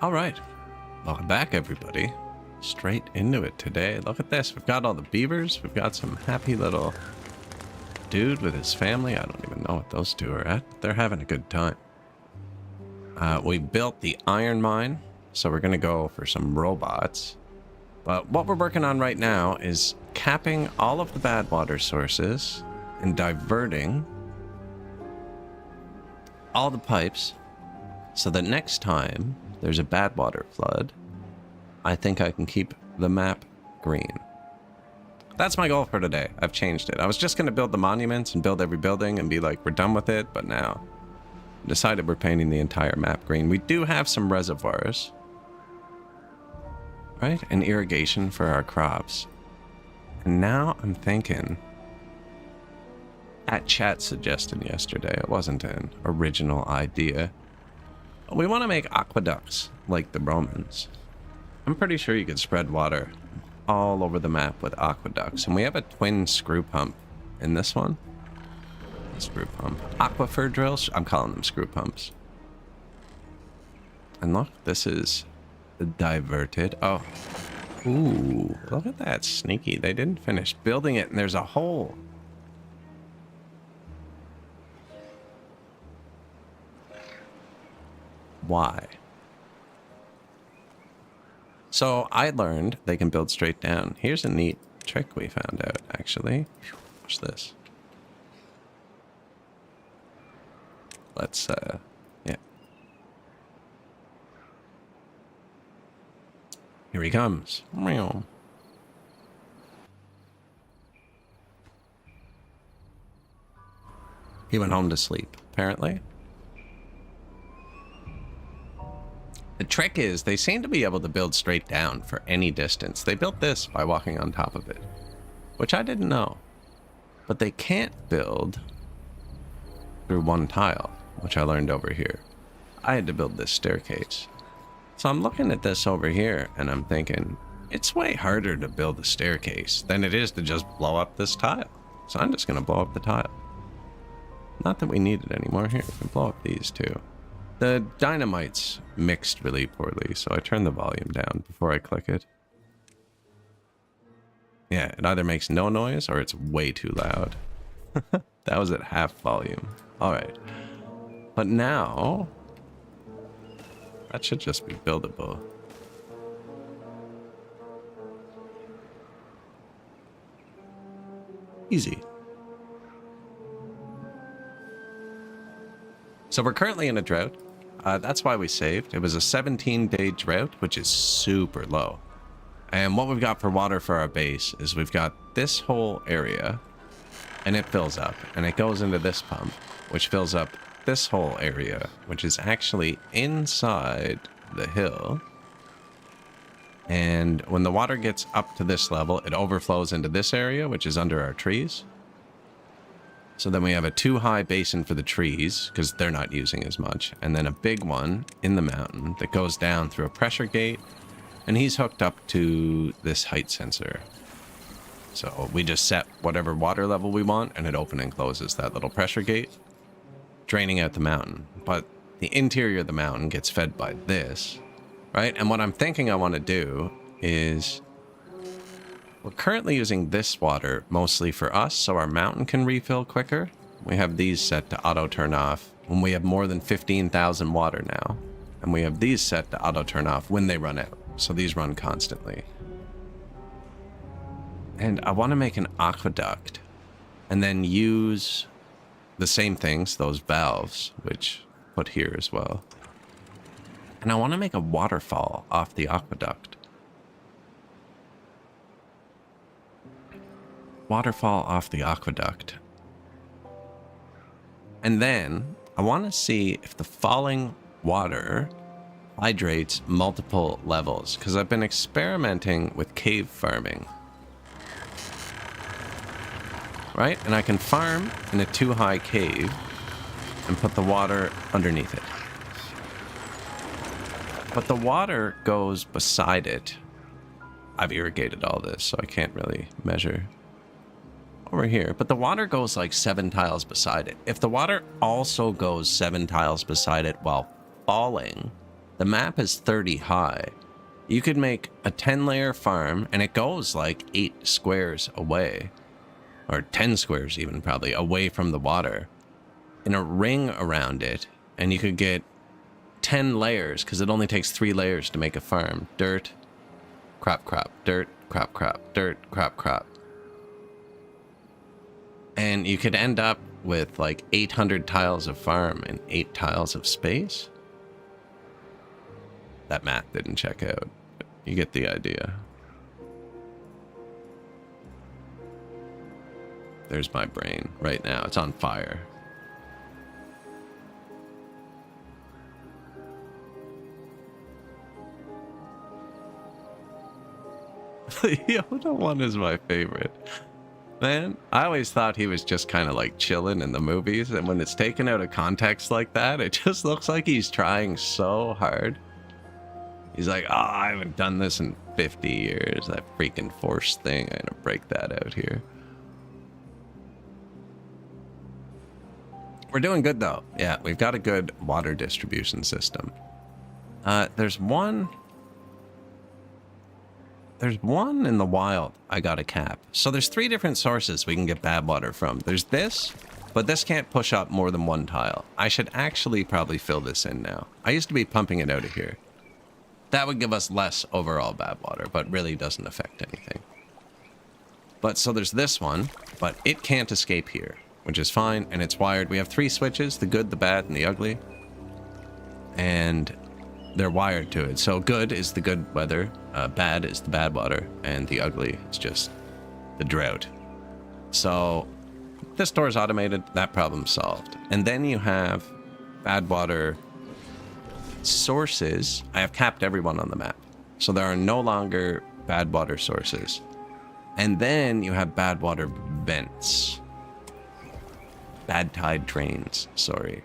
All right. Welcome back, everybody. Straight into it today. Look at this. We've got all the beavers. We've got some happy little dude with his family. I don't even know what those two are at. They're having a good time. We built the iron mine, so we're going to go for some robots. But what we're working on right now is capping all of the bad water sources and diverting all the pipes so that next time there's a bad water flood, I think I can keep the map green. That's my goal for today. I've changed it. I was just going to build the monuments and build every building and be like, we're done with it, but now I decided we're painting the entire map green. We do have some reservoirs, right? And irrigation for our crops. And now I'm thinking, at chat suggestion yesterday, it wasn't an original idea. We want to make aqueducts like the Romans. I'm pretty sure you could spread water all over the map with aqueducts. And we have a twin screw pump in this one. Screw pump. Aquifer drills. I'm calling them screw pumps. And look, this is diverted. Oh. Ooh, look at that. Sneaky. They didn't finish building it and there's a hole. Why? So I learned they can build straight down. Here's a neat trick we found out, actually. Watch this. Let's, yeah. Here he comes. Meow. He went home to sleep, apparently. The trick is they seem to be able to build straight down for any distance. They built this by walking on top of it, which I didn't know. But they can't build through one tile, which I learned over here. I had to build this staircase. So I'm looking at this over here and I'm thinking, it's way harder to build a staircase than it is to just blow up this tile. So I'm just going to blow up the tile. Not that we need it anymore. Here, we can blow up these too. The dynamite's mixed really poorly, so I turned the volume down before I click it. Yeah, it either makes no noise or it's way too loud. That was at half volume. All right. But now, that should just be buildable. Easy. So we're currently in a drought. That's why we saved. It was a 17-day drought, which is super low. And what we've got for water for our base is we've got this whole area, and it fills up, and it goes into this pump, which fills up this whole area, which is actually inside the hill. And when the water gets up to this level, it overflows into this area, which is under our trees. So then we have a too high basin for the trees because they're not using as much. And then a big one in the mountain that goes down through a pressure gate. And he's hooked up to this height sensor. So we just set whatever water level we want and it opens and closes that little pressure gate, draining out the mountain. But the interior of the mountain gets fed by this, right? And what I'm thinking I want to do is, we're currently using this water mostly for us so our mountain can refill quicker. We have these set to auto turn off when we have more than 15,000 water now. And we have these set to auto turn off when they run out. So these run constantly. And I want to make an aqueduct and then use the same things, those valves, which put here as well. And I want to make a waterfall off the aqueduct. Waterfall off the aqueduct. And then I want to see if the falling water hydrates multiple levels, because I've been experimenting with cave farming. Right? And I can farm in a too high cave and put the water underneath it. But the water goes beside it. I've irrigated all this, so I can't really measure over here, but the water goes like 7 tiles beside it. If the water also goes 7 tiles beside it while falling, The map is 30 high. You could make a 10-layer farm, and it goes like 8 squares away, or 10 squares even probably, away from the water, in a ring around it, and you could get 10 layers, because it only takes 3 layers to make a farm. Dirt, crop, crop, dirt, crop, crop, dirt, crop, crop. And you could end up with like 800 tiles of farm and 8 tiles of space. That math didn't check out. But you get the idea. There's my brain right now. It's on fire. The Yoda one is my favorite. Man, I always thought he was just kind of like chilling in the movies, and when it's taken out of context like that, it just looks like he's trying so hard. He's like, oh, I haven't done this in 50 years. That freaking force thing. I'm gonna break that out here. We're doing good though. Yeah, we've got a good water distribution system. There's one in the wild I got a cap. So there's 3 different sources we can get bad water from. There's this, but this can't push up more than 1 tile. I should actually probably fill this in now. I used to be pumping it out of here. That would give us less overall bad water, but really doesn't affect anything. But so there's this one, but it can't escape here, which is fine, and it's wired. We have 3 switches, the good, the bad, and the ugly. And they're wired to it. So good is the good weather, bad is the bad water, and the ugly is just the drought. So this door is automated, that problem's solved. And then you have bad water sources. I have capped everyone on the map. So there are no longer bad water sources. And then you have bad water vents. Bad tide drains, sorry.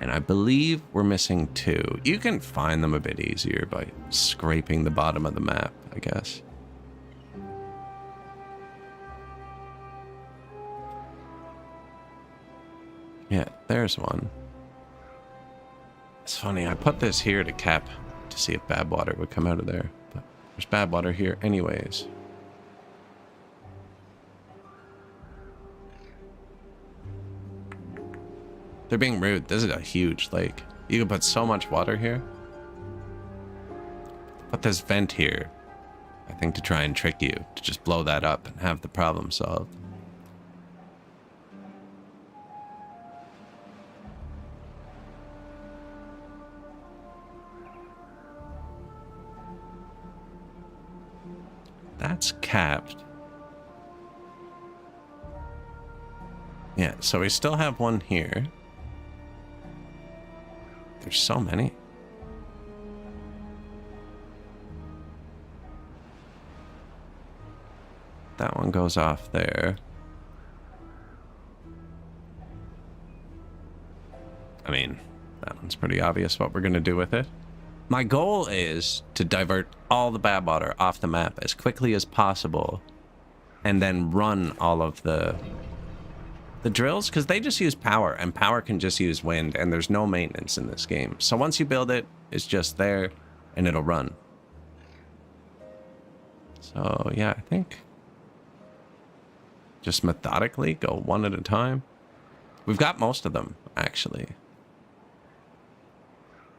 And I believe we're missing 2. You can find them a bit easier by scraping the bottom of the map, I guess. Yeah, there's one. It's funny, I put this here to cap to see if bad water would come out of there. But there's bad water here anyways. They're being rude. This is a huge lake. You can put so much water here. Put this vent here, I think, to try and trick you, to just blow that up and have the problem solved. That's capped. Yeah, so we still have one here. There's so many. That one goes off there. I mean, that one's pretty obvious what we're going to do with it. My goal is to divert all the bad water off the map as quickly as possible and then run all of the drills, because they just use power, and power can just use wind, and there's no maintenance in this game. So once you build it, it's just there, and it'll run. So yeah, I think just methodically go one at a time. We've got most of them, actually.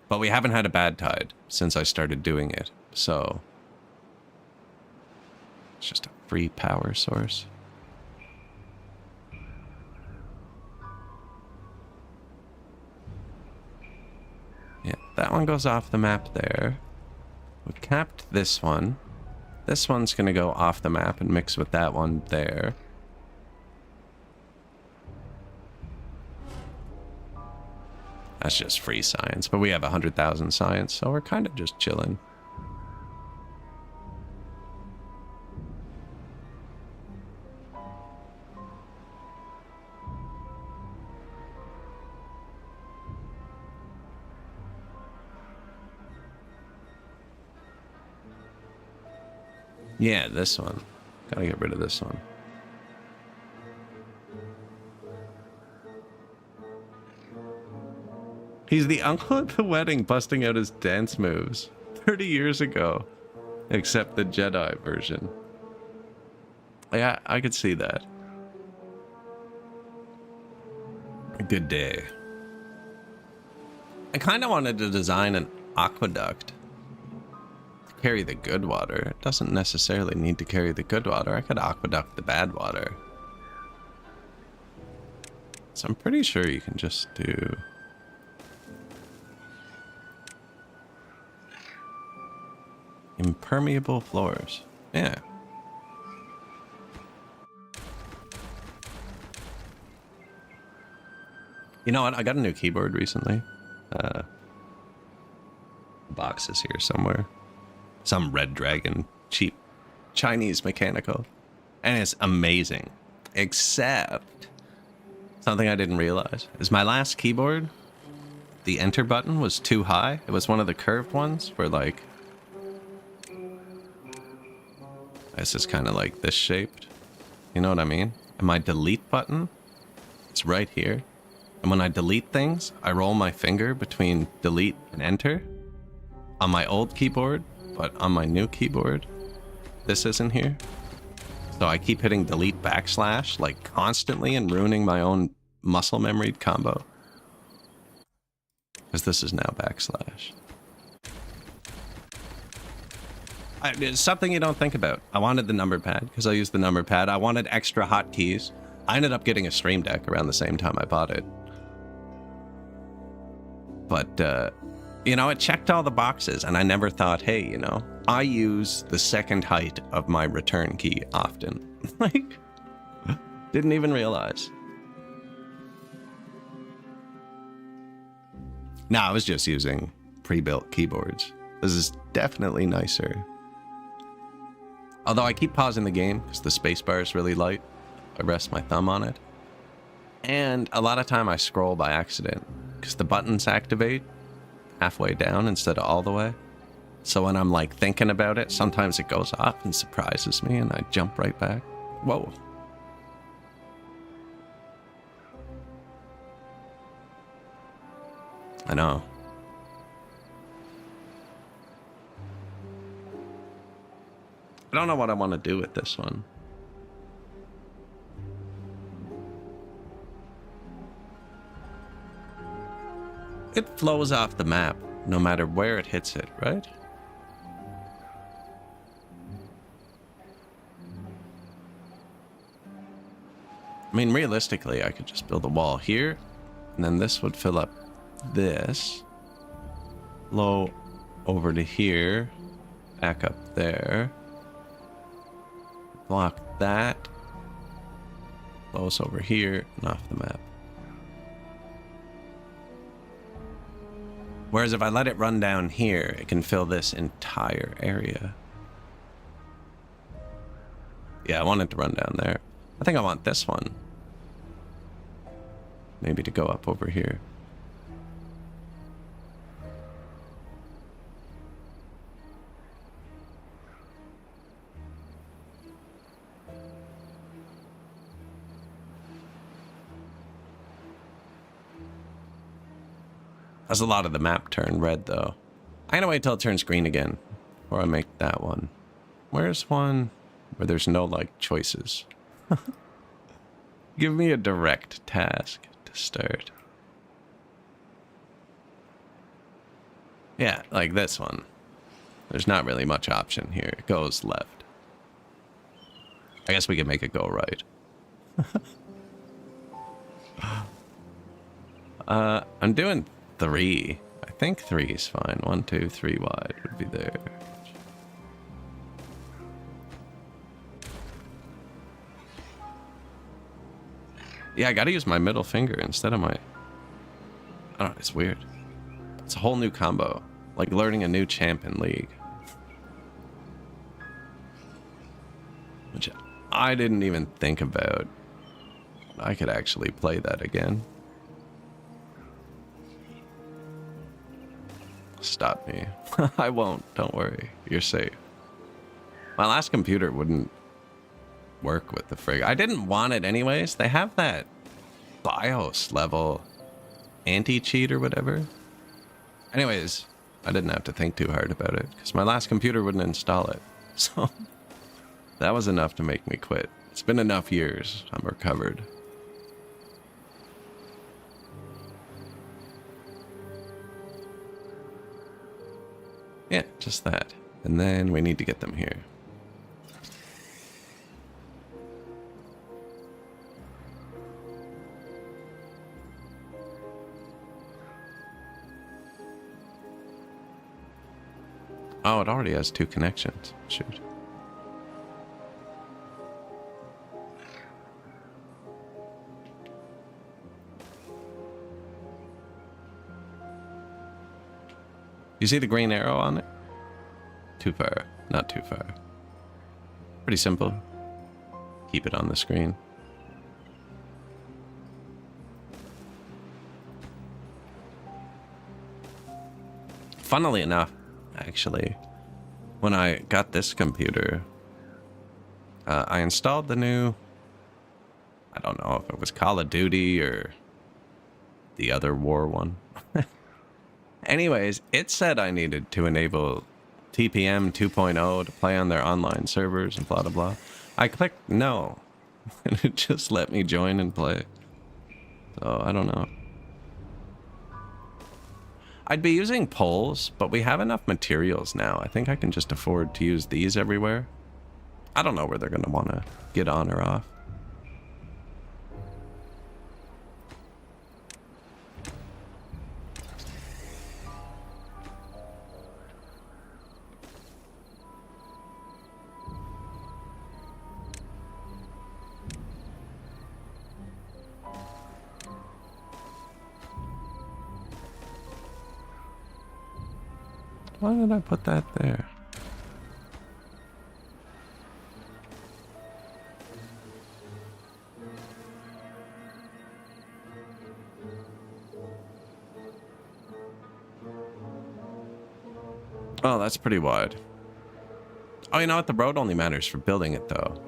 But we haven't had a bad tide since I started doing it, so it's just a free power source. Yeah, that one goes off the map there. We capped this one. This one's going to go off the map and mix with that one there. That's just free science, but we have 100,000 science, so we're kind of just chilling. Yeah, this one. Gotta get rid of this one. He's the uncle at the wedding busting out his dance moves 30 years ago, except the Jedi version. Yeah, I could see that. A good day. I kind of wanted to design an aqueduct to carry the good water. It doesn't necessarily need to carry the good water. I could aqueduct the bad water. So I'm pretty sure you can just do... impermeable floors. Yeah. You know what? I got a new keyboard recently. Box is here somewhere. Some Red Dragon, cheap Chinese mechanical. And it's amazing. Except, something I didn't realize is my last keyboard, the enter button was too high. It was one of the curved ones where like, this is kind of like this shaped. You know what I mean? And my delete button, it's right here. And when I delete things, I roll my finger between delete and enter on my old keyboard, but on my new keyboard, this isn't here. So I keep hitting delete backslash like constantly and ruining my own muscle memory combo. Because this is now backslash. It's something you don't think about. I wanted the number pad because I use the number pad. I wanted extra hotkeys. I ended up getting a Stream Deck around the same time I bought it. But, you know, it checked all the boxes, and I never thought, hey, you know, I use the second height of my return key often. Like, didn't even realize. No, I was just using pre-built keyboards. This is definitely nicer. Although I keep pausing the game because the spacebar is really light. I rest my thumb on it. And a lot of time I scroll by accident because the buttons activate halfway down instead of all the way. So when I'm like thinking about it, sometimes it goes off and surprises me and I jump right back. Whoa. I know. I don't know what I want to do with this one. It flows off the map no matter where it hits it, right? I mean, realistically, I could just build a wall here, and then this would fill up this. Flow over to here, back up there. Block that. Flows over here and off the map. Whereas if I let it run down here, it can fill this entire area. Yeah, I want it to run down there. I think I want this one. Maybe to go up over here. As a lot of the map turned red, though. I'm gonna wait till it turns green again before I make that one. Where's one where there's no, like, choices? Give me a direct task to start. Yeah, like this one. There's not really much option here. It goes left. I guess we can make it go right. I'm doing 3. I think 3 is fine. 1, 2, 3 wide would be there. Yeah, I gotta use my middle finger instead of my... I don't know, it's weird. It's a whole new combo. Like learning a new champ in League. Which I didn't even think about. I could actually play that again. Stop me. I won't. Don't worry. You're safe. My last computer wouldn't work with the frig. I didn't want it anyways. They have that BIOS level anti-cheat or whatever. Anyways, I didn't have to think too hard about it because my last computer wouldn't install it. So that was enough to make me quit. It's been enough years. I'm recovered. Yeah, just that. And then we need to get them here. Oh, it already has 2 connections. Shoot. You see the green arrow on it? Too far. Not too far. Pretty simple. Keep it on the screen. Funnily enough, actually, when I got this computer, I installed the new, I don't know if it was Call of Duty or the other war one. Anyways, it said I needed to enable TPM 2.0 to play on their online servers and blah, blah, blah. I clicked no, and it just let me join and play. So, I don't know. I'd be using poles, but we have enough materials now. I think I can just afford to use these everywhere. I don't know where they're going to want to get on or off. Why did I put that there? Oh, that's pretty wide. Oh, you know what? The road only matters for building it, though.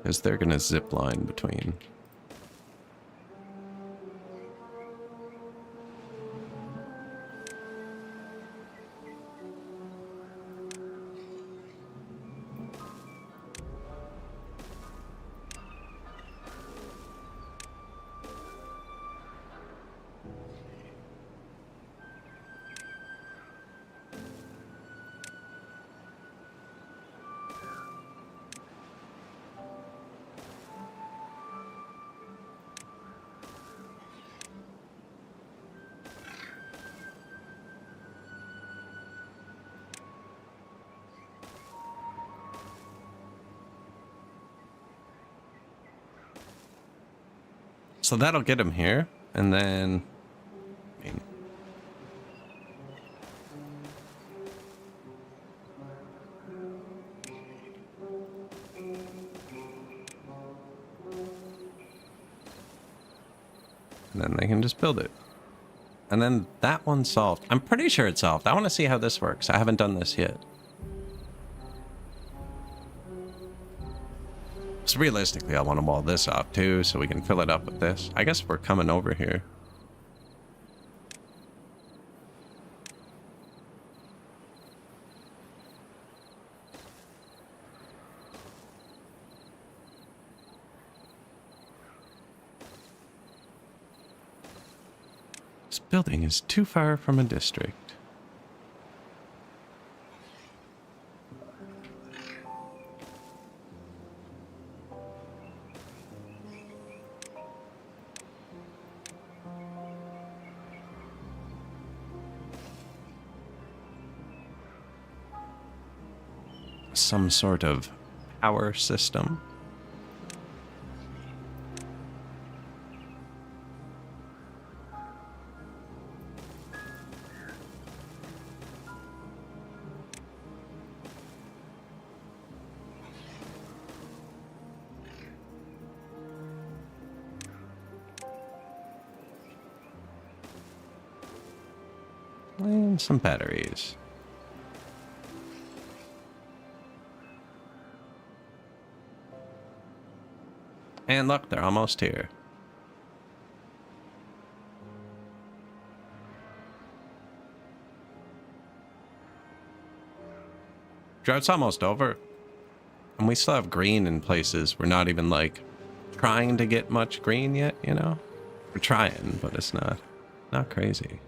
Because they're going to zip line between. So that'll get him here, and then... and then they can just build it. And then that one's solved. I'm pretty sure it's solved. I want to see how this works. I haven't done this yet. So realistically, I want to wall this off too, so we can fill it up with this. I guess we're coming over here. This building is too far from a district. Some sort of power system. And some batteries. And look, they're almost here. Drought's almost over. And we still have green in places. We're not even, like, trying to get much green yet, you know? We're trying, but it's not crazy.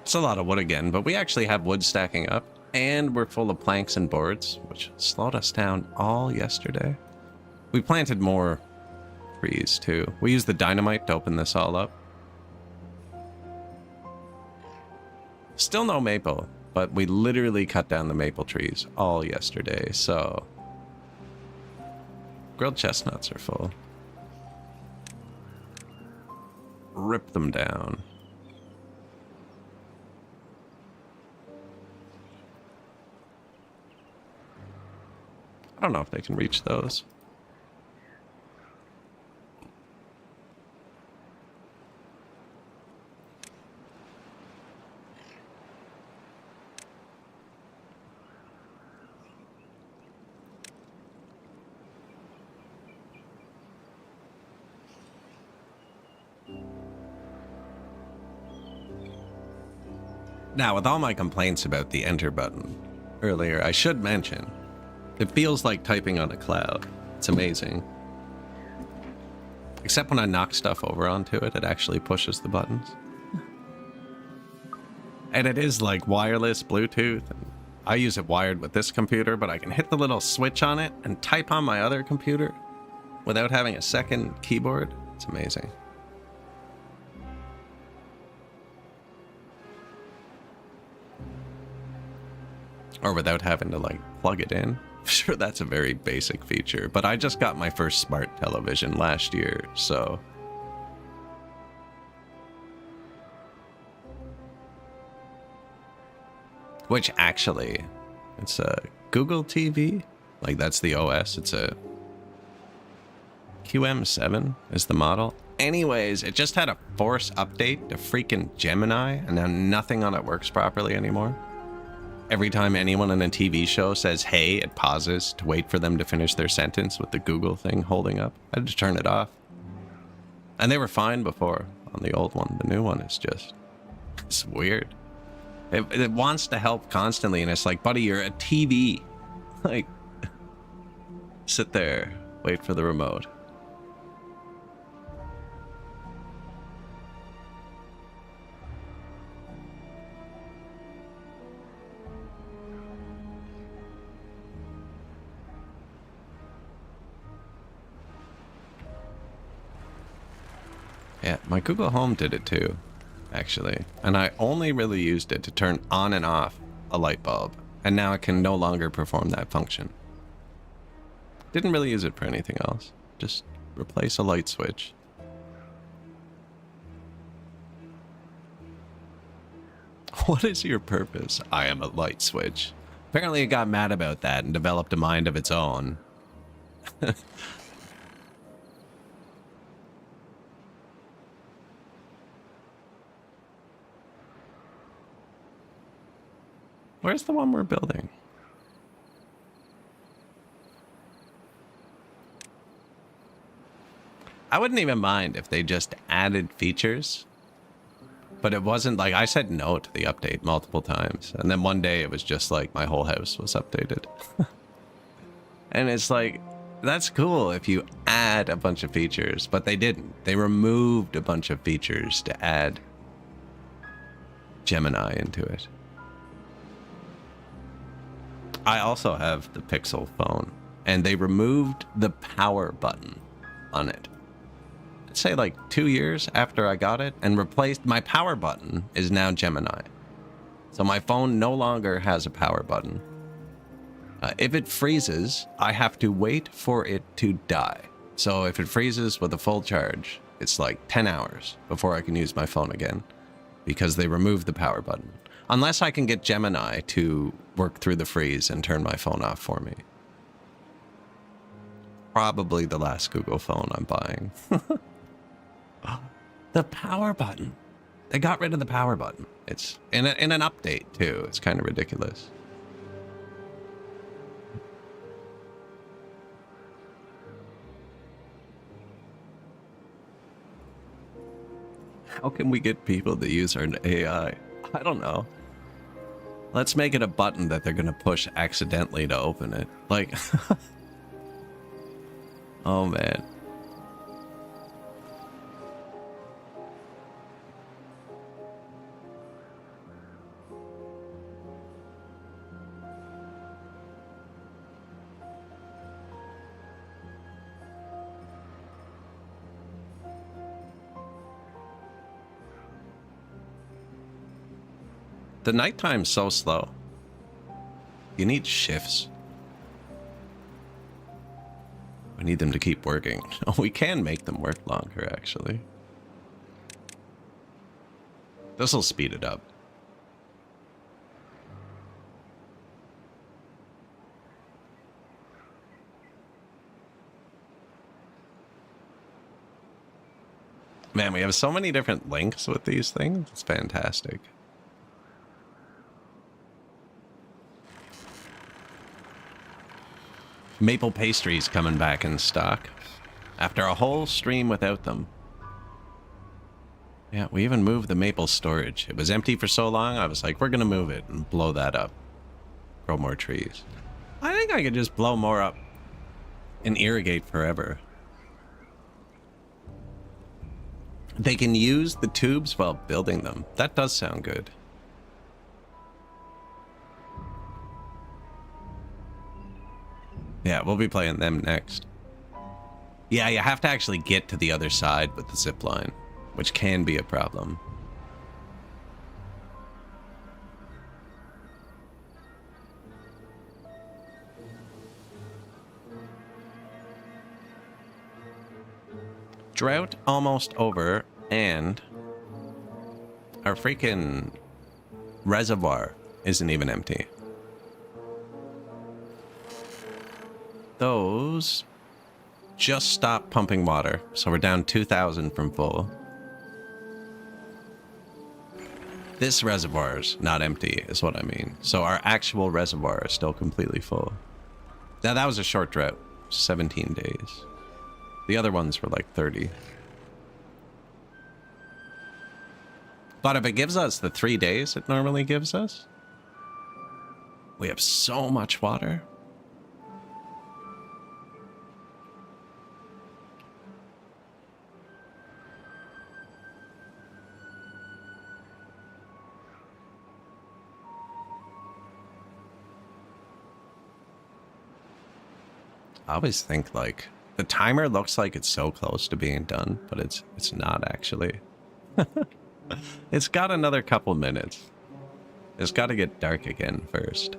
It's a lot of wood again, but we actually have wood stacking up, and we're full of planks and boards, which slowed us down all yesterday. We planted more trees, too. We used the dynamite to open this all up. Still no maple, but we literally cut down the maple trees all yesterday, so... Grilled chestnuts are full. Rip them down. I don't know if they can reach those. Now, with all my complaints about the enter button earlier, I should mention it feels like typing on a cloud. It's amazing. Except when I knock stuff over onto it, it actually pushes the buttons. And it is like wireless Bluetooth. And I use it wired with this computer, but I can hit the little switch on it and type on my other computer without having a second keyboard. It's amazing. Or without having to, like, plug it in. Sure, that's a very basic feature, but I just got my first smart television last year, so... Which, actually, it's a Google TV. Like, that's the OS. It's a QM7 is the model. Anyways, it just had a force update to freaking Gemini, and now nothing on it works properly anymore. Every time anyone in a TV show says, hey, it pauses to wait for them to finish their sentence with the Google thing holding up. I had to turn it off. And they were fine before on the old one. The new one is just... It's weird. It wants to help constantly, and it's like, buddy, you're a TV. Like, sit there, wait for the remote. Yeah, my Google Home did it too, actually. And I only really used it to turn on and off a light bulb. And now it can no longer perform that function. Didn't really use it for anything else. Just replace a light switch. What is your purpose? I am a light switch. Apparently it got mad about that and developed a mind of its own. Where's the one we're building? I wouldn't even mind if they just added features, but it wasn't like I said no to the update multiple times. And then one day it was just like my whole house was updated. And it's like, that's cool if you add a bunch of features, but they didn't. They removed a bunch of features to add Gemini into it. I also have the Pixel phone, and they removed the power button on it. I'd say like 2 years after I got it, and replaced my power button is now Gemini. So my phone no longer has a power button. If it freezes, I have to wait for it to die. So if it freezes with a full charge, it's like 10 hours before I can use my phone again, because they removed the power button. Unless I can get Gemini to work through the freeze and turn my phone off for me. Probably the last Google phone I'm buying. The power button. They got rid of the power button. It's in an update, too. It's kind of ridiculous. How can we get people to use our AI? I don't know. Let's make it a button that they're going to push accidentally to open it. Like, oh man. The nighttime's so slow. You need shifts. We need them to keep working. Oh, we can make them work longer, actually. This'll speed it up. Man, we have so many different links with these things. It's fantastic. Maple pastries coming back in stock after a whole stream without them. Yeah, we even moved the maple storage. It was empty for so long, I was like, we're going to move it and blow that up. Grow more trees. I think I could just blow more up and irrigate forever. They can use the tubes while building them. That does sound good. Yeah, we'll be playing them next. Yeah, you have to actually get to the other side with the zip line, which can be a problem. Drought almost over, and our freaking reservoir isn't even empty. Those just stopped pumping water, so we're down 2,000 from full. This reservoir's not empty, is what I mean. So our actual reservoir is still completely full. Now that was a short drought, 17 days. The other ones were like 30. But if it gives us the 3 days it normally gives us, we have so much water. I always think, like, the timer looks like it's so close to being done, but it's not actually. It's got another couple minutes. It's got to get dark again first.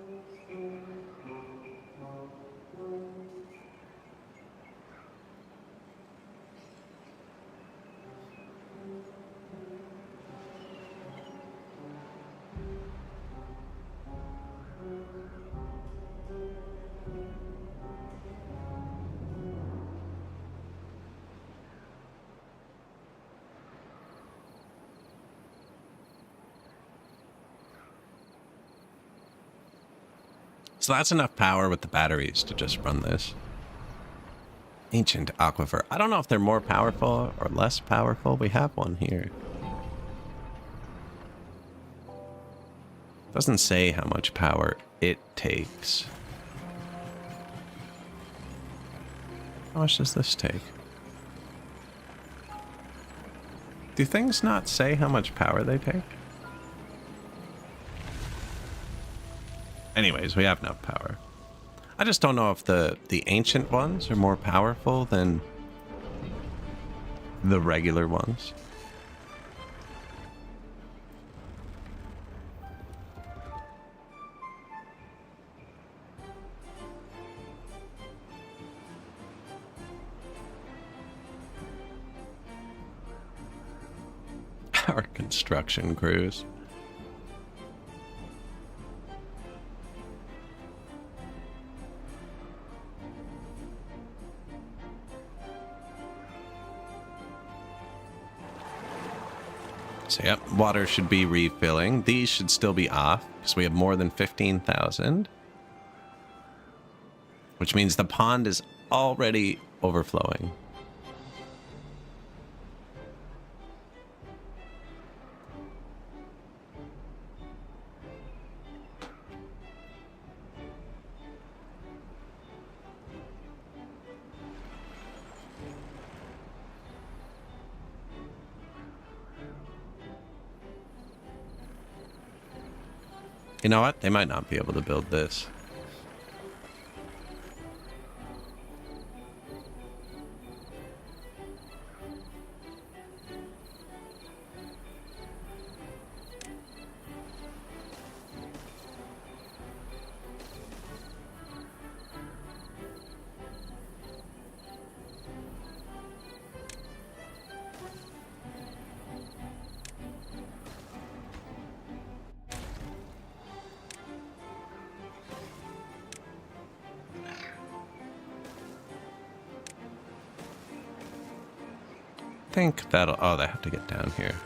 So that's enough power with the batteries to just run this. Ancient aquifer. I don't know if they're more powerful or less powerful. We have one here. Doesn't say how much power it takes. How much does this take? Do things not say how much power they take? Anyways, we have enough power. I just don't know if the ancient ones are more powerful than the regular ones. Our construction crews. So yep, water should be refilling. These should still be off because we have more than 15,000. Which means the pond is already overflowing. You know what? They might not be able to build this. I think that'll... Oh, they have to get down here.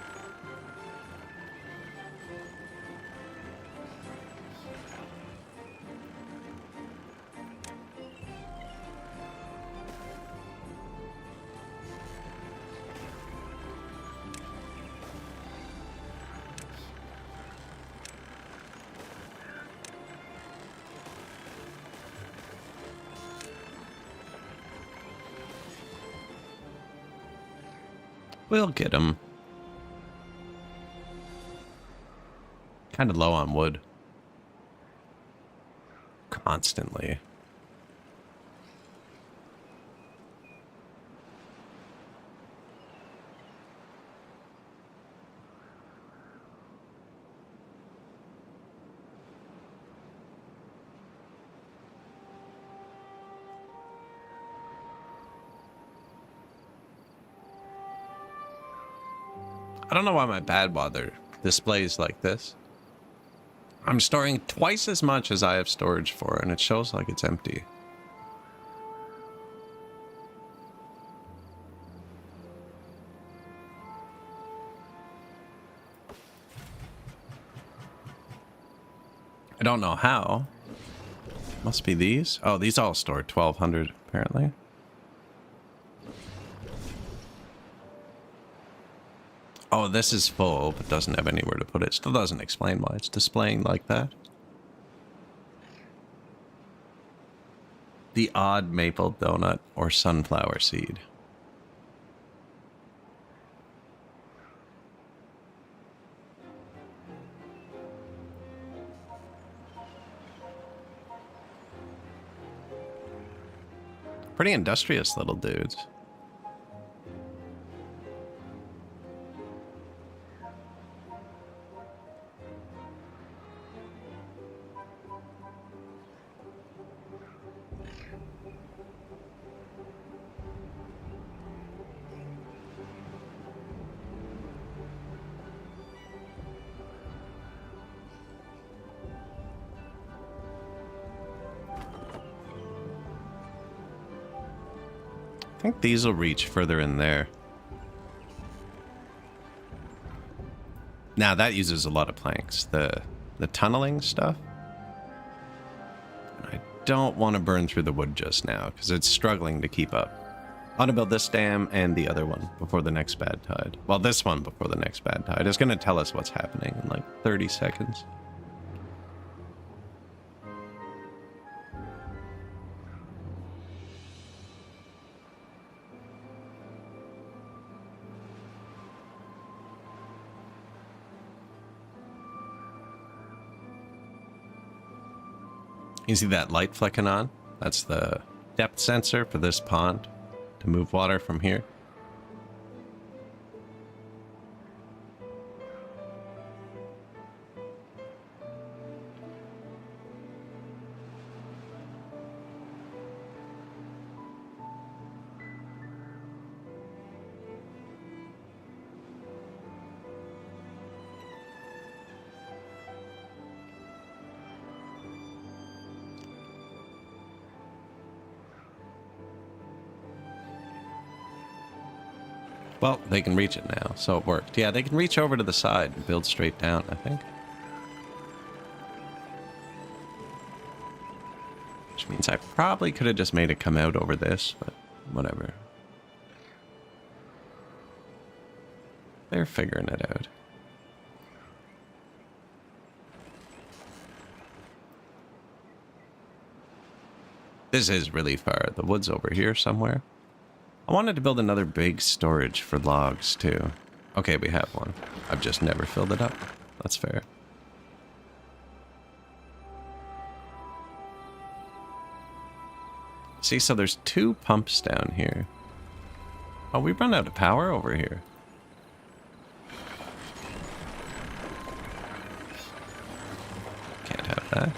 We'll get them. Kind of low on wood. Constantly. I don't know why my bad water displays like this. I'm storing twice as much as I have storage for, and it shows like it's empty. I don't know how. Must be these. Oh, these all store 1,200 apparently. Oh, this is full, but doesn't have anywhere to put it. Still doesn't explain why it's displaying like that. The odd maple donut or sunflower seed. Pretty industrious little dudes. I think these will reach further in there. Now that uses a lot of planks. The tunneling stuff. I don't want to burn through the wood just now because it's struggling to keep up. I want to build this dam and the other one before the next bad tide. Well, this one before the next bad tide. It's going to tell us what's happening in like 30 seconds. You see that light flecking on? That's the depth sensor for this pond to move water from here. Well, they can reach it now, so it worked. Yeah, they can reach over to the side and build straight down, I think. Which means I probably could have just made it come out over this, but whatever. They're figuring it out. This is really far. The wood's over here somewhere. I wanted to build another big storage for logs, too. Okay, we have one. I've just never filled it up. That's fair. See, so there's 2 pumps down here. Oh, we run out of power over here. Can't have that.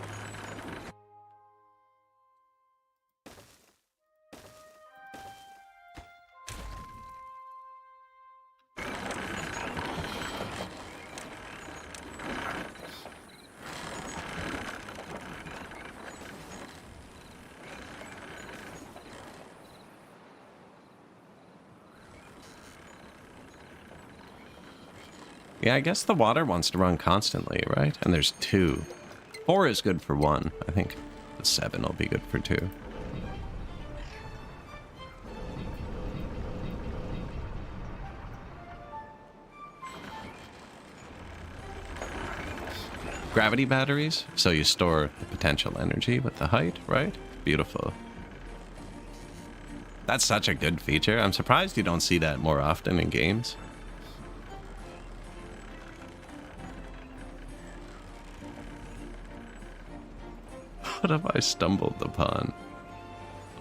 Yeah, I guess the water wants to run constantly, right? And there's 2. 4 is good for 1. I think the 7 will be good for 2. Gravity batteries, so you store the potential energy with the height, right? Beautiful. That's such a good feature. I'm surprised you don't see that more often in games. What have I stumbled upon?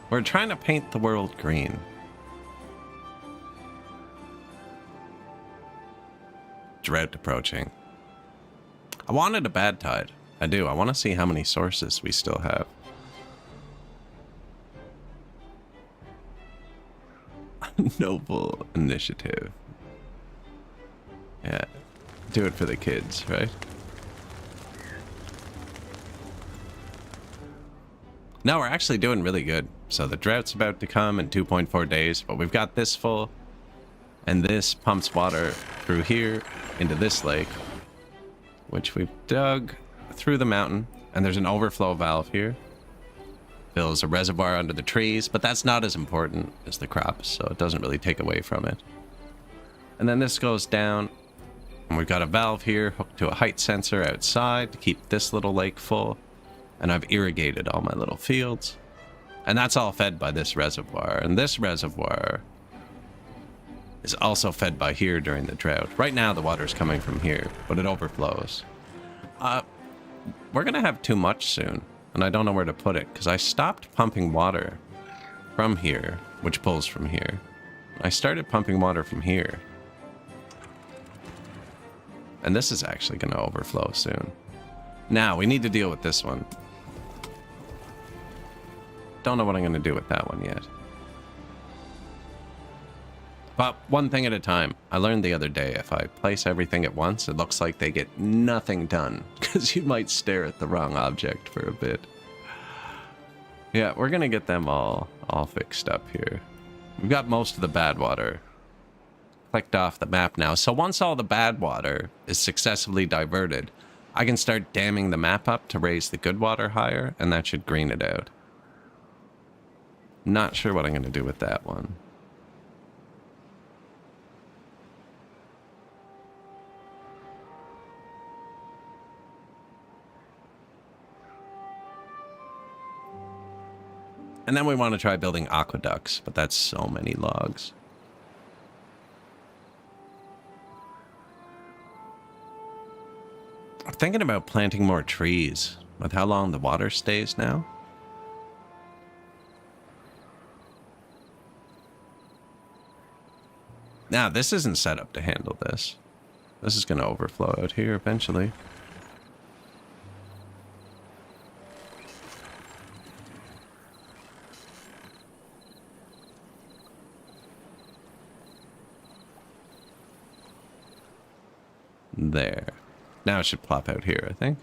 We're trying to paint the world green. Drought approaching. I wanted a bad tide. I do. I want to see how many sources we still have. Noble initiative. Yeah. Do it for the kids, right? No, we're actually doing really good. So the drought's about to come in 2.4 days, but we've got this full, and this pumps water through here into this lake, which we've dug through the mountain, and there's an overflow valve here. Fills a reservoir under the trees, but that's not as important as the crops, so it doesn't really take away from it. And then this goes down, and we've got a valve here hooked to a height sensor outside to keep this little lake full. And I've irrigated all my little fields. And that's all fed by this reservoir. And this reservoir is also fed by here during the drought. Right now, the water's coming from here, but it overflows. We're going to have too much soon. And I don't know where to put it, because I stopped pumping water from here, which pulls from here. I started pumping water from here. And this is actually going to overflow soon. Now, we need to deal with this one. Don't know what I'm going to do with that one yet. But one thing at a time. I learned the other day, if I place everything at once, it looks like they get nothing done. Because you might stare at the wrong object for a bit. Yeah, we're going to get them all fixed up here. We've got most of the bad water clicked off the map now. So once all the bad water is successfully diverted, I can start damming the map up to raise the good water higher, and that should green it out. Not sure what I'm going to do with that one. And then we want to try building aqueducts, but that's so many logs. I'm thinking about planting more trees with how long the water stays now. Now, this isn't set up to handle this. This is going to overflow out here eventually. There. Now it should plop out here, I think.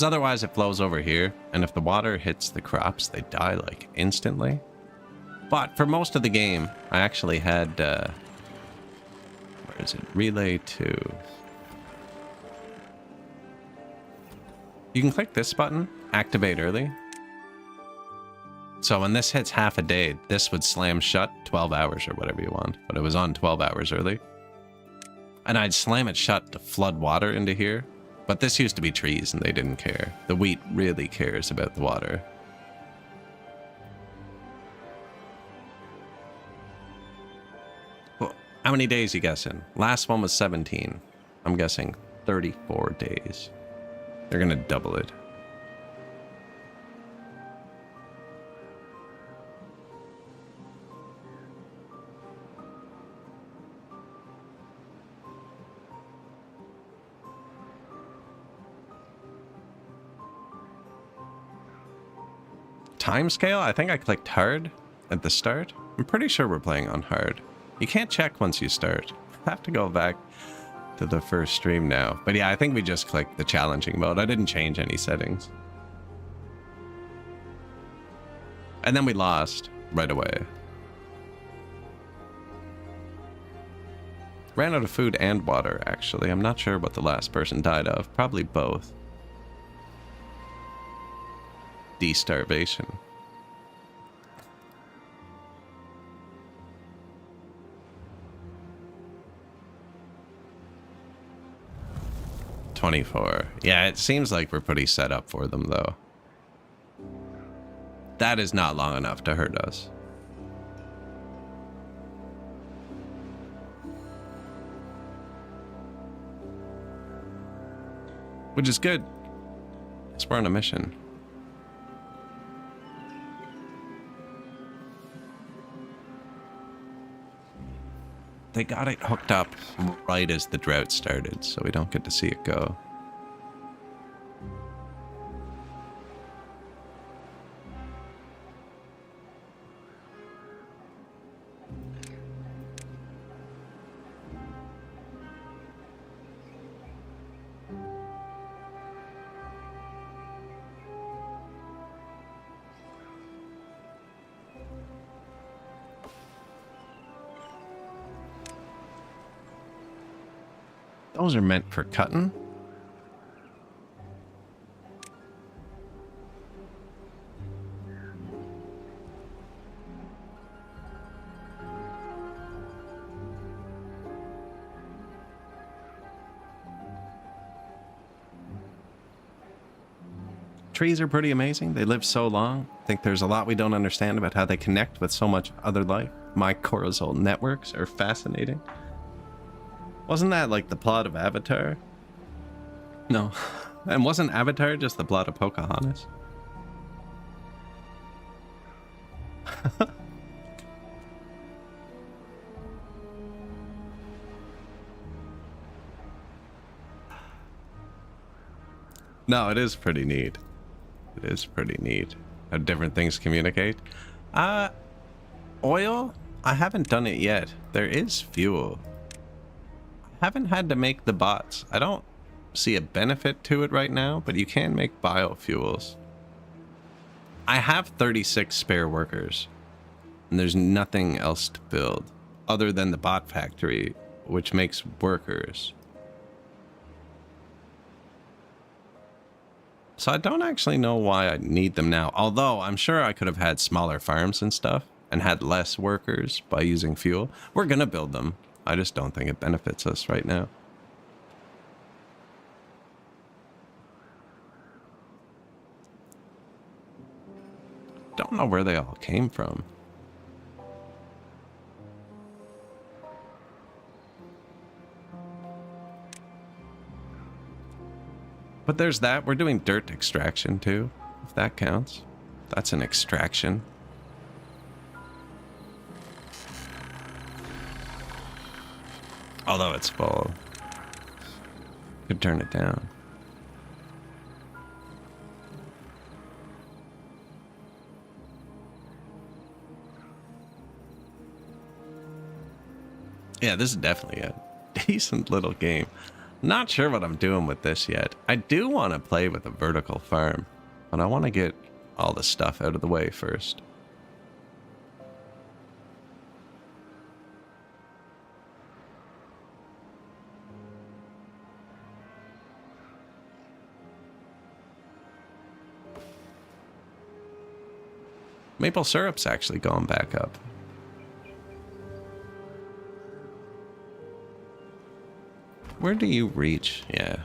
Because otherwise it flows over here, and if the water hits the crops, they die, like, instantly. But for most of the game, I actually had, where is it? Relay 2. You can click this button, activate early. So when this hits half a day, this would slam shut 12 hours or whatever you want. But it was on 12 hours early. And I'd slam it shut to flood water into here. But this used to be trees and they didn't care. The wheat really cares about the water. Well, how many days you guessing? Last one was 17. I'm guessing 34 days. They're gonna double it. Timescale? I think I clicked hard at the start. I'm pretty sure we're playing on hard. You can't check once you start. I have to go back to the first stream now. But yeah, I think we just clicked the challenging mode. I didn't change any settings. And then we lost right away. Ran out of food and water, actually. I'm not sure what the last person died of. Probably both. De-starvation. $24. Yeah, it seems like we're pretty set up for them, though. That is not long enough to hurt us. Which is good. Because we're on a mission. They got it hooked up right as the drought started, so we don't get to see it go. Those are meant for cutting. Trees are pretty amazing. They live so long. I think there's a lot we don't understand about how they connect with so much other life. Mycorrhizal networks are fascinating. Wasn't that like the plot of Avatar? No. And wasn't Avatar just the plot of Pocahontas? No, it is pretty neat. It is pretty neat how different things communicate. Oil? I haven't done it yet. There is fuel. Haven't had to make the bots. I don't see a benefit to it right now, but you can make biofuels. I have 36 spare workers, and there's nothing else to build other than the bot factory, which makes workers. So I don't actually know why I need them now, although I'm sure I could have had smaller farms and stuff and had less workers by using fuel. We're gonna build them. I just don't think it benefits us right now. Don't know where they all came from. But there's that. We're doing dirt extraction too, if that counts. That's an extraction. Although it's full. Could turn it down. Yeah, this is definitely a decent little game. Not sure what I'm doing with this yet. I do want to play with a vertical farm, but I want to get all the stuff out of the way first. Maple syrup's actually going back up. Where do you reach? Yeah.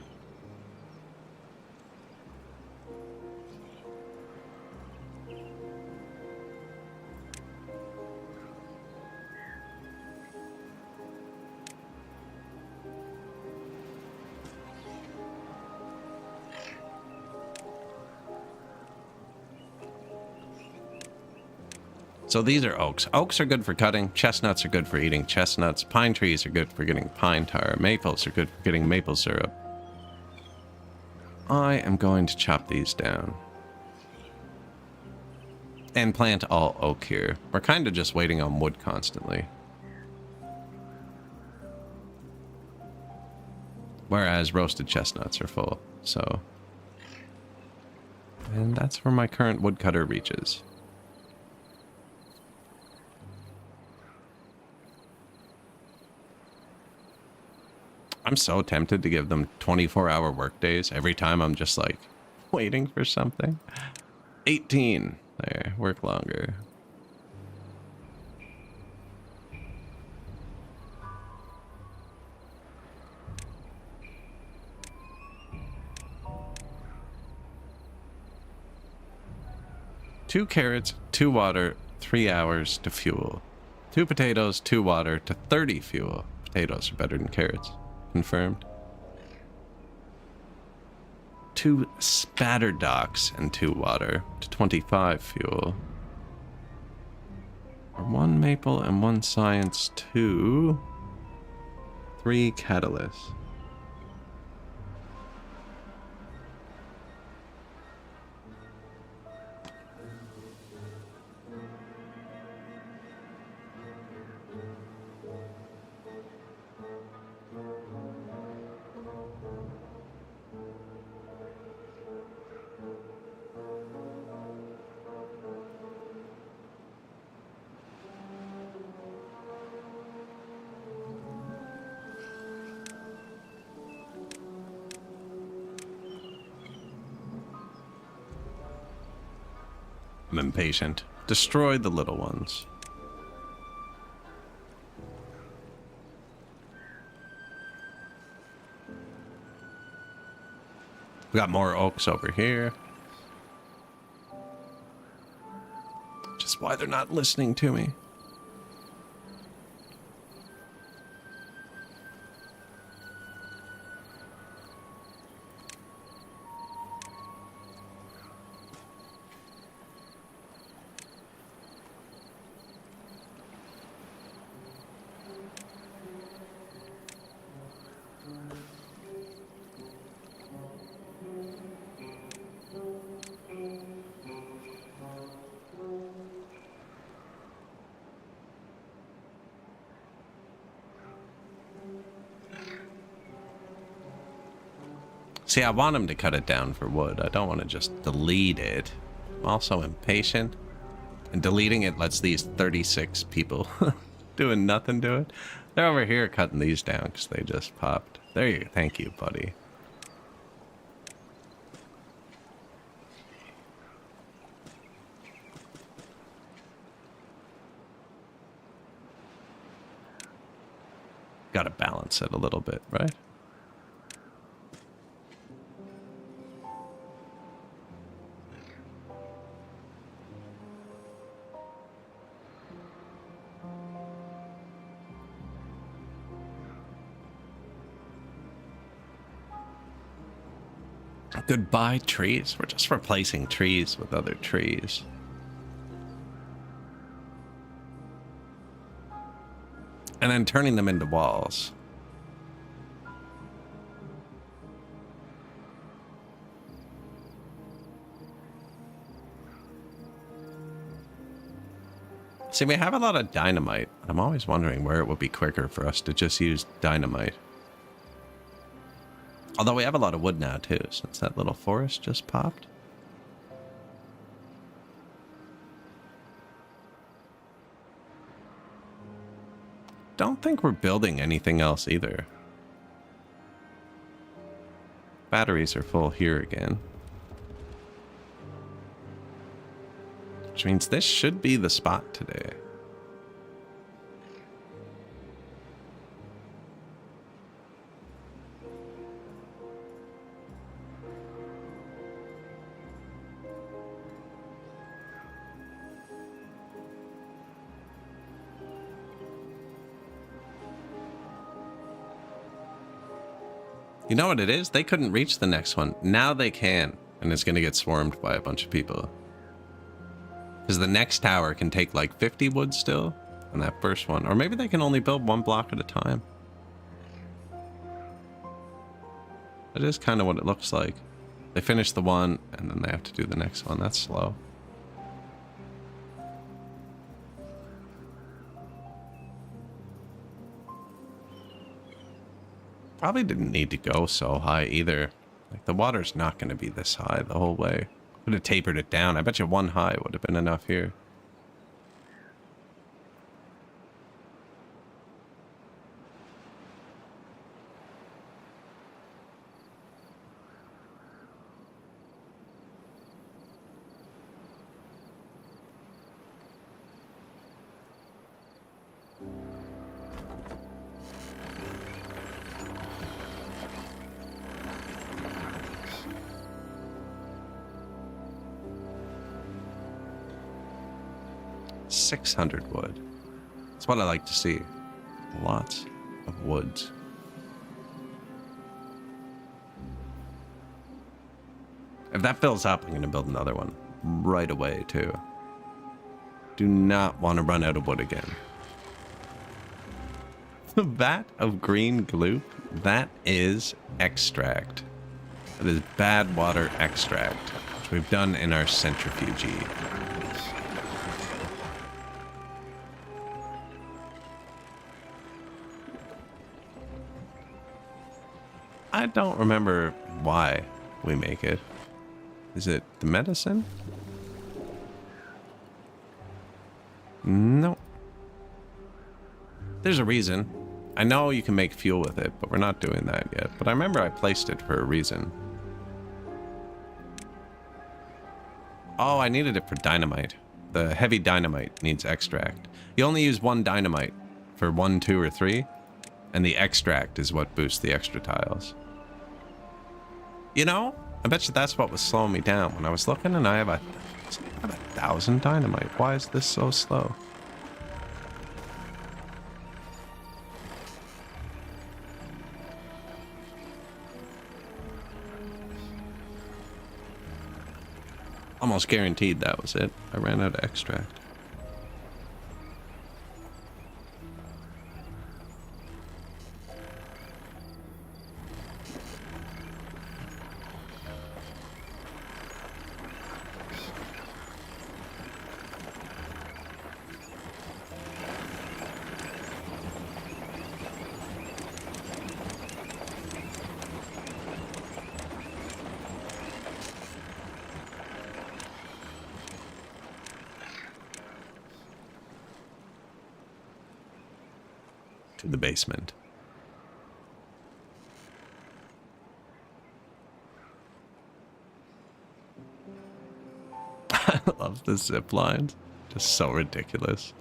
So these are oaks. Oaks are good for cutting. Chestnuts are good for eating chestnuts. Pine trees are good for getting pine tar. Maples are good for getting maple syrup. I am going to chop these down. And plant all oak here. We're kind of just waiting on wood constantly. Whereas roasted chestnuts are full, so. And that's where my current woodcutter reaches. I'm so tempted to give them 24-hour workdays. Every time I'm just like waiting for something. 18. There, work longer. Two carrots, 2 water, 3 hours to fuel. 2 potatoes, 2 water to 30 fuel. Potatoes are better than carrots. Confirmed. 2 spatter docks and 2 water to 25 fuel. Or 1 maple and 1 science to 3 catalysts. I'm impatient. Destroy the little ones. We got more oaks over here. Just why they're not listening to me. See, I want him to cut it down for wood. I don't want to just delete it. I'm also impatient. And deleting it lets these 36 people doing nothing to it. They're over here cutting these down because they just popped. There you go. Thank you, buddy. Got to balance it a little bit, right? Goodbye, trees. We're just replacing trees with other trees. And then turning them into walls. See, we have a lot of dynamite. I'm always wondering where it would be quicker for us to just use dynamite. Although we have a lot of wood now, too, since that little forest just popped. Don't think we're building anything else either. Batteries are full here again. Which means this should be the spot today. You know what it is? They couldn't reach the next one. Now they can. And it's going to get swarmed by a bunch of people. Because the next tower can take like 50 wood still. And that first one. Or maybe they can only build one block at a time. That is kind of what it looks like. They finish the one and then they have to do the next one. That's slow. Probably didn't need to go so high either. Like, the water's not going to be this high the whole way. Could have tapered it down. I bet you one high would have been enough here. $600 wood. That's what I like to see. Lots of woods. If that fills up, I'm going to build another one right away, too. Do not want to run out of wood again. The vat of green gloop, that is extract. That is bad water extract, which we've done in our centrifuge. I don't remember why we make it. Is it the medicine? No. There's a reason. I know you can make fuel with it, but we're not doing that yet. But I remember I placed it for a reason. Oh, I needed it for dynamite. The heavy dynamite needs extract. You only use one dynamite for 1, 2, or 3. And the extract is what boosts the extra tiles. You know, I bet you that's what was slowing me down when I was looking, and I have 1,000 dynamite. Why is this so slow? Almost guaranteed that was it. I ran out of extract. To the basement. I love the zip lines. Just so ridiculous.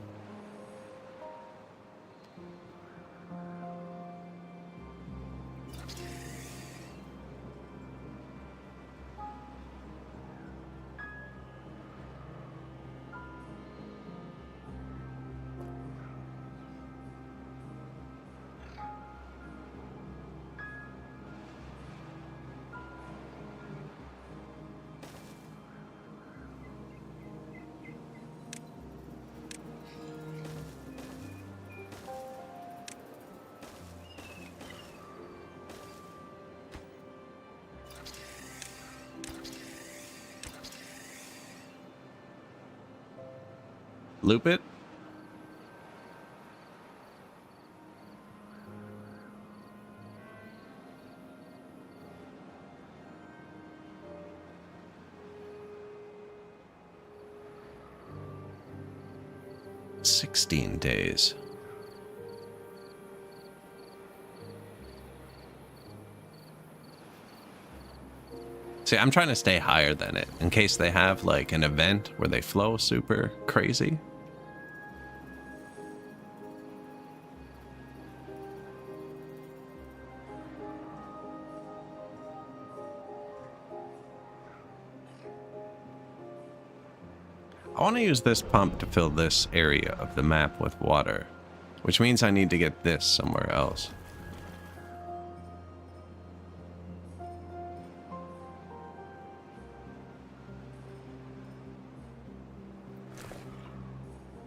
Loop it. 16 days. See, I'm trying to stay higher than it in case they have like an event where they flow super crazy. I want to use this pump to fill this area of the map with water, which means I need to get this somewhere else.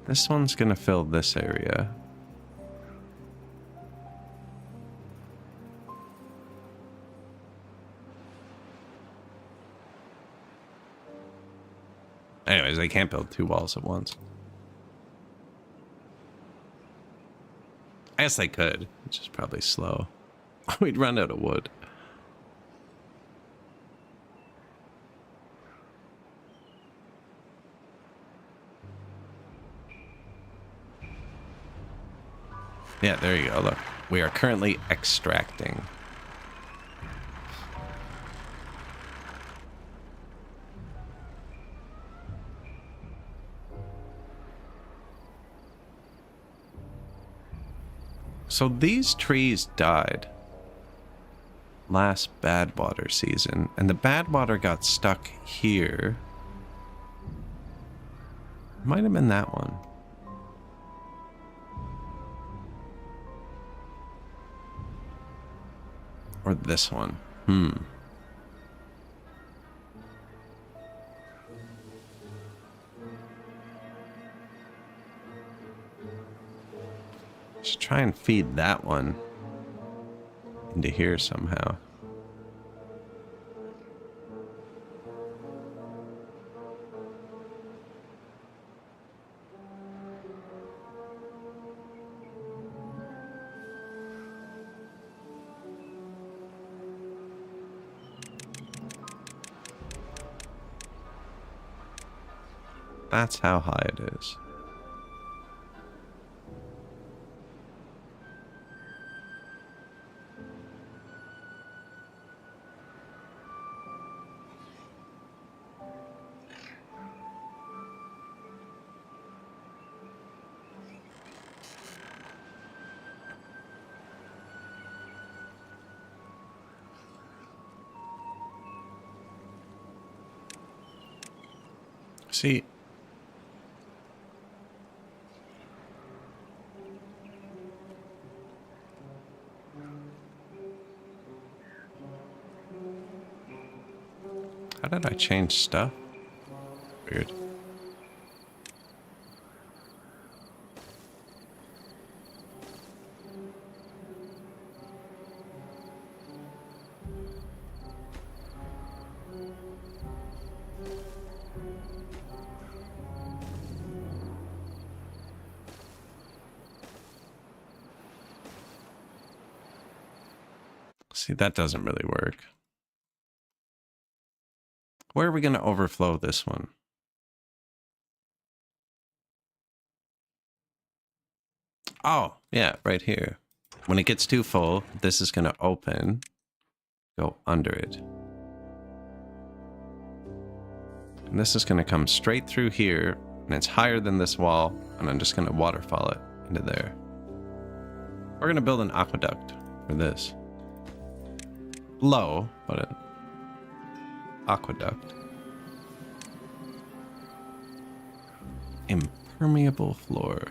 This one's going to fill this area. Anyways, they can't build 2 walls at once. I guess they could, which is probably slow. We'd run out of wood. Yeah, there you go. Look, we are currently extracting. So these trees died last bad water season, and the bad water got stuck here. Might have been that one. Or this one. Just try and feed that one into here somehow. That's how high it is. See, how did I change stuff? Weird. See, that doesn't really work. Where are we going to overflow this one? Oh, yeah, right here. When it gets too full, this is going to open, go under it. And this is going to come straight through here, and it's higher than this wall, and I'm just going to waterfall it into there. We're going to build an aqueduct for this. Low, but an aqueduct. Impermeable floor.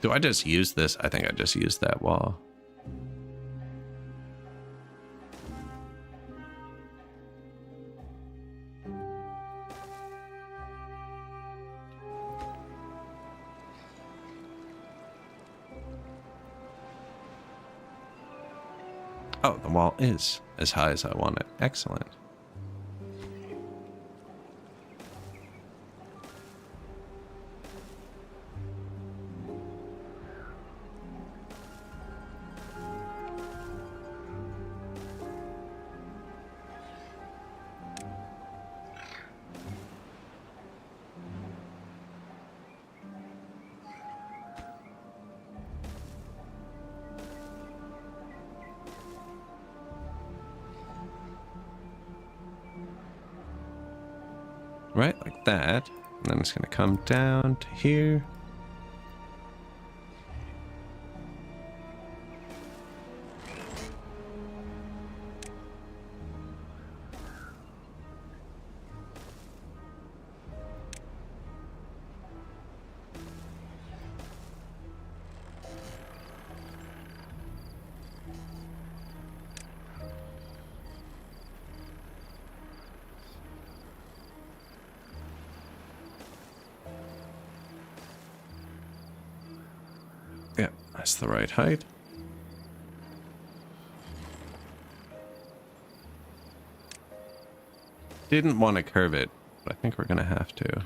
Do I just use this? I think I just used that wall. Oh, the wall is as high as I want it. Excellent. Right, like that. And then it's going to come down to here. Yeah, that's the right height. Didn't want to curve it, but I think we're going to have to.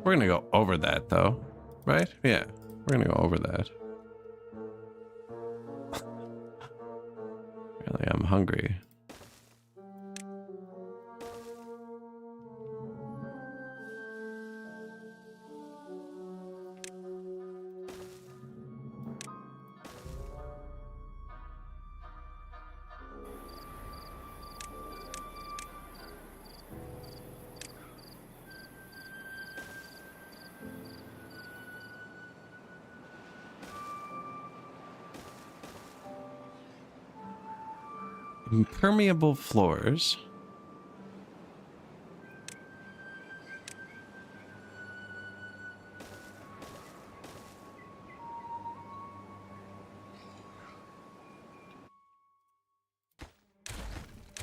We're going to go over that, though. Right? Yeah, we're going to go over that. Really, I'm hungry. Impermeable floors.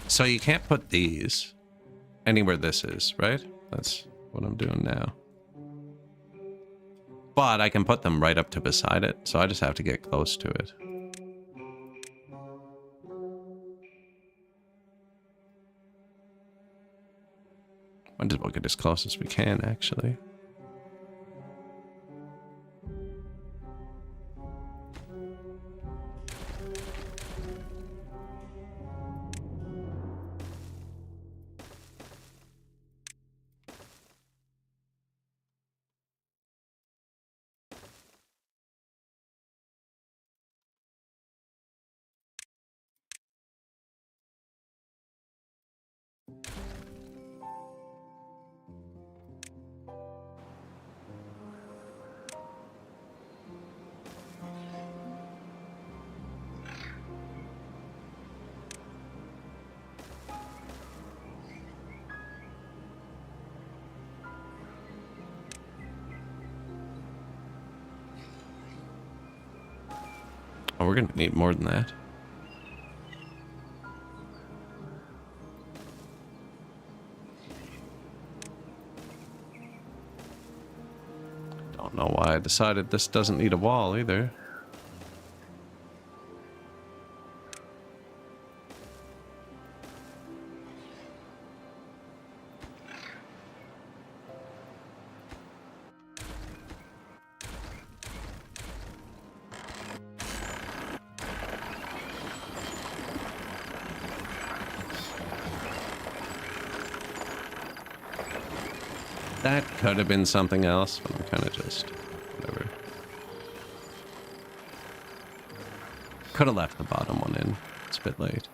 So you can't put these anywhere this is, right? That's what I'm doing now. But I can put them right up to beside it, so I just have to get close to it. Might as well get as close as we can, actually. Oh, we're gonna need more than that. Don't know why I decided this doesn't need a wall either. That could have been something else, but I'm kind of just whatever. Could have left the bottom one in. It's a bit late.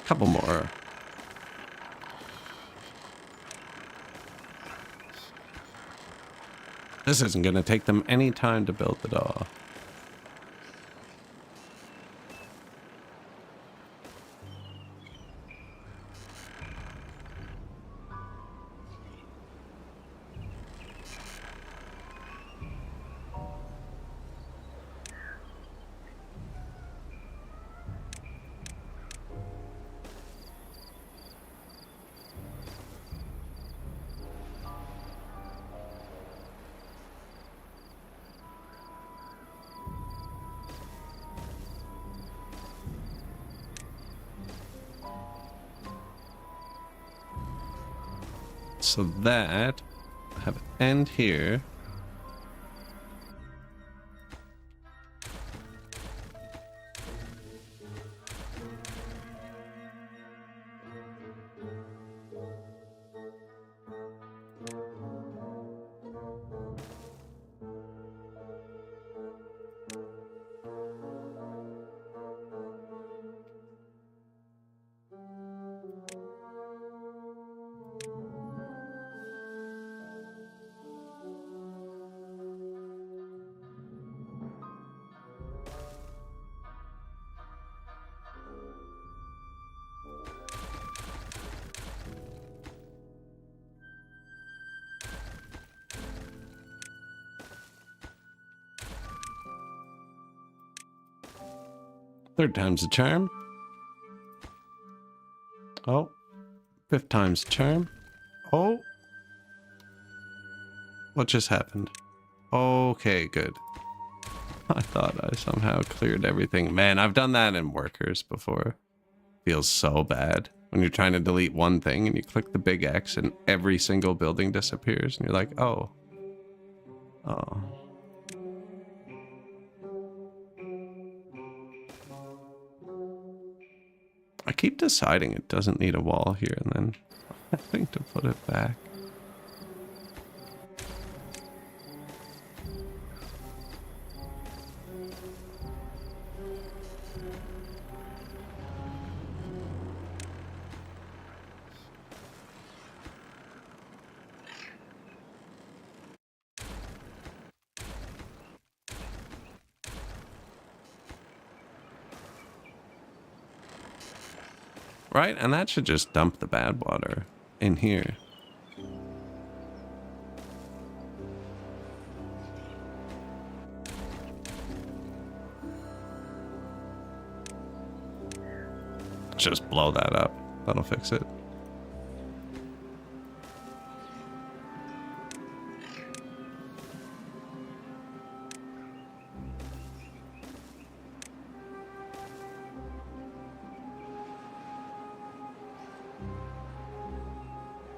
Couple more. This isn't going to take them any time to build at all. So that, I have an end here. Third time's the charm. Oh. Fifth time's the charm. Oh. What just happened? Okay, good. I thought I somehow cleared everything. Man, I've done that in workers before. Feels so bad. When you're trying to delete one thing and you click the big X and every single building disappears and you're like, oh. Oh. I keep deciding it doesn't need a wall here and then I think to put it back. Right? And that should just dump the bad water in here. Just blow that up. That'll fix it.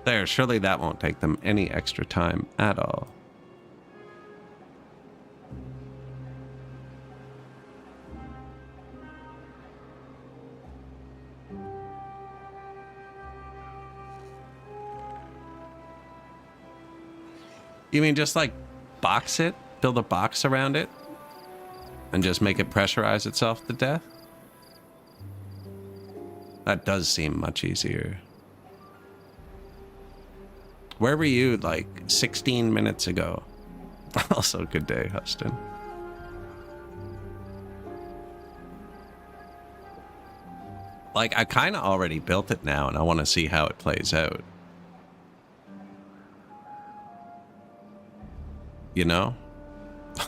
There, surely that won't take them any extra time at all. You mean just like box it? Build a box around it? And just make it pressurize itself to death? That does seem much easier. Where were you like 16 minutes ago? Also, good day, Huston. Like, I kind of already built it now, and I want to see how it plays out. You know?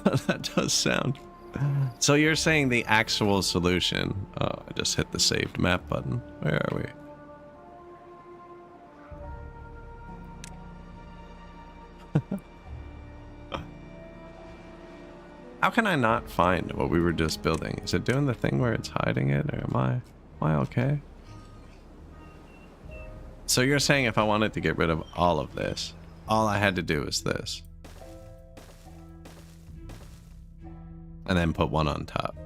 That does sound... So you're saying the actual solution... Oh, I just hit the saved map button. Where are we? How can I not find what we were just building? Is it doing the thing where it's hiding it, or am I okay? So you're saying if I wanted to get rid of all of this, all I had to do is this. And then put one on top.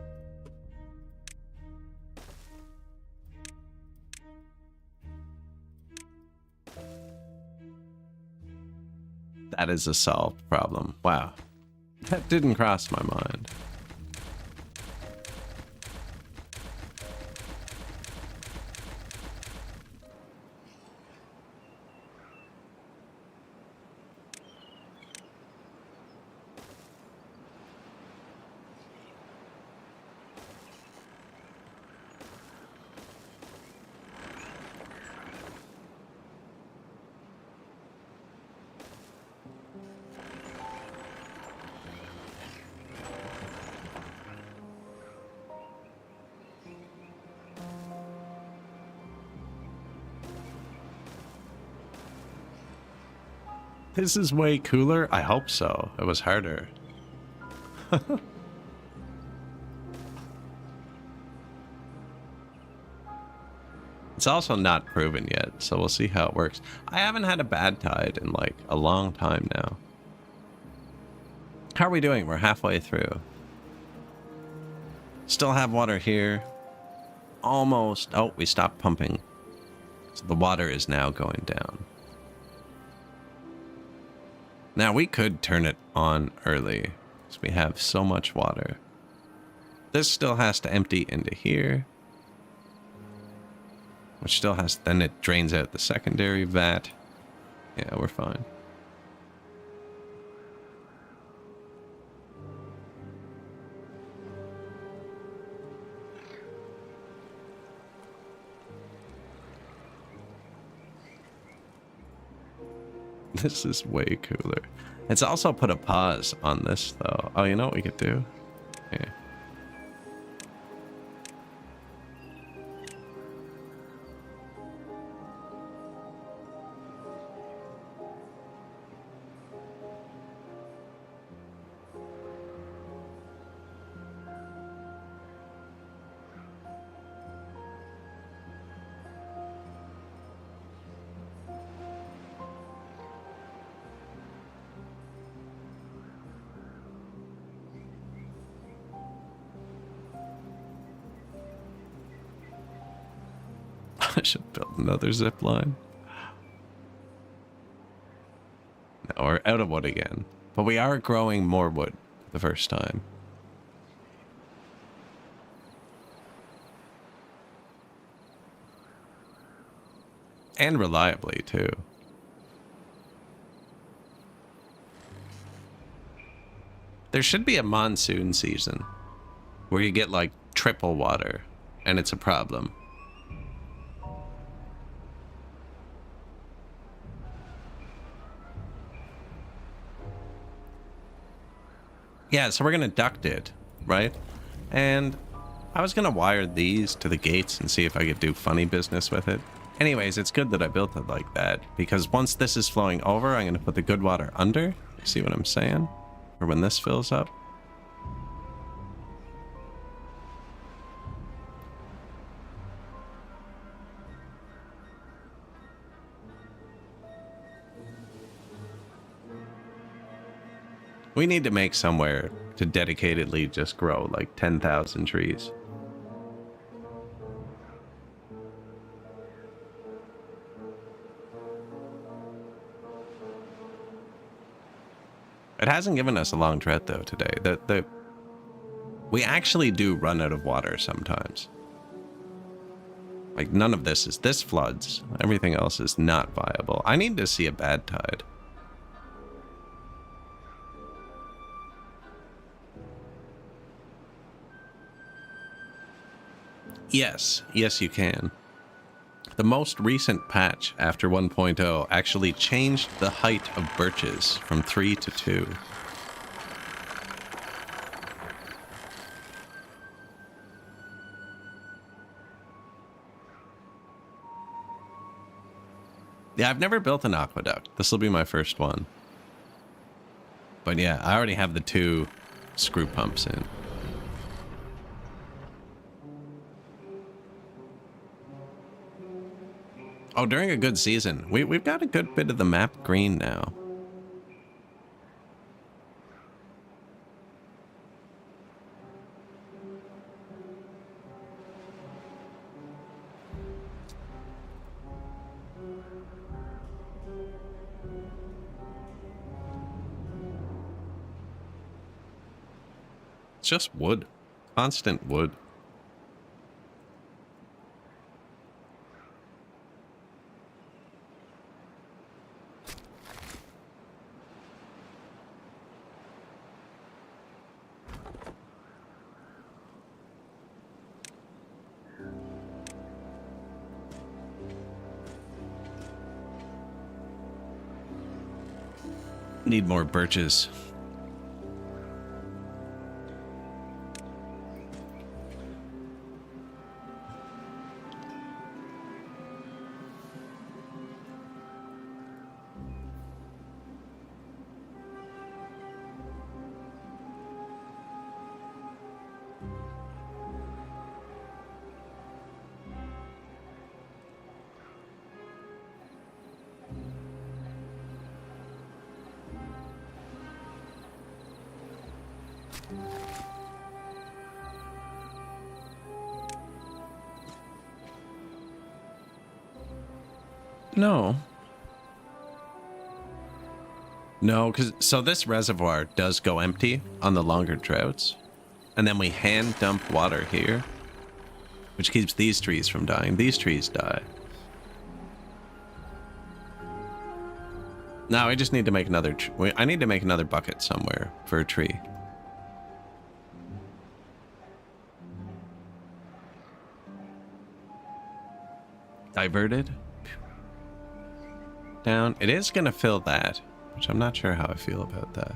That is a solved problem. Wow. That didn't cross my mind. This is way cooler? I hope so. It was harder. It's also not proven yet, so we'll see how it works. I haven't had a bad tide in like a long time now. How are we doing? We're halfway through. Still have water here. Almost. Oh, we stopped pumping. So the water is now going down. Now we could turn it on early because we have so much water. This still has to empty into here. Which still has, then it drains out the secondary vat. Yeah, we're fine. This is way cooler. It's also put a pause on this, though. Oh, you know what we could do? Yeah. I should build another zip line. No, we're out of wood again. But we are growing more wood for the first time. And reliably, too. There should be a monsoon season where you get like triple water and it's a problem. Yeah, so we're going to duct it, right? And I was going to wire these to the gates and see if I could do funny business with it. Anyways, it's good that I built it like that, because once this is flowing over, I'm going to put the good water under. See what I'm saying? Or when this fills up. We need to make somewhere to dedicatedly just grow like 10,000 trees. It hasn't given us a long drought though today. We actually do run out of water sometimes. Like none of this floods. Everything else is not viable. I need to see a bad tide. Yes, you can. The most recent patch after 1.0 actually changed the height of birches from 3 to 2. Yeah, I've never built an aqueduct. This will be my first one. But yeah, I already have the 2 screw pumps in. Oh, during a good season. We've got a good bit of the map green now. It's just wood. Constant wood. Need more birches. No. No, because so this reservoir does go empty on the longer droughts. And then we hand dump water here, which keeps these trees from dying. These trees die. Now I just need to make another... I need to make another bucket somewhere for a tree. Diverted. Down. It is going to fill that, which I'm not sure how I feel about that.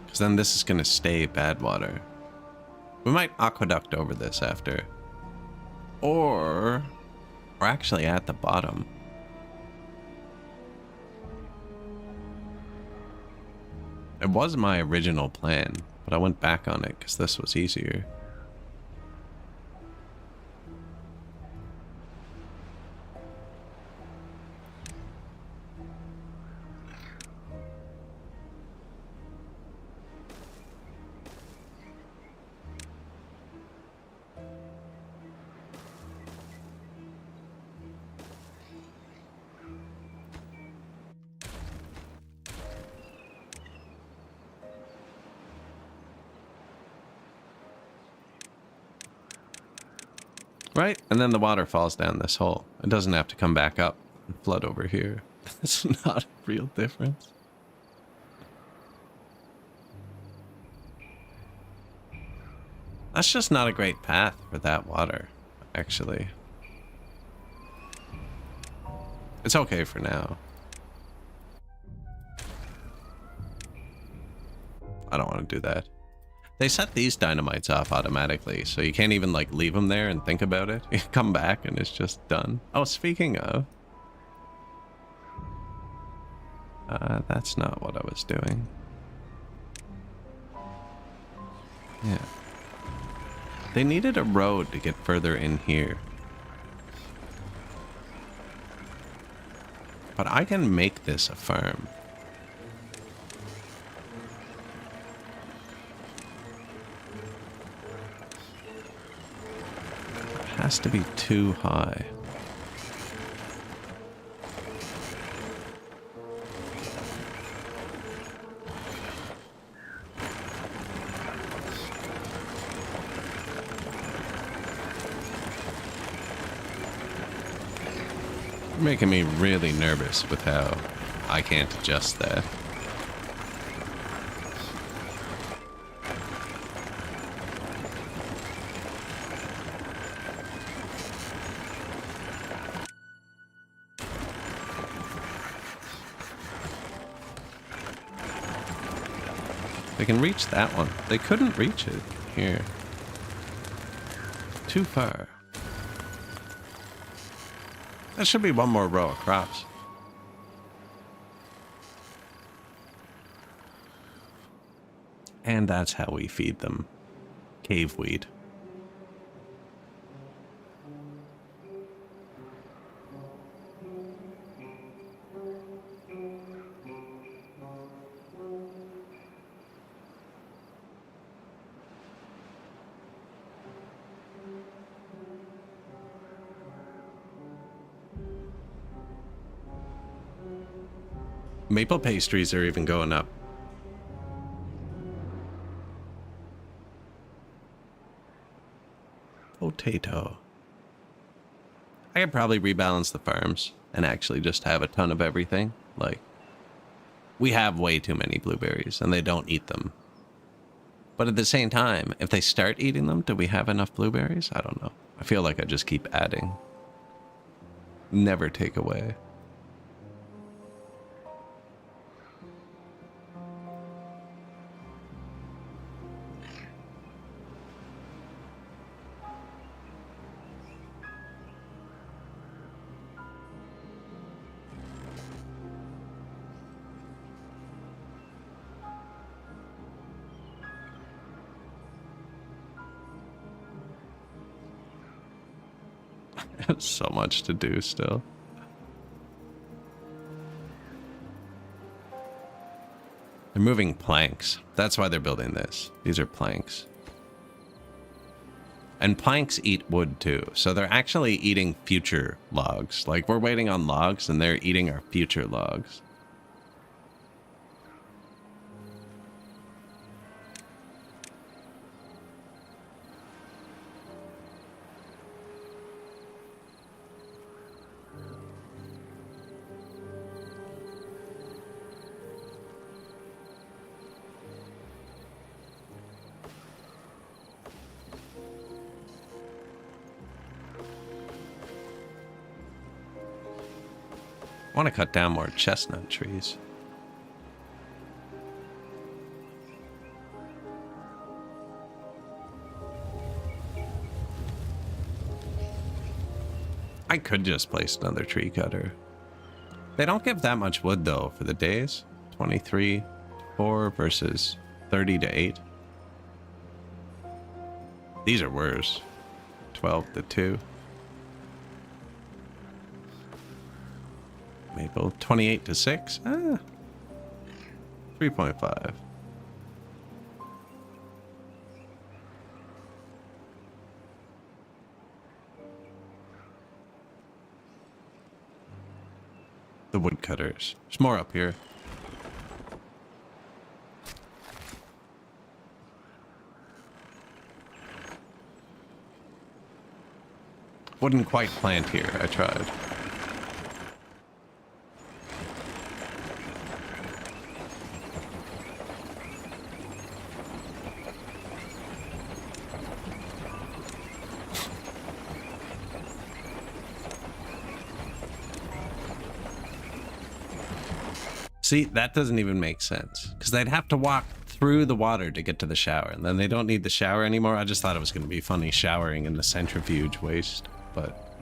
Because then this is going to stay bad water. We might aqueduct over this after. Or we're actually at the bottom. It was my original plan, but I went back on it because this was easier. Right? And then the water falls down this hole. It doesn't have to come back up and flood over here. It's not a real difference. That's just not a great path for that water, actually. It's okay for now. I don't want to do that. They set these dynamites off automatically, so you can't even like leave them there and think about it. You come back and it's just done. Oh, speaking of... that's not what I was doing. Yeah. They needed a road to get further in here. But I can make this a farm. Has to be too high. You're making me really nervous with how I can't adjust that. They can reach that one. They couldn't reach it here. Too far. That should be one more row of crops. And that's how we feed them. Cave weed. Maple pastries are even going up. Potato. I could probably rebalance the farms and actually just have a ton of everything. Like, we have way too many blueberries and they don't eat them. But at the same time, if they start eating them, do we have enough blueberries? I don't know. I feel like I just keep adding. Never take away. So much to do still. They're moving planks. That's why they're building this. These are planks. And planks eat wood too. So they're actually eating future logs. Like we're waiting on logs and they're eating our future logs. I want to cut down more chestnut trees. I could just place another tree cutter. They don't give that much wood though for the days. 23 4 versus 30 to 8. These are worse. 12 to 2. Maple 28 to 6. 3.5. The woodcutters. There's more up here. Wouldn't quite plant here. I tried. See, that doesn't even make sense. Because they'd have to walk through the water to get to the shower. And then they don't need the shower anymore. I just thought it was going to be funny showering in the centrifuge waste. But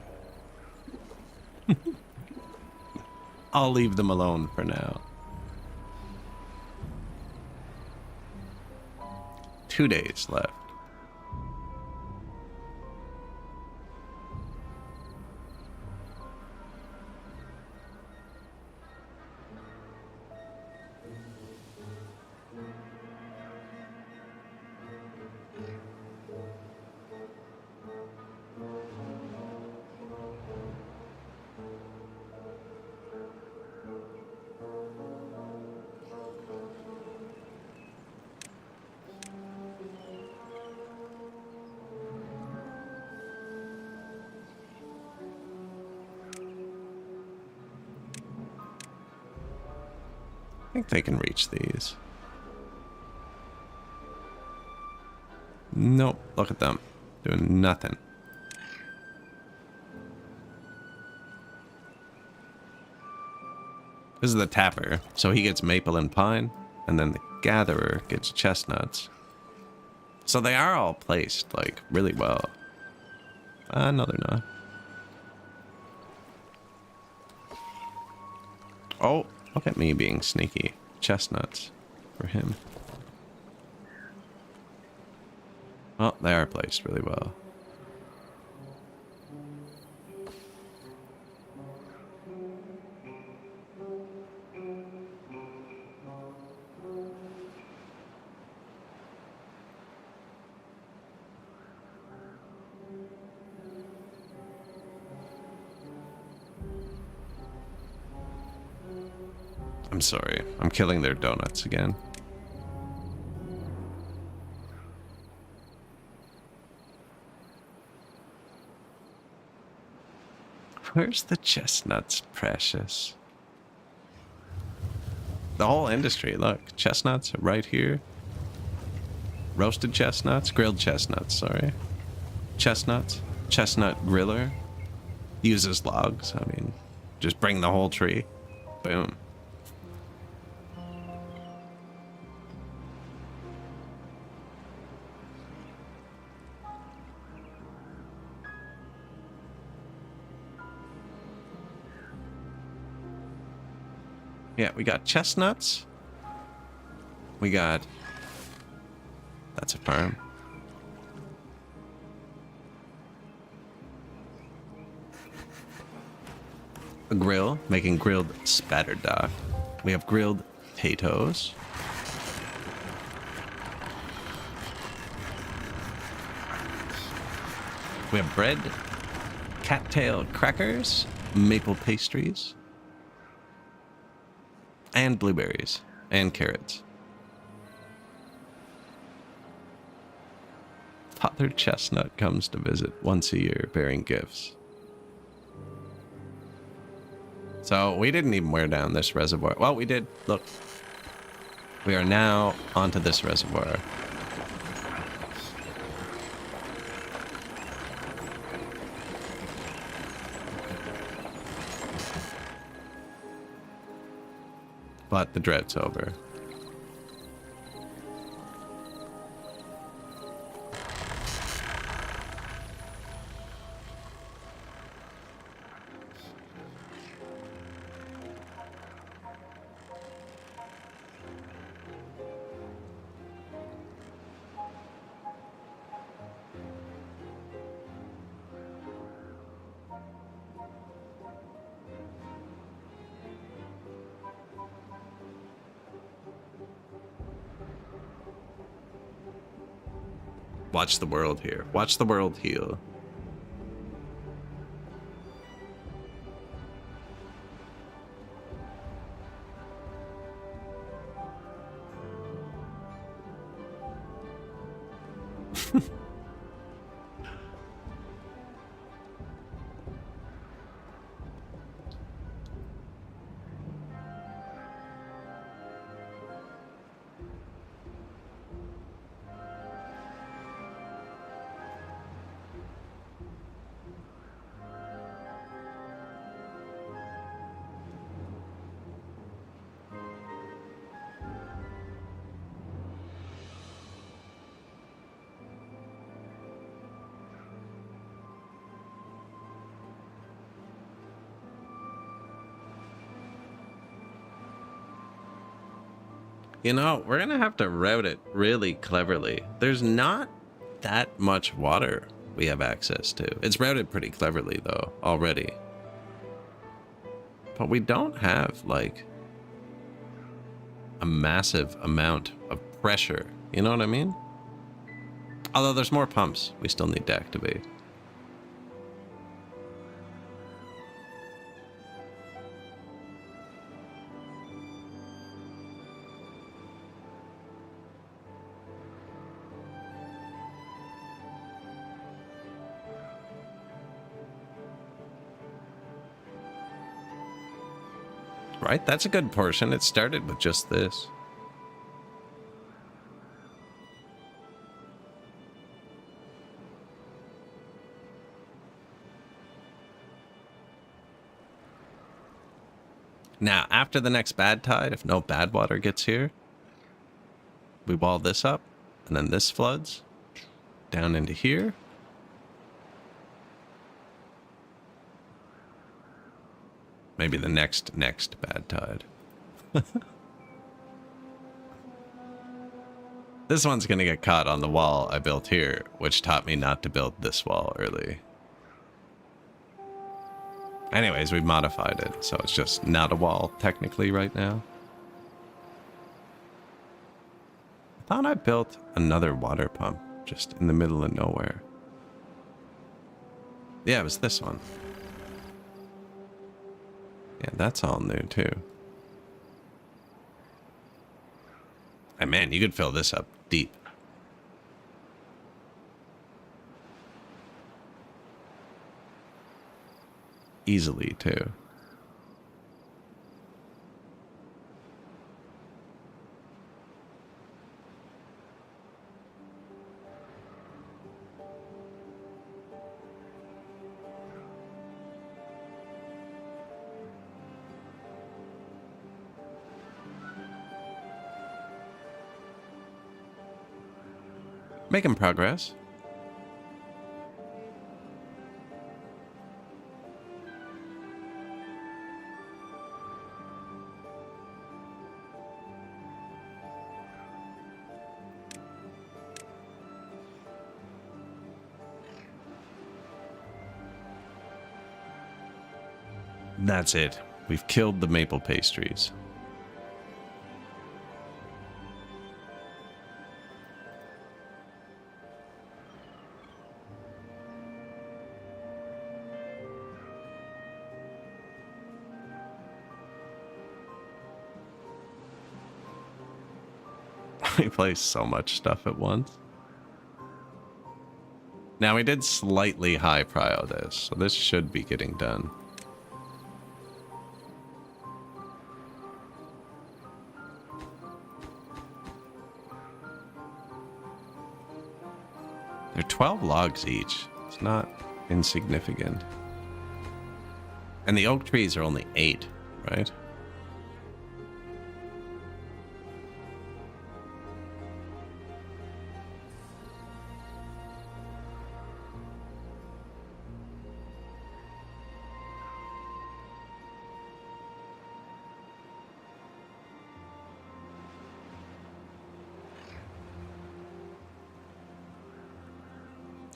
I'll leave them alone for now. 2 days left. I think they can reach these. Nope, look at them. Doing nothing. This is the tapper, so he gets maple and pine, and then the gatherer gets chestnuts. So they are all placed, like, really well. No, they're not. Oh, look at me being sneaky. Chestnuts for him. Well, they are placed really well. I'm sorry. I'm killing their donuts again. Where's the chestnuts, precious? The whole industry, look. Chestnuts right here. Roasted chestnuts, grilled chestnuts, sorry. Chestnuts, chestnut griller. Uses logs, I mean, just bring the whole tree. Boom. Yeah, we got chestnuts. We got... That's a farm. A grill, making grilled spatterdock. We have grilled potatoes. We have bread, cattail crackers, maple pastries, and blueberries, and carrots. Father Chestnut comes to visit once a year, bearing gifts. So we didn't even wear down this reservoir. Well, we did. Look. We are now onto this reservoir. But the dread's over. Watch the world here. Watch the world heal. You know, we're going to have to route it really cleverly. There's not that much water we have access to. It's routed pretty cleverly, though, already. But we don't have, like, a massive amount of pressure. You know what I mean? Although there's more pumps we still need to activate. Right? That's a good portion. It started with just this. Now, after the next bad tide, if no bad water gets here, we wall this up, and then this floods down into here. Maybe the next bad tide. This one's going to get caught on the wall I built here, which taught me not to build this wall early. Anyways, we've modified it, so it's just not a wall technically right now. I thought I built another water pump just in the middle of nowhere. Yeah, it was this one. Yeah, that's all new too. And man, you could fill this up deep. Easily too. Making progress. That's it. We've killed the maple pastries. We placed so much stuff at once. Now we did slightly high prio this, so this should be getting done. They're 12 logs each. It's not insignificant. And the oak trees are only 8, right?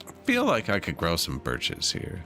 I feel like I could grow some birches here.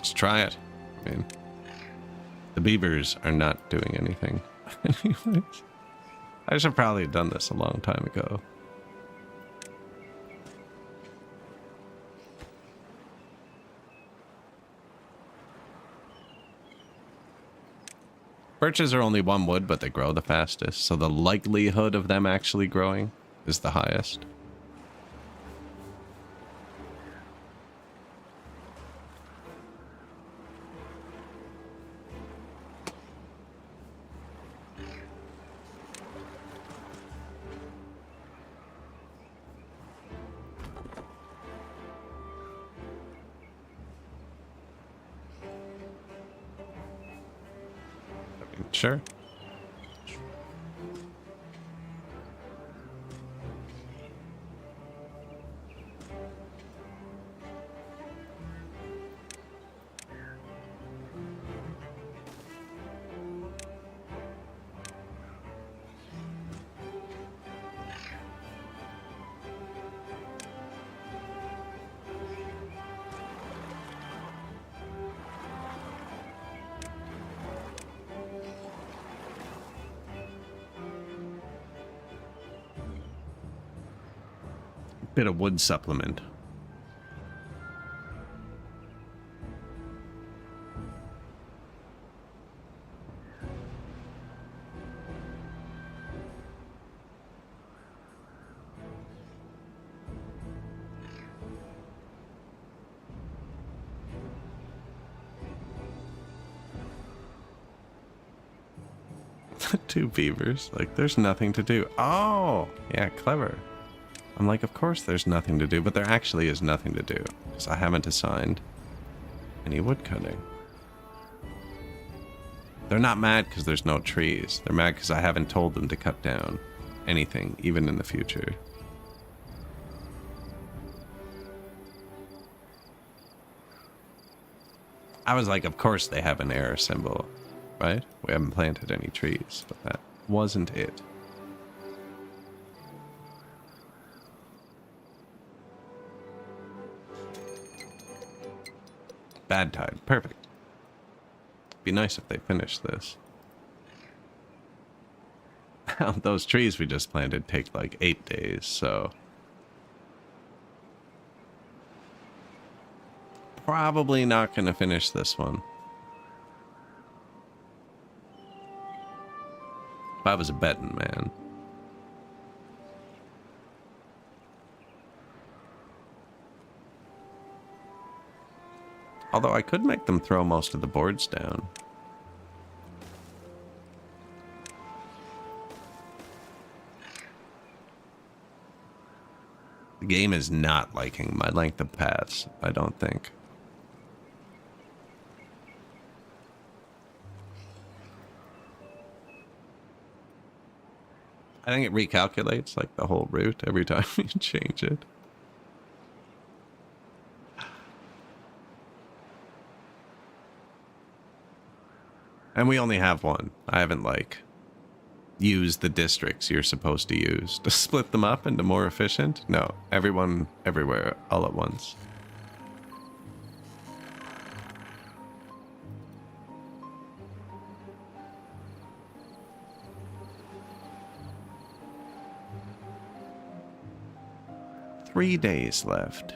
Let's try it. I mean, the beavers are not doing anything. Anyways, I should probably have done this a long time ago. Birches are only 1 wood, but they grow the fastest, so the likelihood of them actually growing is the highest. Sure. Bit of wood supplement. Two beavers. Like, there's nothing to do. Oh, yeah, clever. I'm like, of course there's nothing to do, but there actually is nothing to do, because I haven't assigned any wood cutting. They're not mad because there's no trees. They're mad because I haven't told them to cut down anything, even in the future. I was like, of course they have an error symbol, right? We haven't planted any trees, but that wasn't it. Bad tide. Perfect. Be nice if they finished this. Those trees we just planted take like 8 days, so... Probably not going to finish this one. If I was a betting man. Although I could make them throw most of the boards down. The game is not liking my length of paths, I don't think. I think it recalculates like the whole route every time you change it. And we only have one. I haven't like used the districts you're supposed to use to split them up into more efficient. No, everyone, everywhere, all at once. Three days left.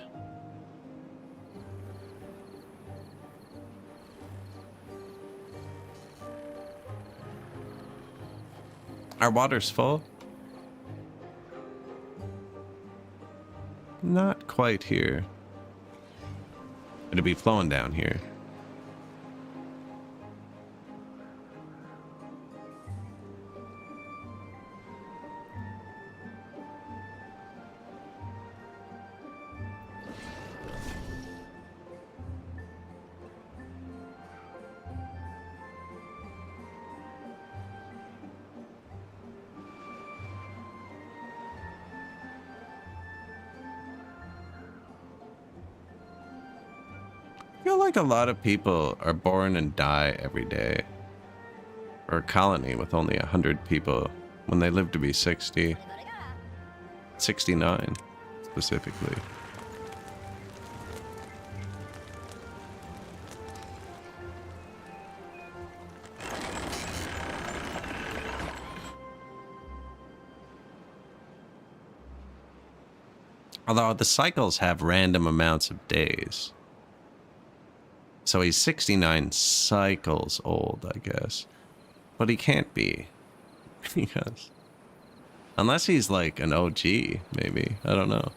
Our water's full? Not quite here. It'll be flowing down here. I feel like a lot of people are born and die every day. Or a colony with only 100 people when they live to be 60. 69, specifically. Although the cycles have random amounts of days. So he's 69 cycles old, I guess. But he can't be. Because... unless he's like an OG, maybe. I don't know.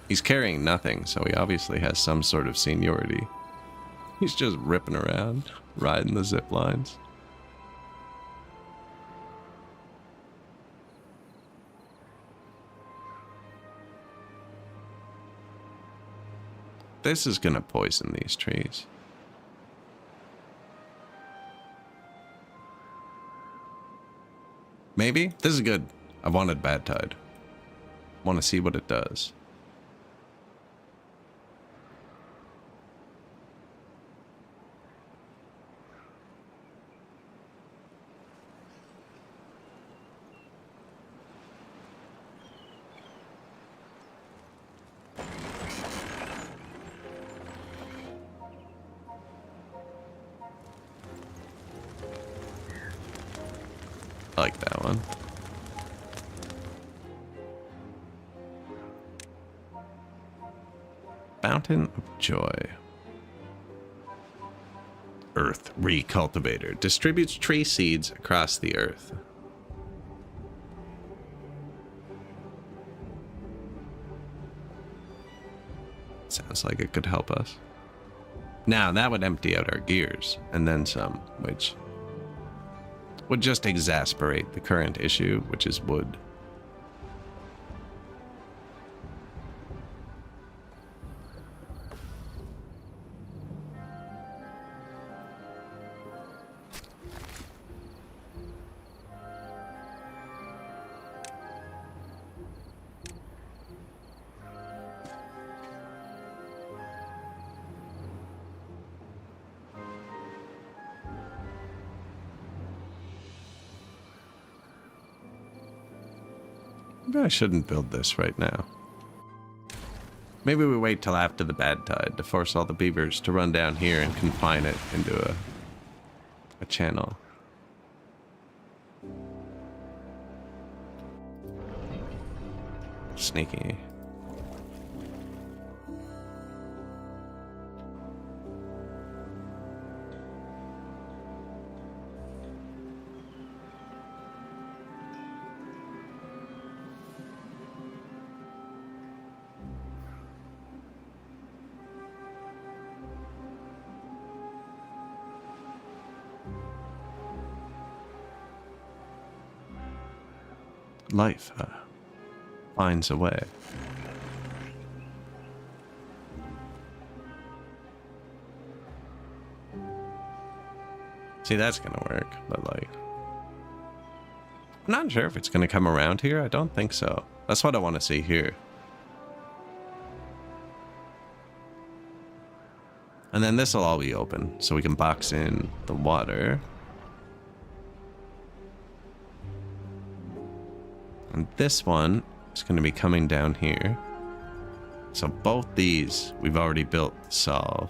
He's carrying nothing, so he obviously has some sort of seniority. He's just ripping around, riding the zip lines. This is gonna poison these trees. Maybe? This is good. I wanted Bad Tide. Want to see what it does. I like that one. Fountain of Joy. Earth Recultivator. Distributes tree seeds across the earth. Sounds like it could help us. Now, that would empty out our gears, and then some, which would just exasperate the current issue, which is wood. Maybe I shouldn't build this right now. Maybe we wait till after the Bad Tide to force all the beavers to run down here and confine it into a channel. Sneaky. Life finds a way. See, that's gonna work, but like, I'm not sure if it's gonna come around here. I don't think so. That's what I want to see here. And then this will all be open, so we can box in the water. And this one is going to be coming down here. So both these we've already built to solve.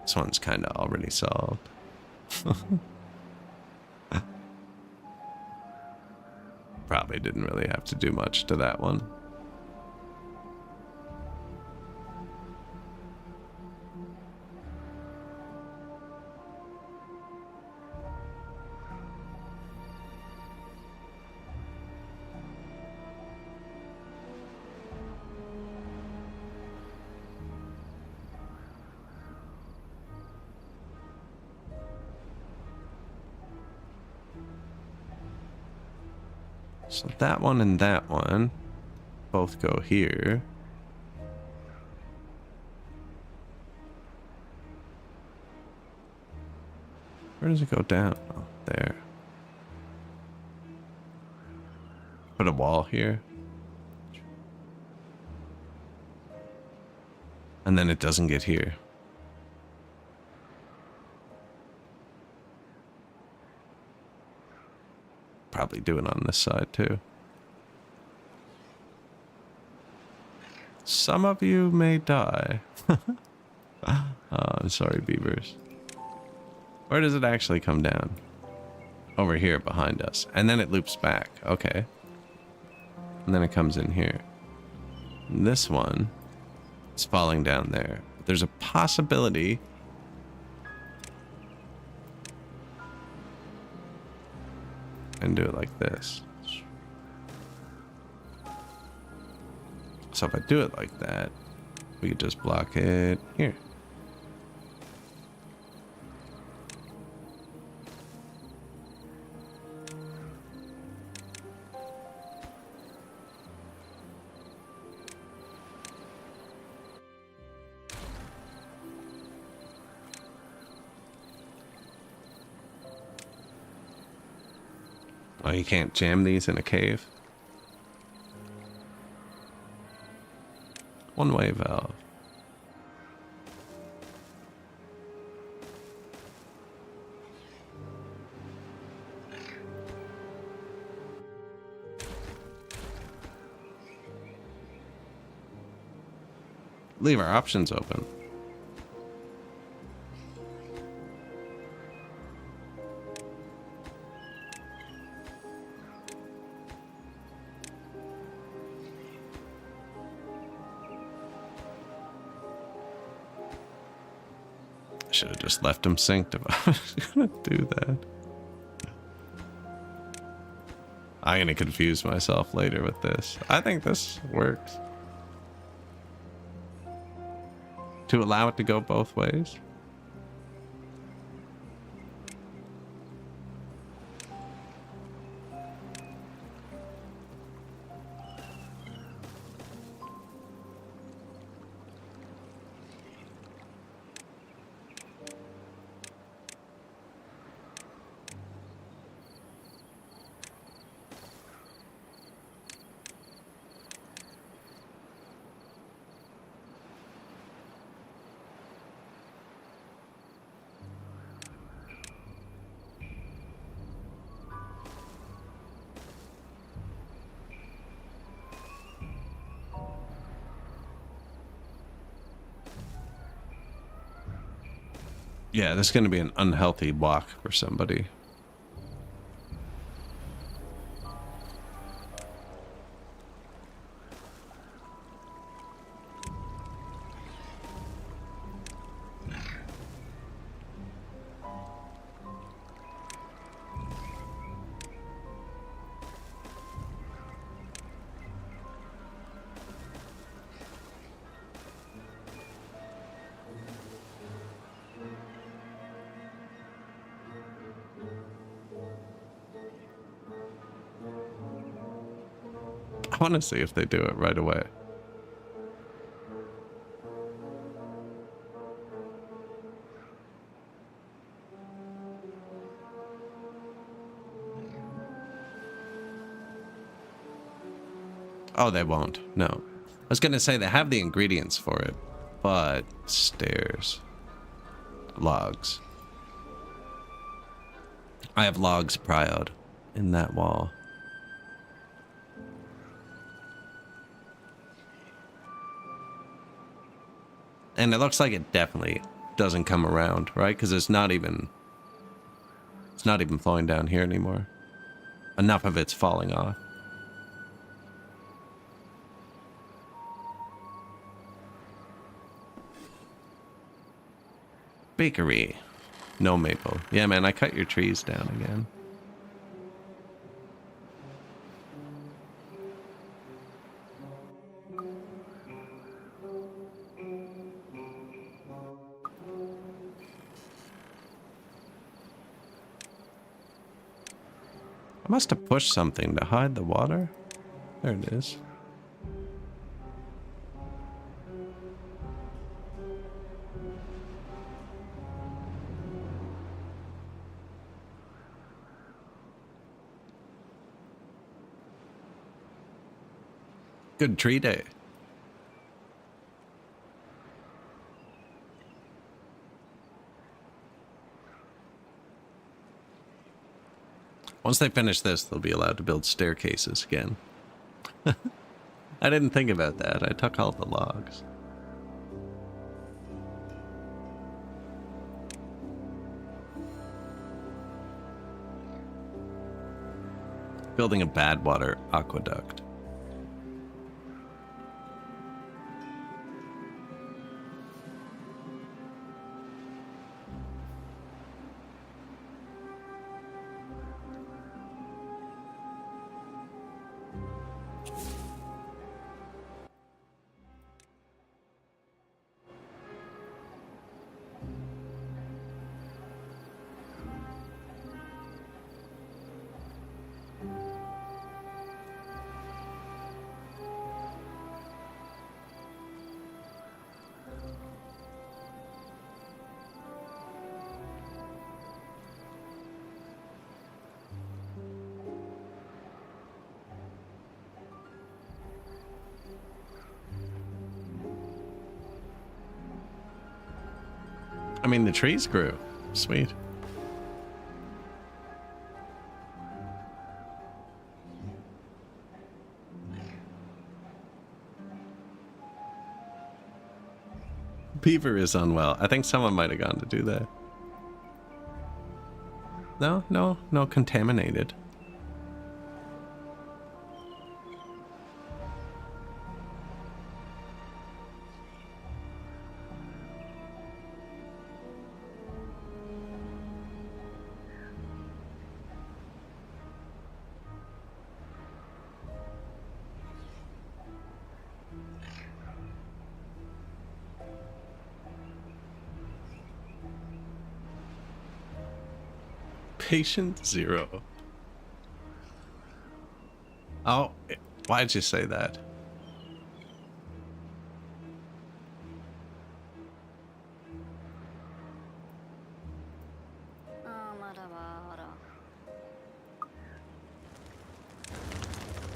This one's kind of already solved. Probably didn't really have to do much to that one. So that one and that one both go here. Where does it go down? Oh, there. Put a wall here. And then it doesn't get here. Probably do it on this side too. Some of you may die. I'm sorry, beavers. Where does it actually come down? Over here behind us. And then it loops back. Okay. And then it comes in here. And this one is falling down there. There's a possibility and do it like this. So if I do it like that, we could just block it here. Oh, you can't jam these in a cave? One-way valve. Leave our options open. Should have just left them synced if I was gonna do that. I'm gonna confuse myself later with this. I think this works. To allow it to go both ways. Yeah, this is going to be an unhealthy walk for somebody. I want to see if they do it right away. Oh, they won't. No. I was going to say they have the ingredients for it, but stairs. Logs. I have logs proud in that wall. And it looks like it definitely doesn't come around, right? Because it's not even flowing down here anymore. Enough of it's falling off. Bakery. No maple. Yeah, man, I cut your trees down again. I must have pushed something to hide the water. There it is. Good tree day. Once they finish this, they'll be allowed to build staircases again. I didn't think about that. I took all the logs. Building a bad water aqueduct. I mean, the trees grew. Sweet. Beaver is unwell. I think someone might have gone to do that. No, contaminated. Patient 0. Oh, why'd you say that?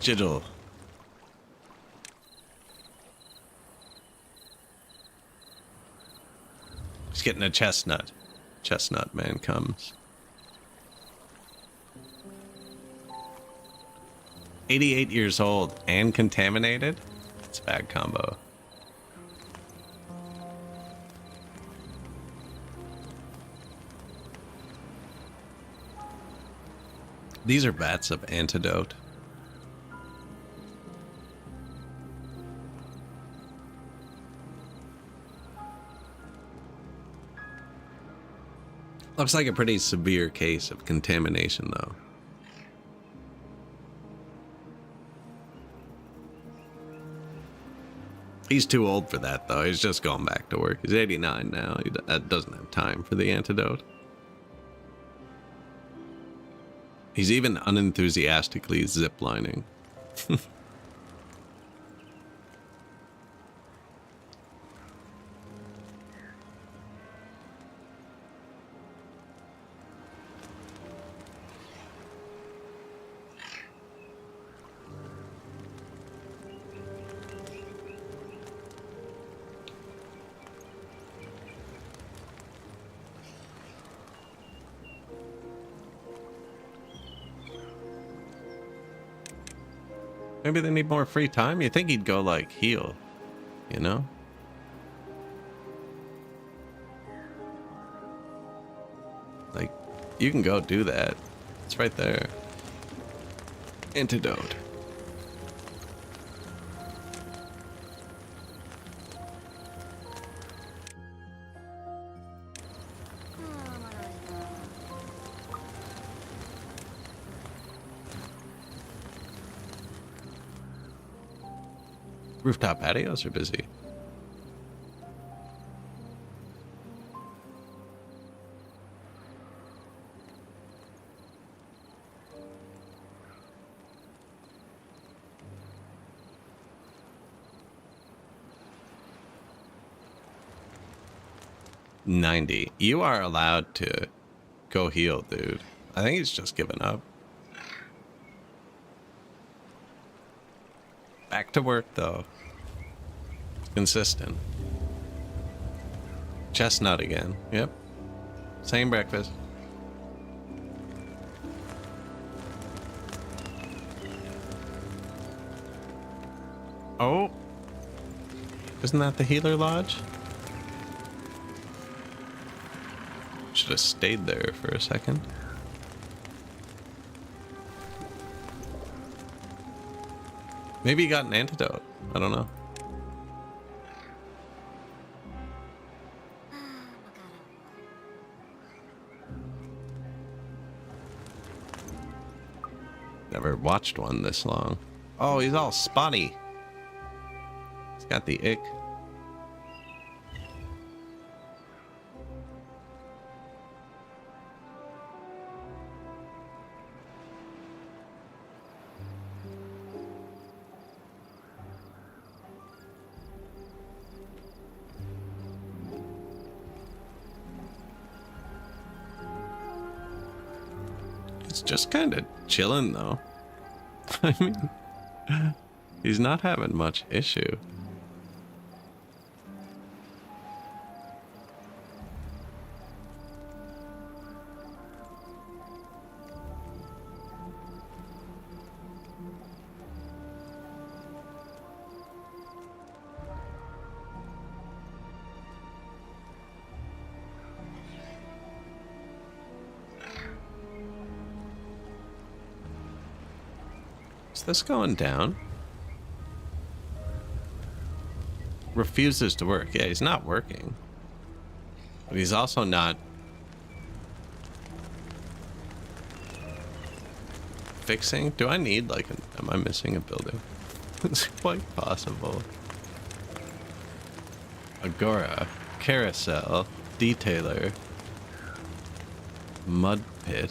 Jiddle. He's getting a chestnut. Chestnut man comes. 88 years old and contaminated? It's a bad combo. These are vats of antidote. Looks like a pretty severe case of contamination, though. He's too old for that, though. He's just going back to work. He's 89 now. He doesn't have time for the antidote. He's even unenthusiastically ziplining. Maybe they need more free time. You think he'd go like heal, you know? Like, you can go do that. It's right there. Antidote. Rooftop patios are busy. $90. You are allowed to go heal, dude. I think he's just given up. Back to work, though. Consistent. Chestnut again. Yep. Same breakfast. Oh. Isn't that the healer lodge? Should have stayed there for a second. Maybe he got an antidote. I don't know. Never watched one this long. Oh, he's all spotty. He's got the ick. He's just kind of chilling, though. I mean, he's not having much issue. Is this going down? Refuses to work. Yeah, he's not working. But he's also not fixing. Do I need like am I missing a building? It's quite possible. Agora, carousel, detailer, mud pit.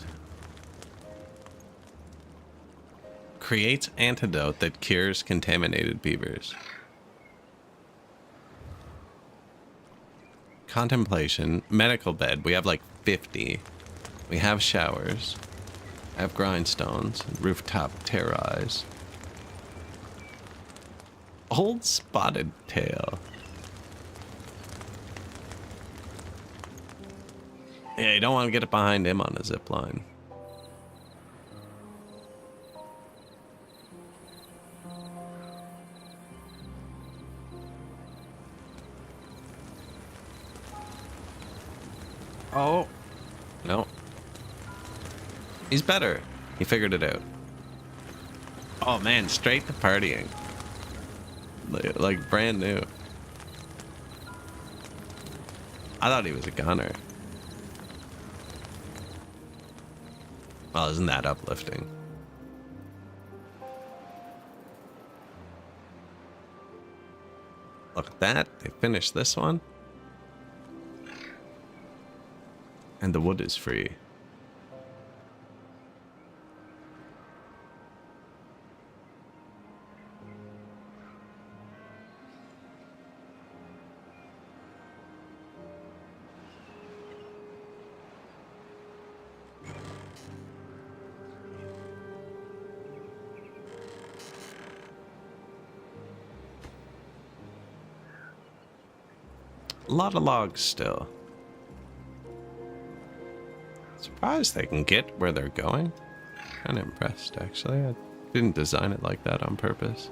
Creates antidote that cures contaminated beavers. Contemplation, medical bed. We have like 50. We have showers. I have grindstones, rooftop terrorize. Old spotted tail. Yeah, you don't want to get it behind him on a zip line. Oh, no. He's better. He figured it out. Oh man, straight to partying. Like brand new. I thought he was a gunner. Well, isn't that uplifting? Look at that. They finished this one. And the wood is free. A lot of logs still. Surprised they can get where they're going. Kind of impressed, actually. Didn't design it like that on purpose.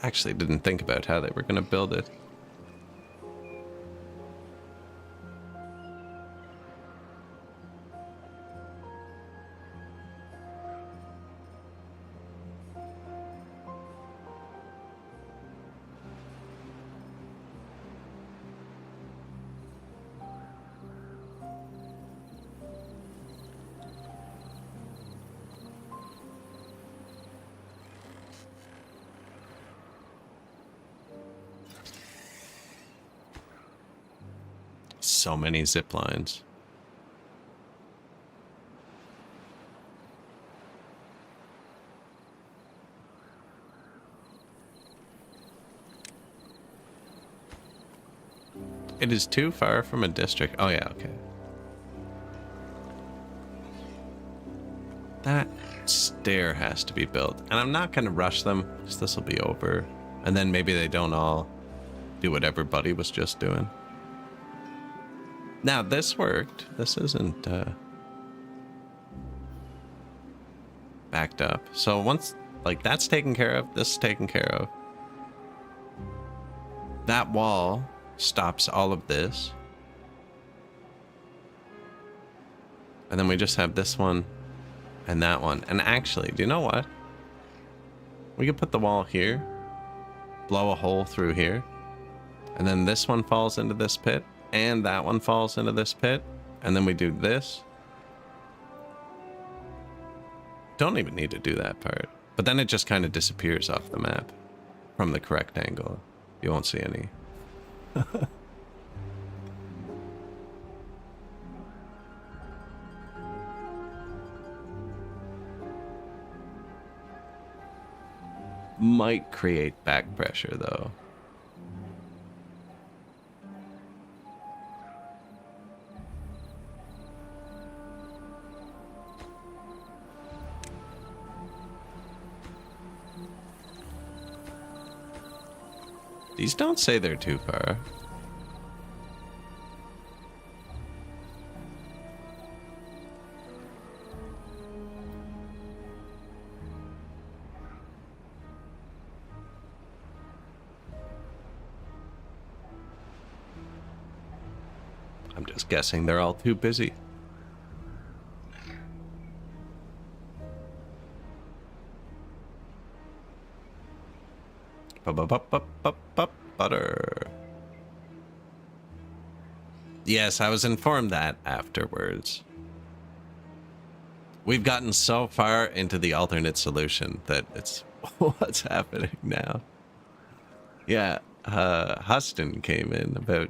Actually didn't think about how they were going to build it. So many zip lines. It is too far from a district. Oh yeah, okay. That stair has to be built. And I'm not going to rush them, because this will be over. And then maybe they don't all do what everybody was just doing. Now, this worked. This isn't backed up. So once, like, that's taken care of, this is taken care of. That wall stops all of this. And then we just have this one and that one. And actually, do you know what? We could put the wall here, blow a hole through here, and then this one falls into this pit, and that one falls into this pit, and then we do this. Don't even need to do that part. But then it just kind of disappears off the map from the correct angle. You won't see any. Might create back pressure though. These don't say they're too far. I'm just guessing they're all too busy. Butter. Yes, I was informed that afterwards. We've gotten so far into the alternate solution that it's what's happening now. Yeah, Huston came in about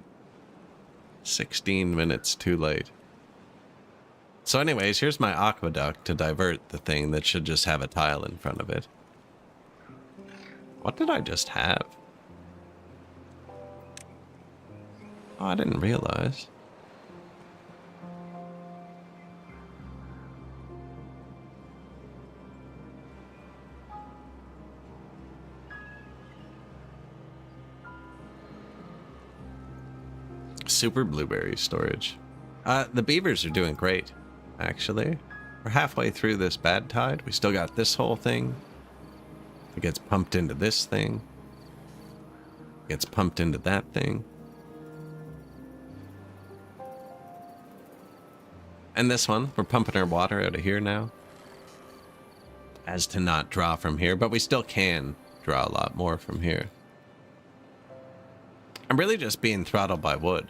16 minutes too late. So anyways, here's my aqueduct to divert the thing that should just have a tile in front of it. What did I just have? Oh, I didn't realize. Super blueberry storage. The beavers are doing great, actually. We're halfway through this bad tide. We still got this whole thing. It gets pumped into this thing. It gets pumped into that thing. And this one, we're pumping our water out of here now. As to not draw from here, but we still can draw a lot more from here. I'm really just being throttled by wood.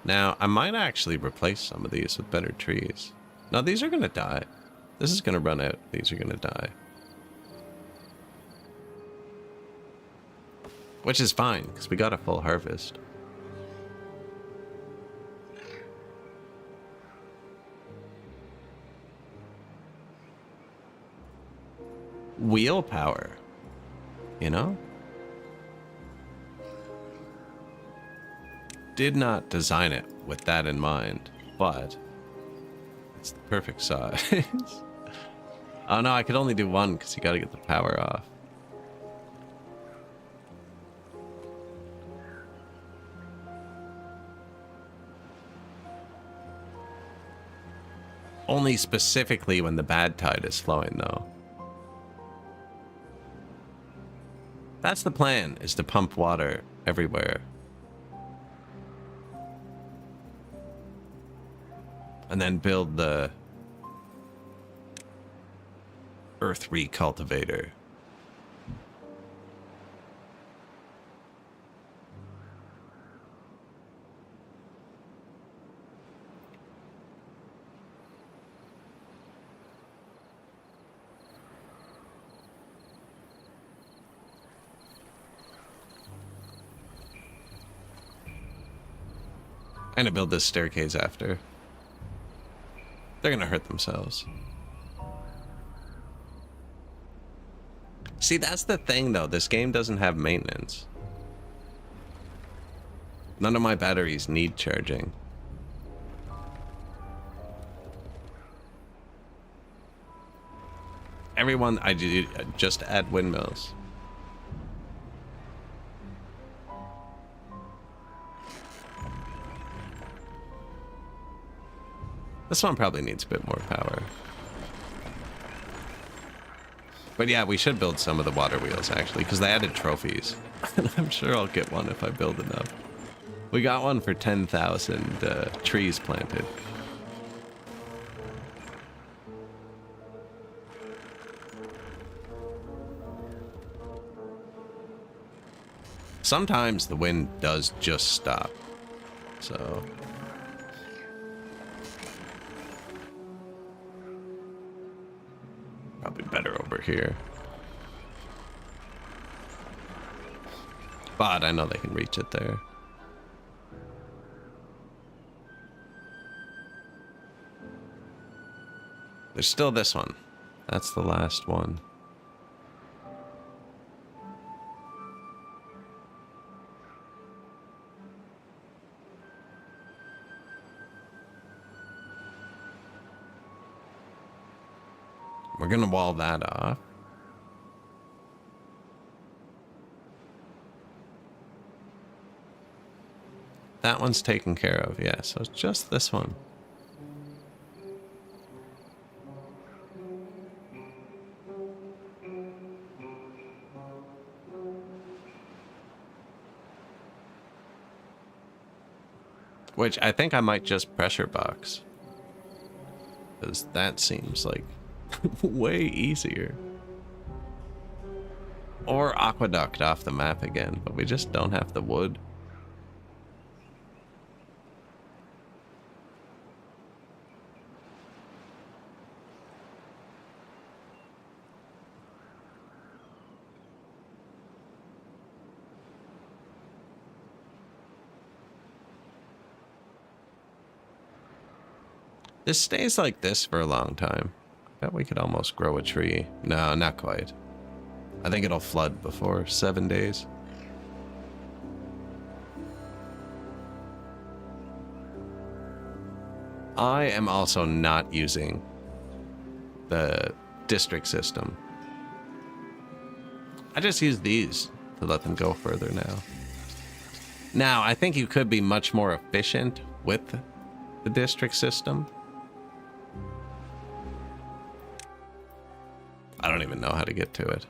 Now, I might actually replace some of these with better trees. No, these are going to die. This is going to run out. These are going to die. Which is fine, because we got a full harvest. Wheel power. You know? Did not design it with that in mind, but it's the perfect size. Oh no, I could only do one because you got to get the power off. Only specifically when the bad tide is flowing, though. That's the plan, is to pump water everywhere. And then build the earth recultivator. I'm gonna build this staircase after. They're gonna hurt themselves. See, that's the thing though. This game doesn't have maintenance. None of my batteries need charging. Everyone, I just add windmills. This one probably needs a bit more power. But yeah, we should build some of the water wheels, actually, because they added trophies. I'm sure I'll get one if I build enough. We got one for 10,000 trees planted. Sometimes the wind does just stop, so... Probably better over here. But I know they can reach it there. There's still this one. That's the last one. We're gonna wall that off. That one's taken care of, yeah, so it's just this one. Which I think I might just pressure box. Because that seems like way easier. Or aqueduct off the map again, but we just don't have the wood. This stays like this for a long time. I bet we could almost grow a tree. No, not quite. I think it'll flood before 7 days. I am also not using the district system. I just use these to let them go further now. Now, I think you could be much more efficient with the district system. I don't even know how to get to it.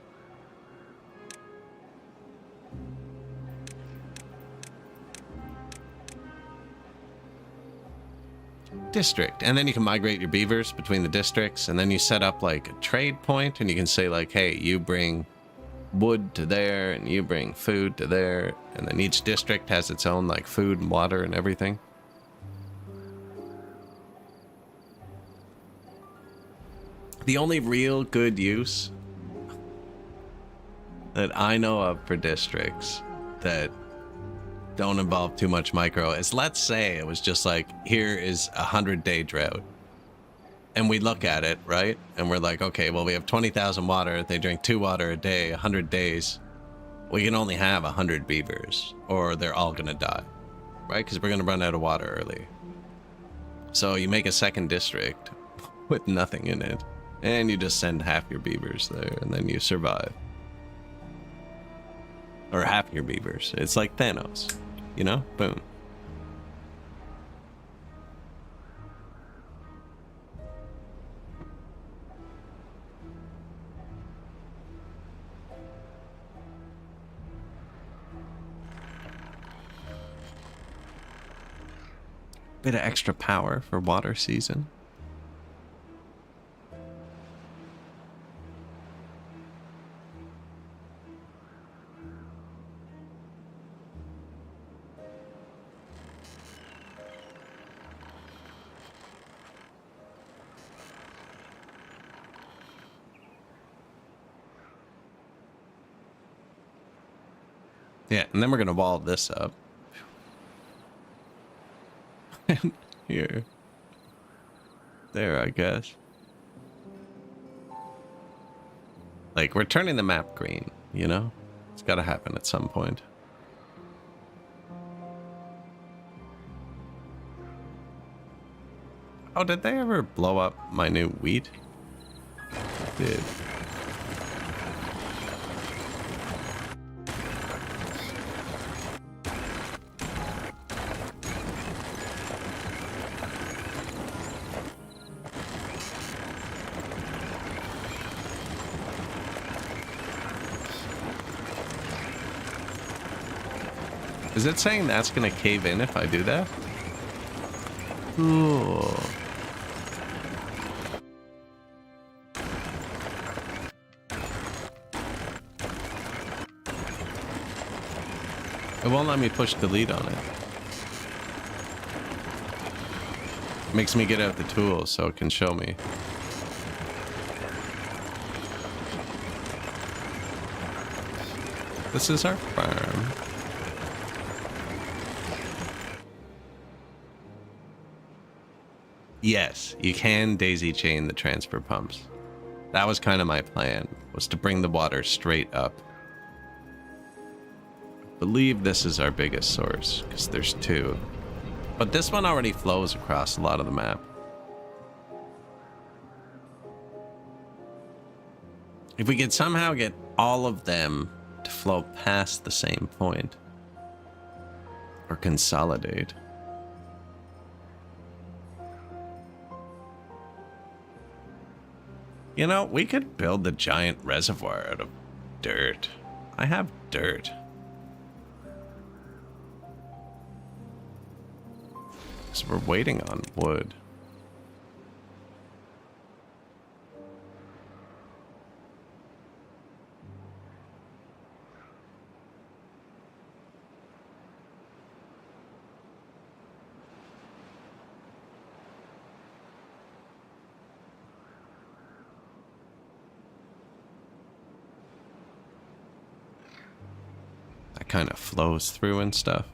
District, and then you can migrate your beavers between the districts, and then you set up like a trade point, and you can say like, hey, you bring wood to there, and you bring food to there, and then each district has its own like food and water and everything. The only real good use that I know of for districts that don't involve too much micro is, let's say it was just like, here is 100-day drought. And we look at it, right? And we're like, okay, well, we have 20,000 water. They drink 2 water a day, 100 days. We can only have 100 beavers, or they're all going to die, right? Because we're going to run out of water early. So you make a second district with nothing in it. And you just send half your beavers there, and then you survive. Or half your beavers. It's like Thanos, you know? Boom. Bit of extra power for water season. Yeah, and then we're going to wall this up. Here. There, I guess. Like, we're turning the map green, you know? It's got to happen at some point. Oh, did they ever blow up my new wheat? They did. Is it saying that's going to cave in if I do that? Ooh. It won't let me push delete on it. Makes me get out the tools so it can show me. This is our farm. Yes, you can daisy chain the transfer pumps. That was kind of my plan, was to bring the water straight up. I believe this is our biggest source, because there's two. But this one already flows across a lot of the map. If we could somehow get all of them to flow past the same point, or consolidate. You know, we could build the giant reservoir out of dirt. I have dirt. So we're waiting on wood. That kind of flows through and stuff.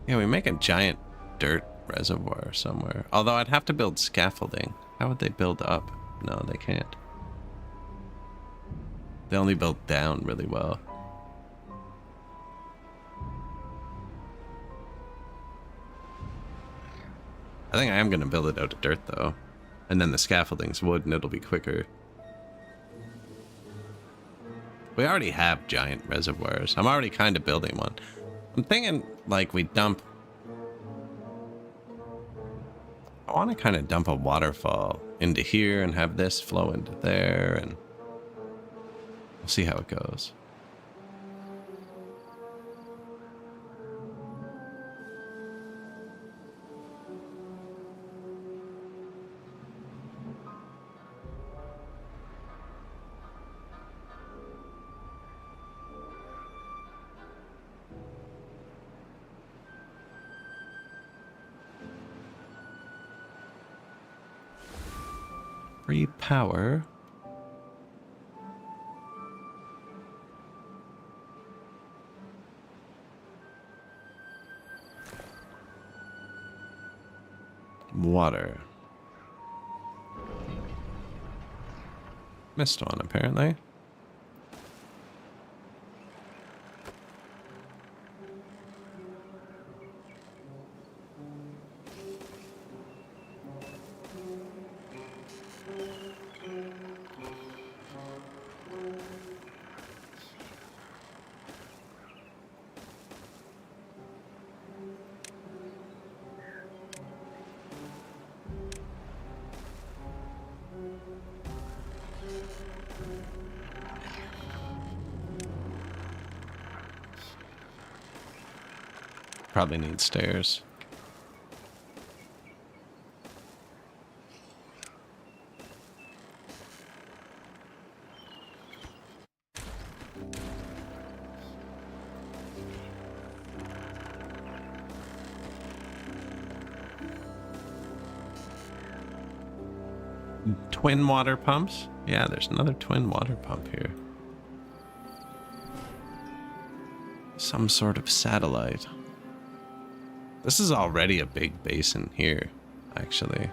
Yeah, we make a giant dirt reservoir somewhere. Although I'd have to build scaffolding. How would they build up? No, they can't. They only build down really well. I think I am going to build it out of dirt, though. And then the scaffolding's wood, and it'll be quicker. We already have giant reservoirs. I'm already kind of building one. I'm thinking, like, we dump... I want to kind of dump a waterfall into here and have this flow into there, and we'll see how it goes. Free power. Water. Missed one, apparently. probably need stairs. Twin water pumps? Yeah, there's another twin water pump here. Some sort of satellite. This is already a big basin here, actually.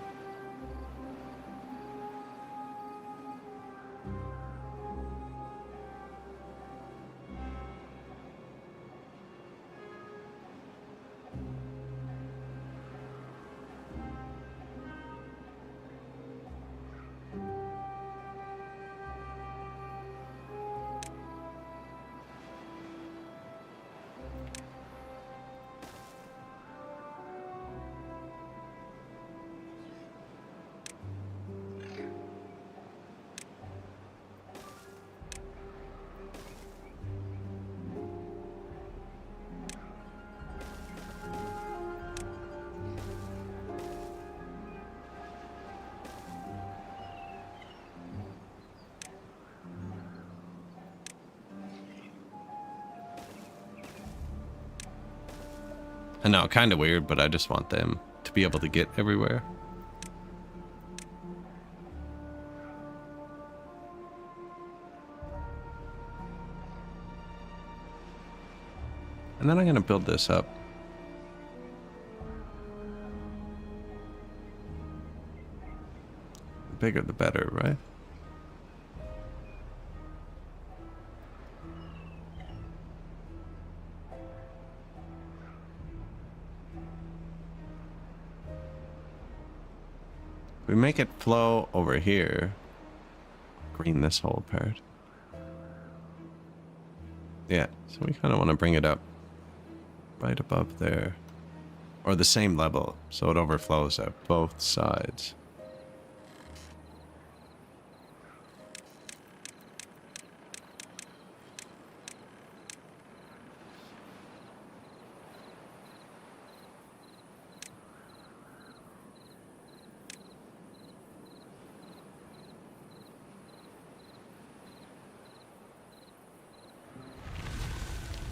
I know, kind of weird, but I just want them to be able to get everywhere. And then I'm going to build this up. The bigger the better, right? We make it flow over here. Green this whole part. Yeah, so we kind of want to bring it up right above there. Or the same level, so it overflows at both sides.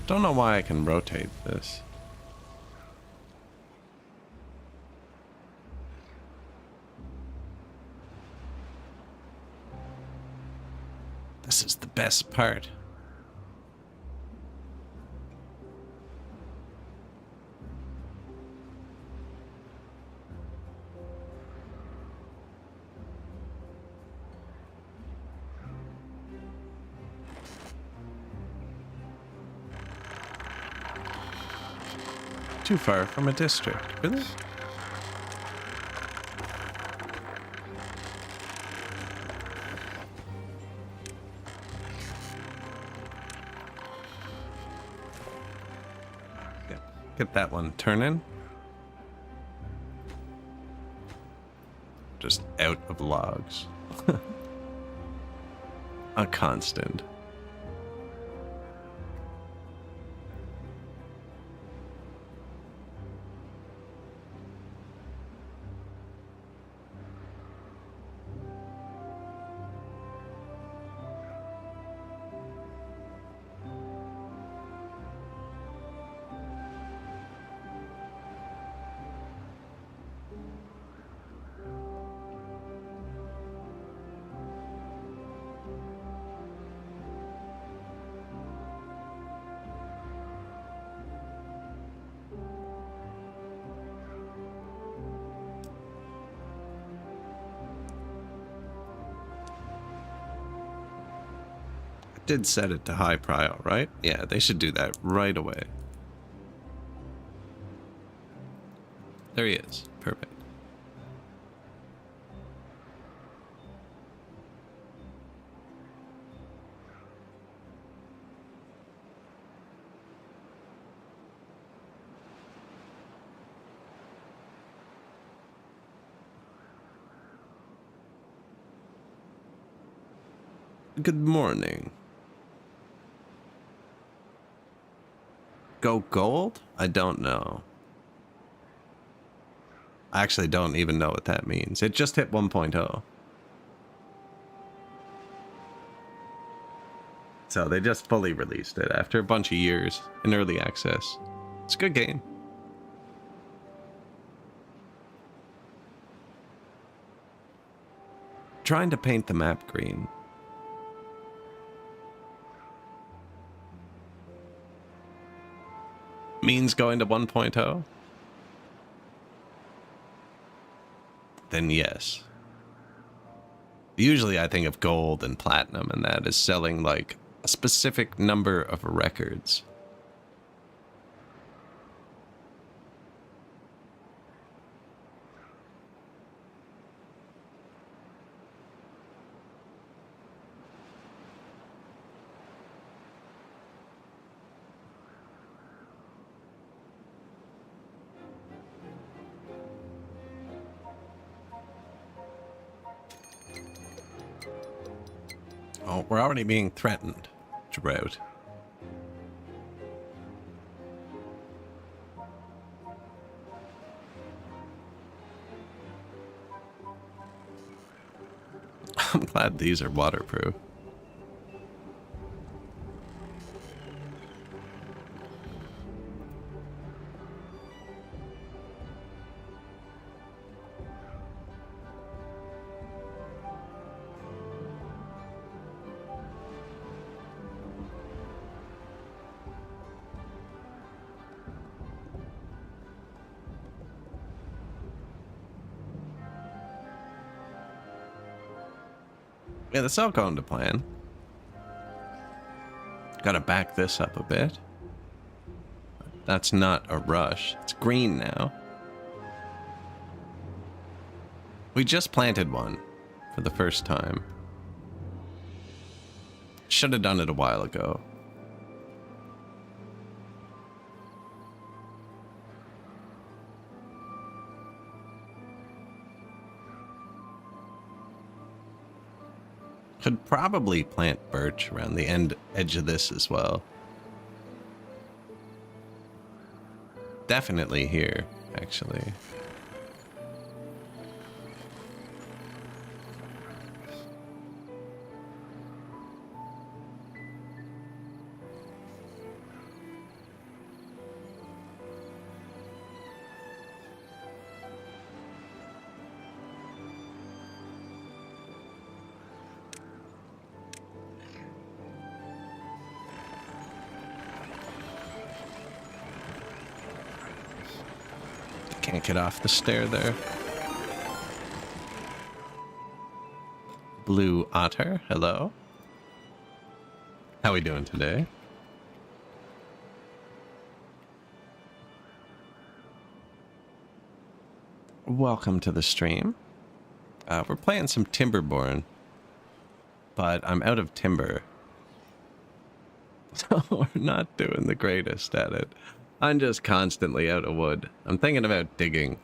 Don't know why I can rotate this. This is the best part. Too far from a district, really? Yeah. Get that one turning. Just out of logs. A constant. Did set it to high prio, right? Yeah, they should do that right away. There he is. Perfect. Good morning. Go gold? I don't know. I actually don't even know what that means. It just hit 1.0. So they just fully released it after a bunch of years in early access. It's a good game. Trying to paint the map green. Means going to 1.0? Then yes. Usually I think of gold and platinum, and that is selling like a specific number of records. Oh, we're already being threatened. Drought. I'm glad these are waterproof. Yeah, that's all going to plan. Gotta back this up a bit. That's not a rush. It's green now. We just planted one for the first time. Should have done it a while ago. Could probably plant birch around the edge of this as well. Definitely here, actually. Can't get off the stair there. Blue Otter, hello. How we doing today? Welcome to the stream. We're playing some Timberborn, but I'm out of timber. So we're not doing the greatest at it. I'm just constantly out of wood. I'm thinking about digging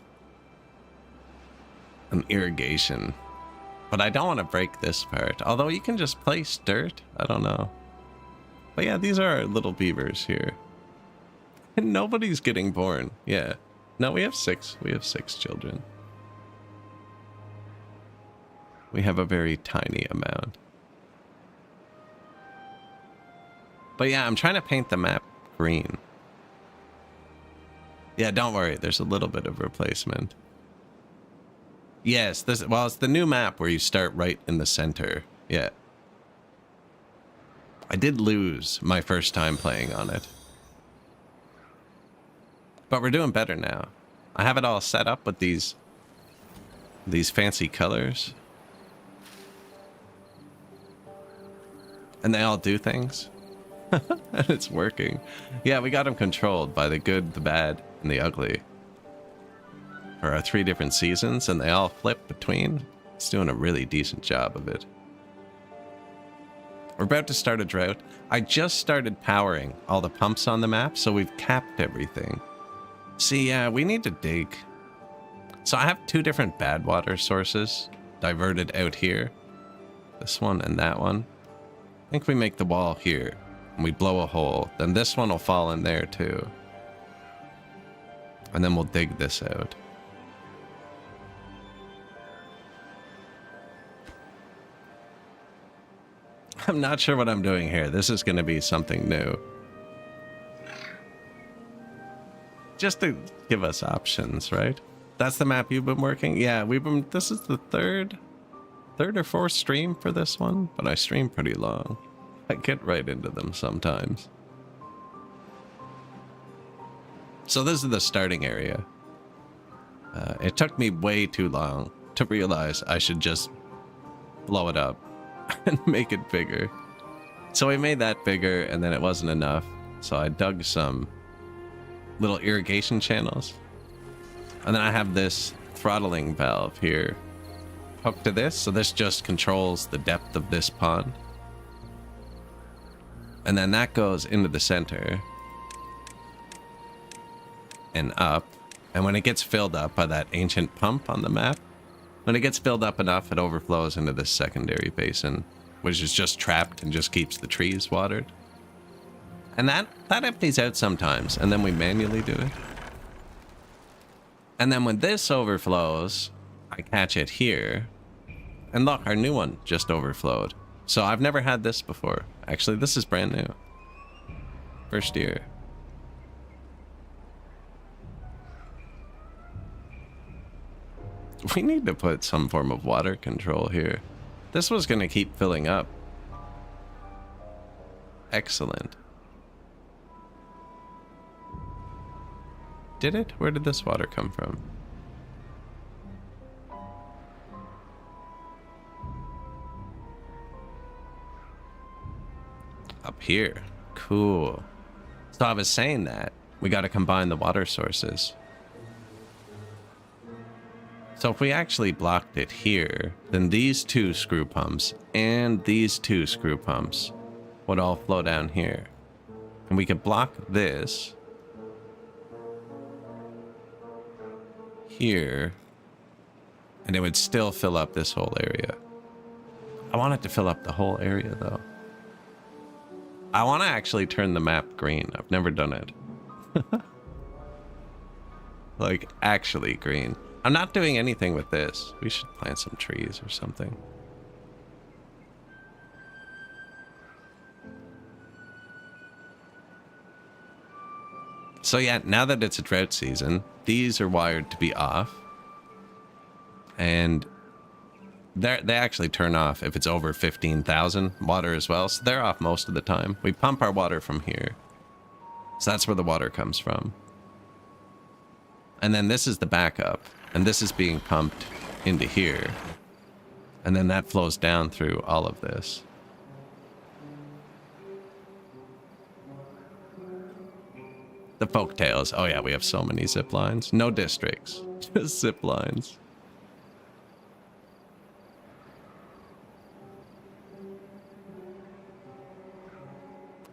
and irrigation. But I don't want to break this part. Although you can just place dirt. I don't know. But yeah, these are our little beavers here. And nobody's getting born. Yeah. No, we have 6. We have 6 children. We have a very tiny amount. But yeah, I'm trying to paint the map green. Yeah, don't worry. There's a little bit of replacement. Yes, well, it's the new map where you start right in the center. Yeah. I did lose my first time playing on it. But we're doing better now. I have it all set up with these fancy colors. And they all do things. And it's working. Yeah, we got them controlled by the good, the bad, and the ugly. For our 3 different seasons, and they all flip between. It's doing a really decent job of it. We're about to start a drought. I just started powering all the pumps on the map, so we've capped everything. See, yeah, we need to dig. So I have 2 different bad water sources diverted out here. This one and that one. I think we make the wall here. and we blow a hole, then this one will fall in there too. And then we'll dig this out. I'm not sure what I'm doing here. This is going to be something new. Just to give us options, right? That's the map you've been working? Yeah, this is the third or fourth stream for this one, but I stream pretty long. I get right into them sometimes. So this is the starting area. It took me way too long to realize I should just blow it up and make it bigger. So we made that bigger, and then it wasn't enough. So I dug some little irrigation channels. And then I have this throttling valve here hooked to this. So this just controls the depth of this pond. And then that goes into the center and up. And when it gets filled up by that ancient pump on the map, when it gets filled up enough, it overflows into this secondary basin, which is just trapped and just keeps the trees watered. And that empties out sometimes, and then we manually do it. And then when this overflows, I catch it here. And look, our new one just overflowed. So I've never had this before. Actually, this is brand new. First year. We need to put some form of water control here. This was going to keep filling up. Excellent. Did it? Where did this water come from? Up here. Cool. So I was saying that we got to combine the water sources. So if we actually blocked it here, then these two screw pumps and these two screw pumps would all flow down here. And we could block this here, and it would still fill up this whole area. I want it to fill up the whole area, though. I want to actually turn the map green. I've never done it. Like, actually green. I'm not doing anything with this. We should plant some trees or something. So yeah, now that it's a drought season, these are wired to be off. And they actually turn off if it's over 15,000 water as well. So they're off most of the time. We pump our water from here. So that's where the water comes from. And then this is the backup. And this is being pumped into here. And then that flows down through all of this. The folktales. Oh yeah, we have so many zip lines. No districts, just zip lines.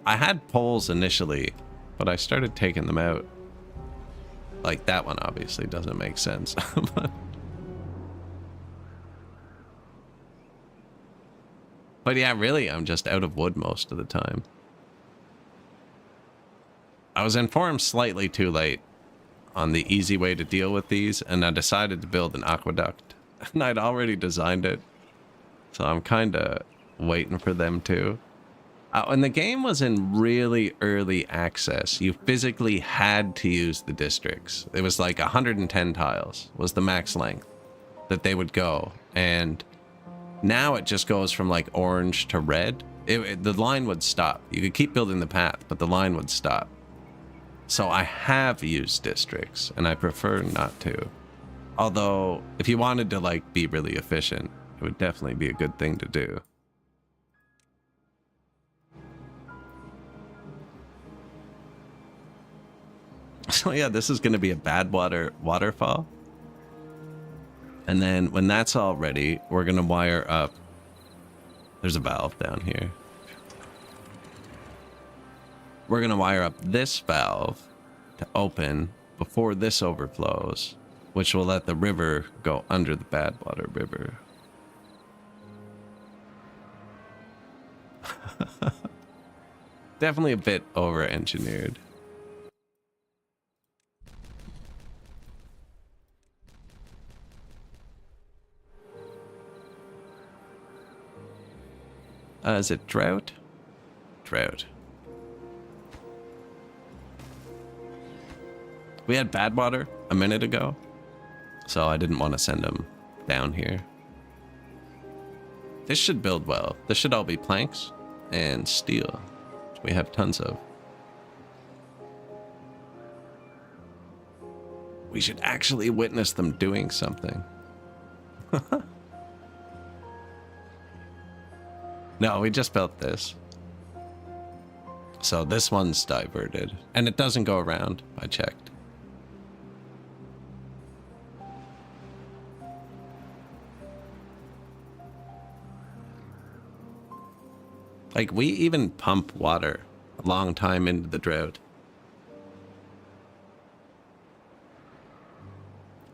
I had poles initially, but I started taking them out. Like that one obviously doesn't make sense. But yeah, really, I'm just out of wood most of the time. I was informed slightly too late on the easy way to deal with these, and I decided to build an aqueduct. And I'd already designed it, so I'm kind of waiting for them to. When the game was in really early access, you physically had to use the districts. It was like 110 tiles was the max length that they would go. And now it just goes from like orange to red. The line would stop. You could keep building the path, but the line would stop. So I have used districts, and I prefer not to. Although, if you wanted to like be really efficient, it would definitely be a good thing to do. So yeah, this is going to be a bad waterfall. And then when that's all ready, we're going to wire up. There's a valve down here. We're going to wire up this valve to open before this overflows, which will let the river go under the Badwater River. Definitely a bit over-engineered. Is it drought? Drought. We had bad water a minute ago, so I didn't want to send them down here. This should build well. This should all be planks and steel, which we have tons of. We should actually witness them doing something. No, we just built this. So this one's diverted. And it doesn't go around. I checked. Like, we even pump water a long time into the drought.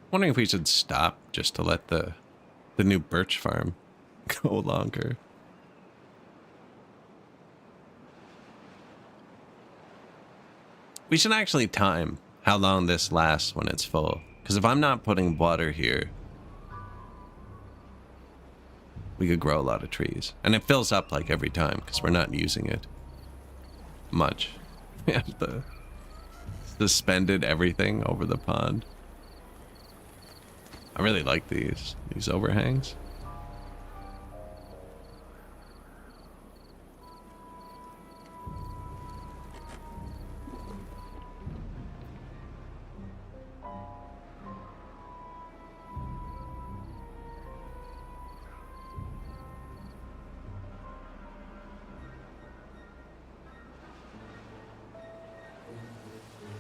Wondering if we should stop just to let the new birch farm go longer. We should actually time how long this lasts when it's full. Because if I'm not putting water here, we could grow a lot of trees. And it fills up like every time because we're not using it much. We have the suspended everything over the pond. I really like these overhangs.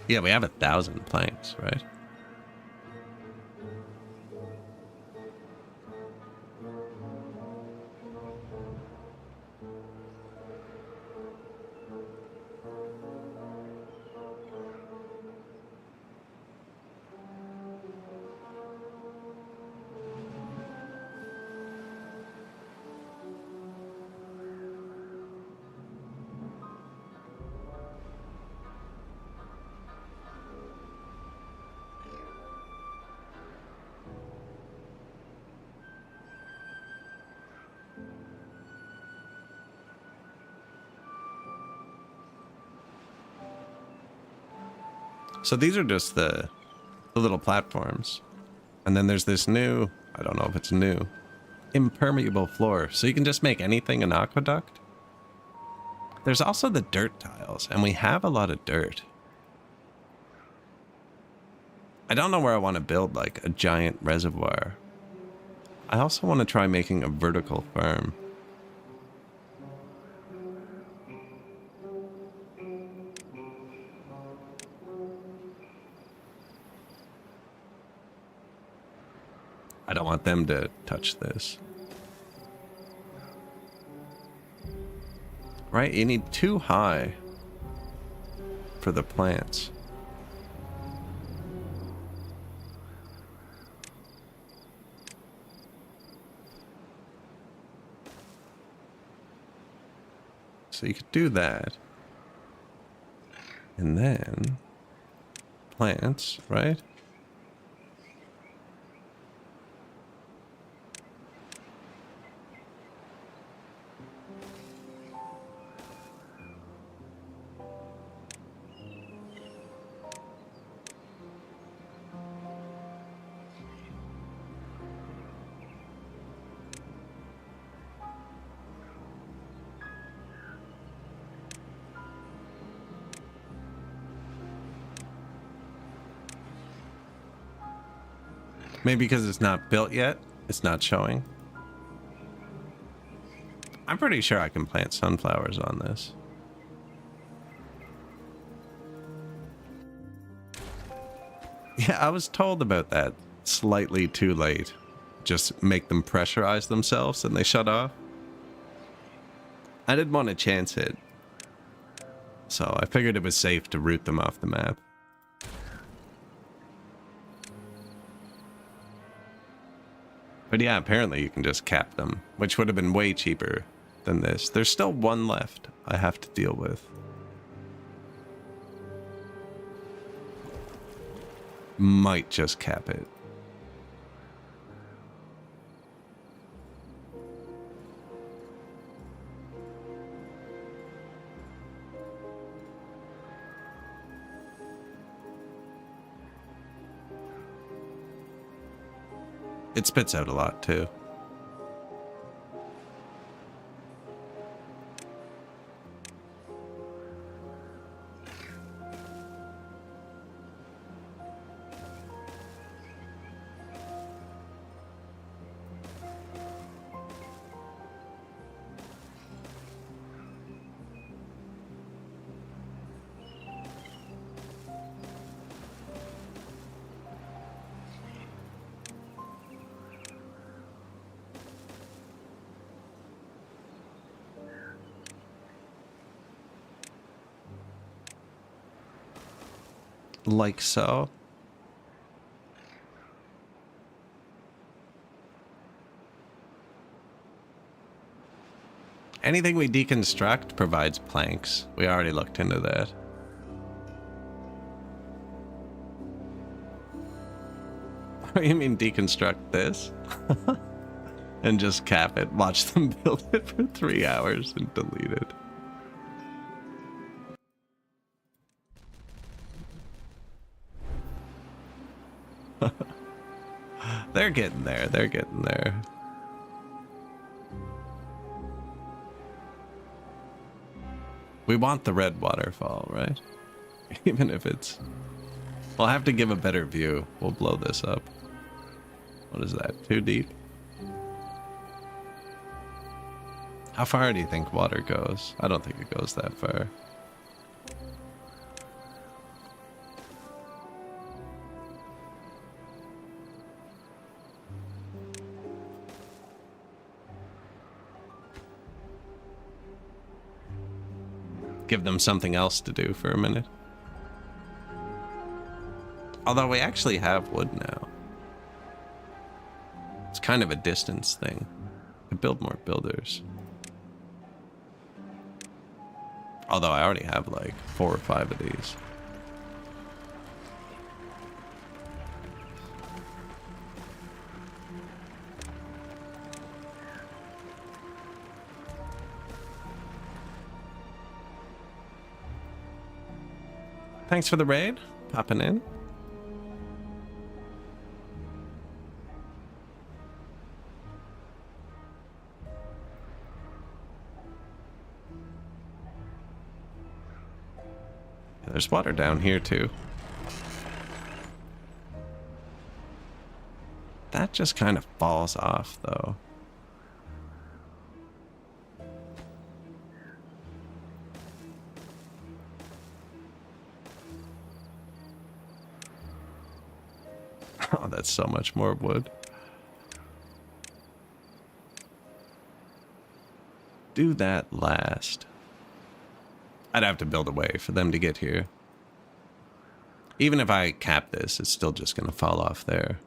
Yeah, we have 1,000 planks, right? So these are just the little platforms. And then there's this new, I don't know if it's new, impermeable floor. So you can just make anything an aqueduct. There's also the dirt tiles, and we have a lot of dirt. I don't know where I want to build like a giant reservoir. I also want to try making a vertical farm. I don't want them to touch this. Right? You need 2 high for the plants. So you could do that. And then plants, right? Maybe because it's not built yet, it's not showing. I'm pretty sure I can plant sunflowers on this. Yeah, I was told about that slightly too late. Just make them pressurize themselves and they shut off. I didn't want to chance it, so I figured it was safe to root them off the map. But yeah, apparently you can just cap them, which would have been way cheaper than this. There's still one left I have to deal with. Might just cap it. It spits out a lot too. Like so. Anything we deconstruct provides planks. We already looked into that. You mean deconstruct this? And just cap it. Watch them build it for 3 hours and delete it. They're getting there. They're getting there. We want the red waterfall, right? Even if it's... We'll have to give a better view. We'll blow this up. What is that? Too deep? How far do you think water goes? I don't think it goes that far. Give them something else to do for a minute. Although we actually have wood now. It's kind of a distance thing. To build more builders. Although I already have like 4 or 5 of these. Thanks for the raid. Popping in. There's water down here too. That just kind of falls off though. Oh, that's so much more wood. Do that last. I'd have to build a way for them to get here. Even if I cap this, it's still just going to fall off there.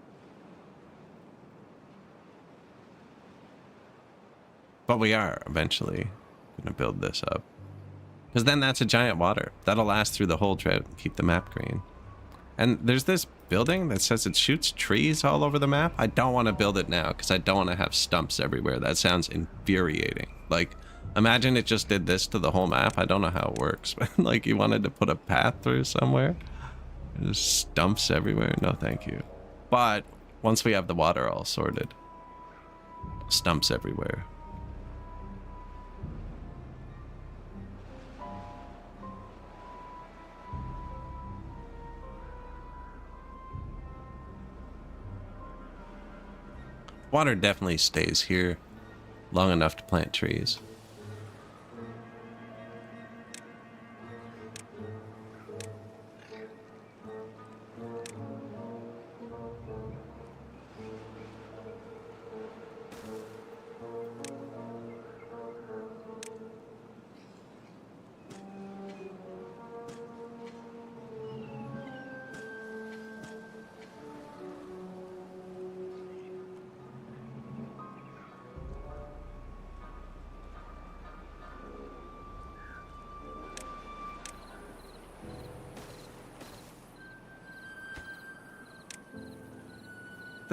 But we are eventually going to build this up. Because then that's a giant water. That'll last through the whole trip and keep the map green. And there's this building that says it shoots trees all over the map. I don't want to build it now because I don't want to have stumps everywhere. That sounds infuriating. Like, imagine it just did this to the whole map. I don't know how it works. But like, you wanted to put a path through somewhere. There's stumps everywhere. No, thank you. But once we have the water all sorted, stumps everywhere. Water definitely stays here long enough to plant trees.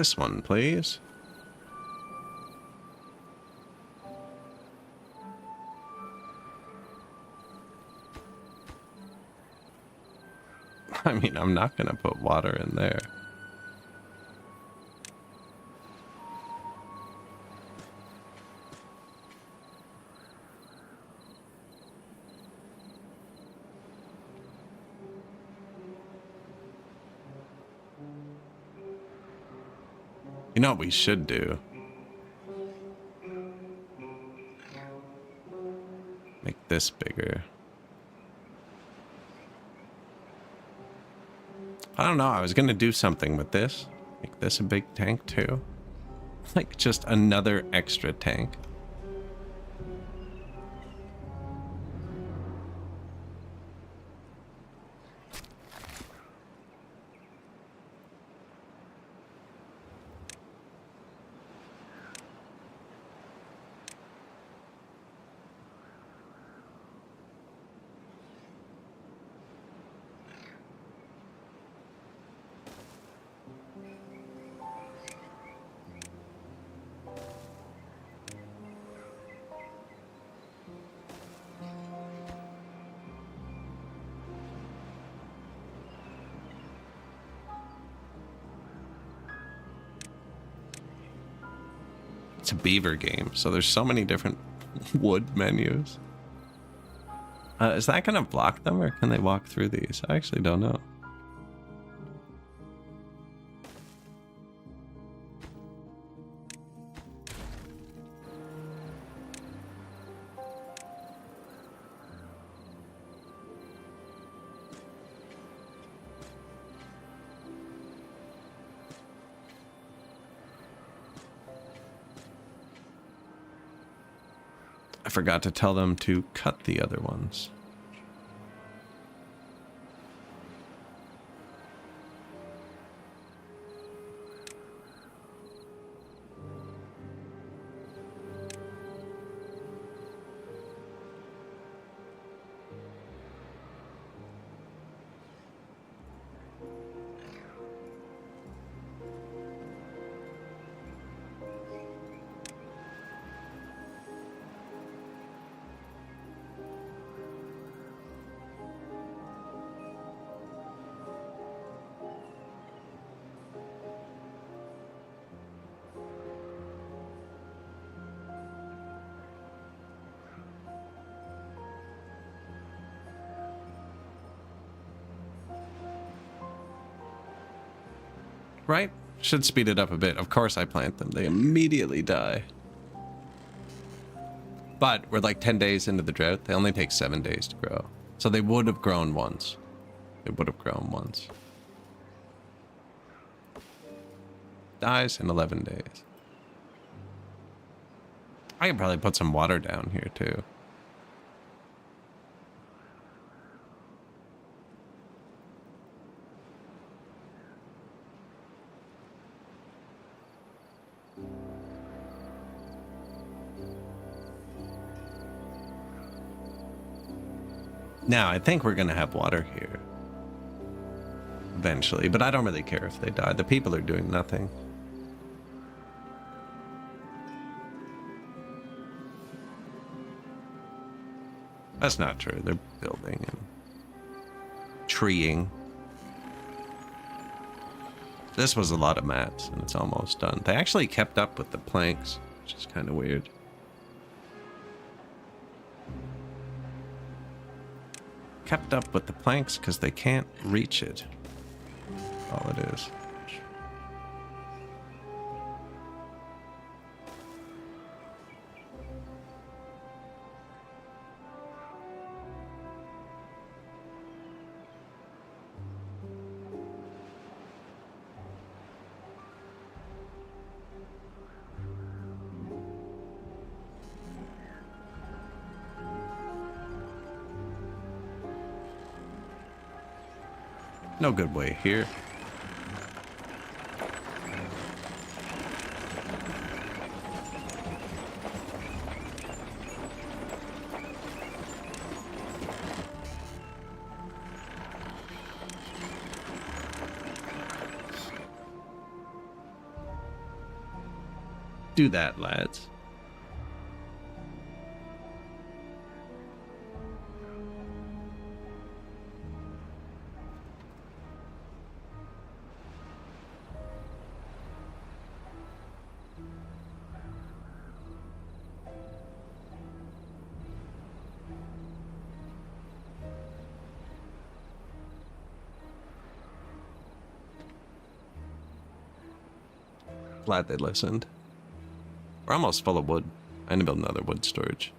This one, please. I mean, I'm not going to put water in there. You know what we should do? Make this bigger. I don't know. I was going to do something with this. Make this a big tank too. Like just another extra tank. It's a beaver game, so there's so many different wood menus. Is that going to block them, or can they walk through these? I actually don't know. I forgot to tell them to cut the other ones. Right? Should speed it up a bit. Of course I plant them. They immediately die. But we're like 10 days into the drought. They only take 7 days to grow. So they would have grown once. They would have grown once. Dies in 11 days. I could probably put some water down here too. Now, I think we're going to have water here. Eventually, but I don't really care if they die. The people are doing nothing. That's not true. They're building and treeing. This was a lot of mats, and it's almost done. They actually kept up with the planks, which is kind of weird. Kept up with the planks because they can't reach it. All it is. No good way here. Do that, lads. Glad they listened. We're almost full of wood. I need to build another wood storage.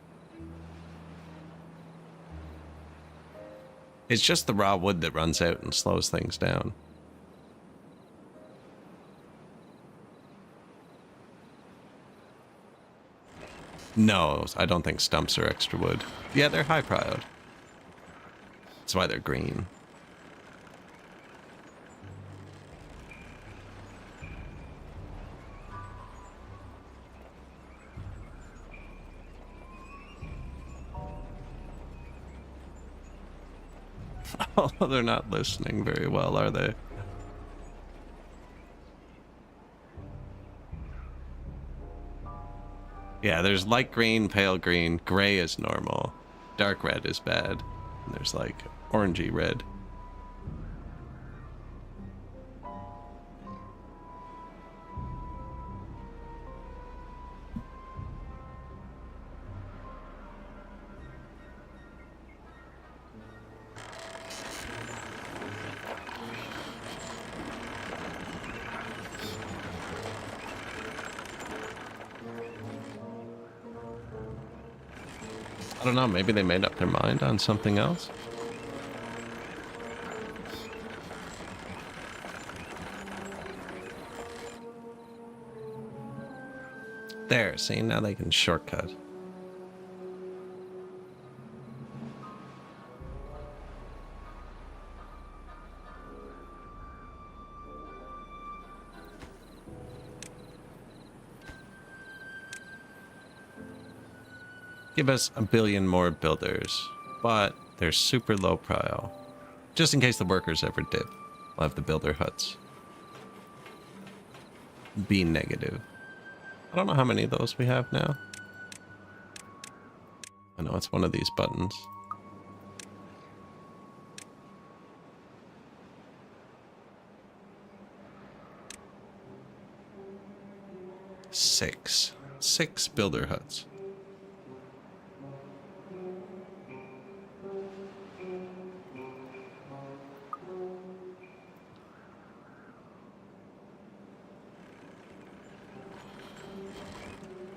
It's just the raw wood that runs out and slows things down. No, I don't think stumps are extra wood. Yeah, they're high priod. That's why they're green. Oh, they're not listening very well, are they? Yeah, there's light green, pale green, gray is normal, dark red is bad, and there's like orangey red. I don't know, maybe they made up their mind on something else? There, see, now they can shortcut. Give us a billion more builders, but they're super low prio. Just in case the workers ever dip, we'll have the builder huts. Be negative. I don't know how many of those we have now. I know it's one of these buttons. Six builder huts.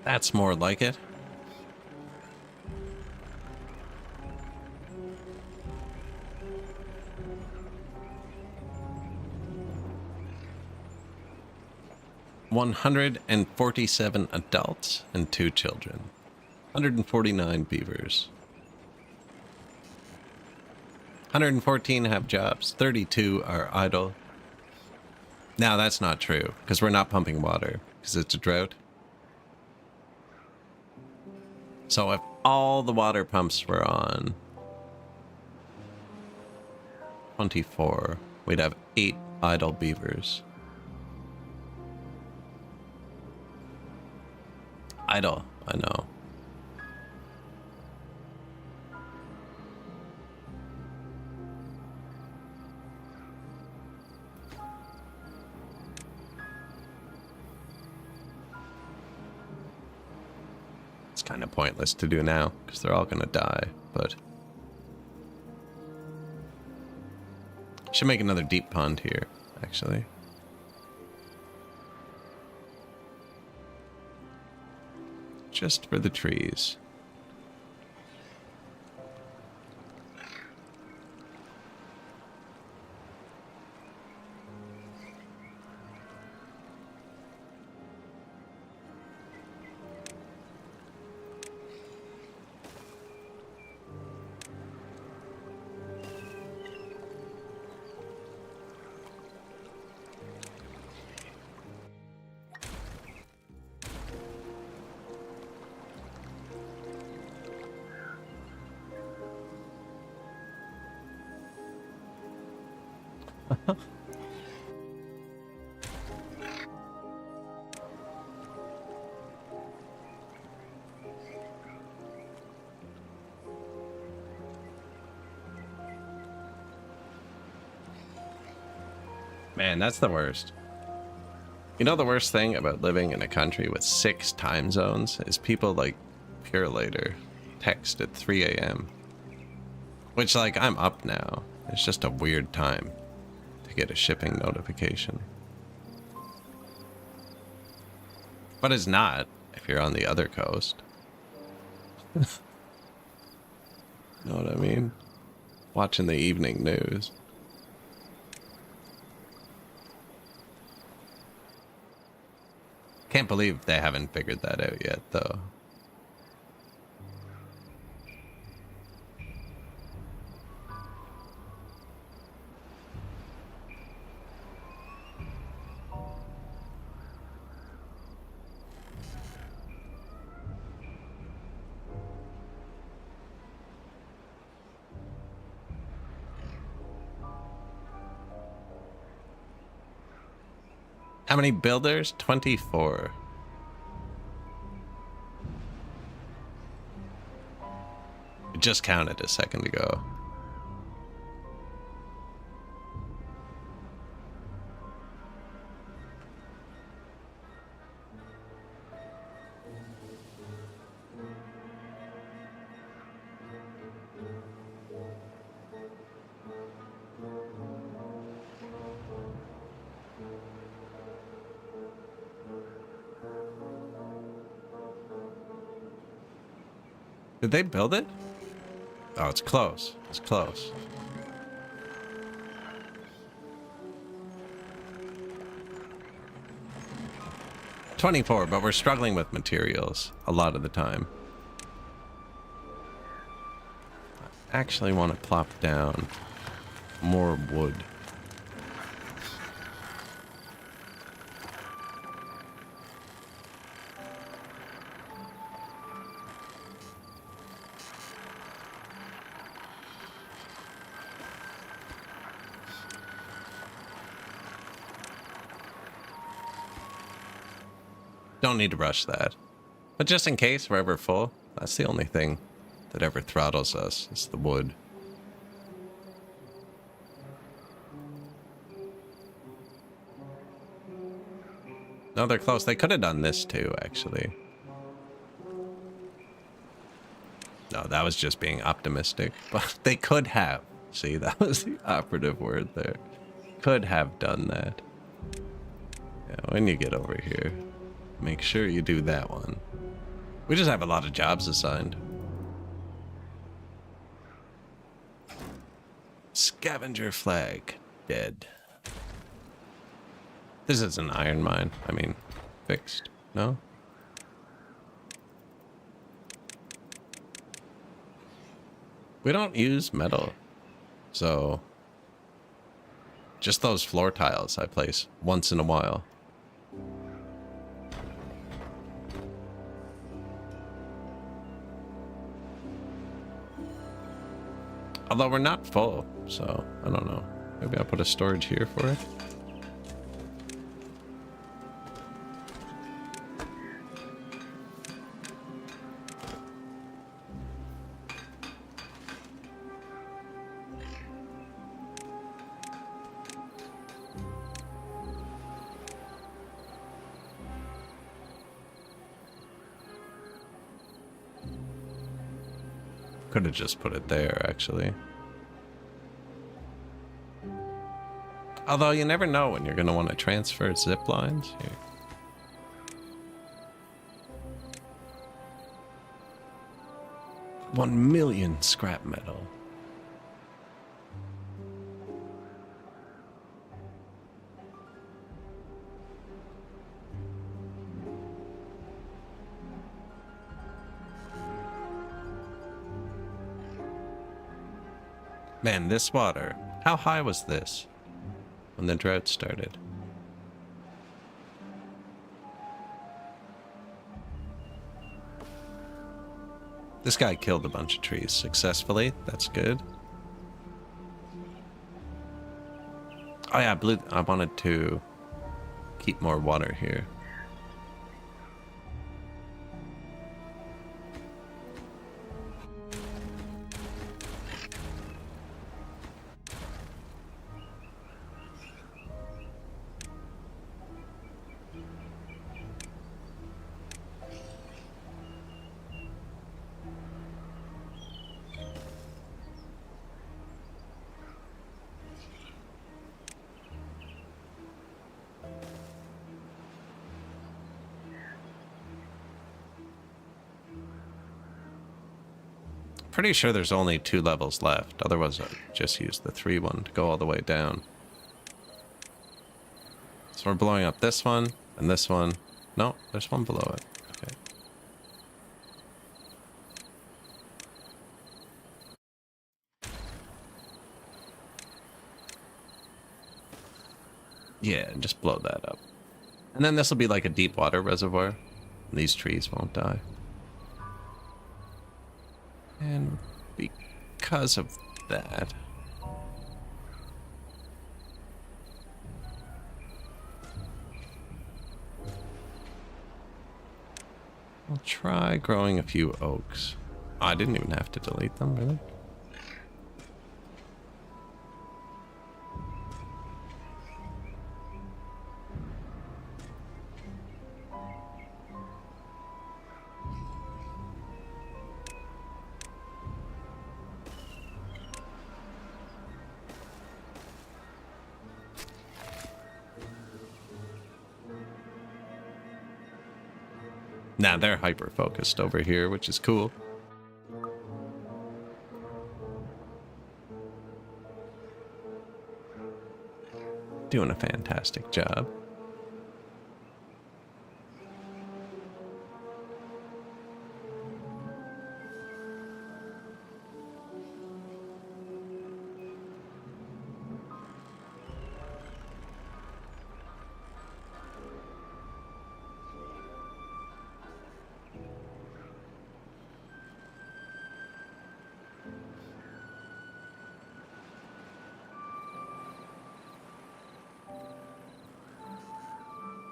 That's more like it. $147 adults and 2 children. 149 beavers. 114 have jobs. 32 are idle. Now that's not true, because we're not pumping water, because it's a drought. So if all the water pumps were on 24, we'd have 8 idle beavers. Idle, I know. It's kind of pointless to do now, because they're all gonna die, but... should make another deep pond here, actually. Just for the trees. Man, that's the worst. You know the worst thing about living in a country with 6 time zones is people like Pure Later text at 3 a.m. Which, like, I'm up now. It's just a weird time to get a shipping notification. But it's not if you're on the other coast. Know what I mean? Watching the evening news. Can't believe they haven't figured that out yet, though. How many builders? 24. It just counted a second ago. Did they build it? Oh, it's close. It's close. $24, but we're struggling with materials a lot of the time. I actually want to plop down more wood. Don't need to rush that. But just in case we're ever full, that's the only thing that ever throttles us, is the wood. No, they're close. They could have done this too, actually. No, that was just being optimistic. But they could have. See, that was the operative word there. Could have done that. Yeah, when you get over here, make sure you do that one. We just have a lot of jobs assigned. Scavenger flag. Dead. This is an iron mine. I mean, fixed. No? We don't use metal. So, just those floor tiles I place once in a while. Although we're not full, so I don't know. Maybe I'll put a storage here for it. Could have just put it there, actually. Although you never know when you're going to want to transfer zip lines. Here. $1 million scrap metal. Man, this water. How high was this when the drought started? This guy killed a bunch of trees successfully. That's good. Oh yeah, I wanted to keep more water here. Pretty sure there's only 2 levels left. Otherwise, I'd just use the 3 one to go all the way down. So we're blowing up this one and this one. No, there's one below it. Okay. Yeah, and just blow that up. And then this will be like a deep water reservoir. And these trees won't die. And because of that... I'll try growing a few oaks. Oh, I didn't even have to delete them, really? Nah, they're hyper-focused over here, which is cool. Doing a fantastic job.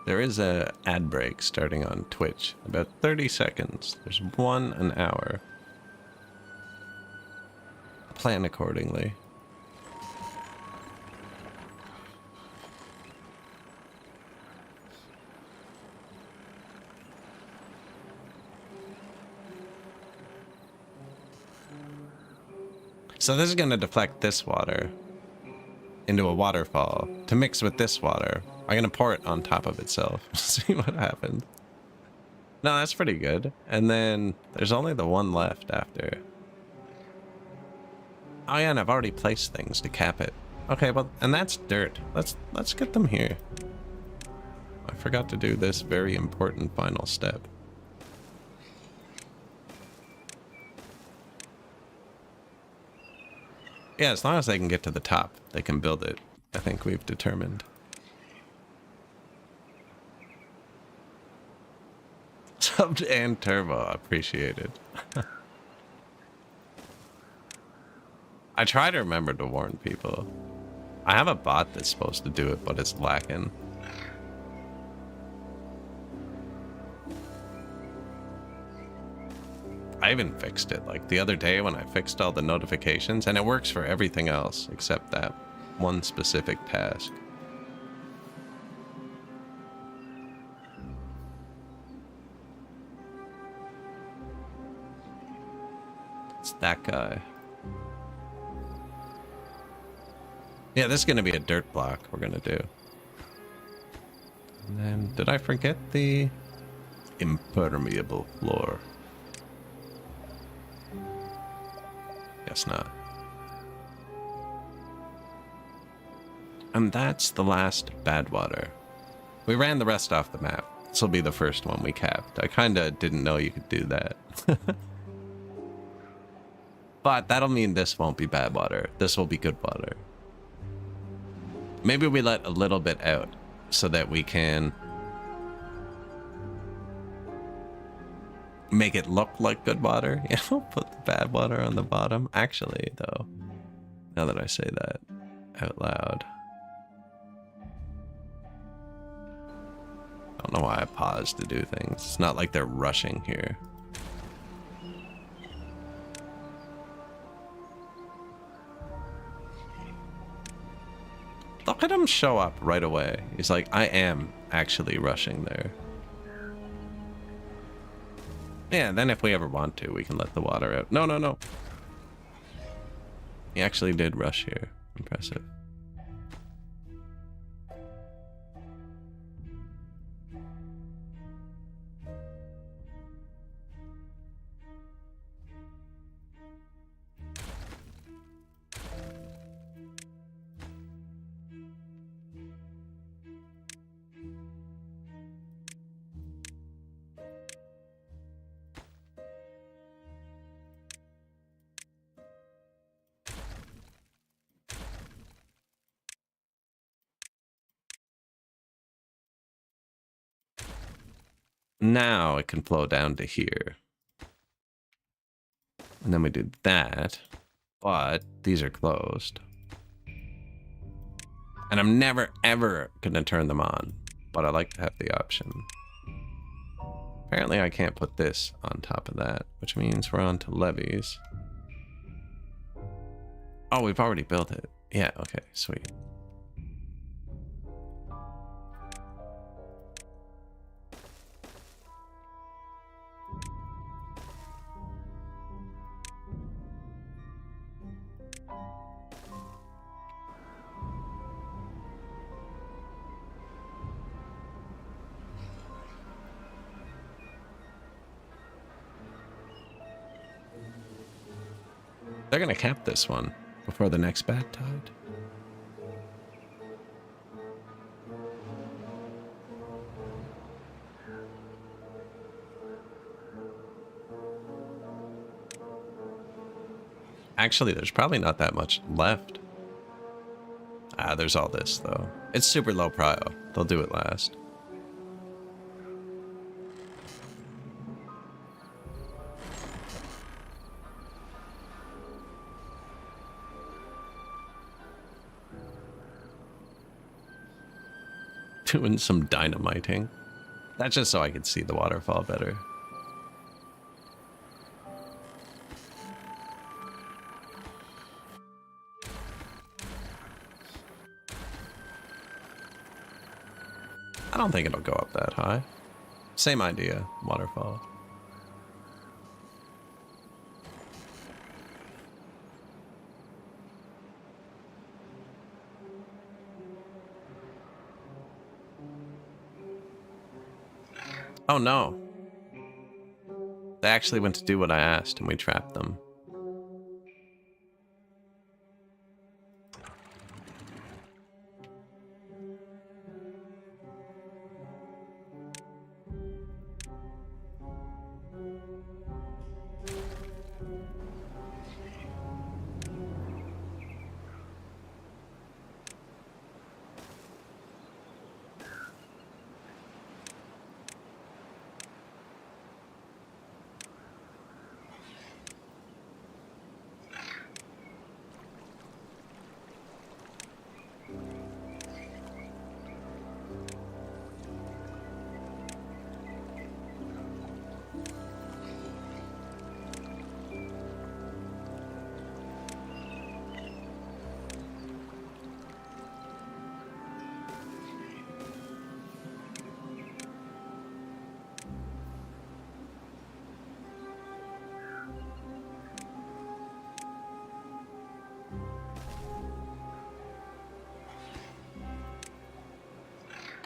There is a ad break starting on Twitch. About 30 seconds. There's one an hour. Plan accordingly. So this is going to deflect this water into a waterfall to mix with this water. I'm going to pour it on top of itself. See what happens. No, that's pretty good. And then there's only the one left after. Oh yeah, and I've already placed things to cap it. Okay, well, and that's dirt. Let's get them here. I forgot to do this very important final step. Yeah, as long as they can get to the top, they can build it. I think we've determined. Subbed and turbo, appreciated. I try to remember to warn people. I have a bot that's supposed to do it, but it's lacking. I even fixed it, like the other day when I fixed all the notifications, and it works for everything else except that one specific task. It's that guy. Yeah, this is going to be a dirt block we're going to do. And then, did I forget the impermeable floor? Guess not. And that's the last bad water. We ran the rest off the map. This will be the first one we capped. I kind of didn't know you could do that. But that'll mean this won't be bad water. This will be good water. Maybe we let a little bit out so that we can make it look like good water. You know, put the bad water on the bottom. Actually, though, now that I say that out loud, I don't know why I paused to do things. It's not like they're rushing here. Look at him show up right away. He's like, I am actually rushing there. Yeah, then if we ever want to, we can let the water out. No, no, no. He actually did rush here. Impressive. Now it can flow down to here. And then we do that. But these are closed. And I'm never, ever going to turn them on. But I like to have the option. Apparently I can't put this on top of that, which means we're on to levees. Oh, we've already built it. Yeah, okay, sweet. They're gonna cap this one before the next bad tide. Actually, there's probably not that much left. Ah, there's all this, though. It's super low prio. They'll do it last. Doing some dynamiting. That's just so I can see the waterfall better. I don't think it'll go up that high. Same idea, waterfall. Oh no. They actually went to do what I asked and we trapped them.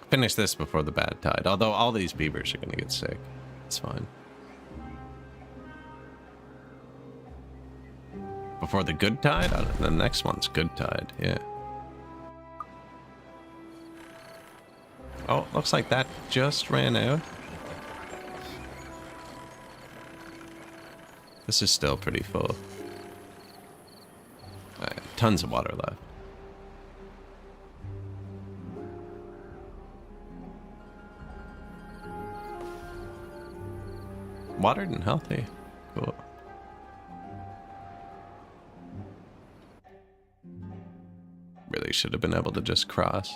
Finish this before the bad tide. Although all these beavers are going to get sick. It's fine. Before the good tide? The next one's good tide, yeah. Oh, looks like that just ran out. This is still pretty full. Tons of water left. Watered and healthy. Cool. Really should have been able to just cross.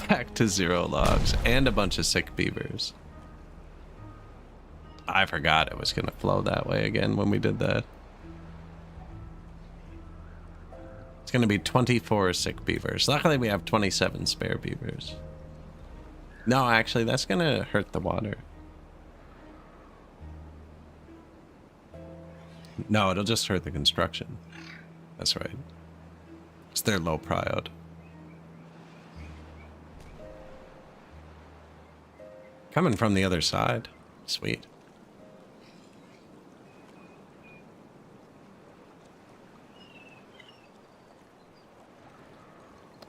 Back to 0 logs and a bunch of sick beavers. I forgot it was going to flow that way again when we did that. It's going to be 24 sick beavers. Luckily, we have 27 spare beavers. No, actually, that's going to hurt the water. No, it'll just hurt the construction. That's right. It's their low priod. Coming from the other side. Sweet.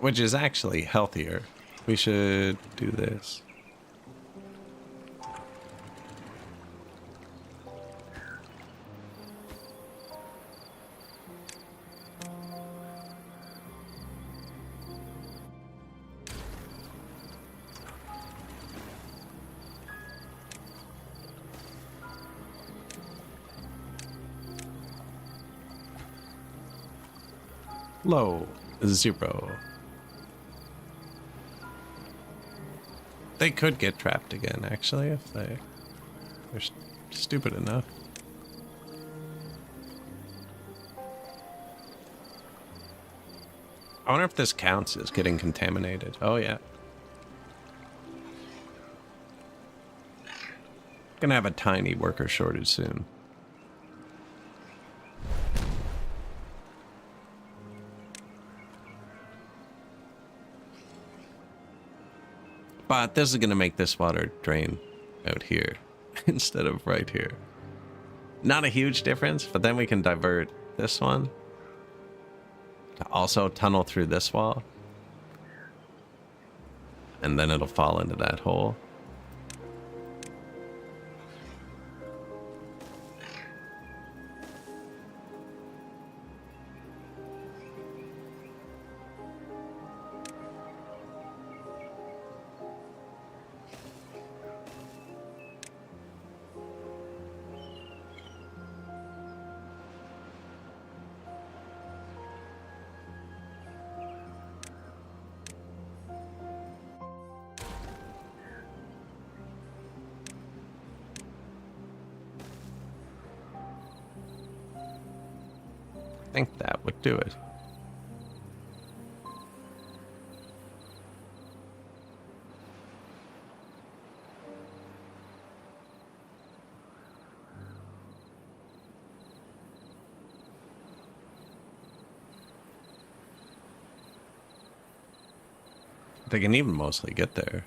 which is actually healthier. We should do this. Low 0. They could get trapped again, actually, if they're stupid enough. I wonder if this counts as getting contaminated. Oh, yeah. Gonna have a tiny worker shortage soon. But this is going to make this water drain out here instead of right here. Not a huge difference, but then we can divert this one to also tunnel through this wall. And then it'll fall into that hole. I think that would do it. They can even mostly get there.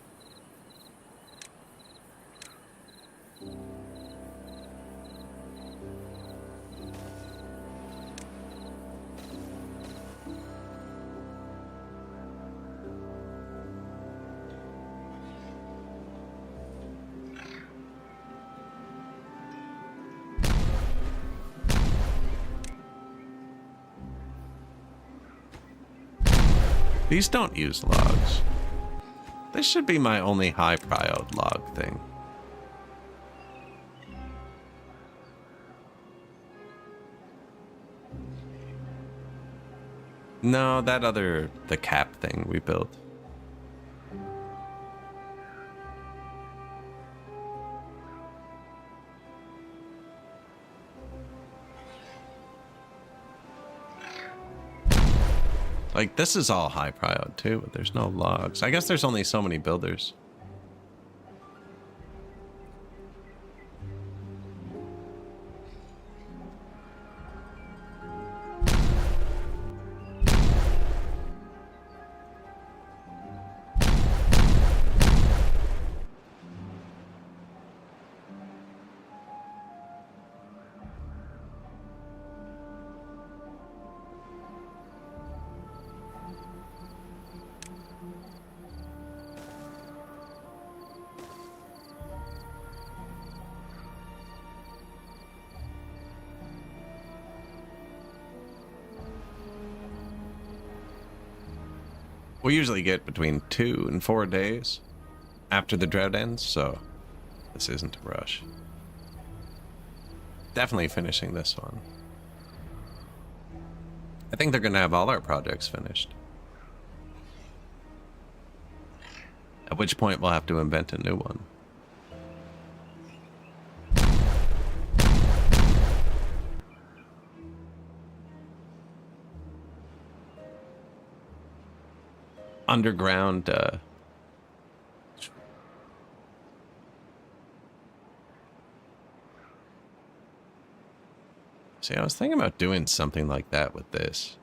These don't use logs. This should be my only high prio log thing. No, that other, the cap thing we built. Like, this is all high prio too, but there's no logs. I guess there's only so many builders. We usually get between 2 and 4 days after the drought ends, so this isn't a rush. Definitely finishing this one. I think they're going to have all our projects finished. At which point we'll have to invent a new one. Underground see, I was thinking about doing something like that with this.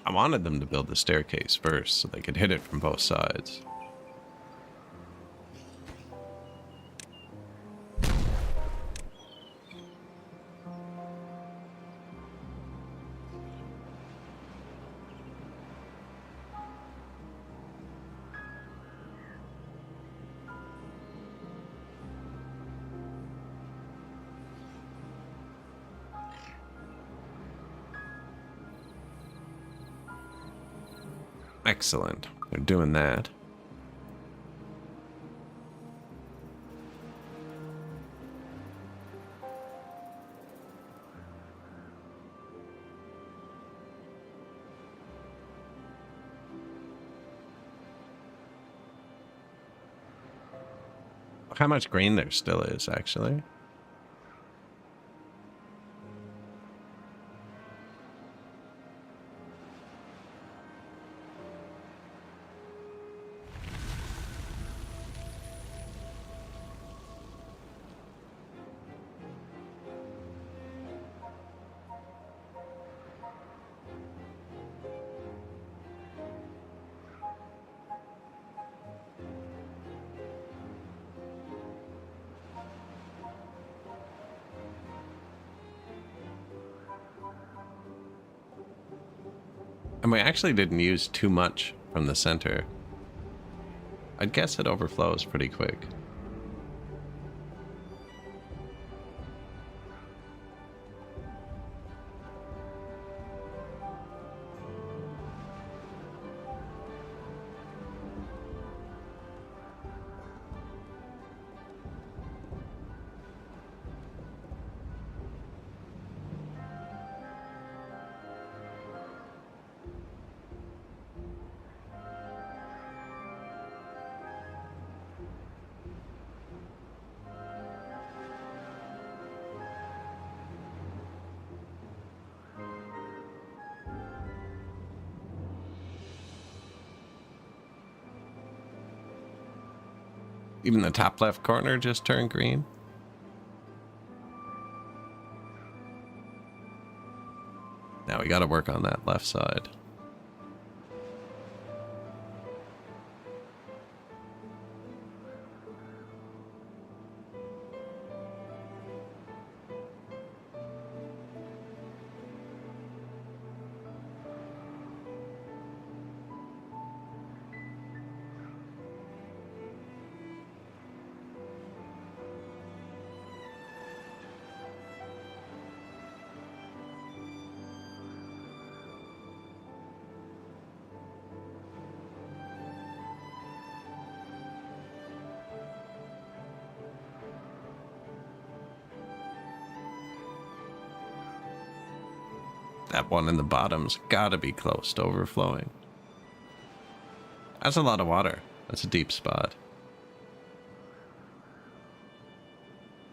I wanted them to build the staircase first so they could hit it from both sides. Excellent. They're doing that. How much green there still is, actually. And we actually didn't use too much from the center. I'd guess it overflows pretty quick. Even the top left corner just turned green. Now we got to work on that left side. That one in the bottom's gotta be close to overflowing. That's a lot of water. That's a deep spot.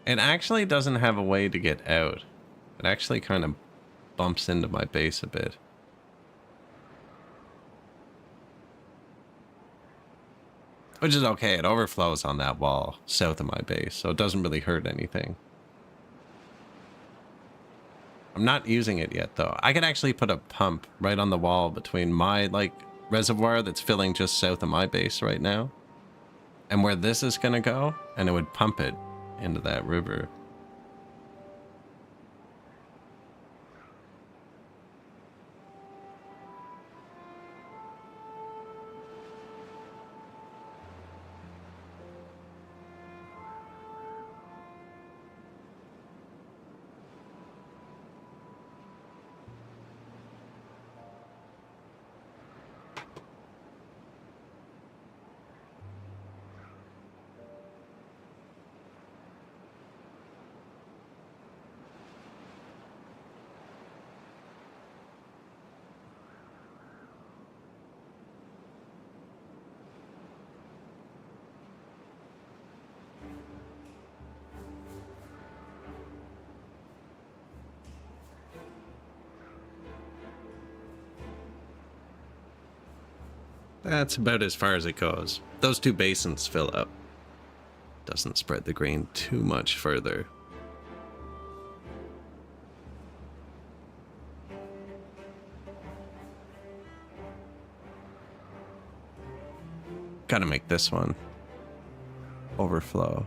It actually doesn't have a way to get out. It actually kind of bumps into my base a bit. Which is okay. It overflows on that wall south of my base, so it doesn't really hurt anything. I'm not using it yet, though. I could actually put a pump right on the wall between my, like, reservoir that's filling just south of my base right now and where this is going to go, and it would pump it into that river. That's about as far as it goes. Those two basins fill up. Doesn't spread the grain too much further. Gotta make this one overflow.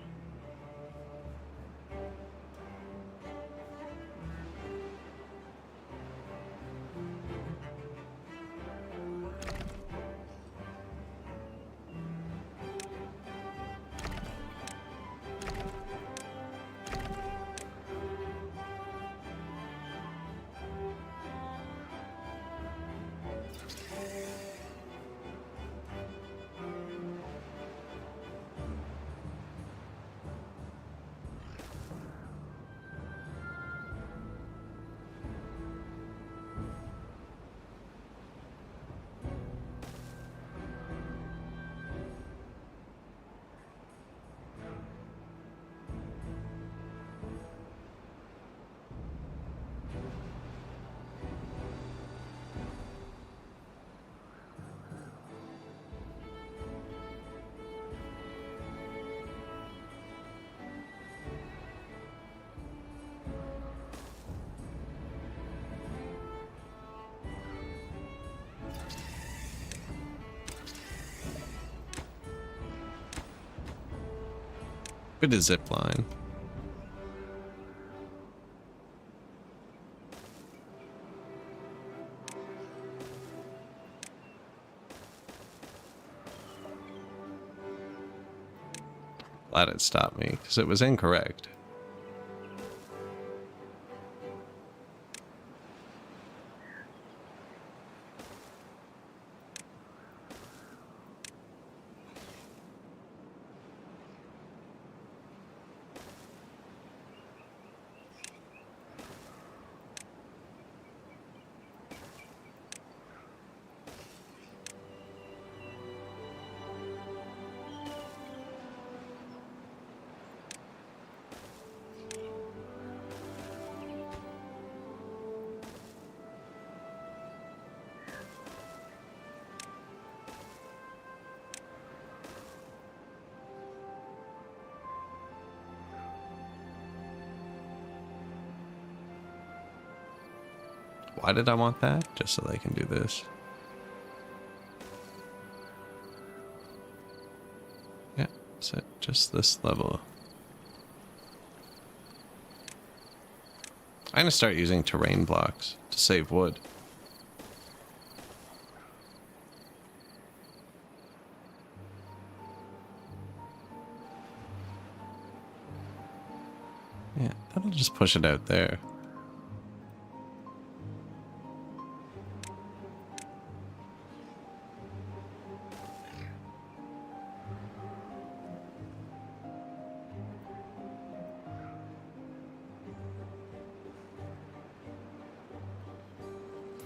Bit of zip line. Glad it stopped me, because it was incorrect. Why did I want that? Just so they can do this. Yeah, that's it. Just this level. I'm gonna start using terrain blocks to save wood. Yeah, that'll just push it out there.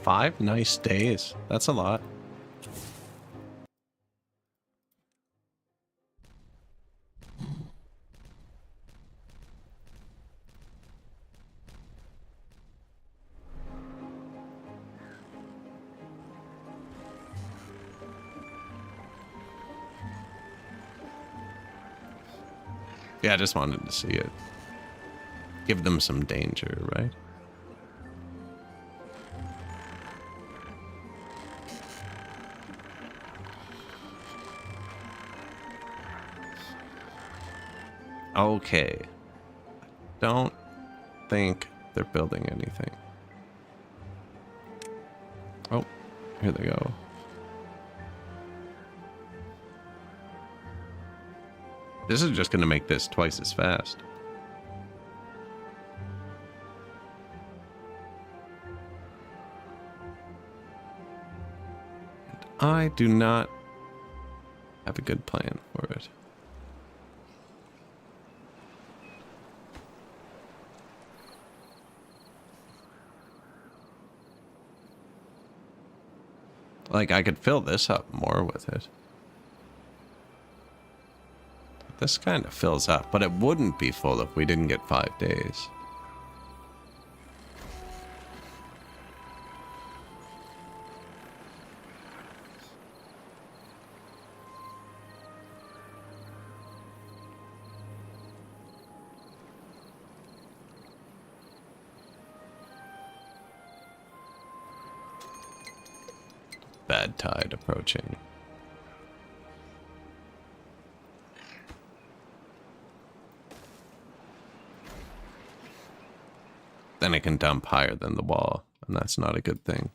Five nice days. That's a lot. Yeah, I just wanted to see it. Give them some danger, right? Okay. Don't think they're building anything. Oh, here they go. This is just going to make this twice as fast. And I do not have a good plan for it. Like, I could fill this up more with it. This kind of fills up, but it wouldn't be full if we didn't get 5 days. Bad tide approaching. Then it can dump higher than the wall, and that's not a good thing.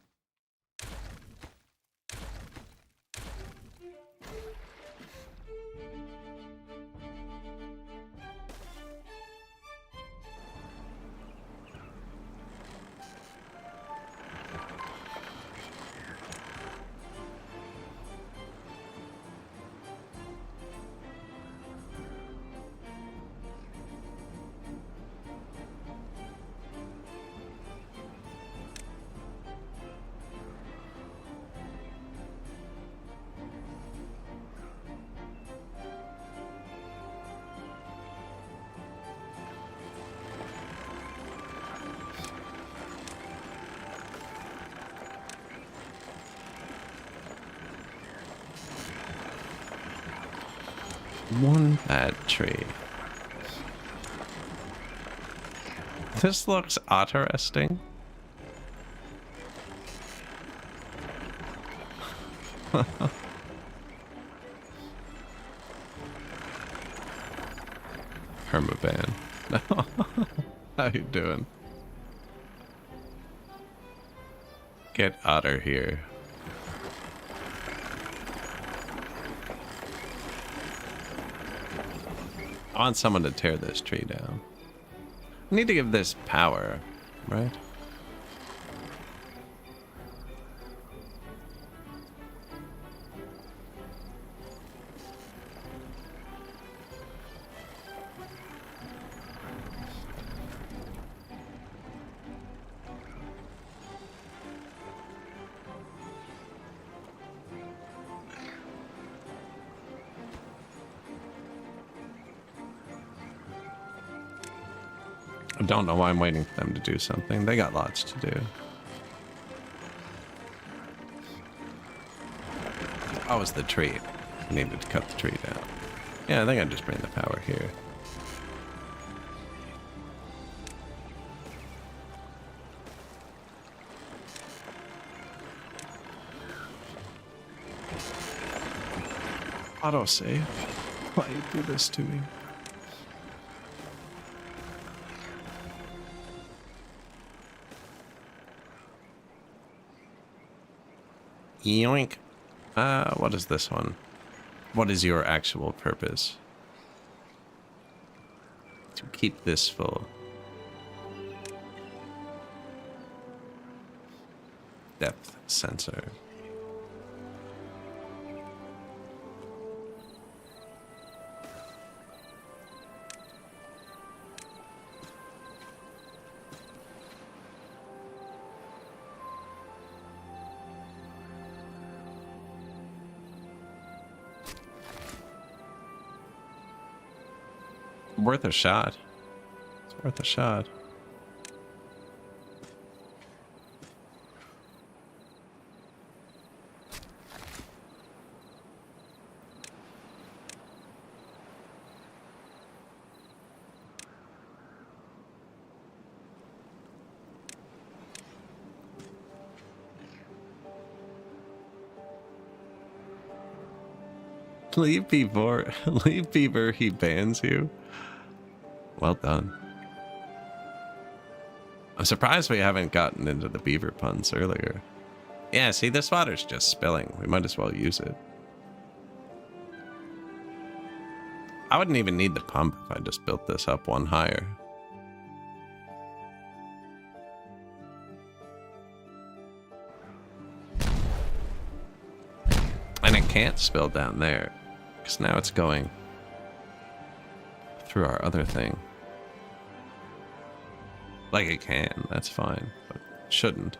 One bad tree. This looks interesting. Permaban. How you doing? Get Otter here. I want someone to tear this tree down. I need to give this power, right? I don't know why I'm waiting for them to do something. They got lots to do. Oh, it's the tree. I needed to cut the tree down. Yeah, I think I'd just bring the power here. Autosave. Why you do this to me? Yoink. What is this one? What is your actual purpose? To keep this full. Depth sensor. Worth a shot. It's worth a shot. Leave Beaver. Leave Beaver. He bans you. Well done. I'm surprised we haven't gotten into the beaver puns earlier. Yeah, see, this water's just spilling. We might as well use it. I wouldn't even need the pump if I just built this up one higher. And it can't spill down there, because now it's going through our other thing. Like it can, that's fine, but it shouldn't.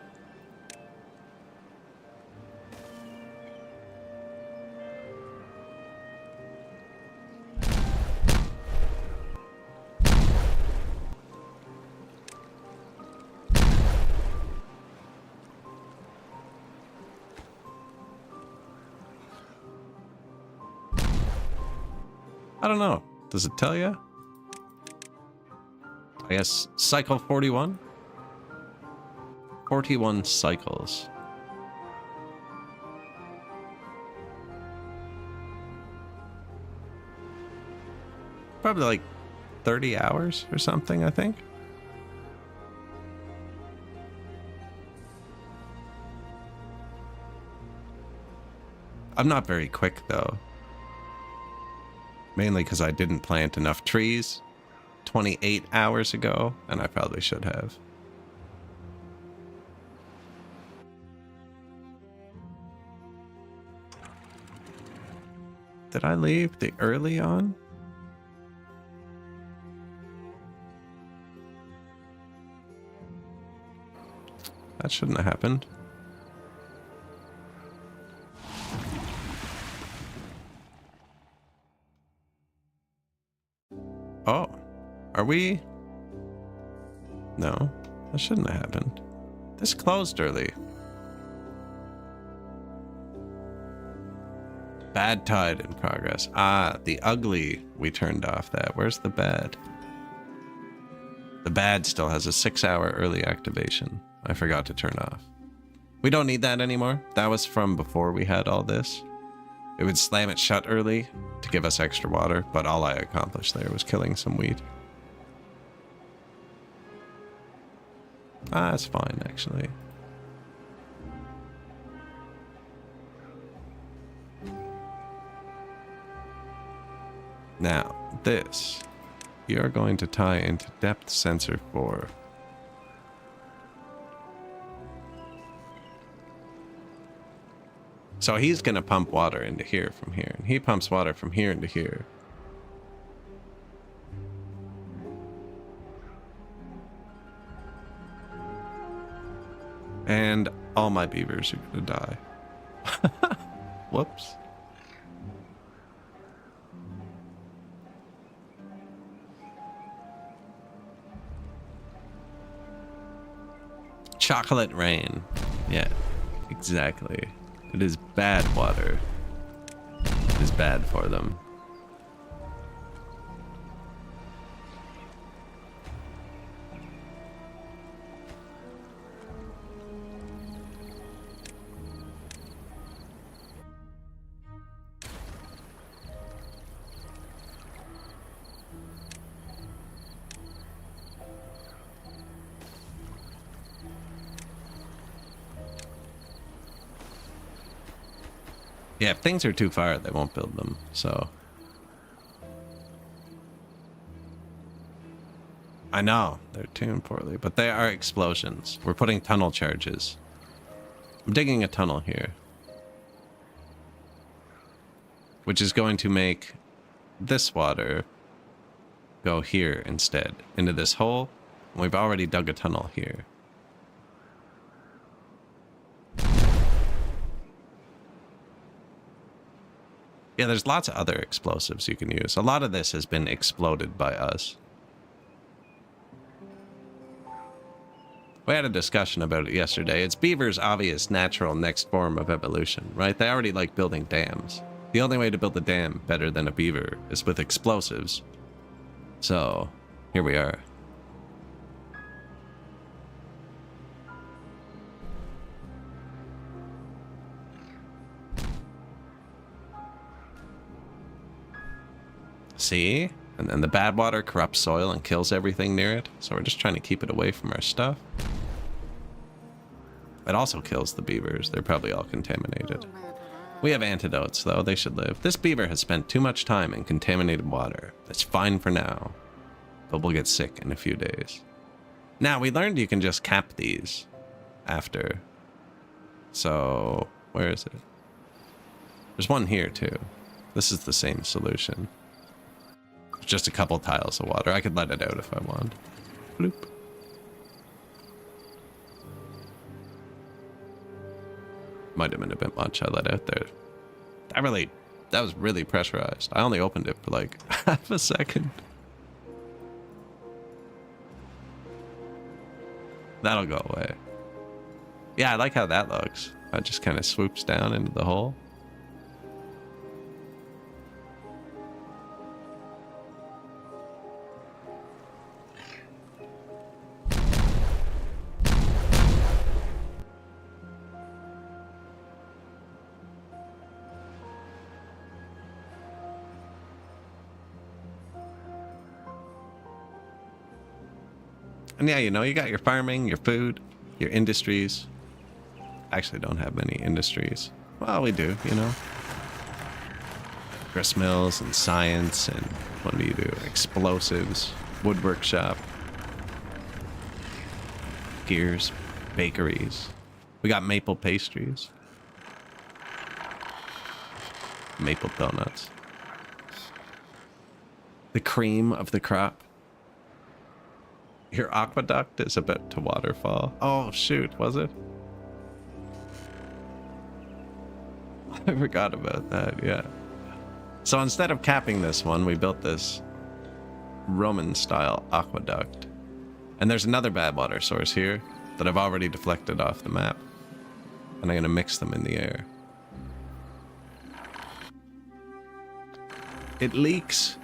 I don't know. Does it tell you? I guess cycle 41? 41 cycles. Probably like 30 hours or something, I think. I'm not very quick though. Mainly because I didn't plant enough trees 28 hours ago, and I probably should have. Did I leave the early on? That shouldn't have happened. Oh, are we? No, that shouldn't have happened. This closed early. Bad tide in progress. Ah, the ugly, we turned off that. Where's the bad? The bad still has a 6-hour early activation. I forgot to turn off. We don't need that anymore. That was from before we had all this. It would slam it shut early to give us extra water, but all I accomplished there was killing some wheat. Ah, that's fine, actually. Now, this, you're going to tie into depth sensor 4. So he's going to pump water into here from here, and he pumps water from here into here. And all my beavers are going to die. Whoops. Chocolate rain. Yeah, exactly. It is bad water. It is bad for them. Yeah, if things are too far, they won't build them, so. I know, they're tuned poorly, but they are explosions. We're putting tunnel charges. I'm digging a tunnel here. Which is going to make this water go here instead, into this hole. We've already dug a tunnel here. Yeah, there's lots of other explosives you can use. A lot of this has been exploded by us. We had a discussion about it yesterday. It's beavers' obvious natural next form of evolution, right? They already like building dams. The only way to build a dam better than a beaver is with explosives. So, here we are. See? And then the bad water corrupts soil and kills everything near it. So we're just trying to keep it away from our stuff. It also kills the beavers. They're probably all contaminated. We have antidotes, though. They should live. This beaver has spent too much time in contaminated water. It's fine for now, but we'll get sick in a few days. Now, we learned you can just cap these after. So, where is it? There's one here, too. This is the same solution. Just a couple tiles of water. I could let it out if I want. Bloop. Might have been a bit much I let out there. That was really pressurized. I only opened it for like half a second. That'll go away. Yeah, I like how that looks. It just kind of swoops down into the hole. And yeah, you know, you got your farming, your food, your industries. I actually don't have many industries. Well, we do, you know. Grist mills and science and what do you do? Explosives, woodwork shop, gears, bakeries. We got maple pastries. Maple donuts. The cream of the crop. Your aqueduct is about to waterfall. Oh, shoot, was it? I forgot about that, yeah. So instead of capping this one, we built this Roman-style aqueduct. And there's another bad water source here that I've already deflected off the map. And I'm going to mix them in the air. It leaks.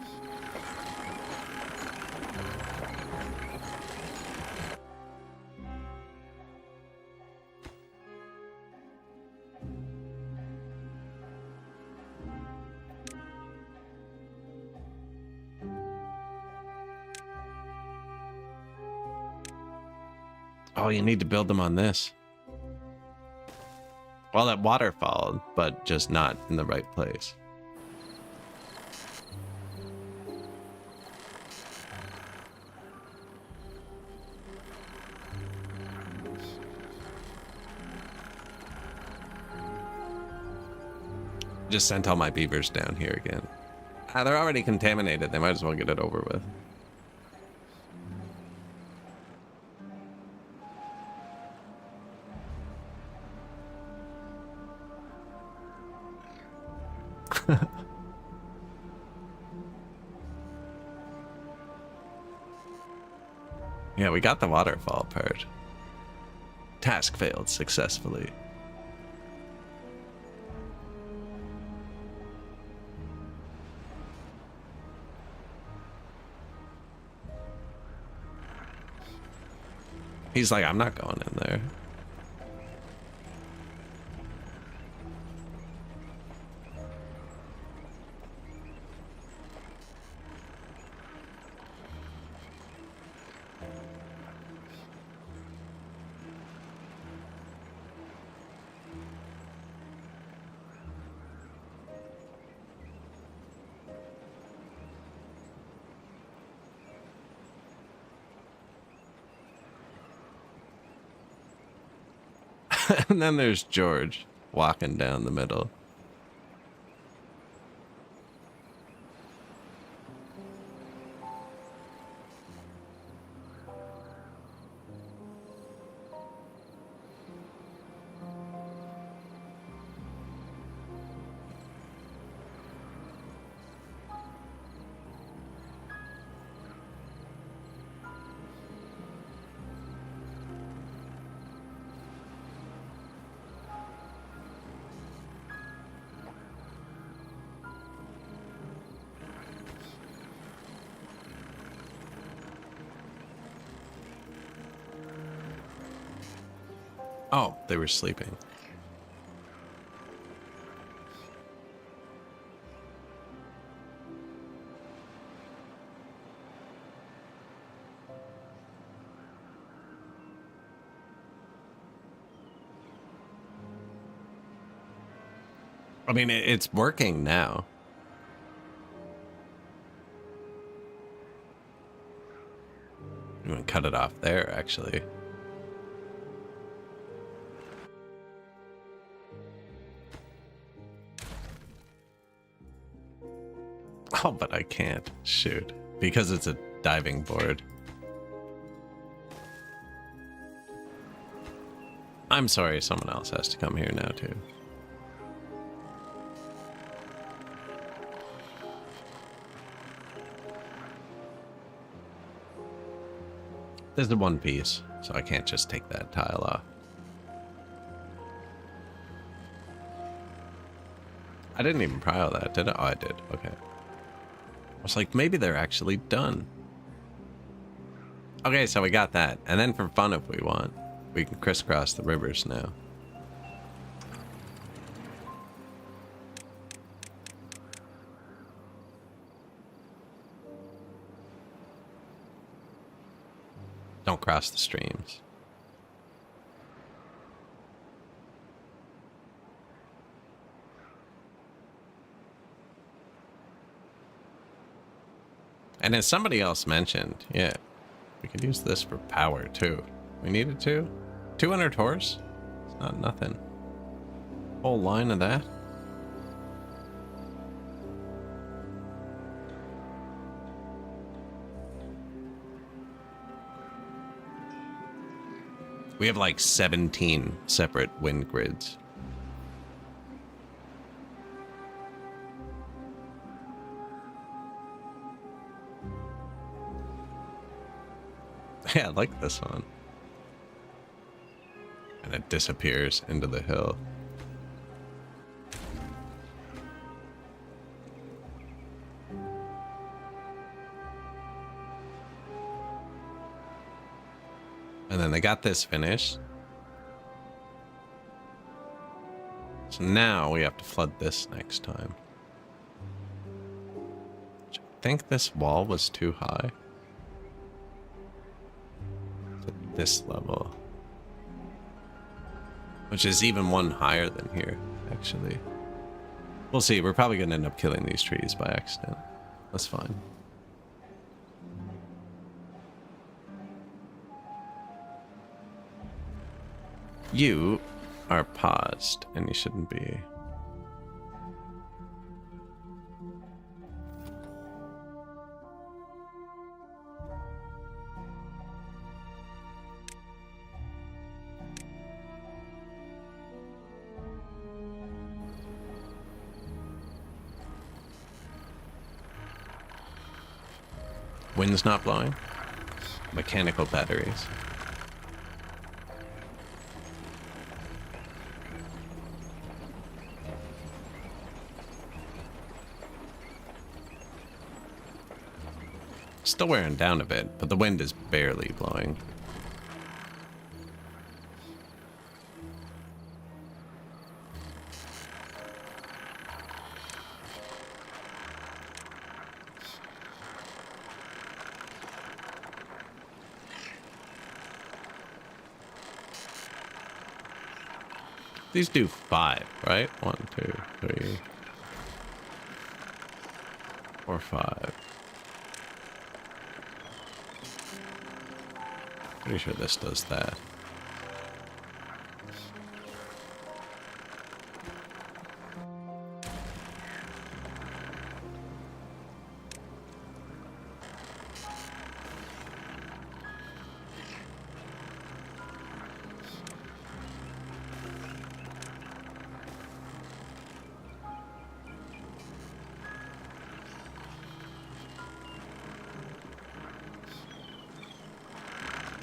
Oh, you need to build them on this. Well, that waterfall, but just not in the right place. Just sent all my beavers down here again. Ah, they're already contaminated. They might as well get it over with. Yeah, we got the waterfall part. Task failed successfully. He's like, I'm not going in there. And then there's George walking down the middle. Oh, they were sleeping. I mean, it's working now. I'm gonna cut it off there, actually. Oh, but I can't. Shoot. Because it's a diving board. I'm sorry, someone else has to come here now, too. There's the one piece, so I can't just take that tile off. I didn't even pile that, did I? Oh, I did. Okay. I was like, maybe they're actually done. Okay, so we got that. And then for fun, if we want, we can crisscross the rivers now. Don't cross the streams. And as somebody else mentioned, yeah, we could use this for power too. We needed to. 200 horse? It's not nothing. Whole line of that. We have like 17 separate wind grids. Yeah, I like this one. And it disappears into the hill. And then they got this finished. So now we have to flood this next time. I think this wall was too high. At this level. Which is even one higher than here, actually. We'll see. We're probably going to end up killing these trees by accident. That's fine. You are paused, and you shouldn't be. Wind's not blowing. Mechanical batteries. Still wearing down a bit, but the wind is barely blowing. These do 5, right? 1, 2, 3, 4, 5. Pretty sure this does that.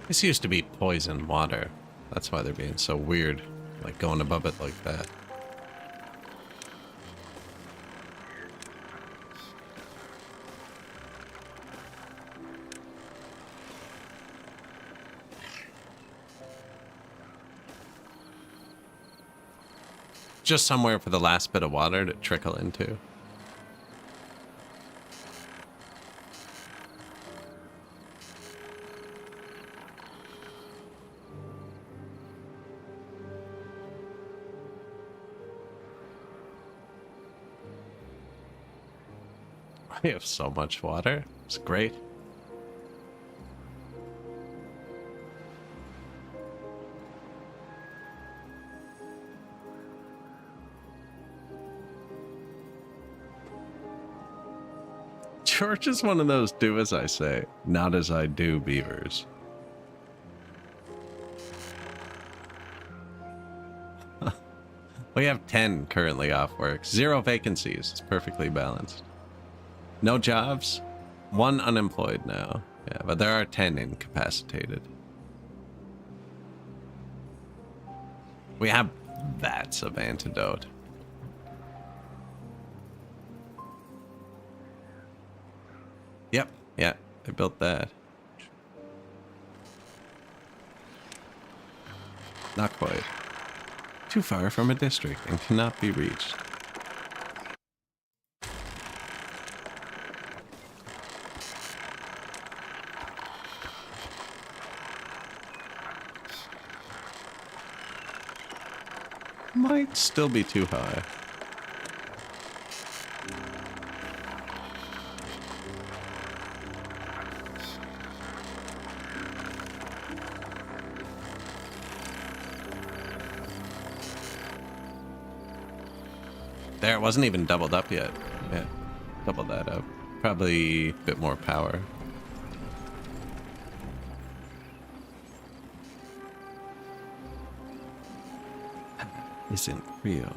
This used to be poison water. That's why they're being so weird, like going above it like that. Just somewhere for the last bit of water to trickle into. We have so much water. It's great. George is one of those do as I say, not as I do beavers. We have 10 currently off work. 0 vacancies. It's perfectly balanced. No jobs. 1 unemployed now. Yeah, but there are 10 incapacitated. We have vats of antidote. Yep, yeah, they built that. Not quite. Too far from a district and cannot be reached. Might still be too high. There, it wasn't even doubled up yet. Yeah, double that up. Probably a bit more power. Isn't real.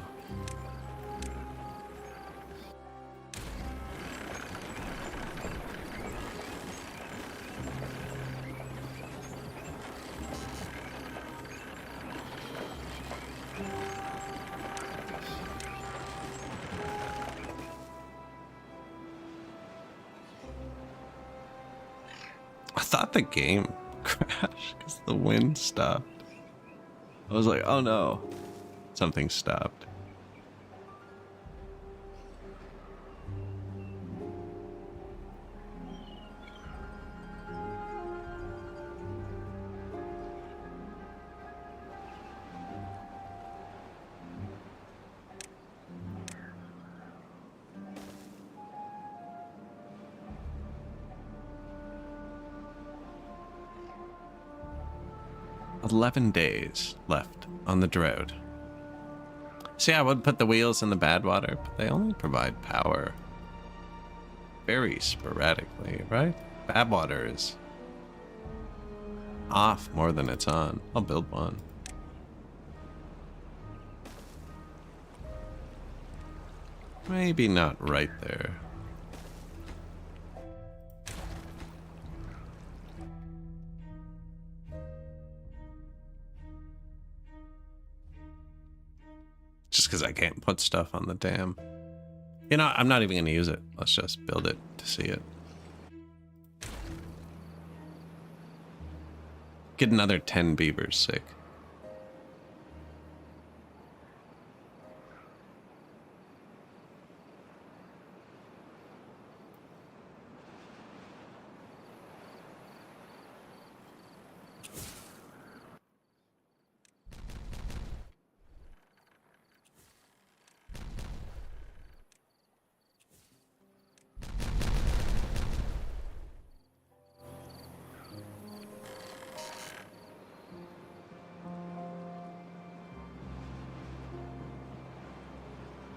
I thought the game crashed because the wind stopped. I was like, oh no. Something stopped. 11 days left on the drought. See, I would put the wheels in the bad water, but they only provide power very sporadically, right? Bad water is off more than it's on. I'll build one. Maybe not right there. Just because I can't put stuff on the dam. You know, I'm not even going to use it. Let's just build it to see it. Get another 10 beavers sick.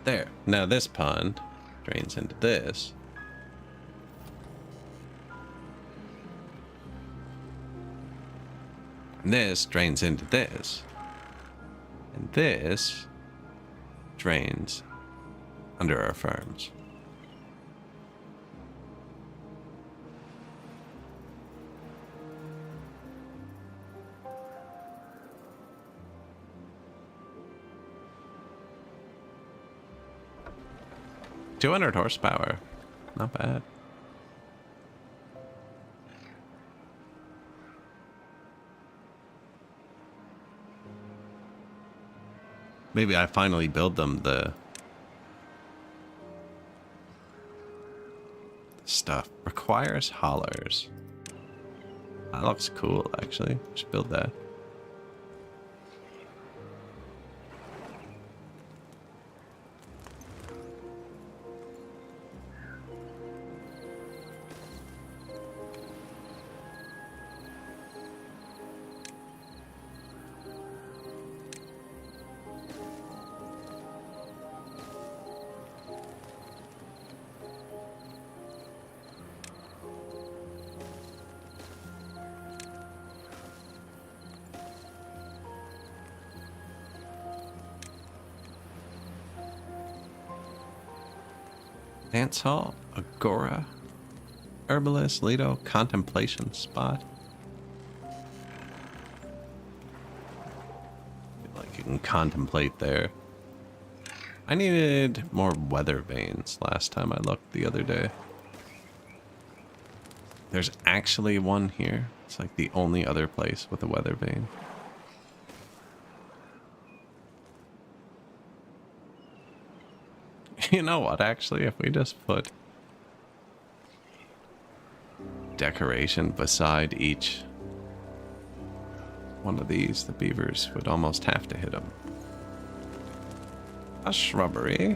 There. Now this pond drains into this. And this drains into this. And this drains under our farms. $200 horsepower. Not bad. Maybe I finally build them the stuff. Requires haulers. That looks cool, actually. Should build that. Dance hall, agora, herbalist, lido, contemplation spot. Feel like you can contemplate there. I needed more weather vanes last time I looked the other day. There's actually one here. It's like the only other place with a weather vane. You know what, actually, if we just put decoration beside each one of these, the beavers would almost have to hit them. A shrubbery.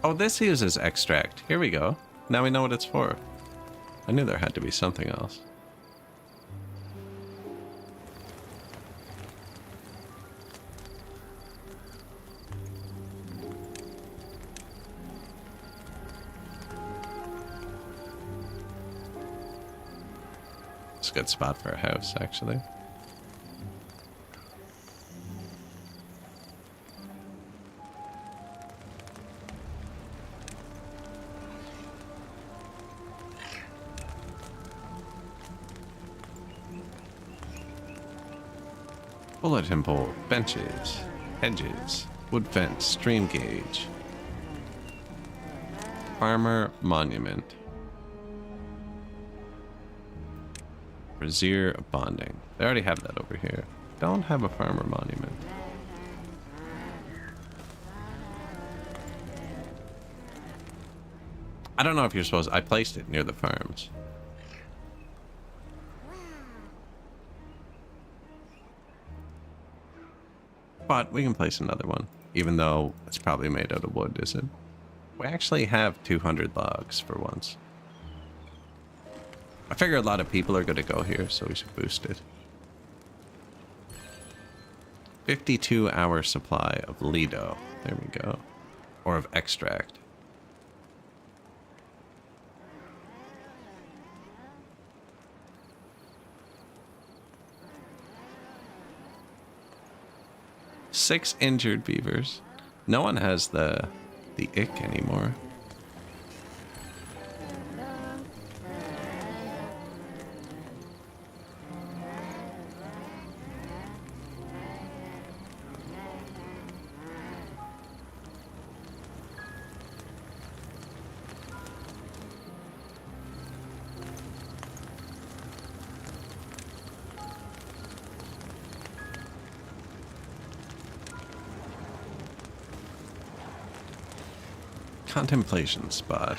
Oh, this uses extract. Here we go. Now we know what it's for. I knew there had to be something else. It's a good spot for a house, actually. Bulletin board, benches, hedges, wood fence, stream gauge. Farmer Monument. Brazier Bonding. They already have that over here. Don't have a farmer monument. I don't know if you're supposed... I placed it near the farms. But we can place another one, even though it's probably made out of wood, is it? We actually have 200 logs for once. I figure a lot of people are going to go here, so we should boost it. 52-hour supply of Lido. There we go. Or of extract. Six injured beavers. No one has the ick anymore. Contemplation spot.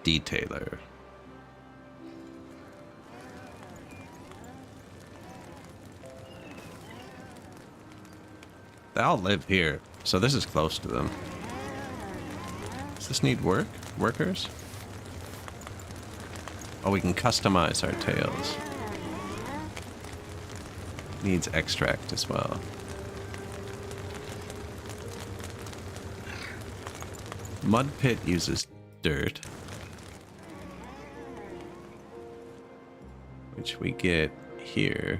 Detailer. They all live here, so this is close to them. Does this need workers? Oh, we can customize our tails. Needs extract as well. Mud pit uses dirt, which we get here.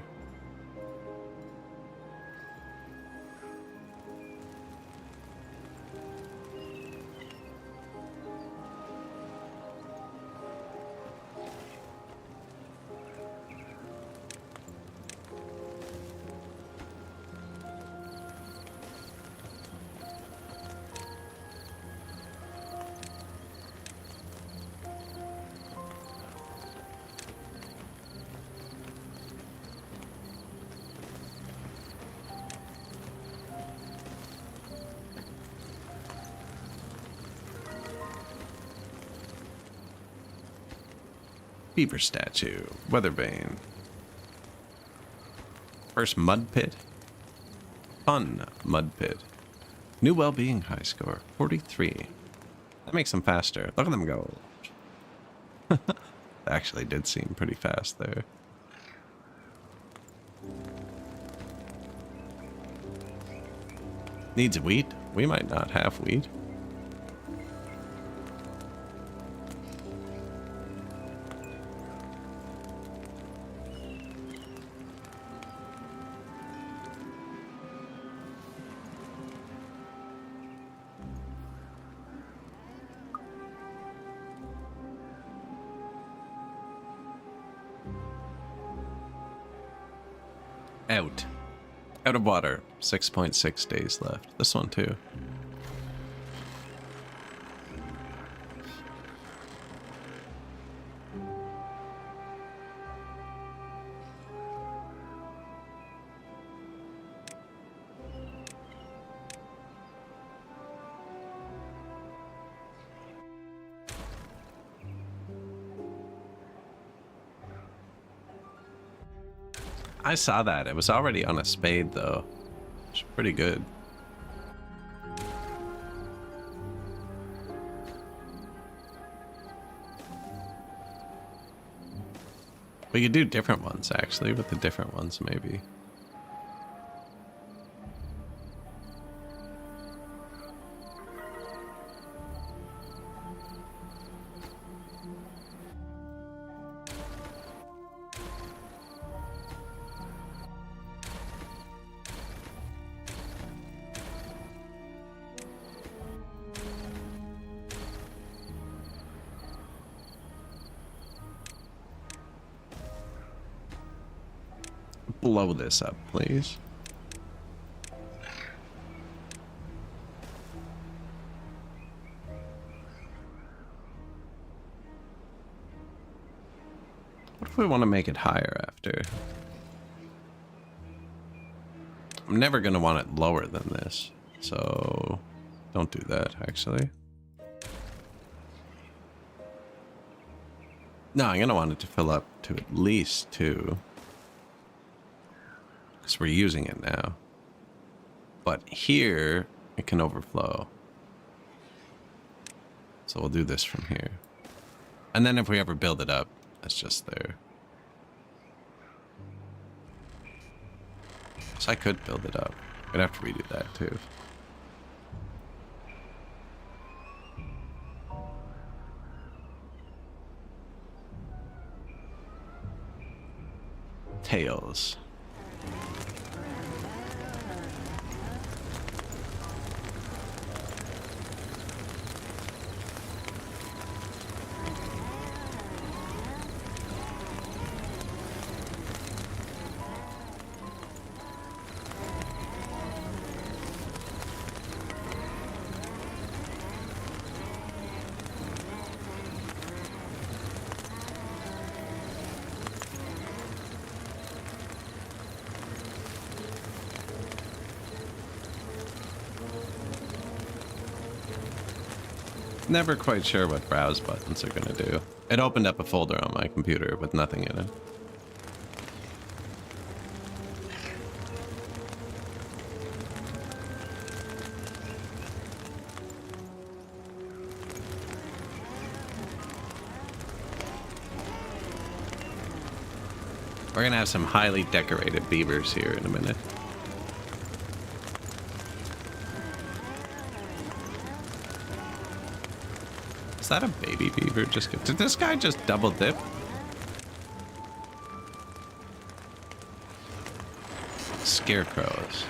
Beaver statue. Weatherbane. First mud pit. Fun mud pit. New well-being high score. 43. That makes them faster. Look at them go. That actually did seem pretty fast there. Needs wheat? We might not have wheat. Out of water. 6.6 days left. This one too. I saw that. It was already on a spade, though. It's pretty good. We could do different ones, actually, with the different ones, maybe. blow this up, please. What if we want to make it higher after? I'm never going to want it lower than this, so don't do that, actually. No, I'm going to want it to fill up to at least 2. Because we're using it now. But here, it can overflow. So we'll do this from here. And then if we ever build it up, it's just there. So I could build it up. I'd have to redo that too. Tails. Never quite sure what browse buttons are going to do. It opened up a folder on my computer with nothing in it. We're going to have some highly decorated beavers here in a minute. Is that a baby beaver? Did this guy just double dip? Scarecrows.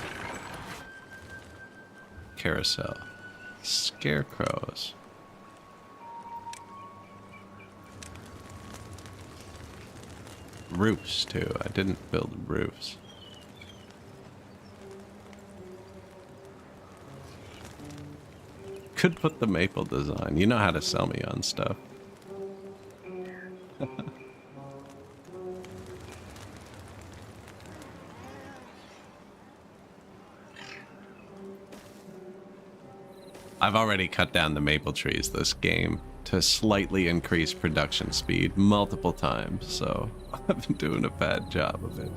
Carousel. Scarecrows. Roofs, too. I didn't build roofs. Could put the maple design. You know how to sell me on stuff. I've already cut down the maple trees this game to slightly increase production speed multiple times, so I've been doing a bad job of it.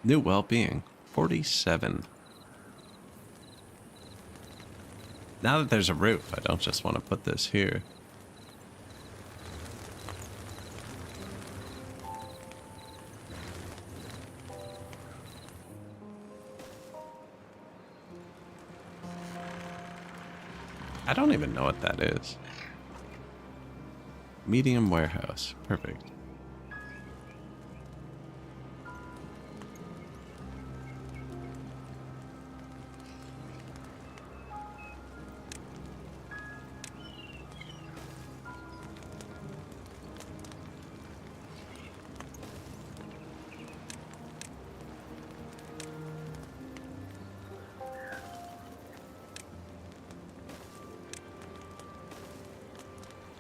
New well-being, 47. Now that there's a roof, I don't just want to put this here. I don't even know what that is. Medium warehouse, perfect.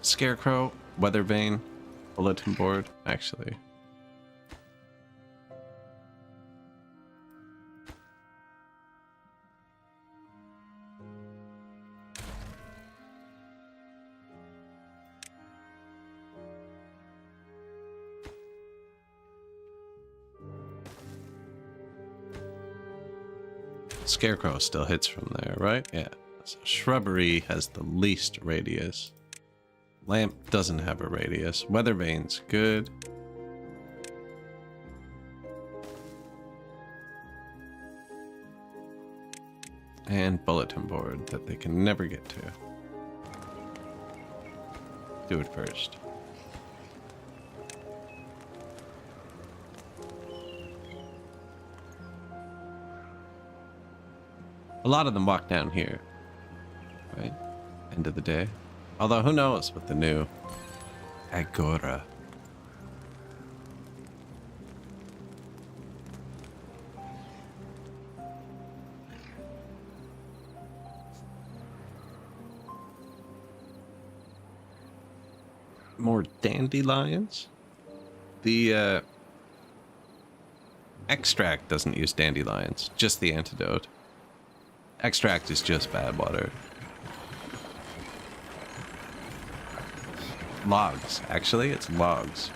Scarecrow, weather vane, bulletin board, actually. Scarecrow still hits from there, right? Yeah. So shrubbery has the least radius. Lamp doesn't have a radius. Weather vane's good. And bulletin board that they can never get to. Do it first. A lot of them walk down here, right? end of the day. Although, who knows with the new Agora. More dandelions? The extract doesn't use dandelions, just the antidote. Extract is just bad water. Logs, actually, it's logs.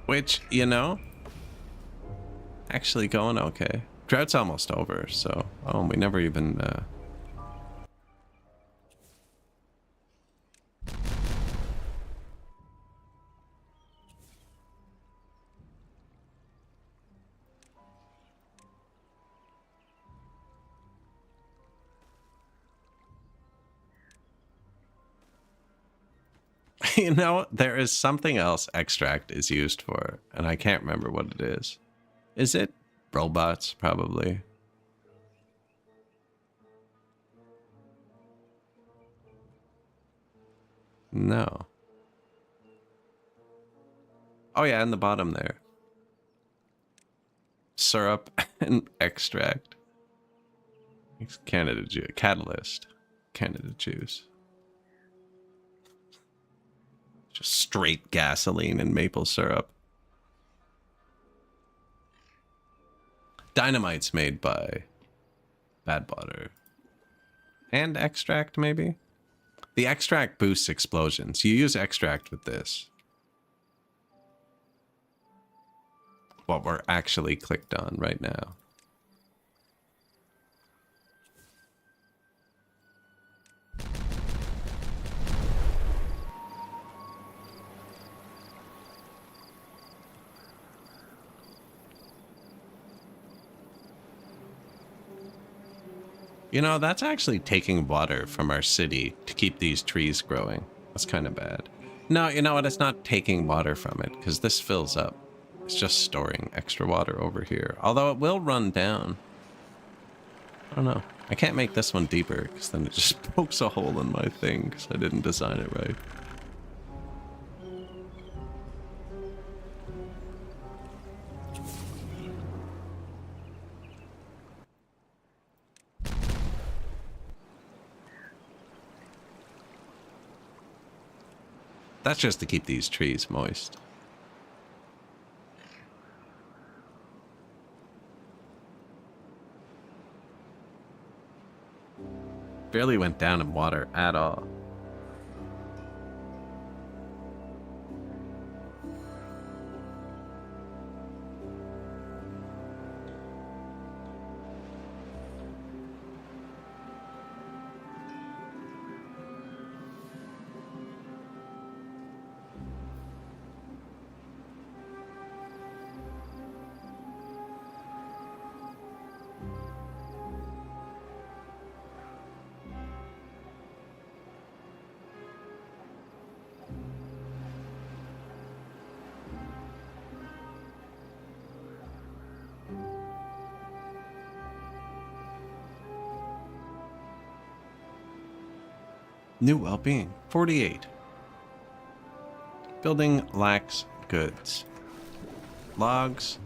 Which, you know, actually going okay. Drought's almost over, so... Oh, we never even... You know, there is something else extract is used for, and I can't remember what it is. Is it robots, probably? No. Oh yeah, in the bottom there. Syrup and extract. It's Canada juice. Catalyst. Canada juice. Just straight gasoline and maple syrup. Dynamite's made by bad water. And extract, maybe? The extract boosts explosions. You use extract with this. What we're actually clicked on right now. You know, that's actually taking water from our city to keep these trees growing. That's kind of bad. No, you know what? It's not taking water from it, because this fills up. It's just storing extra water over here. Although it will run down. I don't know. I can't make this one deeper, because then it just pokes a hole in my thing, because I didn't design it right. That's just to keep these trees moist. Barely went down in water at all. New well-being, 48. Building lacks goods. Logs,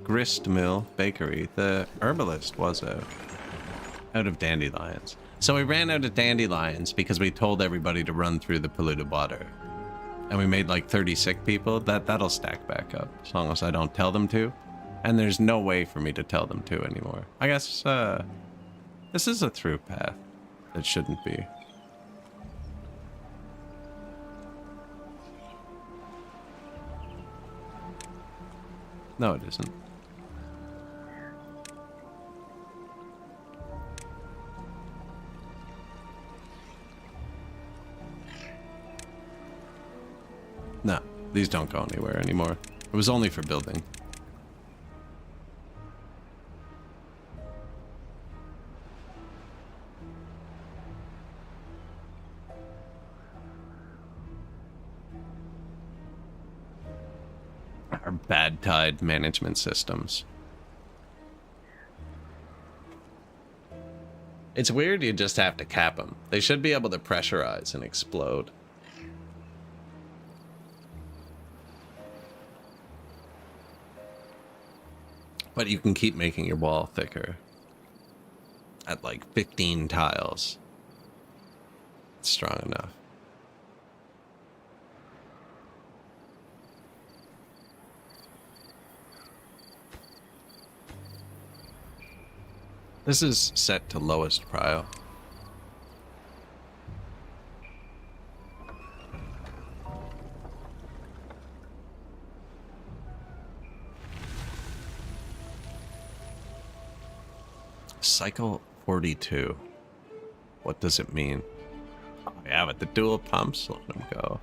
grist mill, bakery. The herbalist was out of dandelions. So we ran out of dandelions because we told everybody to run through the polluted water. And we made like 30 sick people. That'll stack back up as long as I don't tell them to. And there's no way for me to tell them to anymore. I guess this is a through path. It shouldn't be. No, it isn't. No, these don't go anywhere anymore. It was only for building. Our bad tide management systems. It's weird you just have to cap them. They should be able to pressurize and explode. But you can keep making your wall thicker. At like 15 tiles. It's strong enough. This is set to lowest prio. Cycle 42. What does it mean? Oh, yeah, with the dual pumps, let them go.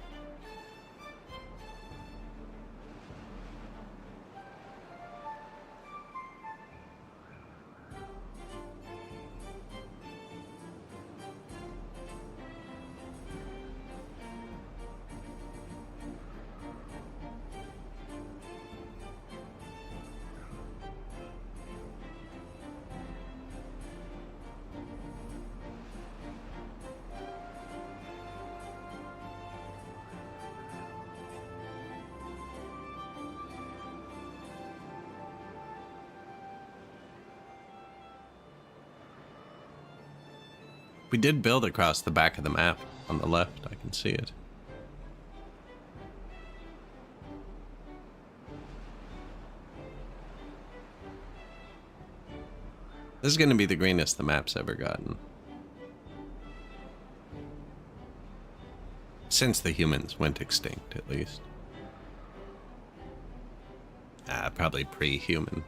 We did build across the back of the map on the left. I can see it. This is going to be the greenest the map's ever gotten. Since the humans went extinct, at least. Probably pre-human.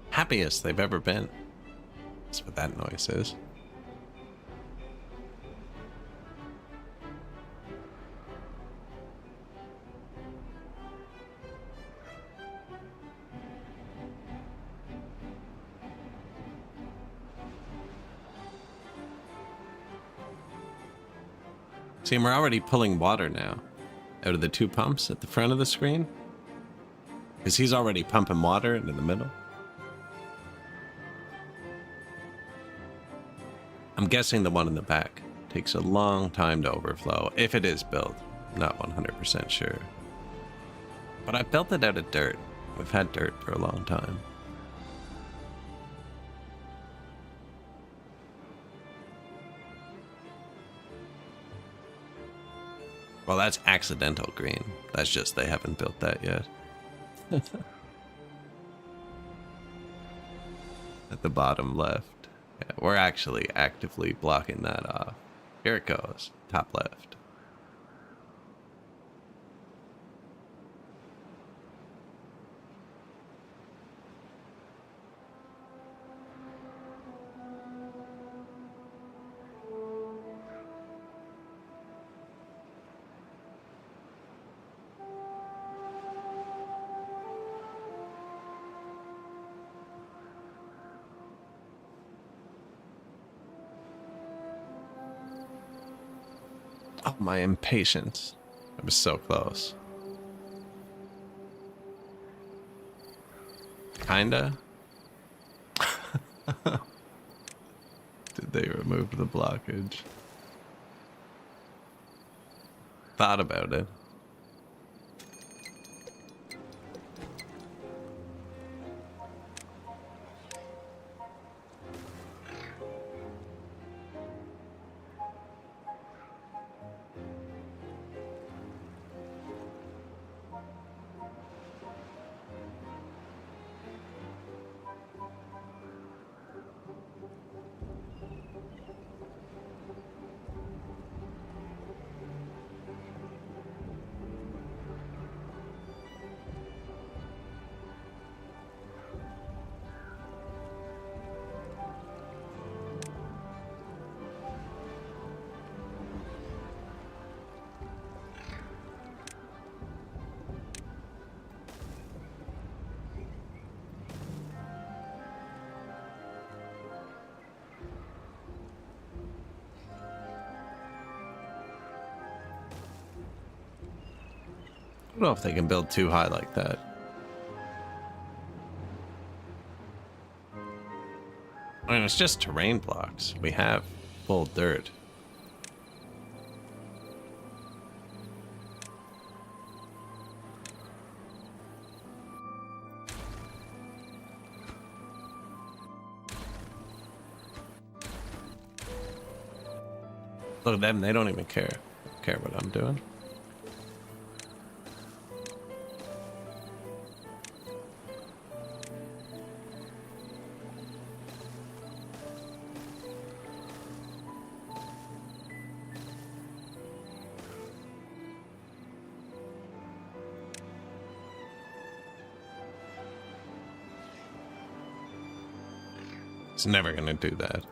Happiest they've ever been. That's what that noise is. See, we're already pulling water now out of the two pumps at the front of the screen. Because he's already pumping water into the middle. I'm guessing the one in the back takes a long time to overflow, if it is built. I'm not 100% sure. But I built it out of dirt. We've had dirt for a long time. Well, that's accidental green. That's just they haven't built that yet. At the bottom left. Yeah, we're actually actively blocking that off. Here it goes. Top left. Oh, my impatience. I was so close. Kinda. Did they remove the blockage? Thought about it. don't know if they can build too high like that. I mean, it's just terrain blocks. We have full dirt. Look at them, they don't even care. Care what I'm doing. It's never gonna do that.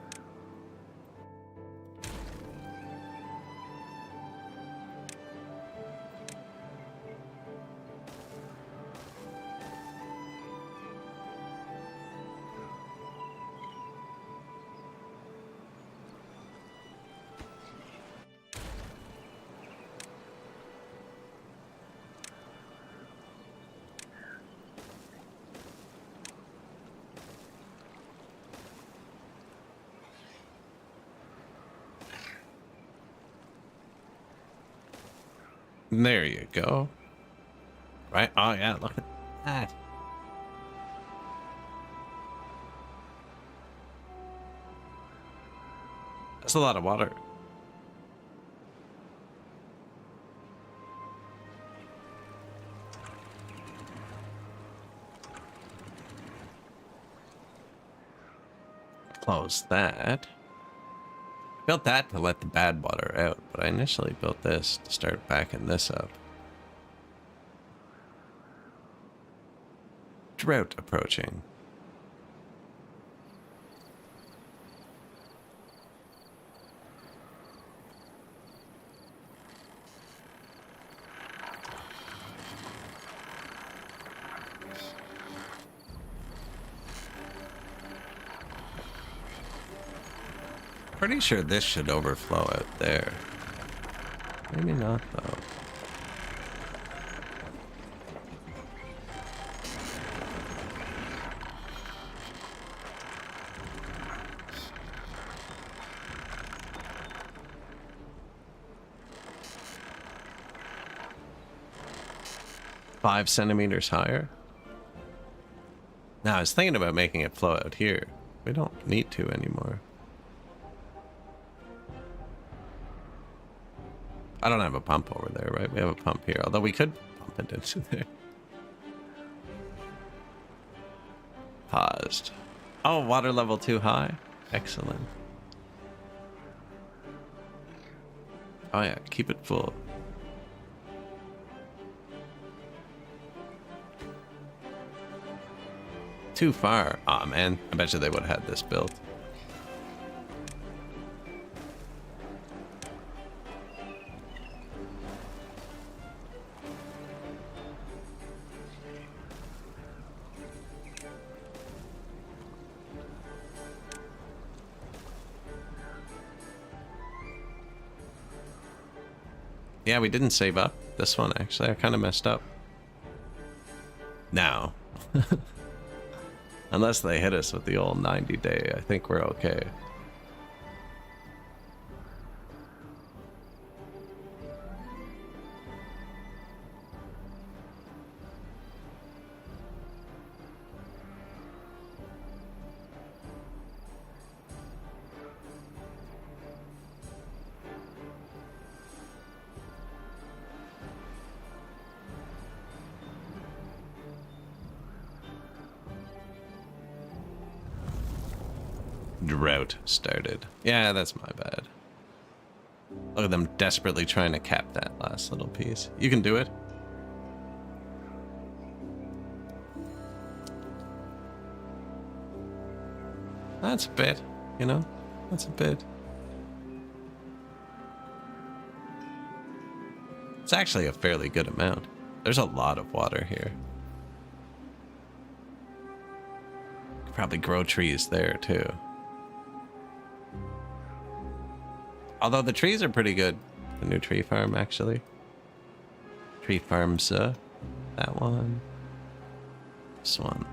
There you go. Right? Oh, yeah, look at that. That's a lot of water. Close that. Built that to let the bad water out, but I initially built this to start backing this up. Drought approaching. Pretty sure this should overflow out there. Maybe not, though. Five centimeters higher? Now, I was thinking about making it flow out here. We don't need to anymore. I don't have a pump over there, right? We have a pump here, although we could pump it into there. Paused. Oh, water level too high? Excellent. Oh yeah, keep it full. Too far. Aw, man. I bet you they would have had this built. Yeah, we didn't save up this one, actually. I kind of messed up. Now. Unless they hit us with the old 90-day, I think we're okay. Drought started. Yeah, that's my bad. Look at them desperately trying to cap that last little piece. You can do it. That's a bit, you know? That's a bit. It's actually a fairly good amount. There's a lot of water here. Could probably grow trees there too. Although the trees are pretty good. The new tree farm, actually. Tree farms, that one. This one.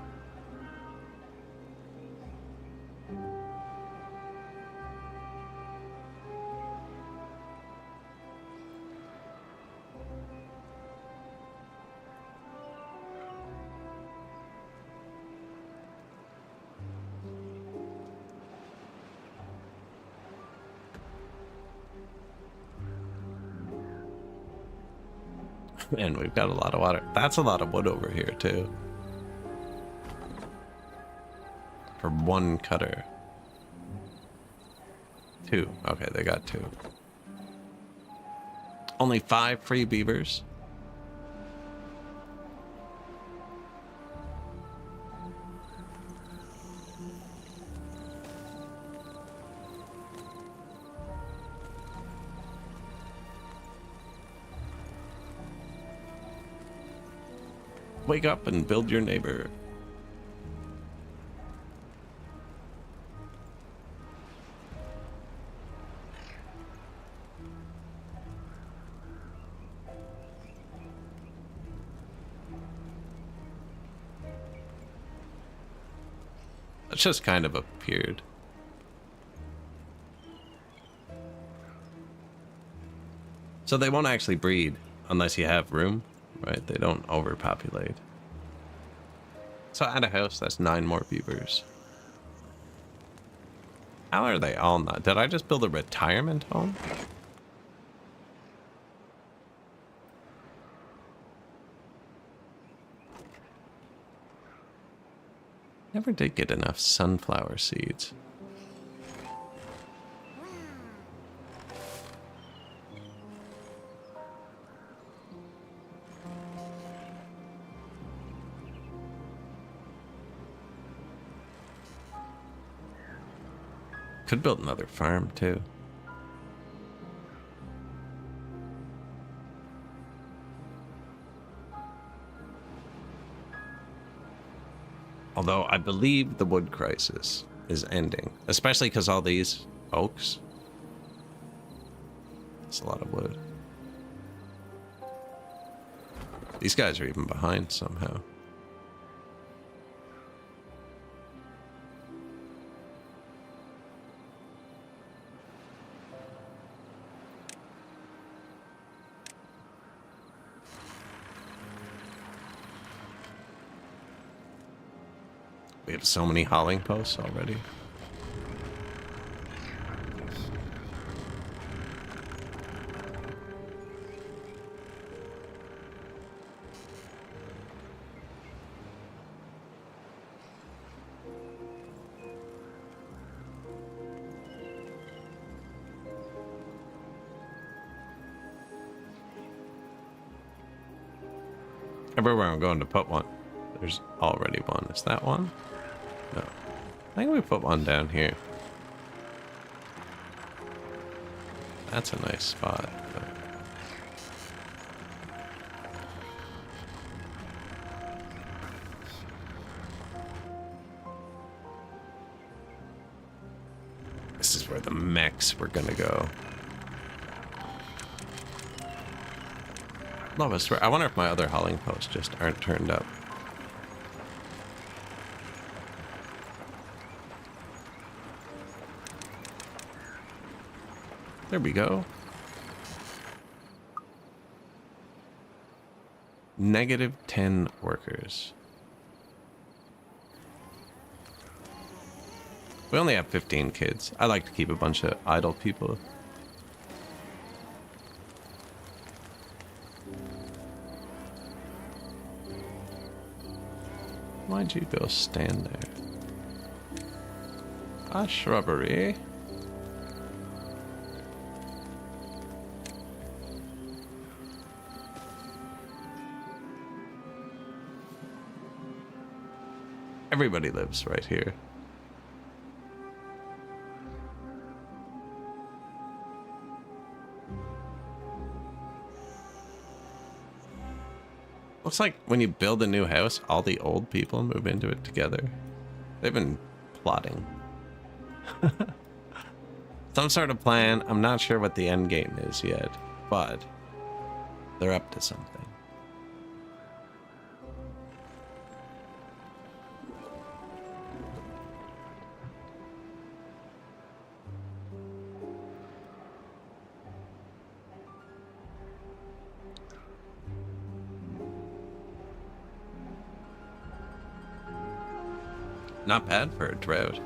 Man, we've got a lot of water. That's a lot of wood over here, too. For one cutter. Two. Okay, they got two. Only 5 free beavers. Wake up and build your neighbor. It just kind of appeared. So they won't actually breed unless you have room. Right, they don't overpopulate. So at a house, that's 9 more beavers. How are they all not? Did I just build a retirement home? Never did get enough sunflower seeds. Could build another farm, too. Although I believe the wood crisis is ending. Especially because all these oaks. That's a lot of wood. These guys are even behind somehow. We have so many hauling posts already. Everywhere I'm going to put one, there's already one. Is that one? No. I think we put one down here. That's a nice spot. This is where the mechs were gonna go. Love, I swear. I wonder if my other hauling posts just aren't turned up. There we go. -10 workers. We only have 15 kids. I like to keep a bunch of idle people. Why'd you go stand there? A shrubbery. Everybody lives right here. Looks like when you build a new house, all the old people move into it together. They've been plotting. Some sort of plan. I'm not sure what the end game is yet, but they're up to something. Not bad for a drought.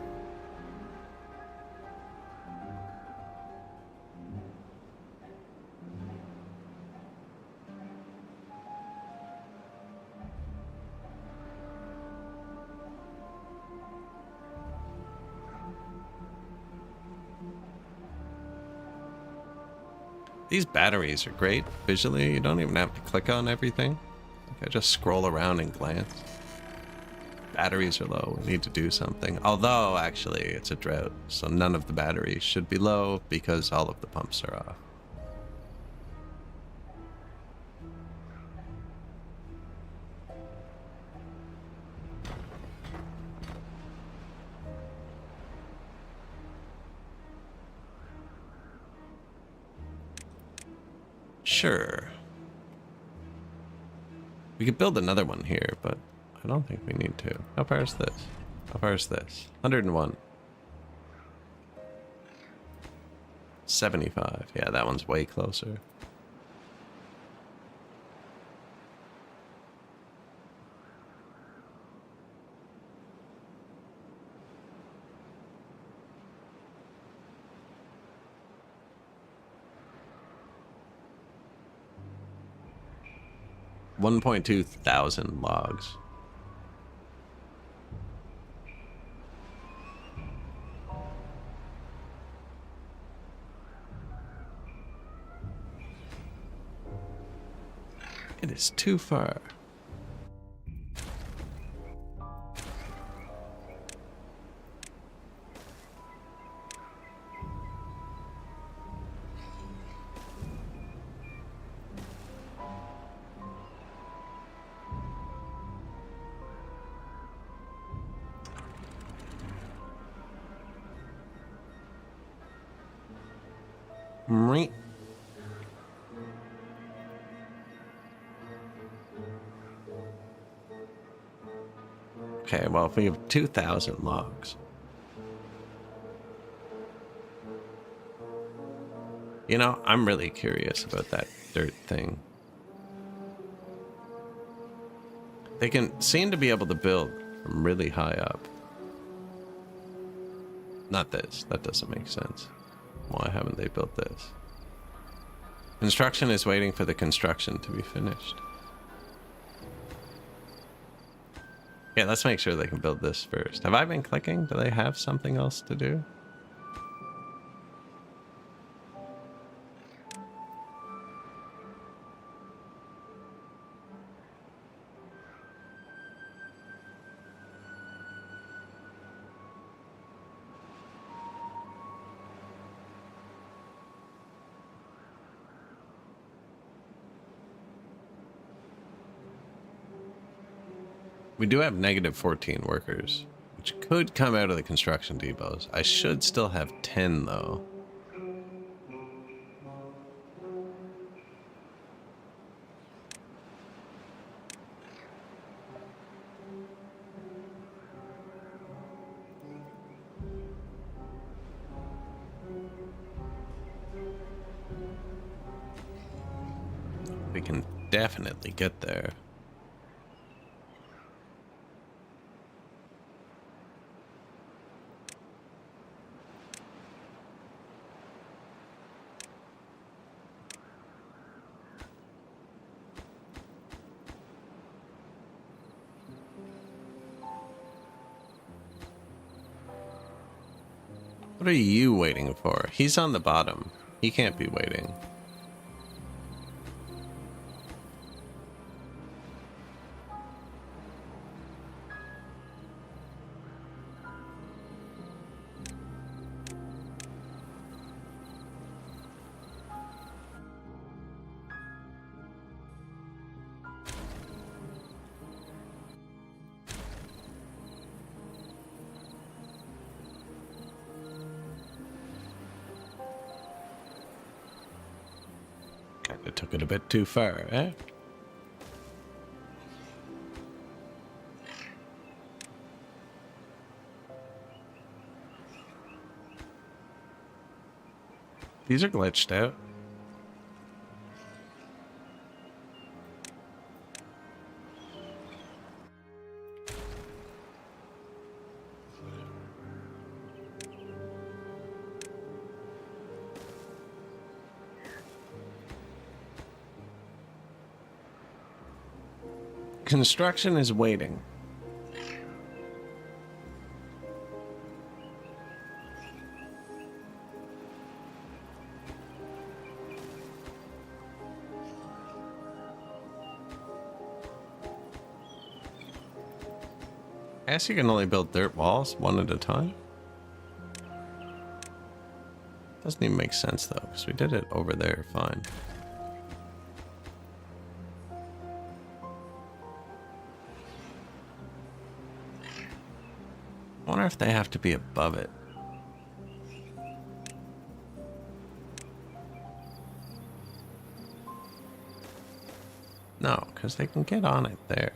These batteries are great visually. You don't even have to click on everything. Like I just scroll around and glance. Batteries are low. We need to do something. Although, actually, it's a drought, so none of the batteries should be low because all of the pumps are off. Sure. We could build another one here, but I don't think we need to. How far is this? How far is this? 101. 75. Yeah, that one's way closer. $1.2 thousand logs. It is too far. Right. Okay, well, if we have 2,000 logs. You know, I'm really curious about that dirt thing. They can seem to be able to build from really high up. Not this. That doesn't make sense. Why haven't they built this? Construction is waiting for the construction to be finished. Yeah, let's make sure they can build this first. Have I been clicking? Do they have something else to do? We do have negative 14 workers, which could come out of the construction depots. I should still have 10, though. We can definitely get there. What are you waiting for? He's on the bottom. He can't be waiting. Kinda took it a bit too far, eh? These are glitched out. Construction is waiting. I guess you can only build dirt walls one at a time. Doesn't even make sense though, because we did it over there fine. I wonder if they have to be above it. No, because they can get on it there.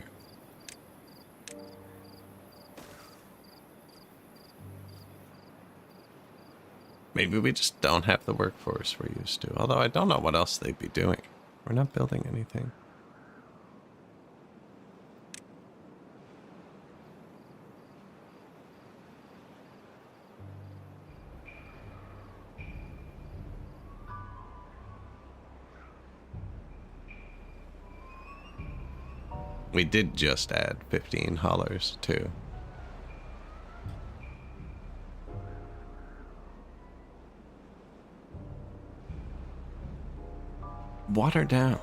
Maybe we just don't have the workforce we're used to. Although I don't know what else they'd be doing. We're not building anything. We did just add 15 hollers too. Water down.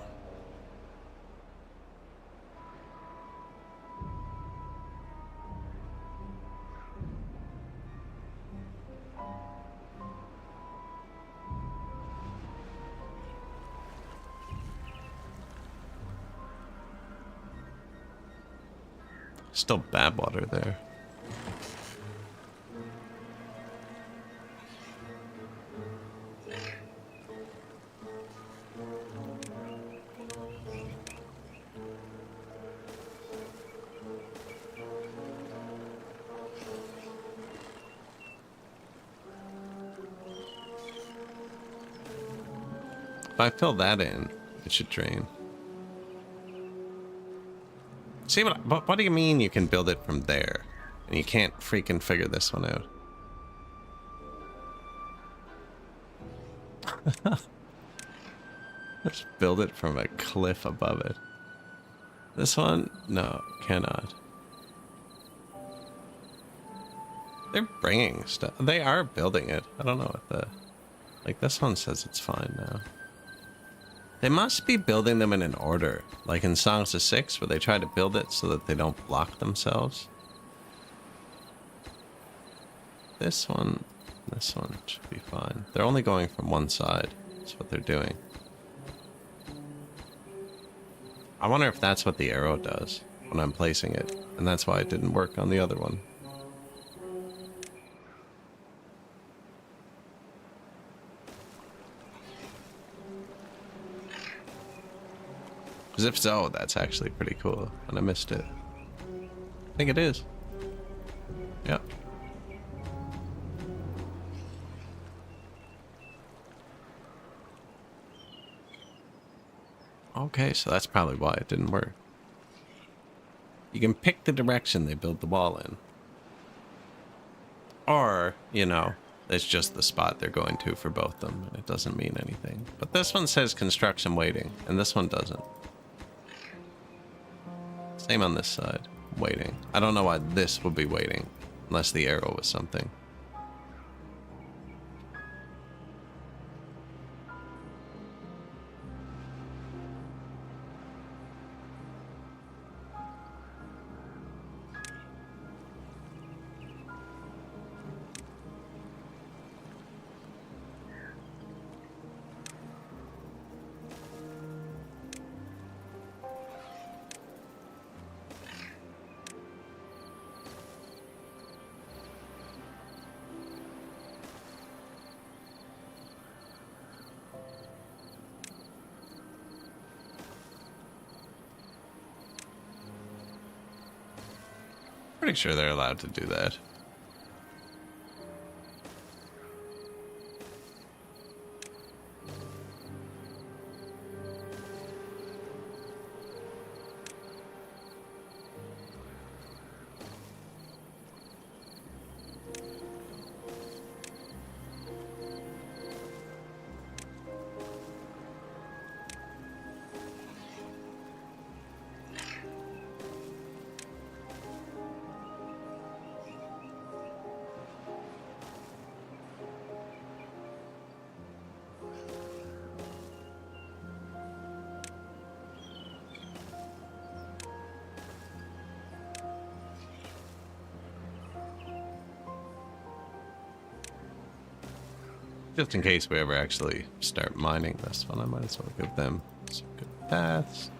Still bad water there. If I fill that in, it should drain. See what do you mean you can build it from there? And you can't freaking figure this one out. Let's build it from a cliff above it. This one? No, cannot. They're bringing stuff. They are building it. I don't know what the... Like, this one says it's fine now. They must be building them in an order, like in Songs of Six, where they try to build it so that they don't block themselves. This one should be fine. They're only going from one side. That's what they're doing. I wonder if that's what the arrow does when I'm placing it, and that's why it didn't work on the other one. Because if so, that's actually pretty cool, and I missed it. I think it is. Yep. Okay, so that's probably why it didn't work. You can pick the direction they build the wall in. Or, you know, it's just the spot they're going to for both of them, and it doesn't mean anything. But this one says construction waiting, and this one doesn't. Same on this side, waiting. I don't know why this would be waiting, unless the arrow was something. Pretty sure they're allowed to do that. Just in case we ever actually start mining this one, I might as well give them some good paths.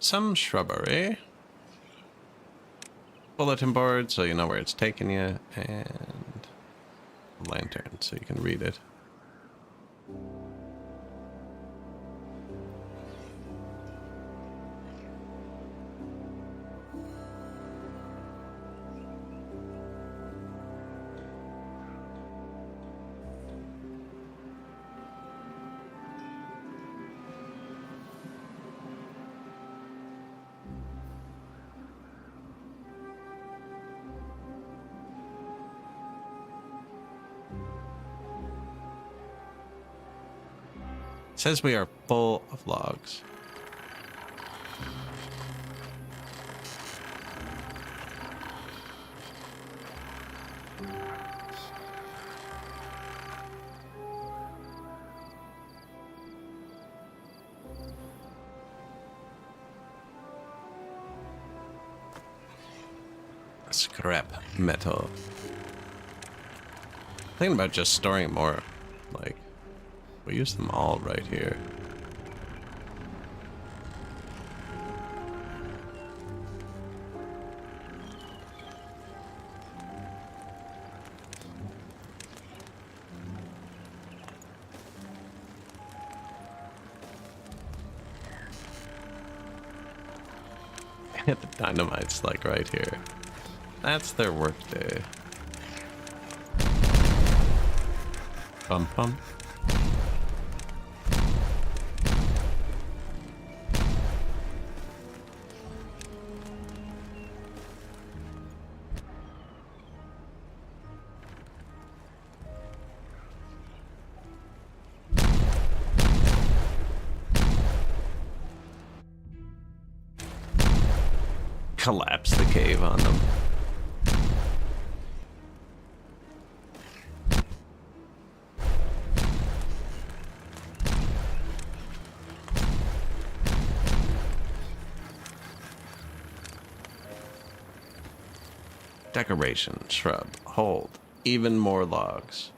Some shrubbery. Bulletin board so you know where it's taking you, and a lantern so you can read it. It says we are full of logs. Scrap metal. Thinking about just storing more, like, we use them all right here. The dynamite's like right here. That's their work day. Bum bum. Collapse the cave on them. Decoration, shrub, hold, even more logs.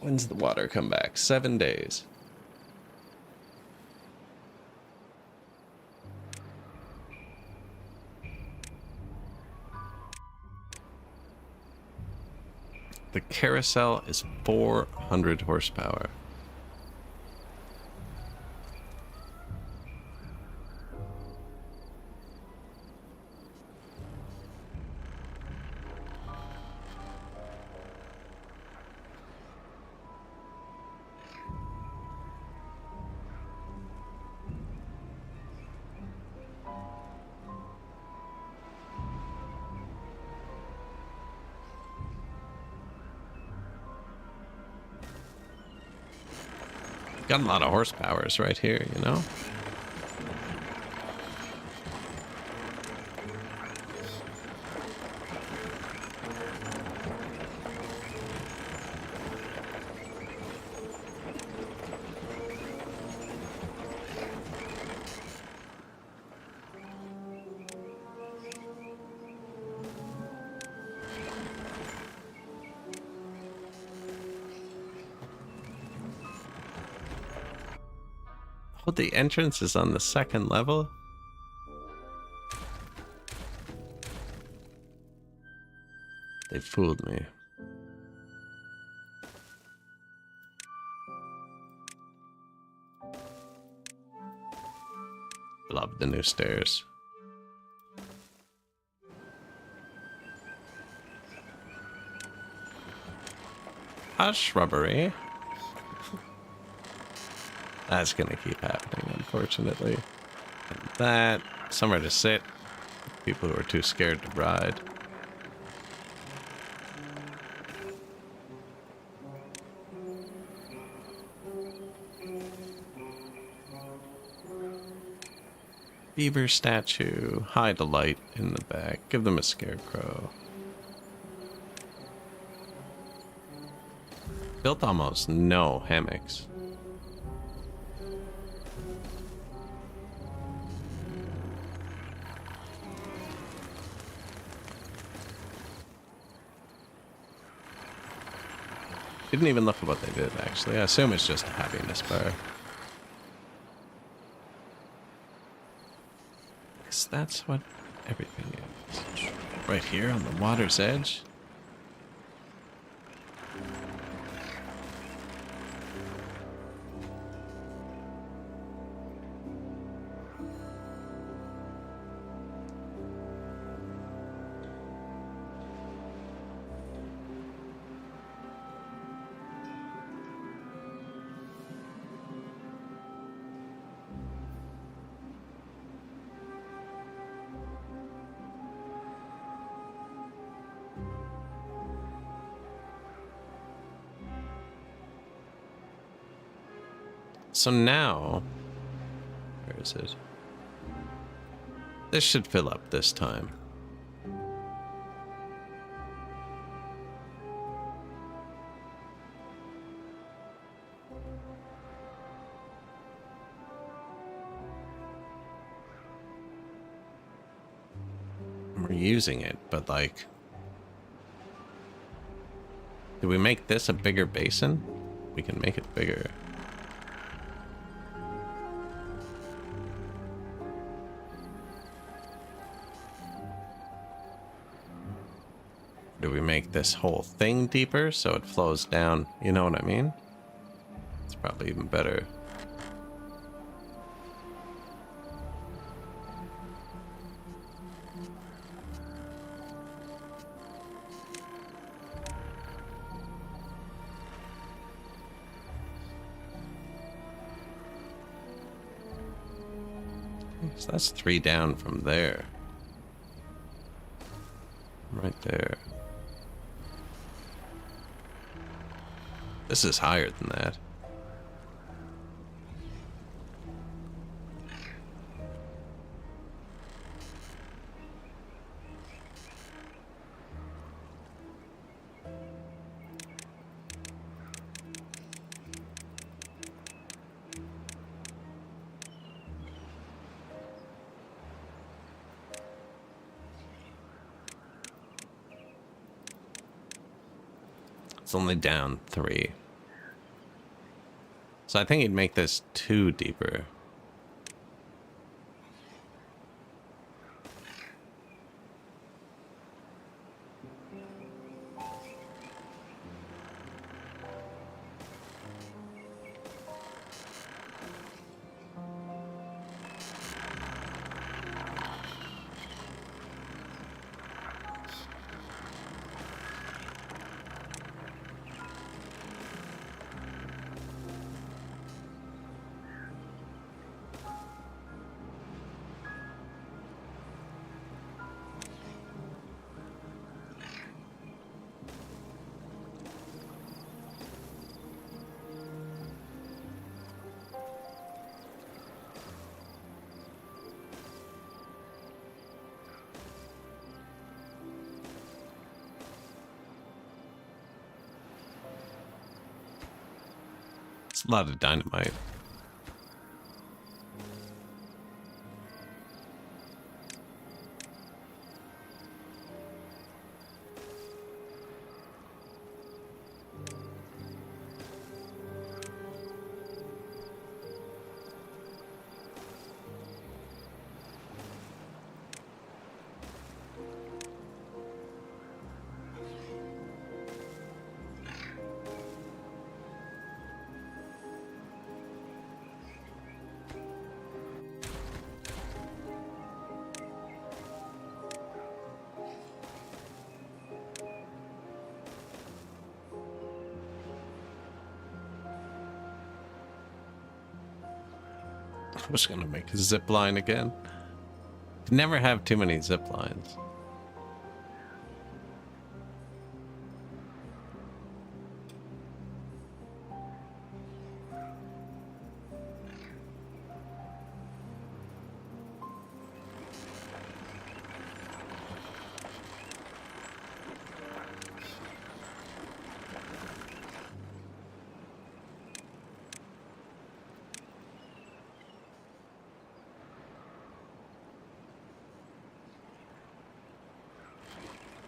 When's the water come back? 7 days. The carousel is 400 horsepower. Got a lot of horsepowers right here, you know? Oh, the entrance is on the 2nd level? They fooled me. Love the new stairs. A shrubbery. That's gonna keep happening, unfortunately. And that, somewhere to sit. People who are too scared to ride. Beaver statue. Hide a light in the back. Give them a scarecrow. Built almost no hammocks. Didn't even look at what they did, actually. I assume it's just a happiness bar. Because that's what everything is. Right here on the water's edge. So now, where is it? This should fill up this time. We're using it, but like, do we make this a bigger basin? We can make it bigger. Do we make this whole thing deeper so it flows down? You know what I mean? It's probably even better. So that's 3 down from there. Right there. This is higher than that. It's only down 3. So I think you'd make this 2 deeper. It's a lot of dynamite. I was gonna make a zip line again. Never have too many zip lines.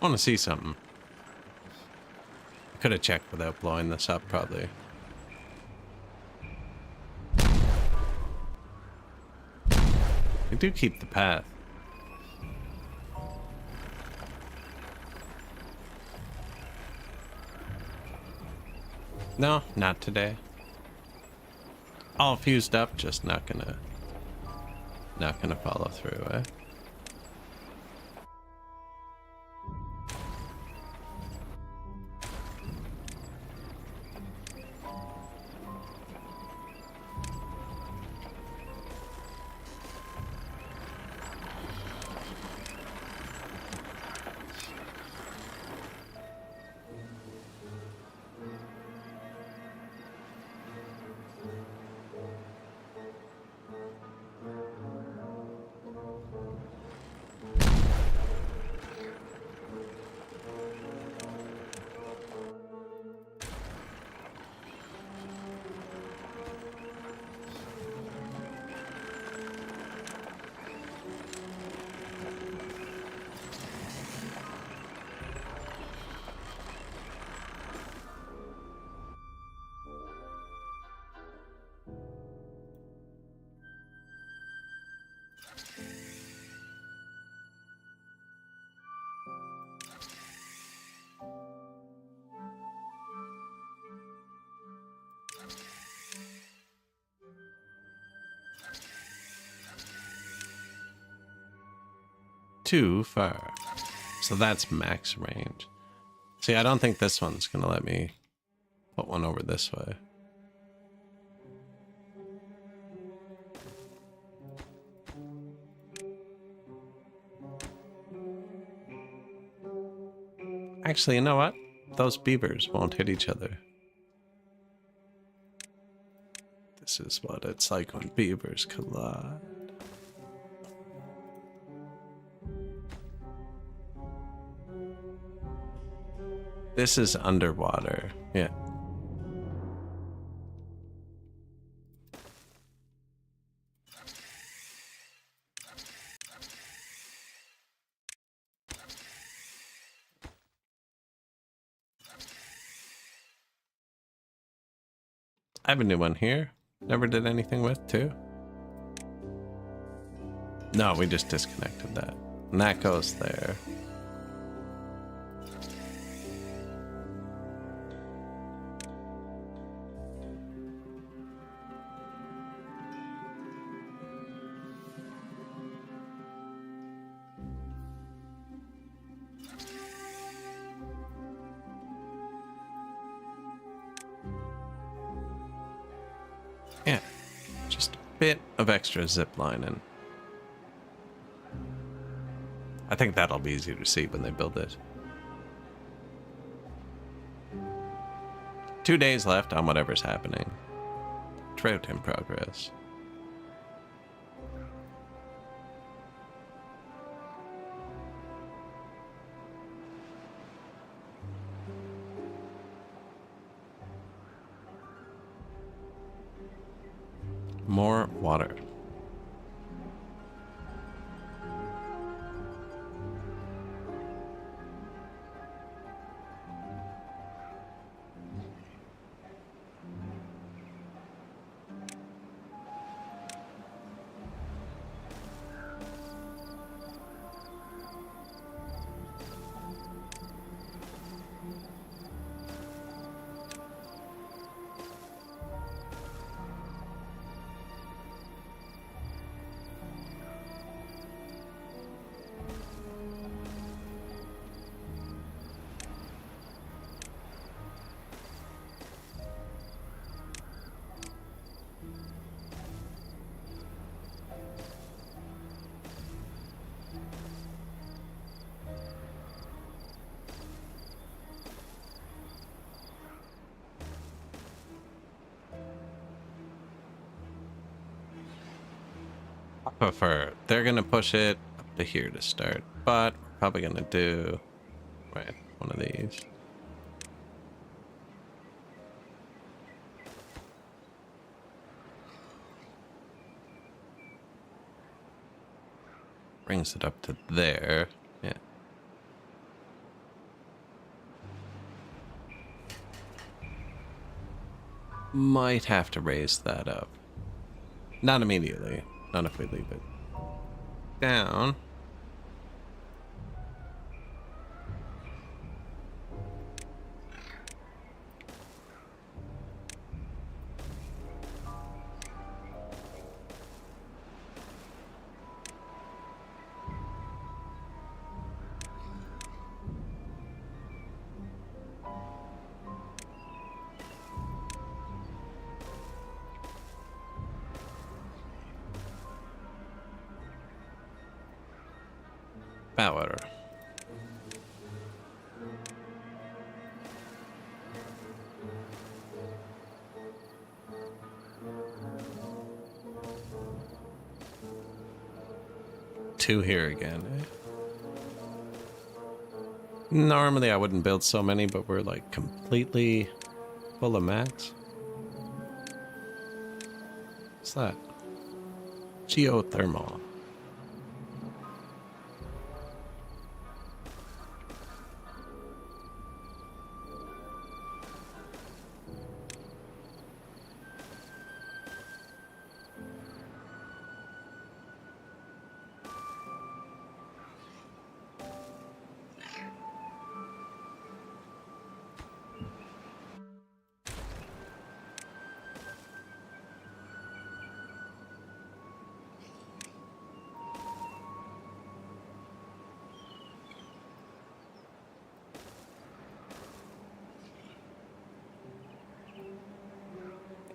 I want to see something. I could have checked without blowing this up, probably. I do keep the path. No, not today. All fused up, just not gonna follow through, eh? Too far. So that's max range. See, I don't think this one's gonna let me put one over this way. Actually, you know what? Those beavers won't hit each other. This is what it's like when beavers collide. This is underwater. Yeah. I have a new one here. Never did anything with, too. No, we just disconnected that. And that goes there. Yeah, just a bit of extra zip lining. I think that'll be easy to see when they build it. 2 days left on whatever's happening. Drought in progress. More water. I prefer, they're gonna push it up to here to start, but we're probably gonna do, right, one of these. Brings it up to there. Yeah. Might have to raise that up. Not immediately. Not if we leave it down. Power. Two here again. Normally I wouldn't build so many, but we're like completely full of mats. What's that? Geothermal.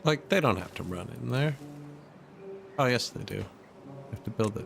Like, they don't have to run in there. Oh, yes, they do. You have to build it.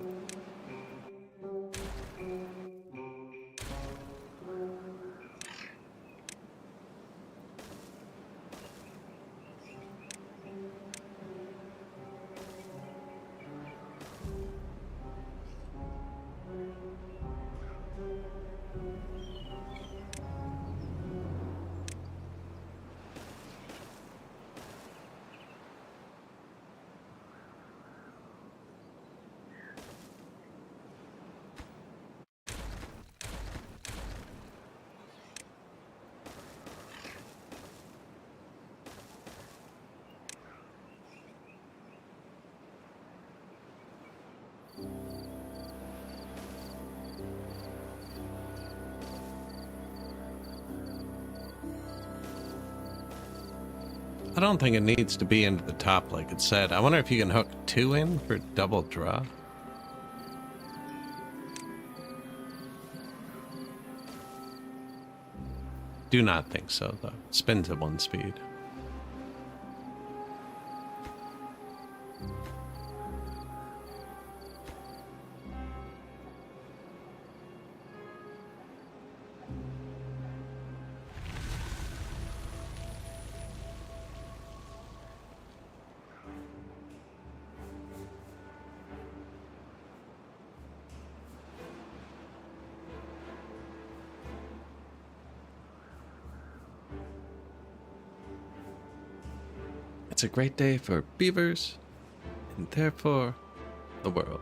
I don't think it needs to be into the top like it said. I wonder if you can hook two in for double draw. Do not think so, though. Spins at 1 speed. It's a great day for beavers, and therefore the world.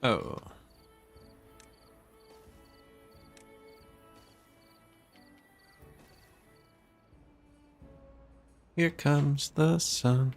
Oh. Here comes the sun.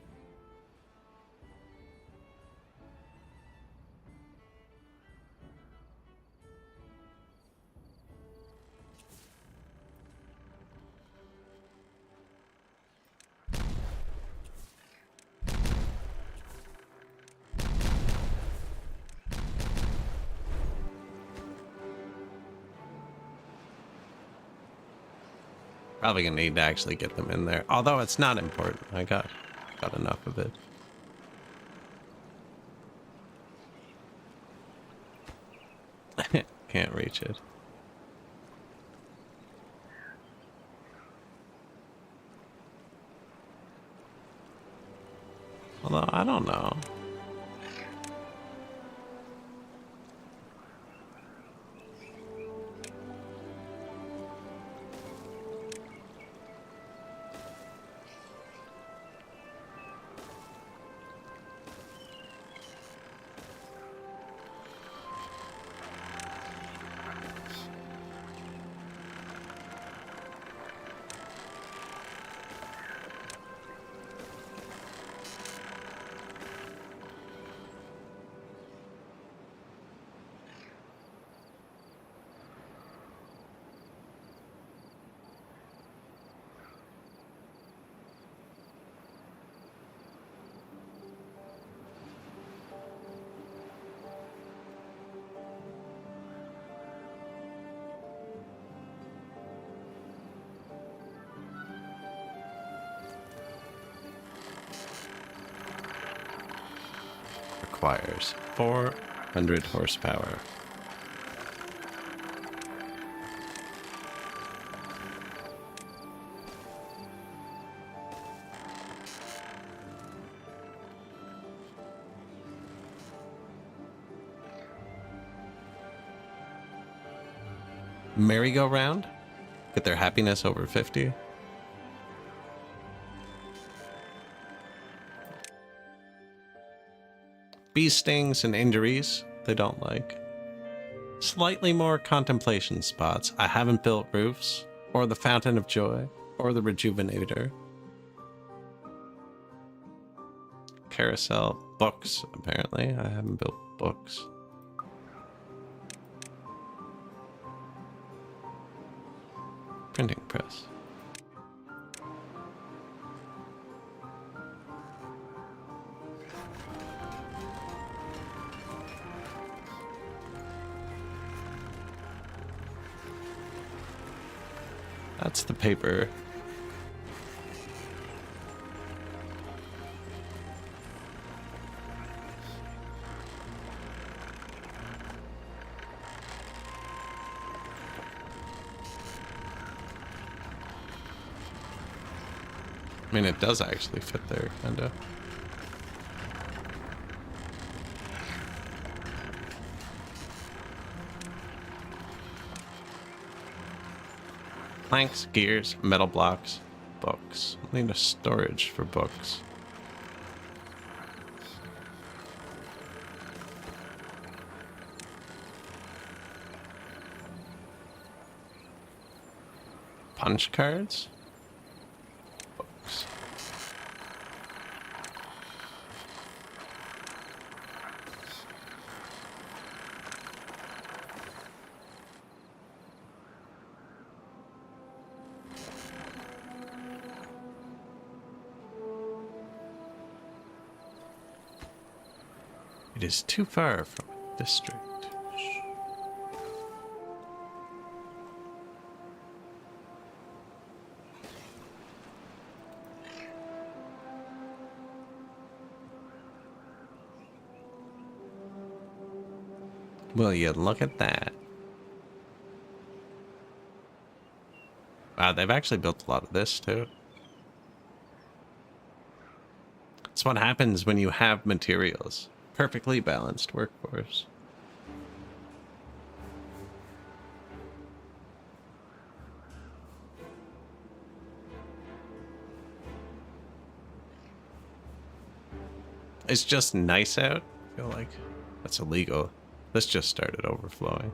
Probably gonna need to actually get them in there. Although it's not important. I got enough of it. Can't reach it. Although, I don't know. Requires 400 horsepower. Merry-go-round? Get their happiness over 50? Bee stings and injuries, they don't like. Slightly more contemplation spots. I haven't built roofs, or the Fountain of Joy, or the Rejuvenator. Carousel. Books, apparently. I haven't built books. Printing press. That's the paper. I mean, it does actually fit there, kinda. Planks, gears, metal blocks, books. I need a storage for books. Punch cards? Books. It is too far from a district. Will you look at that? Wow, they've actually built a lot of this too. That's what happens when you have materials. Perfectly balanced workforce. It's just nice out. I feel like that's illegal. This just started overflowing.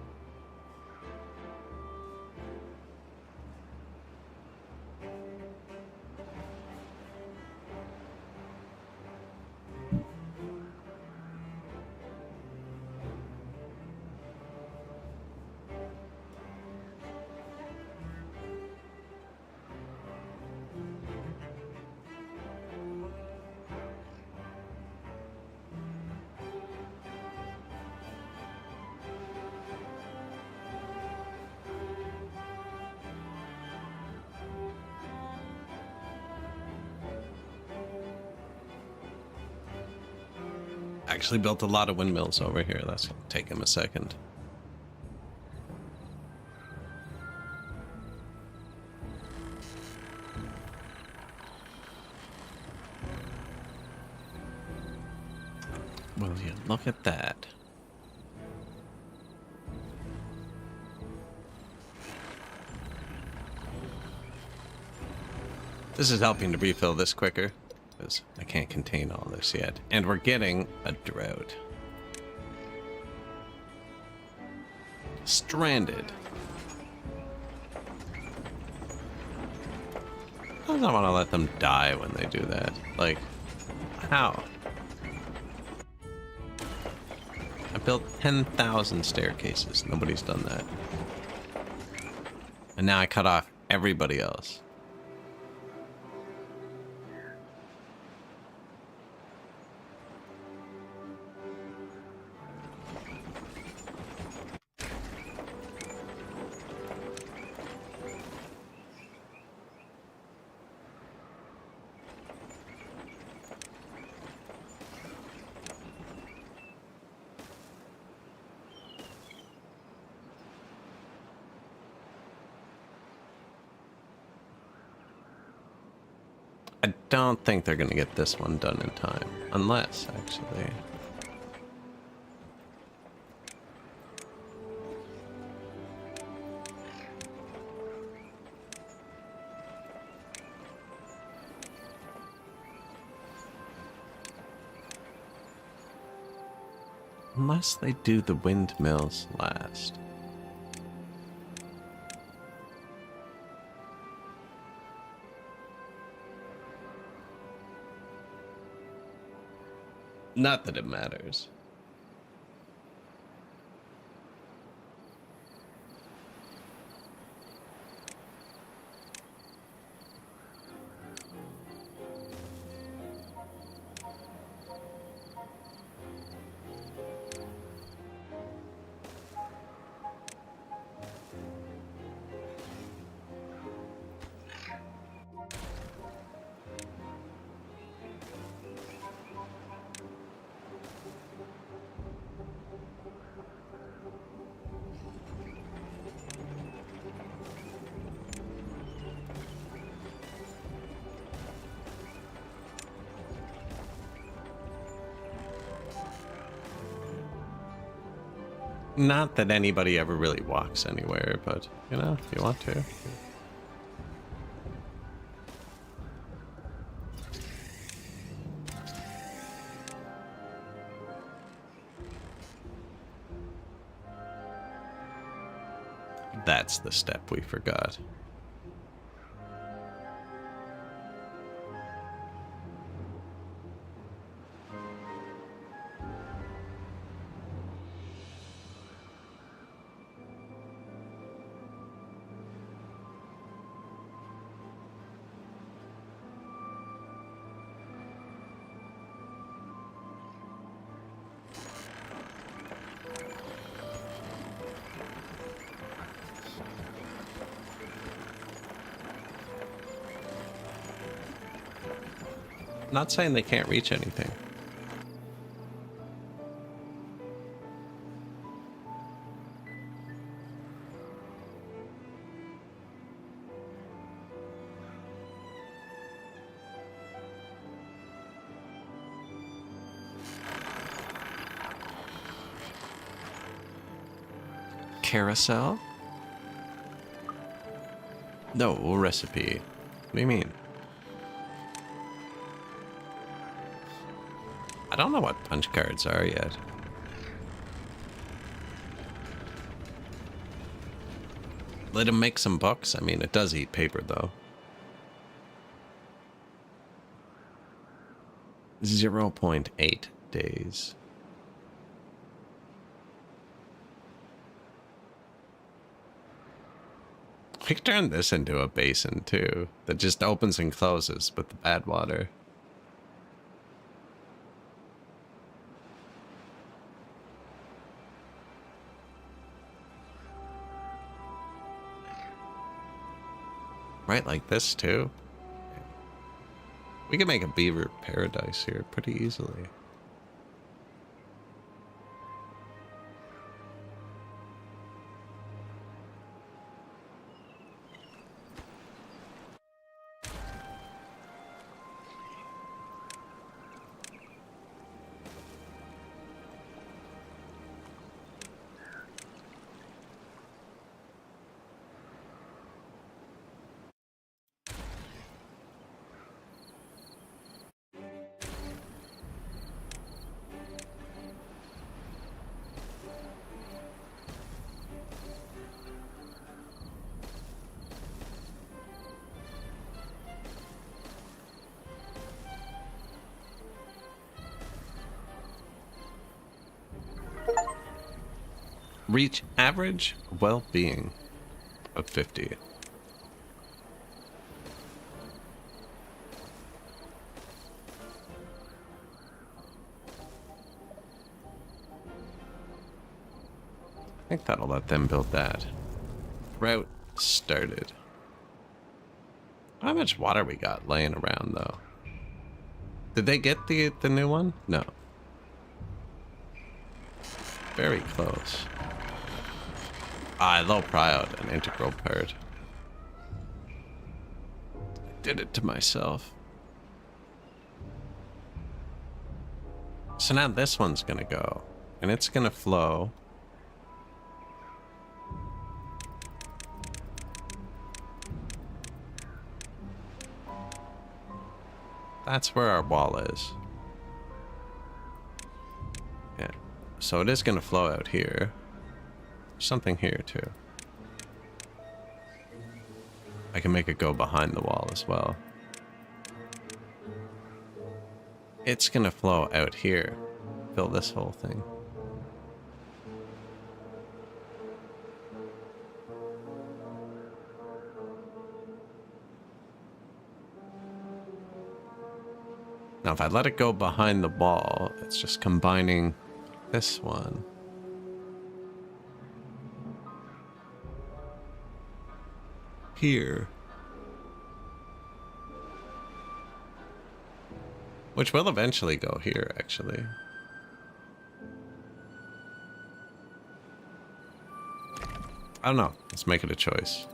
Actually built a lot of windmills over here. That's gonna take him a second. Will you look at that? This is helping to refill this quicker, because I can't contain all this yet. And we're getting a drought. Stranded. I don't want to let them die when they do that. Like, how? I built 10,000 staircases. Nobody's done that. And now I cut off everybody else. I don't think they're going to get this one done in time. Unless, actually. Unless they do the windmills last. Not that it matters. Not that anybody ever really walks anywhere, but, you know, if you want to. That's the step we forgot. Not saying they can't reach anything. Carousel? No, recipe. What do you mean? I don't know what punch cards are yet. Let him make some books? I mean, it does eat paper, though. 0.8 days. We could turn this into a basin, too, that just opens and closes with the bad water. Right, like this, too. We could make a beaver paradise here pretty easily. Reach average well-being of 50. I think that'll let them build that. Route started. How much water we got laying around, though? Did they get the new one? No. Very close. I low pryed an integral part. I did it to myself. So now this one's gonna go, and it's gonna flow. That's where our wall is. Yeah. So it is going to flow out here. Something here too. I can make it go behind the wall as well. It's going to flow out here. Fill this whole thing. Now, if I let it go behind the wall, it's just combining this one. Here. Which will eventually go here, actually. I don't know. Let's make it a choice.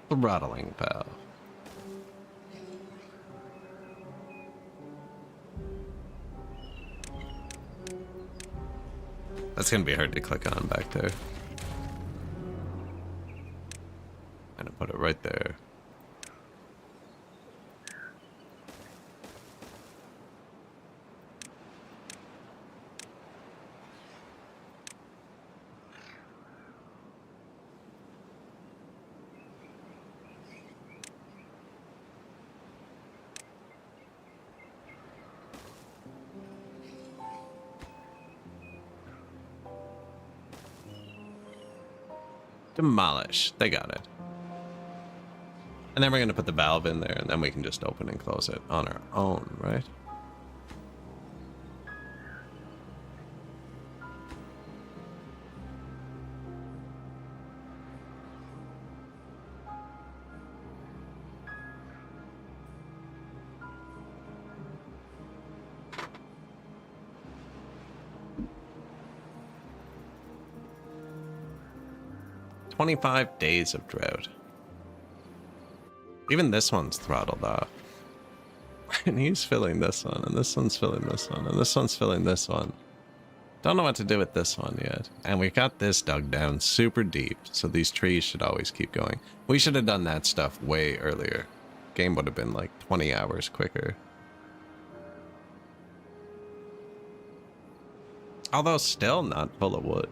Throttling valve. That's gonna be hard to click on back there. And I put it right there. Demolish. They got it. And then we're going to put the valve in there, and then we can just open and close it on our own, right? "25 days of drought." Even this one's throttled off. And he's filling this one, and this one's filling this one, and this one's filling this one. Don't know what to do with this one yet. And we got this dug down super deep, so these trees should always keep going. We should have done that stuff way earlier. Game would have been like 20 hours quicker. Although still not full of wood.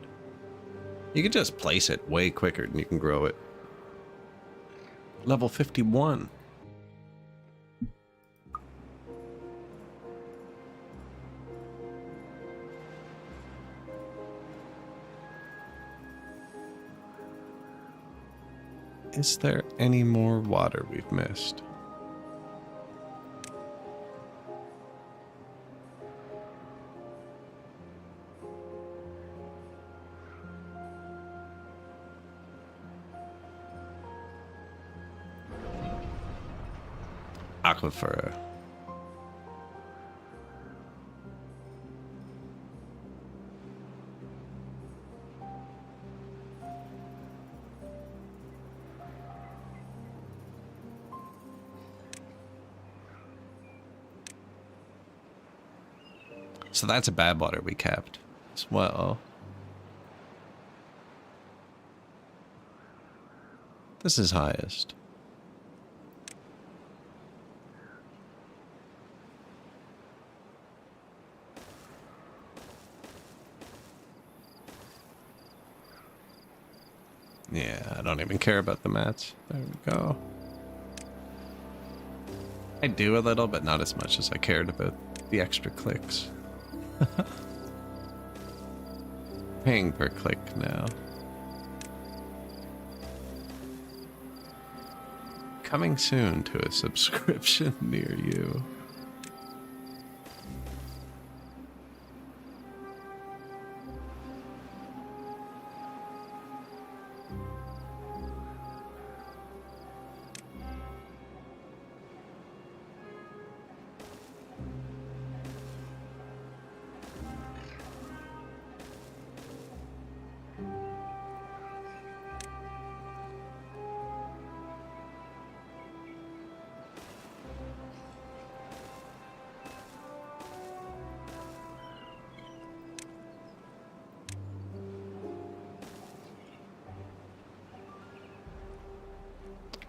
You can just place it way quicker and you can grow it. Level 51. Is there any more water we've missed? Aquifer. So that's a bad water we kept as well. This is highest. Yeah, I don't even care about the mats. There we go. I do a little, but not as much as I cared about the extra clicks. Paying per click now. Coming soon to a subscription near you.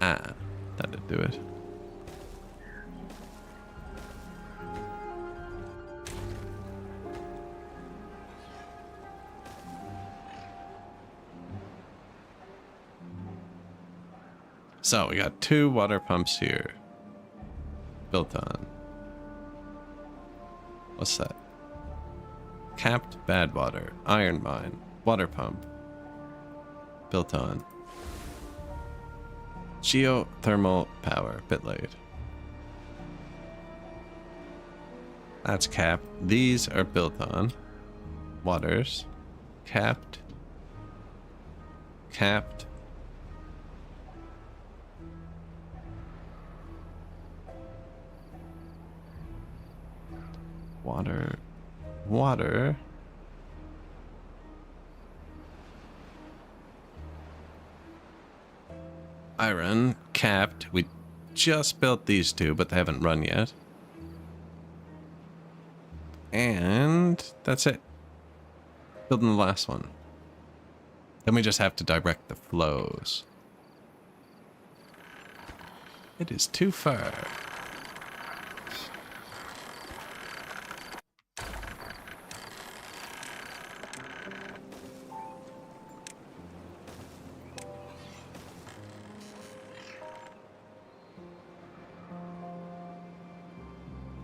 Ah, that'd do it. So we got 2 water pumps here. Built on. What's that? Capped bad water. Iron mine. Water pump. Built on. Geothermal power. Bit late. That's capped. These are built on. Waters. Capped. Capped. Water. Water. Iron. Capped. We just built these 2, but they haven't run yet. And that's it. Building the last one. Then we just have to direct the flows. It is too far.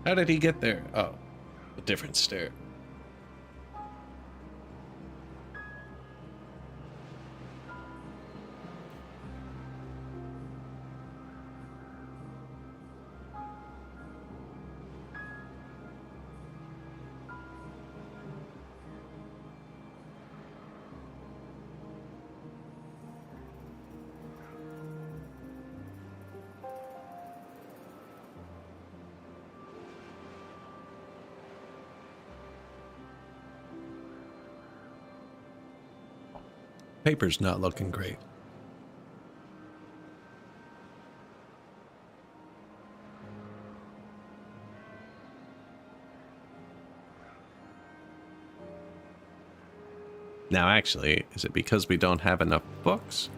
How did he get there? Oh, a different stair. Paper's not looking great. Now, actually, is it because we don't have enough books?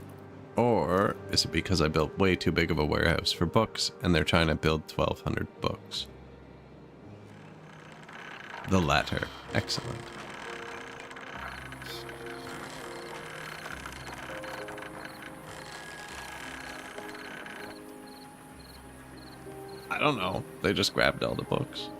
Or is it because I built way too big of a warehouse for books and they're trying to build 1,200 books? The latter. Excellent. I don't know. They just grabbed all the books.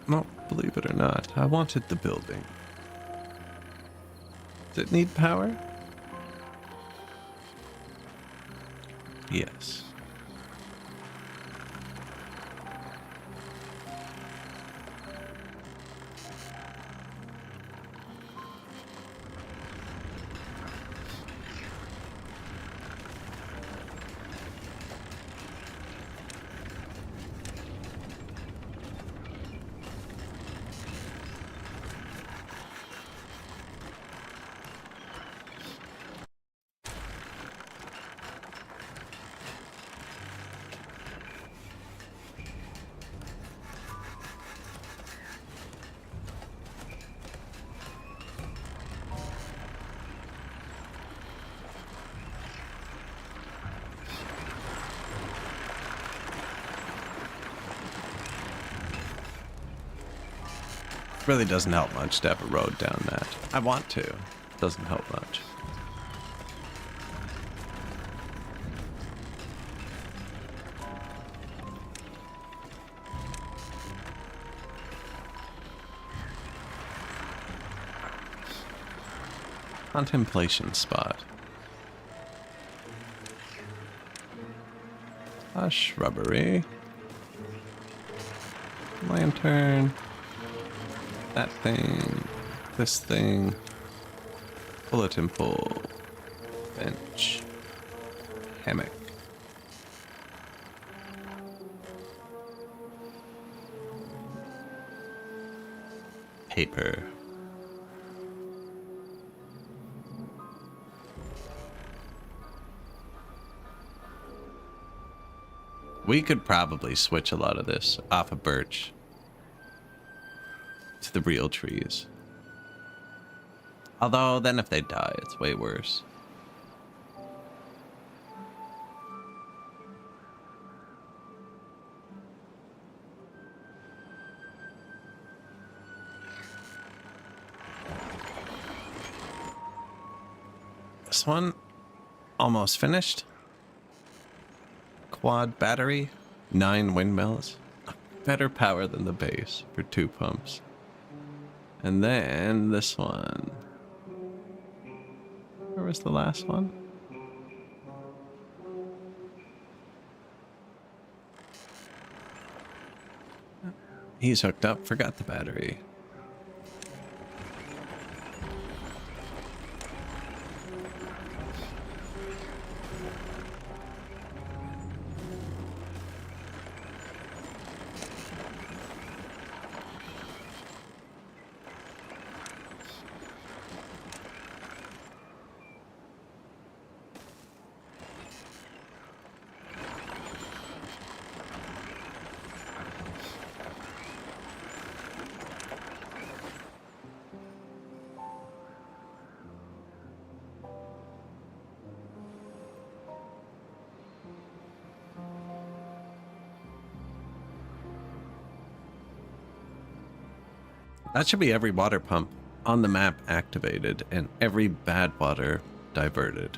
No, believe it or not, I wanted the building. Does it need power? Yes. Really doesn't help much to have a road down that. I want to. Doesn't help much. Contemplation spot. A shrubbery. Lantern. That thing. This thing. Bulletin pole. Bench. Hammock. Paper. We could probably switch a lot of this off of birch to the real trees. Although, then if they die, it's way worse. This one, almost finished. Quad battery, 9 windmills. Better power than the base for 2 pumps. And then this one. Where was the last one? He's hooked up, forgot the battery. That should be every water pump on the map activated and every bad water diverted.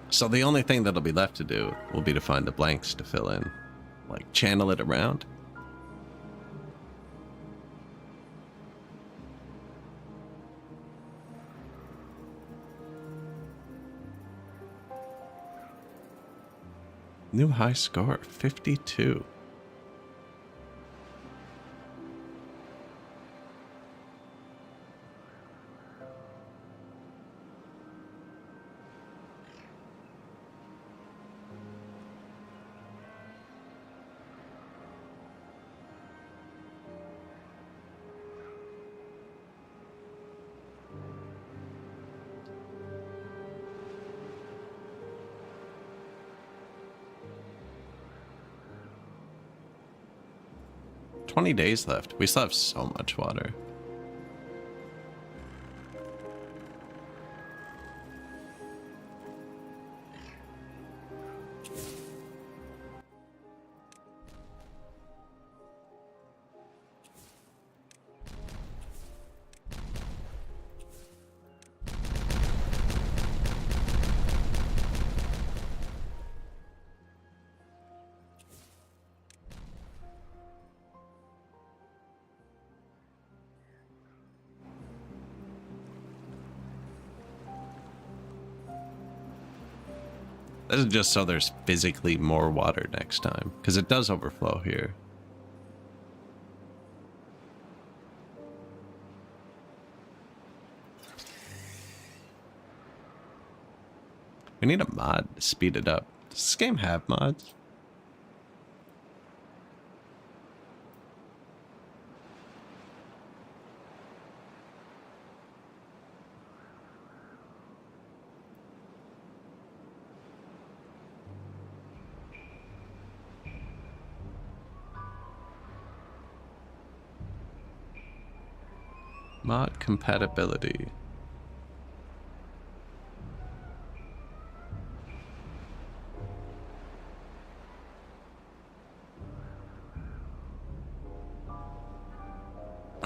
So the only thing that'll be left to do will be to find the blanks to fill in. Like, channel it around. New high score, 52. Days left. We still have so much water. This is just so there's physically more water next time, because it does overflow here. We need a mod to speed it up. Does this game have mods? Mod compatibility.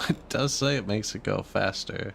It does say it makes it go faster.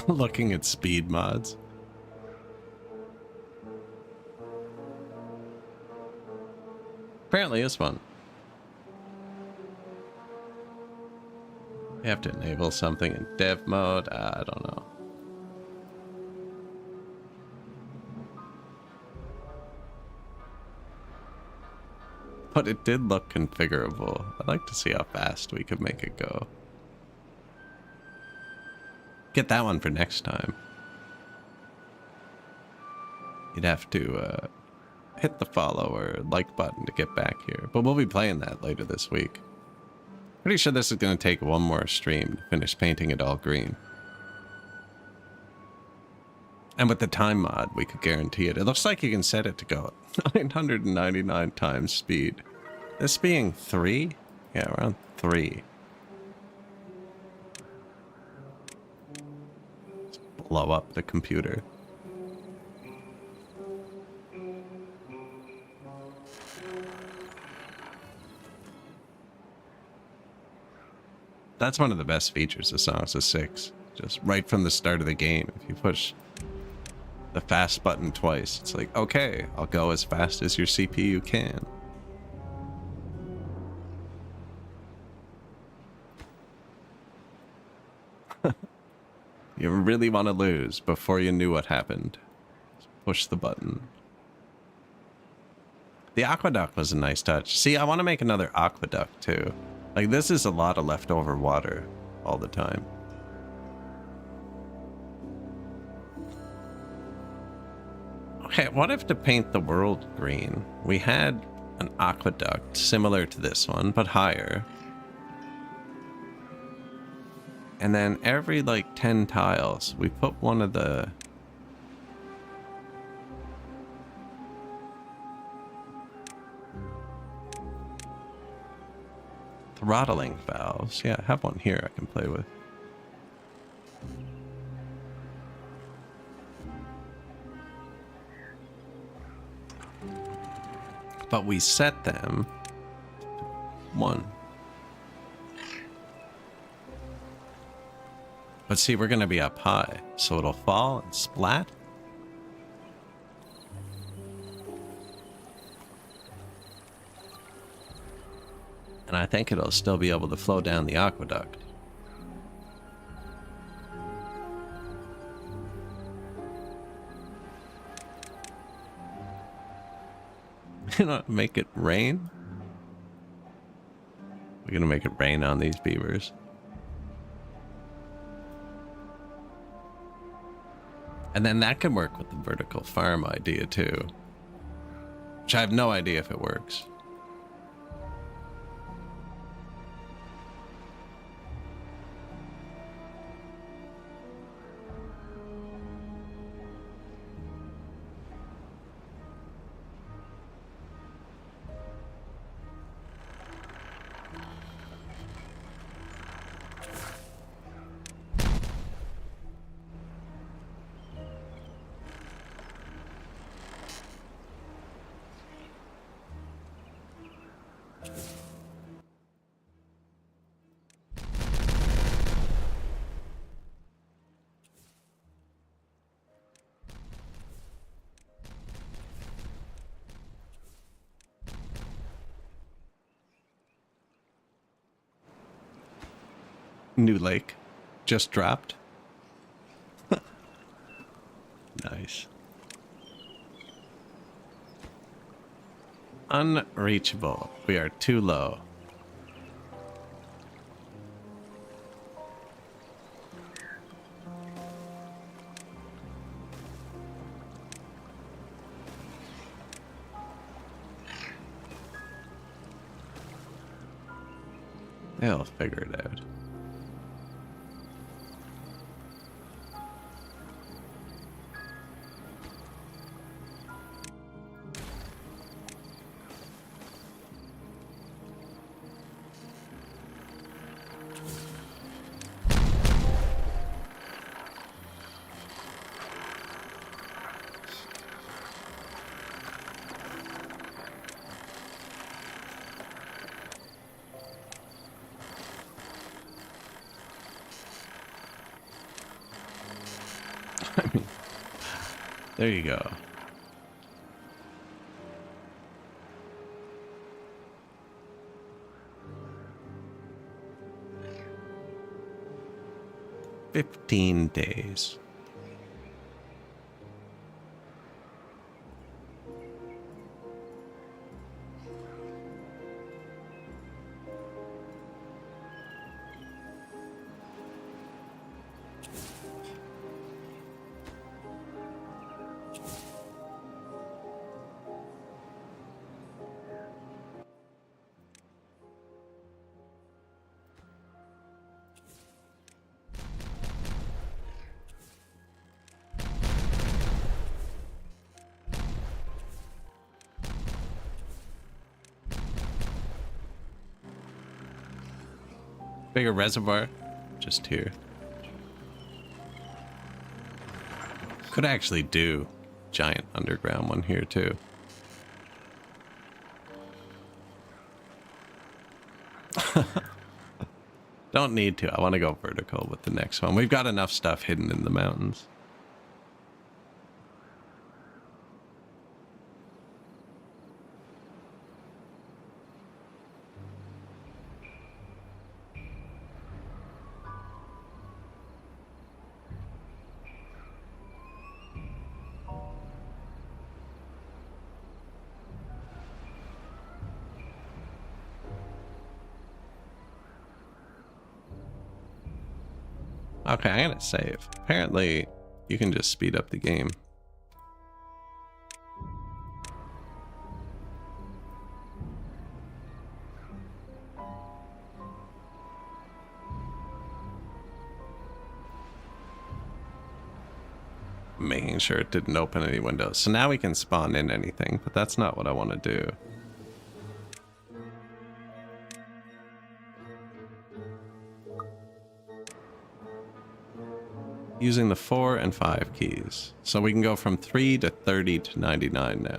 Looking at speed mods. Apparently it's fun. You have to enable something in dev mode. I don't know. But it did look configurable. I'd like to see how fast we could make it go. Get that one for next time. You'd have to hit the follow or like button to get back here. But we'll be playing that later this week. Pretty sure this is going to take one more stream to finish painting it all green. And with the time mod, we could guarantee it. It looks like you can set it to go 999 times speed. This being 3? Yeah, around 3. Let's blow up the computer. That's one of the best features of Songs of 6. Just right from the start of the game, if you push the fast button twice, it's like, okay, I'll go as fast as your CPU can. You really want to lose before you knew what happened. Just push the button. The aqueduct was a nice touch. See, I want to make another aqueduct too. Like, this is a lot of leftover water all the time. Okay, what if to paint the world green, we had an aqueduct similar to this one, but higher. And then every, like, 10 tiles, we put one of the... throttling valves. Yeah, I have one here I can play with. But we set them to 1. But see, we're going to be up high, so it'll fall and splat. And I think it'll still be able to flow down the aqueduct. You know, make it rain? We're gonna make it rain on these beavers. And then that can work with the vertical farm idea too. Which I have no idea if it works. New lake just dropped. Nice. Unreachable. We are too low. They'll figure it out. I mean, there you go. $15 days. Bigger reservoir, just here. Could actually do giant underground one here too. Don't need to. I want to go vertical with the next one. We've got enough stuff hidden in the mountains. Okay, I'm gonna save. Apparently, you can just speed up the game. Making sure it didn't open any windows. So now we can spawn in anything, but that's not what I want to do. Using the 4 and 5 keys. So we can go from 3 to 30 to 99 now.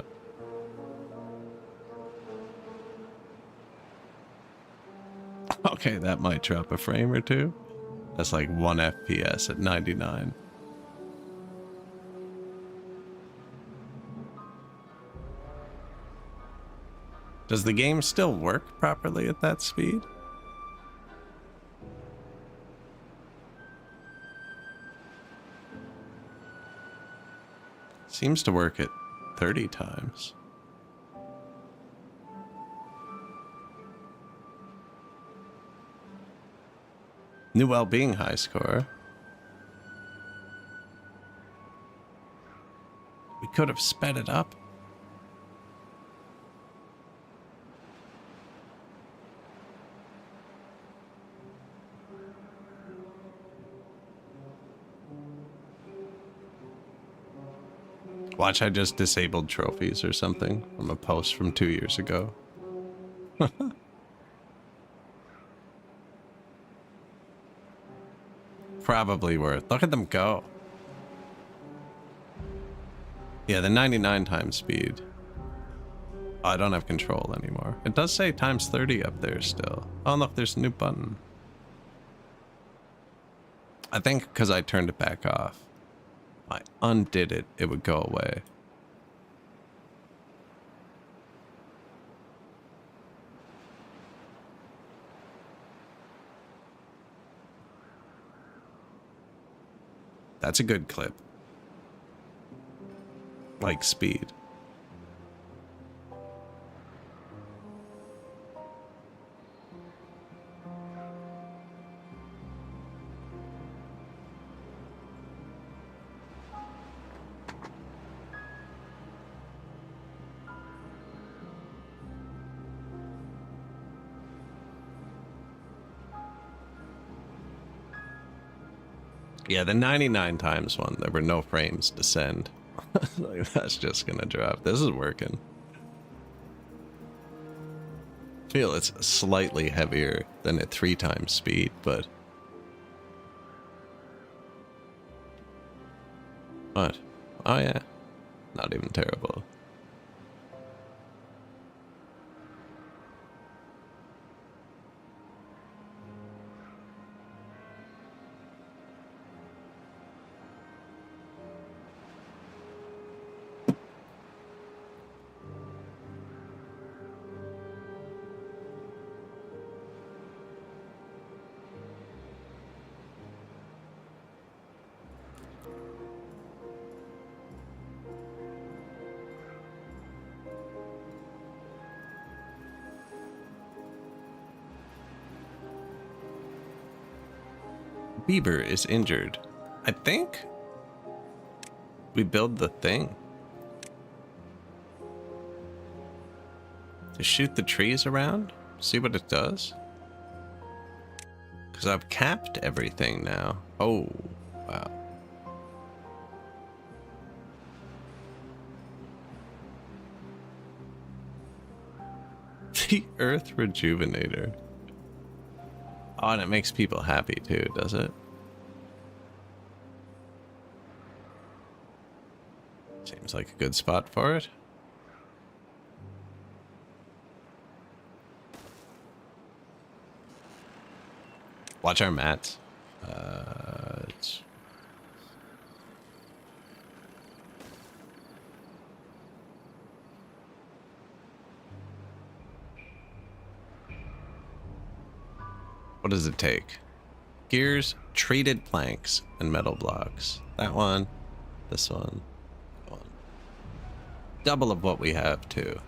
Okay, that might drop a frame or two. That's like 1 FPS at 99. Does the game still work properly at that speed? Seems to work at 30 times. New well-being high score. We could have sped it up. Watch, I just disabled trophies or something from a post from 2 years ago. Probably worth. Look at them go. Yeah, the 99 times speed. Oh, I don't have control anymore. It does say times 30 up there still. Oh, look, there's a new button. I think because I turned it back off. If I undid it, it would go away. That's a good clip. Like speed. Yeah, the 99 times one, there were no frames to send. Like, that's just gonna drop. This is working. I feel it's slightly heavier than at 3 times speed, but... What? Oh yeah. Not even terrible. beaver is injured. I think we build the thing. To shoot the trees around? See what it does? Because I've capped everything now. Oh, wow. The Earth Rejuvenator. Oh, and it makes people happy too, does it? Seems like a good spot for it. Watch our mats. What does it take? Gears, treated planks, and metal blocks. That one, this one, that one. Double of what we have too.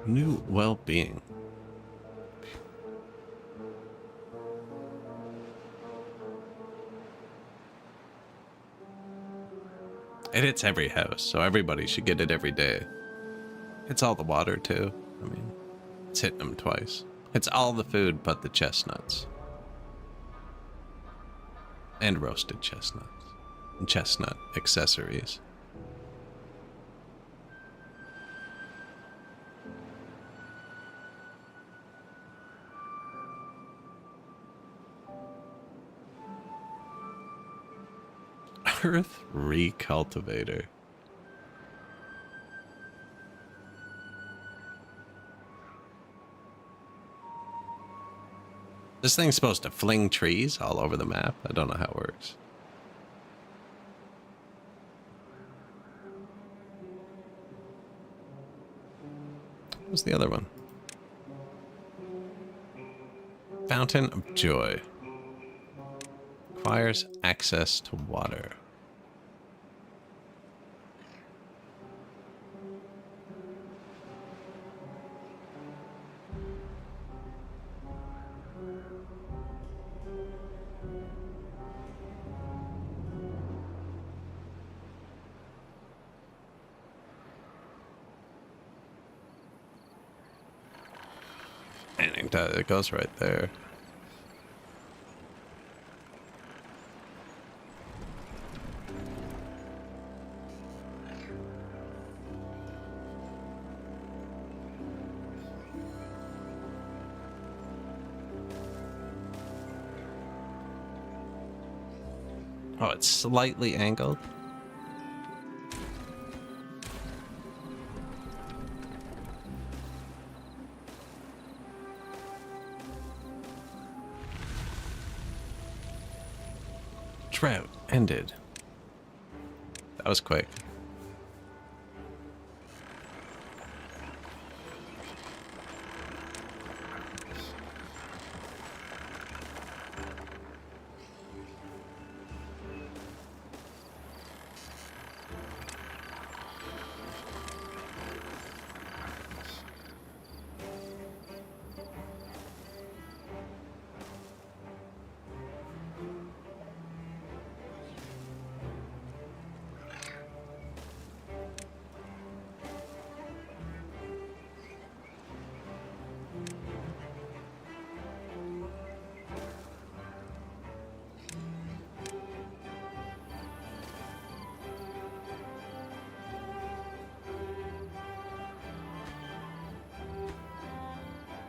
New well-being. It hits every house, so everybody should get it every day. It's all the water too. I mean, it's hitting them twice. It's all the food but the chestnuts. And roasted chestnuts. And chestnut accessories. Earth Recultivator. This thing's supposed to fling trees all over the map. I don't know how it works. What's the other one? Fountain of Joy. Requires access to water. And it goes right there. Oh, it's slightly angled. Drought ended. That was quick.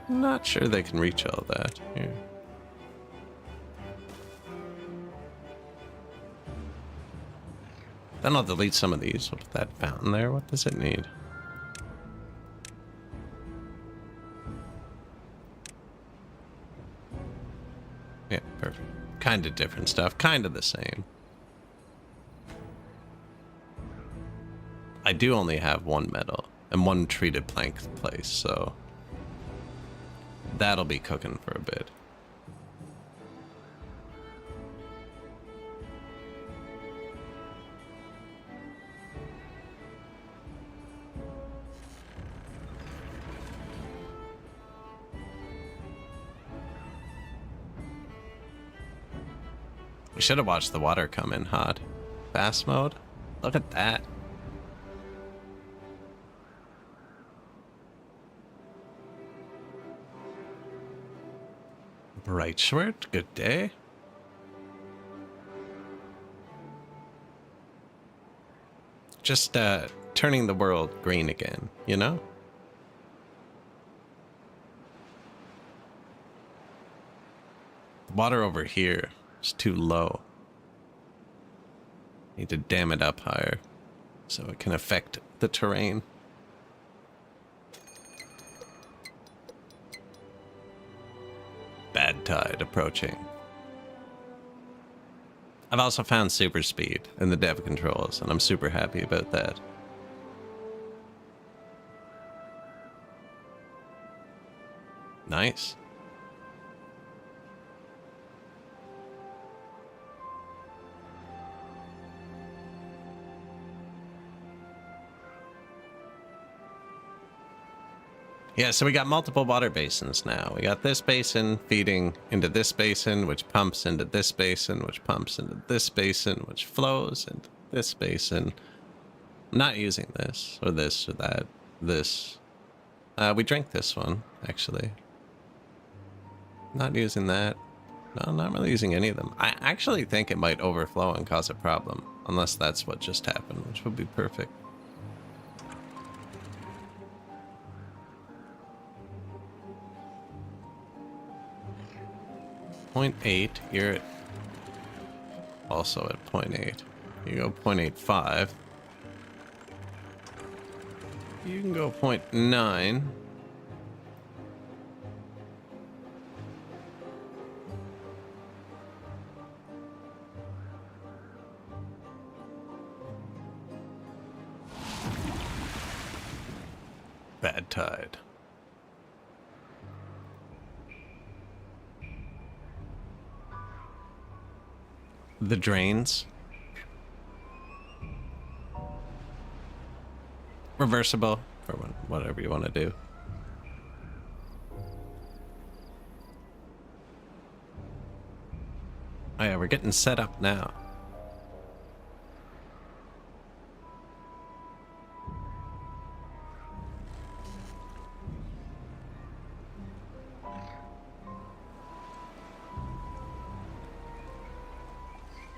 I'm not sure they can reach all that. Here. Then I'll delete some of these. We'll put that fountain there. What does it need? Kind of different stuff, kind of the same. I do only have one metal and one treated plank place, so that'll be cooking for a bit. We should have watched the water come in hot. Fast mode? Look at that. Bright shirt, good day. Just turning the world green again, you know? The water over here is too low. Need to dam it up higher so it can affect the terrain. Bad tide approaching. I've also found super speed in the dev controls, and I'm super happy about that. Nice. Yeah, so we got multiple water basins now. We got this basin feeding into this basin, which pumps into this basin, which pumps into this basin, which flows into this basin. I'm not using this, or this, or that, this. We drank this one, actually. Not using that. No, not really using any of them. I actually think it might overflow and cause a problem, unless that's what just happened, which would be perfect. .8, you're also at 0.8. You go 0.85. You can go 0.9. Bad tide. The drains. Reversible, for whatever you want to do. Oh yeah, we're getting set up now.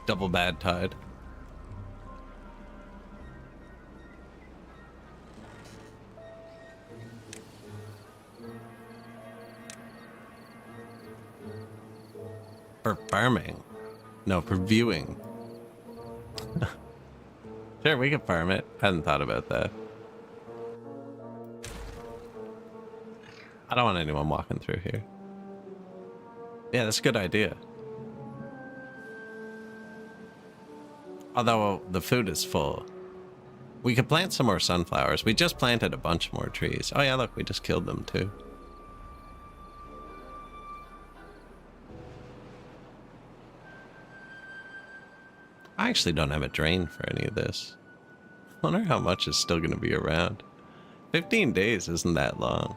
Double bad tide. For farming. No, for viewing. Sure, we could farm it. Hadn't thought about that. I don't want anyone walking through here. Yeah, that's a good idea. Although the food is full. We could plant some more sunflowers. We just planted a bunch more trees. Oh yeah, look, we just killed them too. I actually don't have a drain for any of this. I wonder how much is still going to be around. 15 days isn't that long.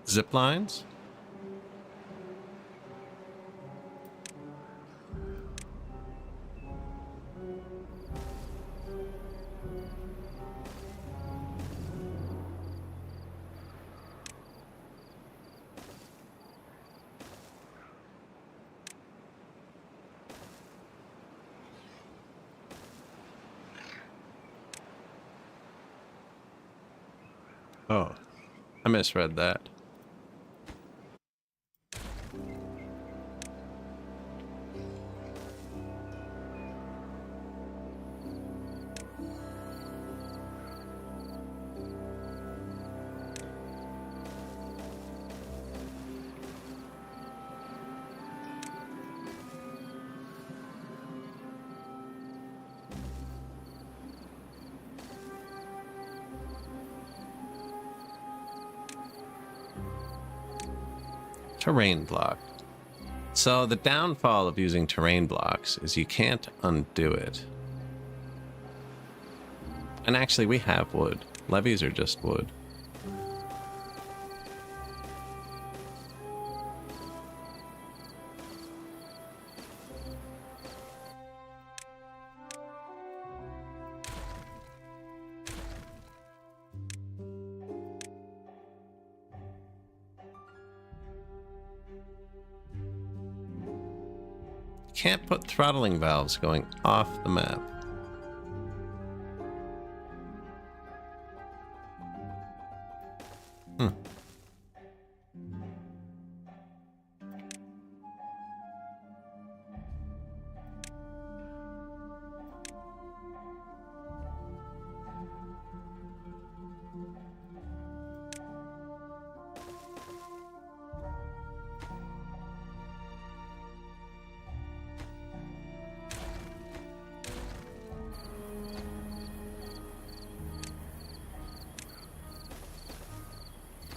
Zip lines? Oh, I misread that. Terrain block. So the downfall of using terrain blocks is you can't undo it. And actually we have wood. Levees are just wood. Can't put throttling valves going off the map.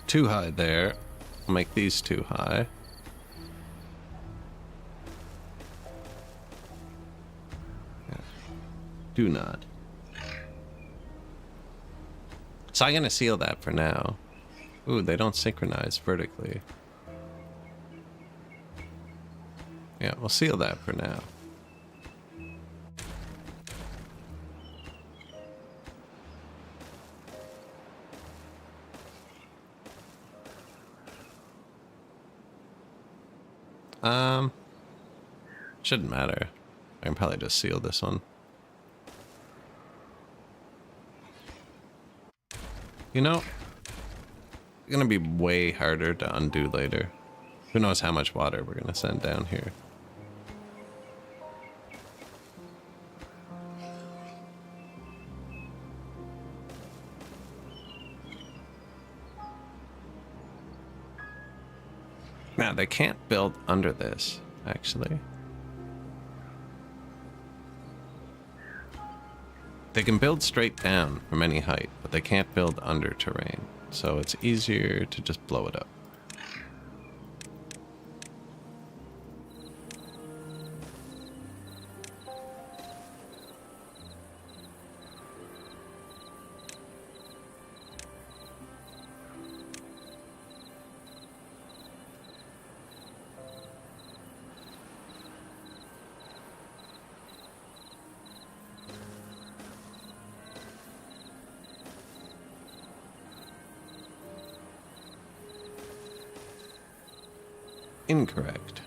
Too high there. I'll make these too high. Yeah. Do not. So I'm gonna seal that for now. Ooh, they don't synchronize vertically. Yeah, we'll seal that for now. Shouldn't matter. I can probably just seal this one. You know, it's gonna be way harder to undo later. Who knows how much water we're gonna send down here. Now, they can't build under this, actually. They can build straight down from any height, but they can't build under terrain. So it's easier to just blow it up. Incorrect.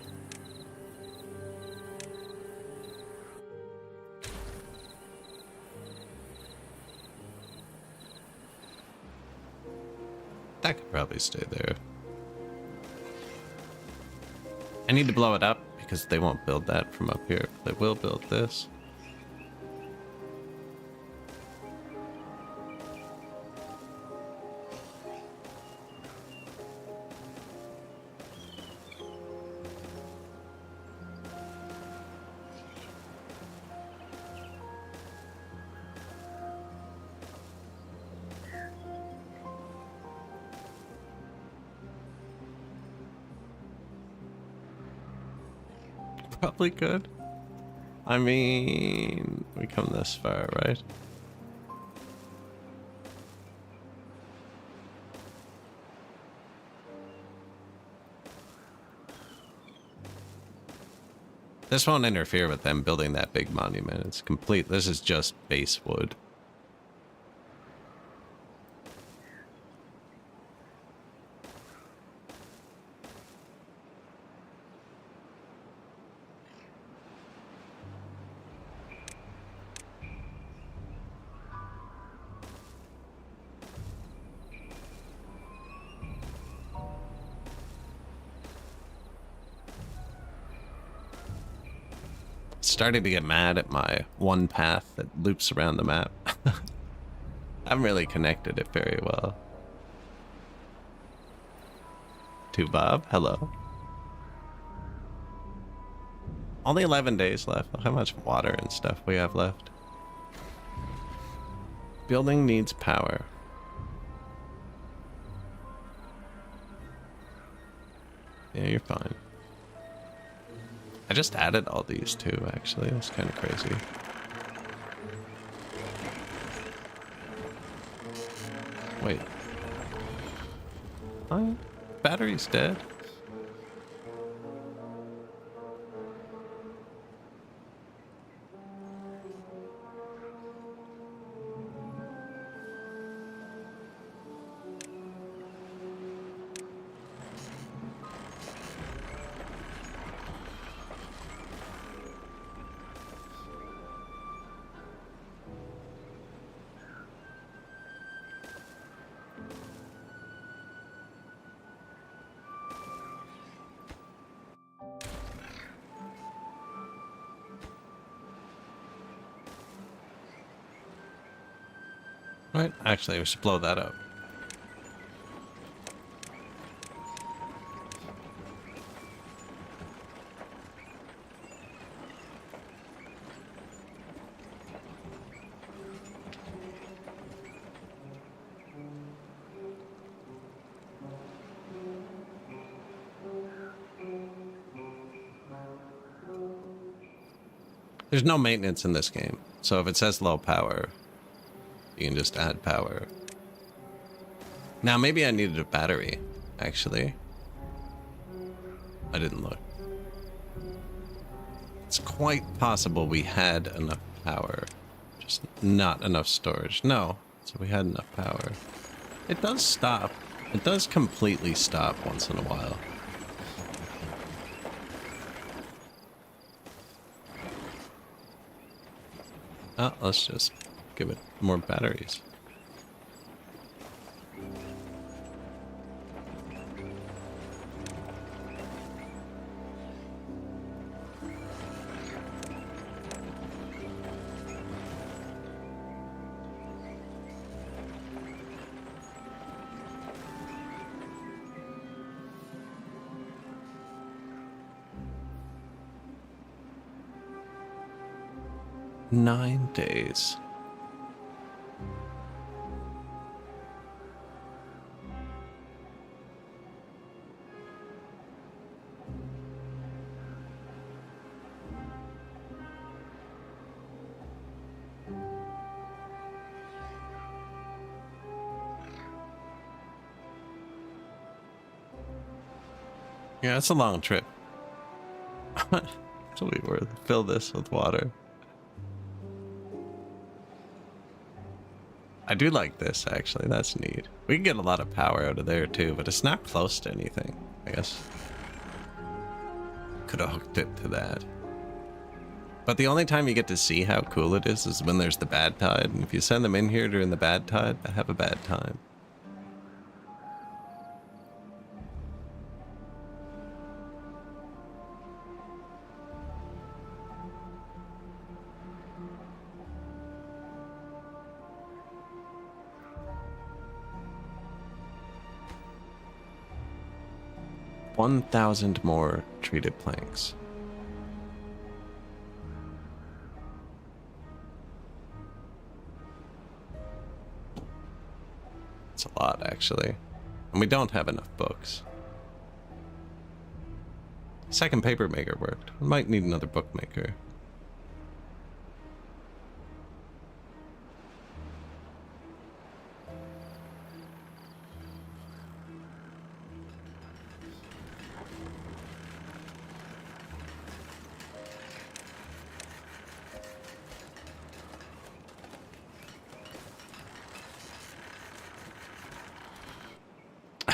That could probably stay there. I need to blow it up because they won't build that from up here. They will build this. Probably could. I mean, we come this far, right? This won't interfere with them building that big monument. It's complete. This is just base wood. starting to get mad at my one path that loops around the map. I haven't really connected it very well. To Bob, hello. Only 11 days left. Look how much water and stuff we have left. Building needs power. Yeah, you're fine. I just added all these too, actually. That's kind of crazy. Wait. What? Battery's dead? Right, actually, we should blow that up. There's no maintenance in this game, so if it says low power, you can just add power. Now, maybe I needed a battery, actually. I didn't look. It's quite possible we had enough power, just not enough storage. No, so we had enough power. It does stop. It does completely stop once in a while. Oh, let's just give it more batteries. Nine days. Yeah, it's a long trip. It's really worth it. Fill this with water. I do like this, actually. That's neat. We can get a lot of power out of there, too, but it's not close to anything, I guess. Could have hooked it to that. But the only time you get to see how cool it is when there's the bad tide. And if you send them in here during the bad tide, they have a bad time. $1,000 more treated planks. It's a lot, actually. And we don't have enough books. Second paper maker worked. We might need another bookmaker.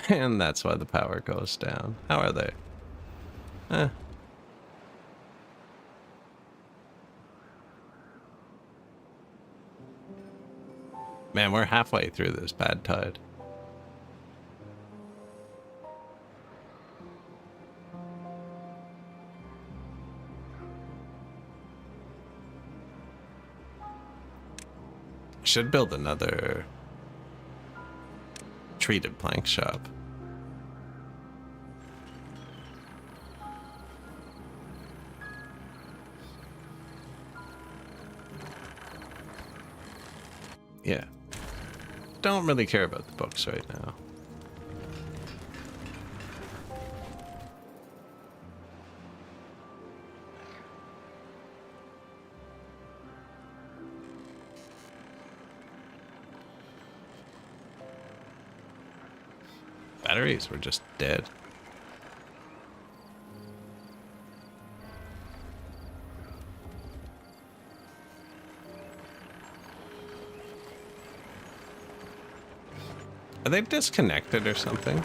And that's why the power goes down. How are they? Man, we're halfway through this bad tide. Should build another treated plank shop. Yeah. Don't really care about the books right now. Batteries were just dead. Are they disconnected or something?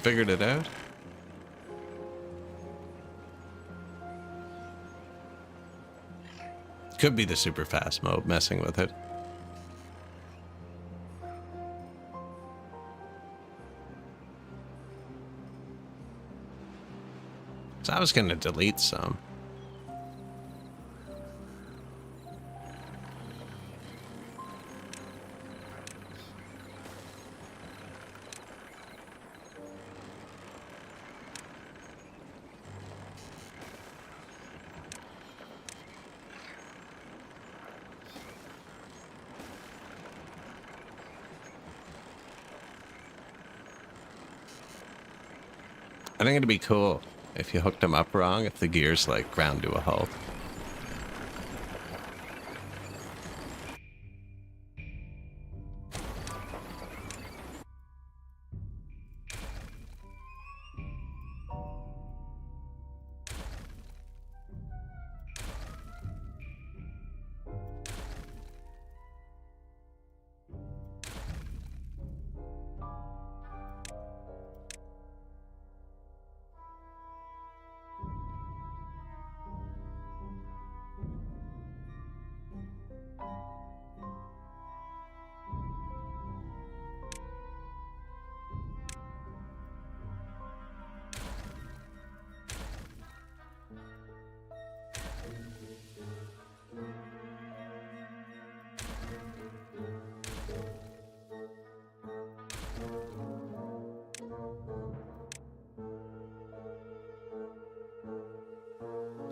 Figured it out? Could be the super fast mode messing with it. So I was going to delete some. I think it'd be cool if you hooked them up wrong, if the gears like ground to a halt.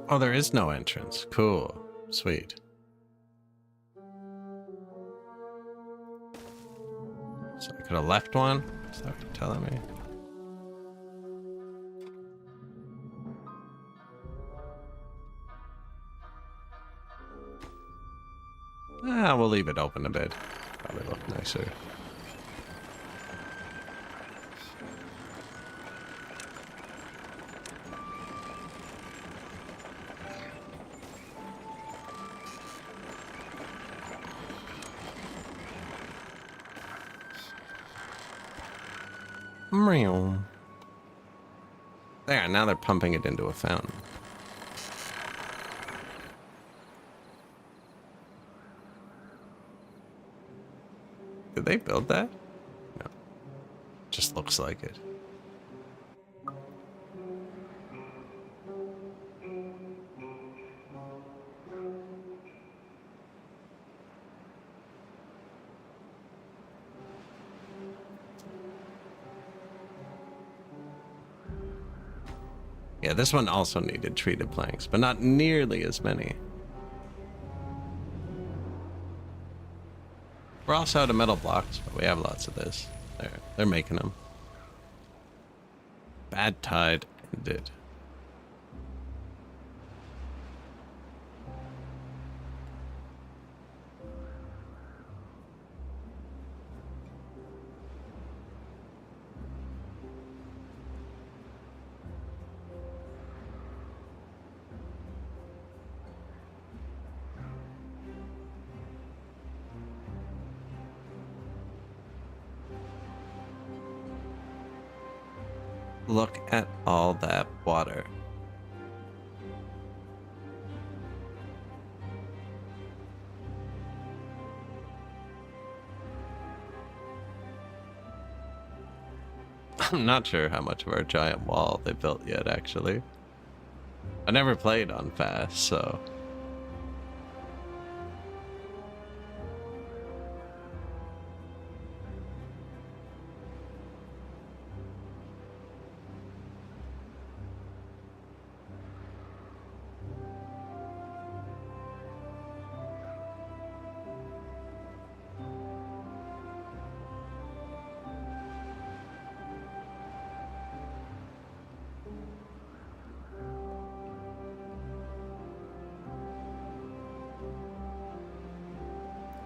Oh, there is no entrance. Cool. Sweet. So I could have left one? Is that what you're telling me? Ah, we'll leave it open a bit. Probably look nicer. There, now they're pumping it into a fountain. Did they build that? No. Just looks like it. Yeah, this one also needed treated planks, but not nearly as many. We're also out of metal blocks, but we have lots of this. They're making them. Bad tide ended. Look at all that water. I'm not sure how much of our giant wall they built yet, actually. I never played on fast, so...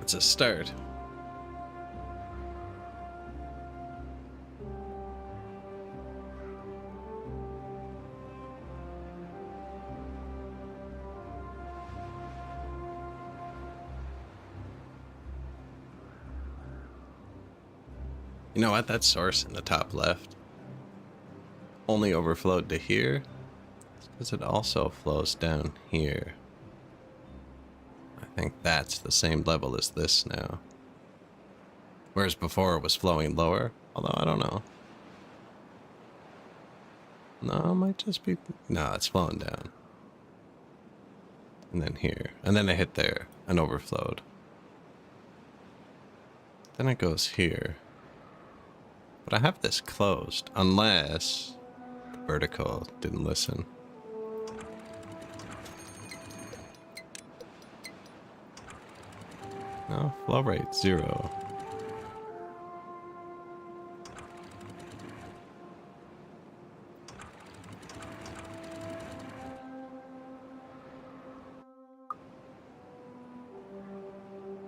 It's a start. You know what? That source in the top left only overflowed to here because it also flows down here. I think that's the same level as this now. Whereas before it was flowing lower, although I don't know. No, it might just be... No, it's flowing down. And then here. And then it hit there and overflowed. Then it goes here. But I have this closed, unless the vertical didn't listen. No, flow rate 0.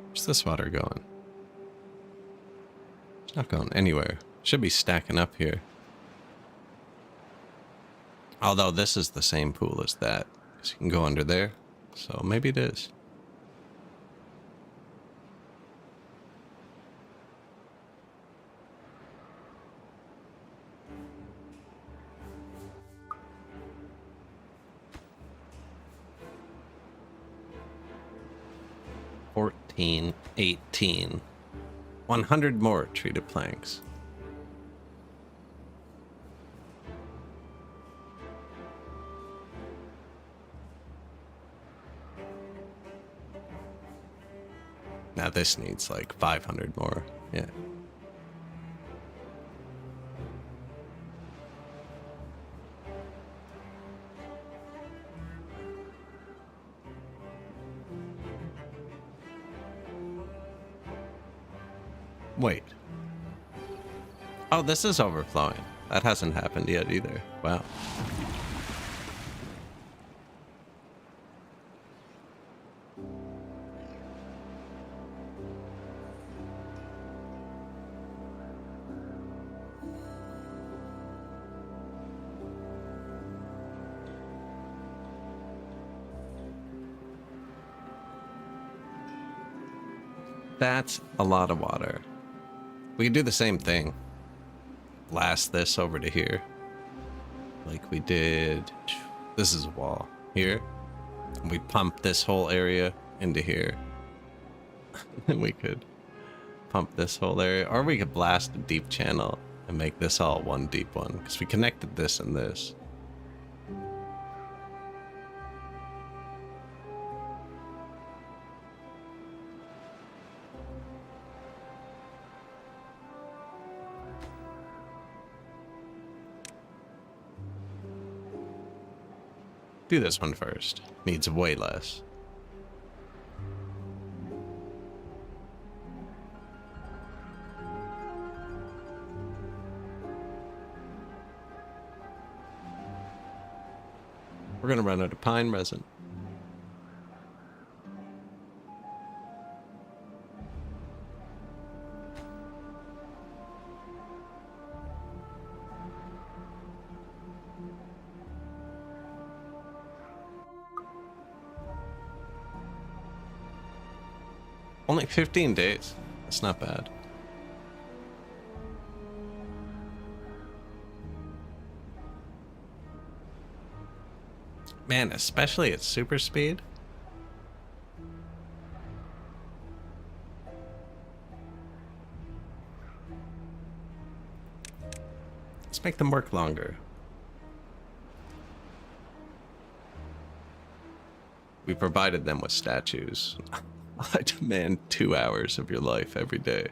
Where's this water going? It's not going anywhere. Should be stacking up here. Although this is the same pool as that, because you can go under there. So maybe it is. $14, $18, 100 more treated planks. Now this needs like 500 more. Yeah. Wait. Oh, this is overflowing. That hasn't happened yet either. Wow. That's a lot of water. We can do the same thing. Blast this over to here. Like we did. This is a wall here. And we pump this whole area into here. Then we could pump this whole area. Or we could blast a deep channel and make this all one deep one. Because we connected this and this. Do this one first. Needs way less. We're gonna run out of pine resin. Only 15 days. That's not bad. Man, especially at super speed. Let's make them work longer. We provided them with statues. I demand 2 hours of your life every day.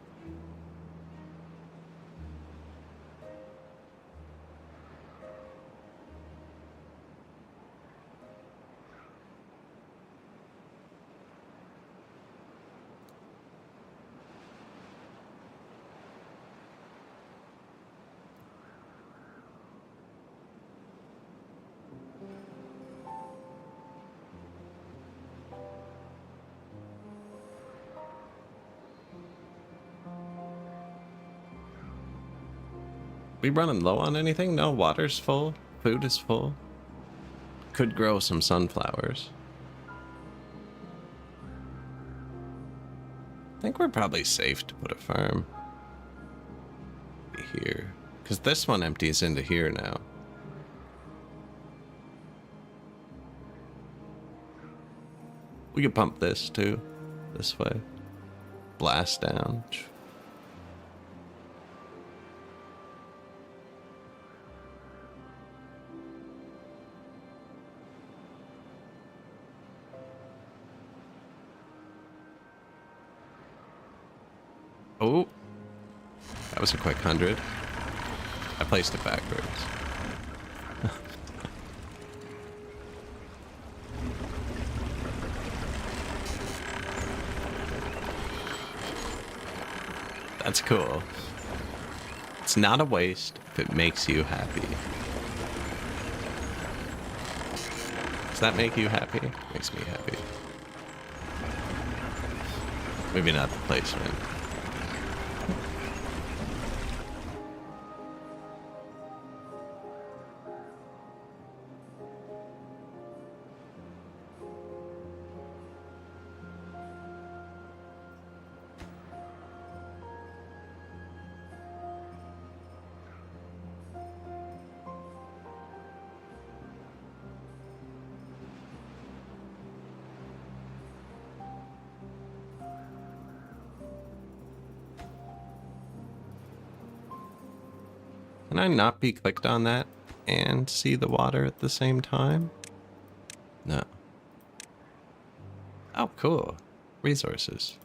We running low on anything? No, water's full. Food is full. Could grow some sunflowers. I think we're probably safe to put a farm here. Because this one empties into here now. We could pump this too. This way. Blast down. Oh, that was a quick 100. I placed it backwards. That's cool. It's not a waste if it makes you happy. Does that make you happy? Makes me happy. Maybe not the placement. Can I not be clicked on that and see the water at the same time? No. Oh, cool. Resources.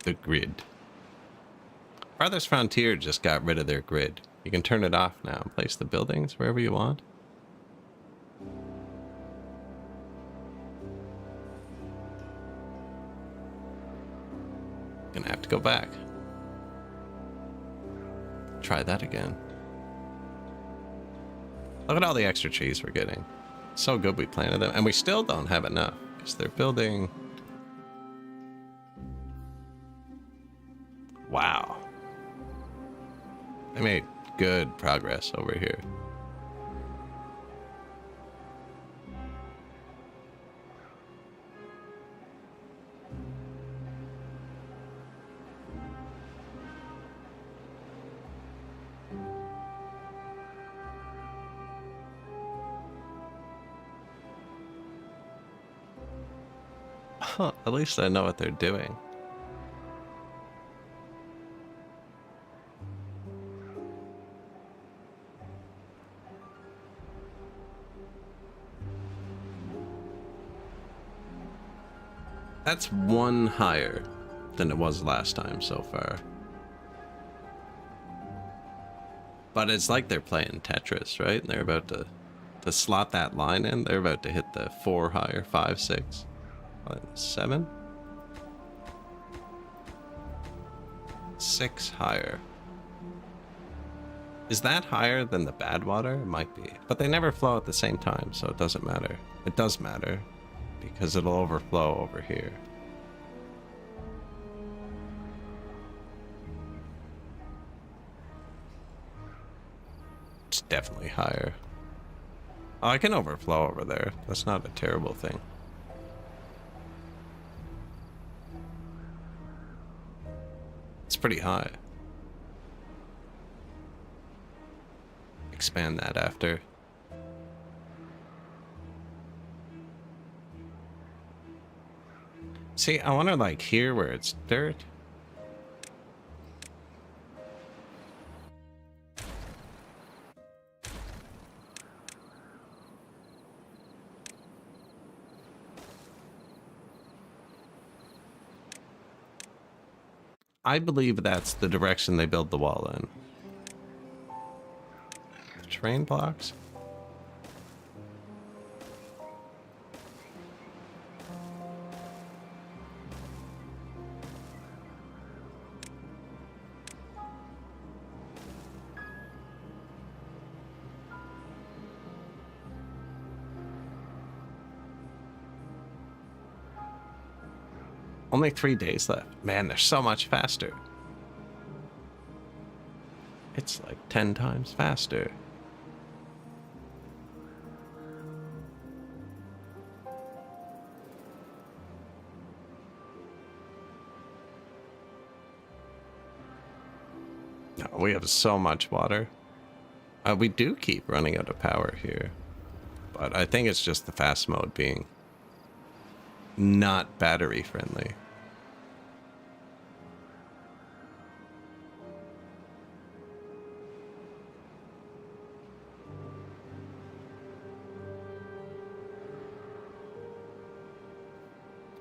The grid. Farthest Frontier just got rid of their grid. You can turn it off now and place the buildings wherever you want. Gonna have to go back. Try that again. Look at all the extra trees we're getting. So good we planted them, and we still don't have enough because they're building. Wow. They made good progress over here. Huh, at least I know what they're doing. That's one higher than it was last time so far. But it's like they're playing Tetris, right? They're about to slot that line in. They're about to hit the 4 higher, 5, 6, 7? 6 higher. Is that higher than the bad water? It might be. But they never flow at the same time, so it doesn't matter. It does matter, because it'll overflow over here. It's definitely higher. Oh, I can overflow over there. That's not a terrible thing. It's pretty high. Expand that after. See, I want to like here where it's dirt. I believe that's the direction they build the wall in. Terrain blocks. Only 3 days left. Man, they're so much faster. It's like 10 times faster. No, we have so much water. We do keep running out of power here. But I think it's just the fast mode being not battery friendly.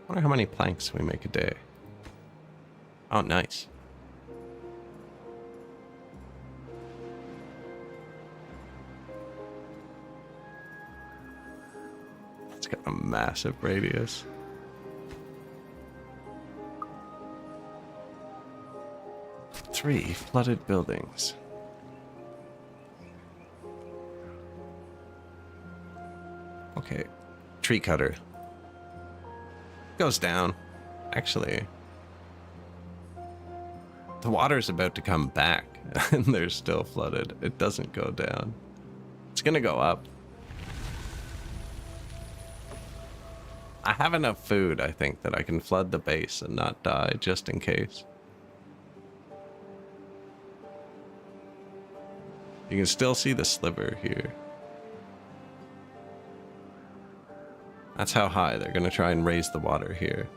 I wonder how many planks we make a day. Oh, nice. It's got a massive radius. Three flooded buildings. Okay, tree cutter. Goes down. Actually, the water's about to come back and they're still flooded. It doesn't go down. It's gonna go up. I have enough food, I think, that I can flood the base and not die just in case. You can still see the sliver here. That's how high they're gonna try and raise the water here.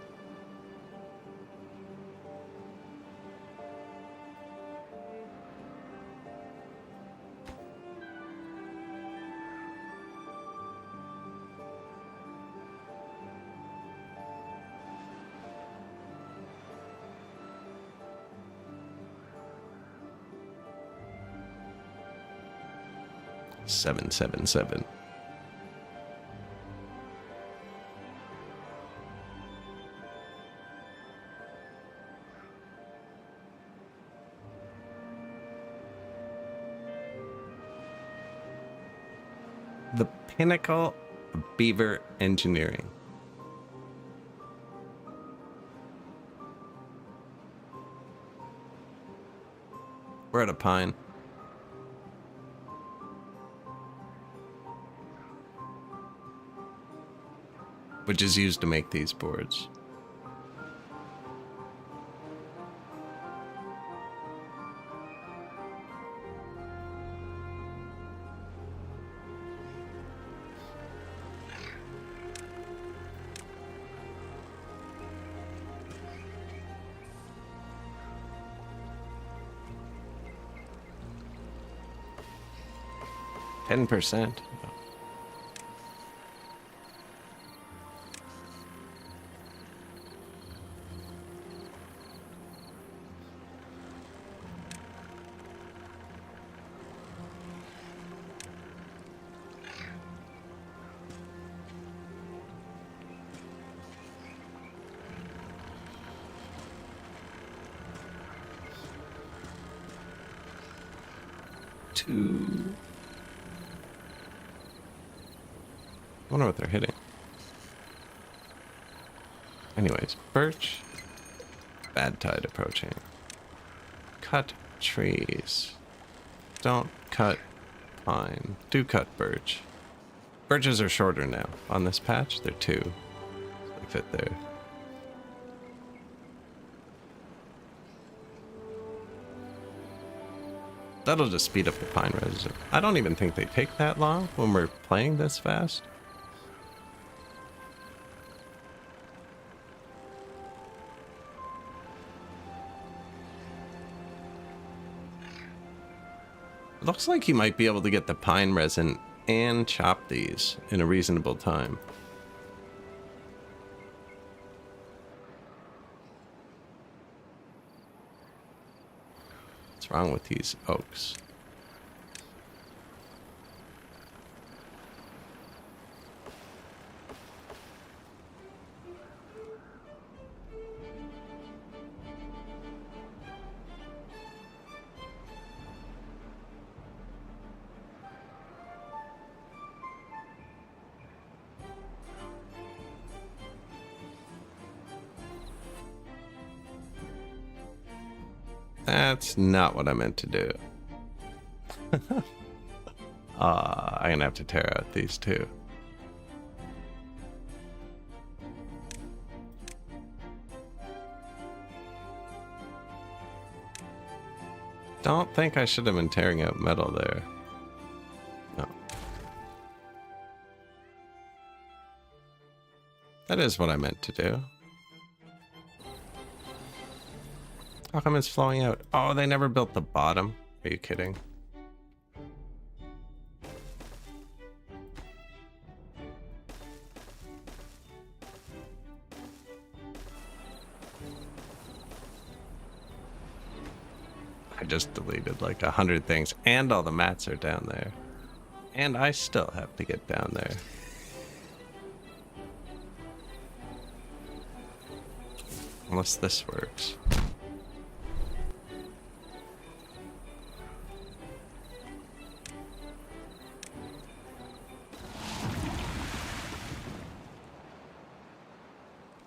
Seven, seven, seven. The pinnacle of beaver engineering. We're at a pine. Which is used to make these boards. %. Two. I wonder what they're hitting. Anyways, birch. Bad tide approaching. Cut trees. Don't cut pine. Do cut birch. Birches are shorter now. On this patch, they're 2. So they fit there. That'll just speed up the pine resin. I don't even think they take that long when we're playing this fast. It looks like you might be able to get the pine resin and chop these in a reasonable time. What's wrong with these oaks? That's not what I meant to do. I'm gonna have to tear out these two. Don't think I should have been tearing out metal there. No. That is what I meant to do. How come it's flowing out? Oh, they never built the bottom. Are you kidding? I just deleted like 100 things, and all the mats are down there. And I still have to get down there. Unless this works.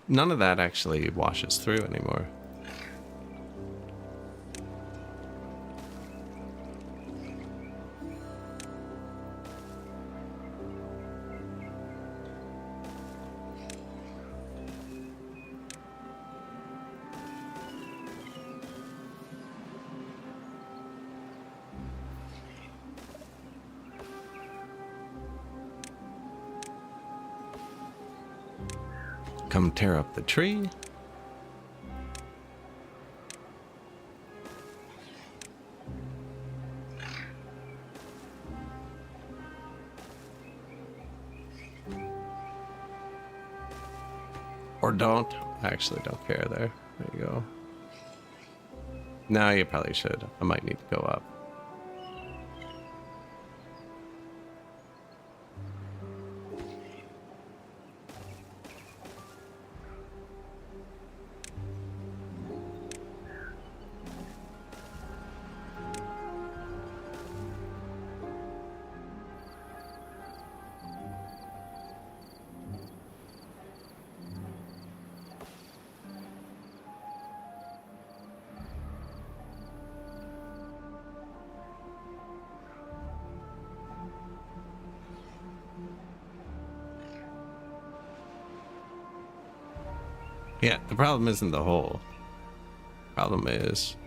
None of that actually washes through anymore. Come tear up the tree. Or don't. I actually don't care there. There you go. Now you probably should. I might need to go up. Yeah, the problem isn't the hole. Problem is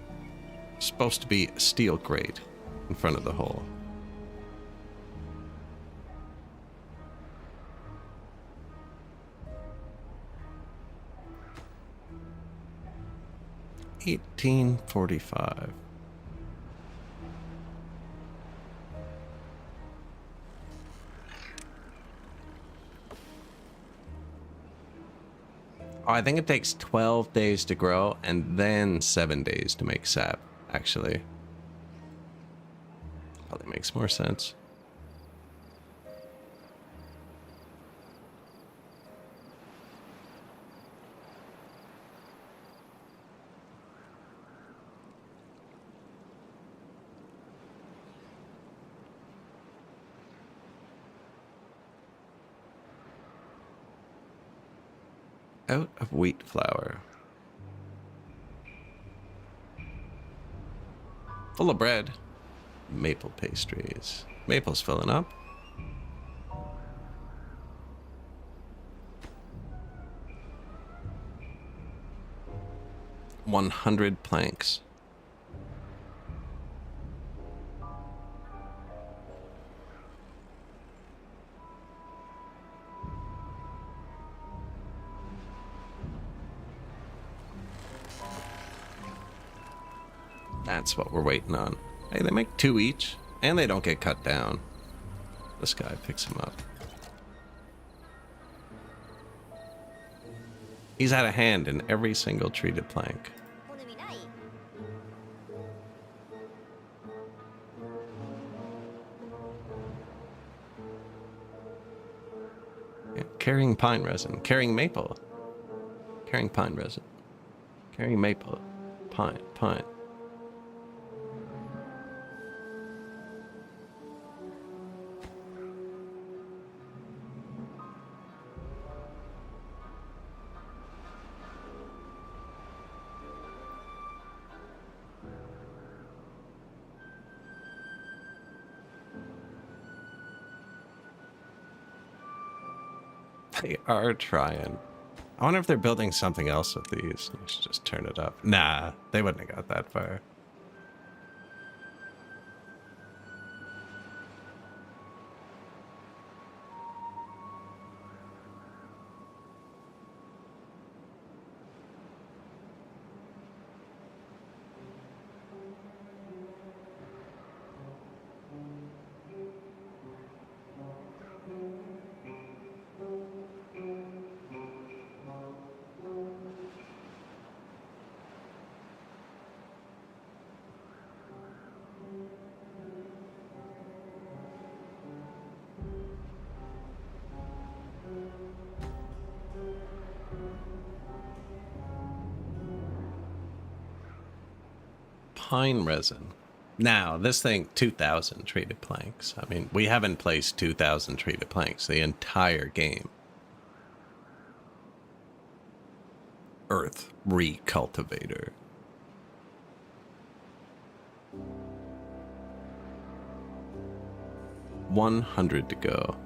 supposed to be a steel grate in front of the hole. $18.45. Oh, I think it takes 12 days to grow and then 7 days to make sap, actually. Probably makes more sense. Out of wheat flour. Full of bread. Maple pastries. Maple's filling up. $100 planks. That's what we're waiting on. Hey, they make 2 each. And they don't get cut down. This guy picks him up. He's had a hand in every single treated plank. Yeah, carrying pine resin. Carrying maple. Carrying pine resin. Carrying maple. Pine. Pine. They are trying. I wonder if they're building something else with these. I should just turn it up. Nah, they wouldn't have got that far. Pine resin. Now, this thing, 2,000 treated planks. I mean, we haven't placed 2,000 treated planks the entire game. Earth recultivator. $100 to go.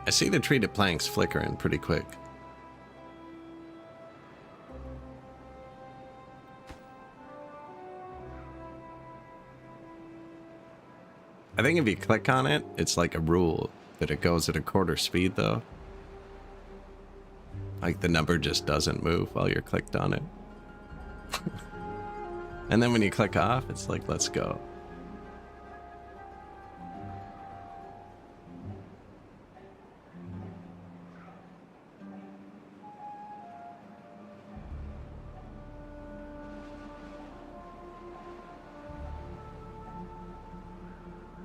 I see the treated planks flickering pretty quick. I think if you click on it, it's like a rule that it goes at a quarter speed though. Like the number just doesn't move while you're clicked on it. And then when you click off, it's like, let's go.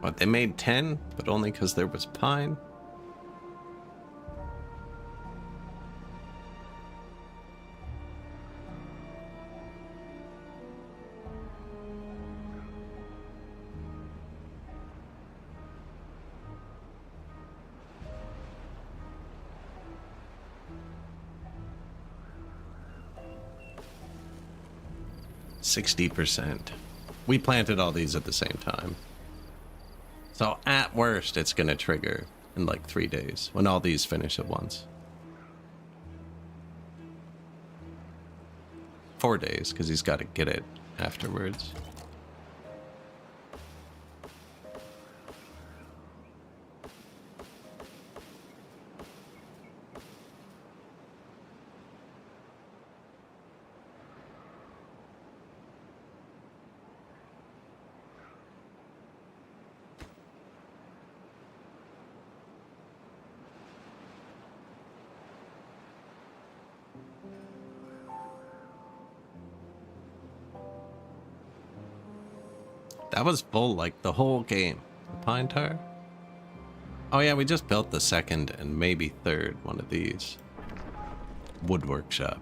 What, they made 10, but only because there was pine? %. We planted all these at the same time. So at worst, it's going to trigger in like 3 days when all these finish at once. 4 days, because he's got to get it afterwards. That was full, like, the whole game. The pine tar? Oh yeah, we just built the second and maybe third one of these. Wood workshop.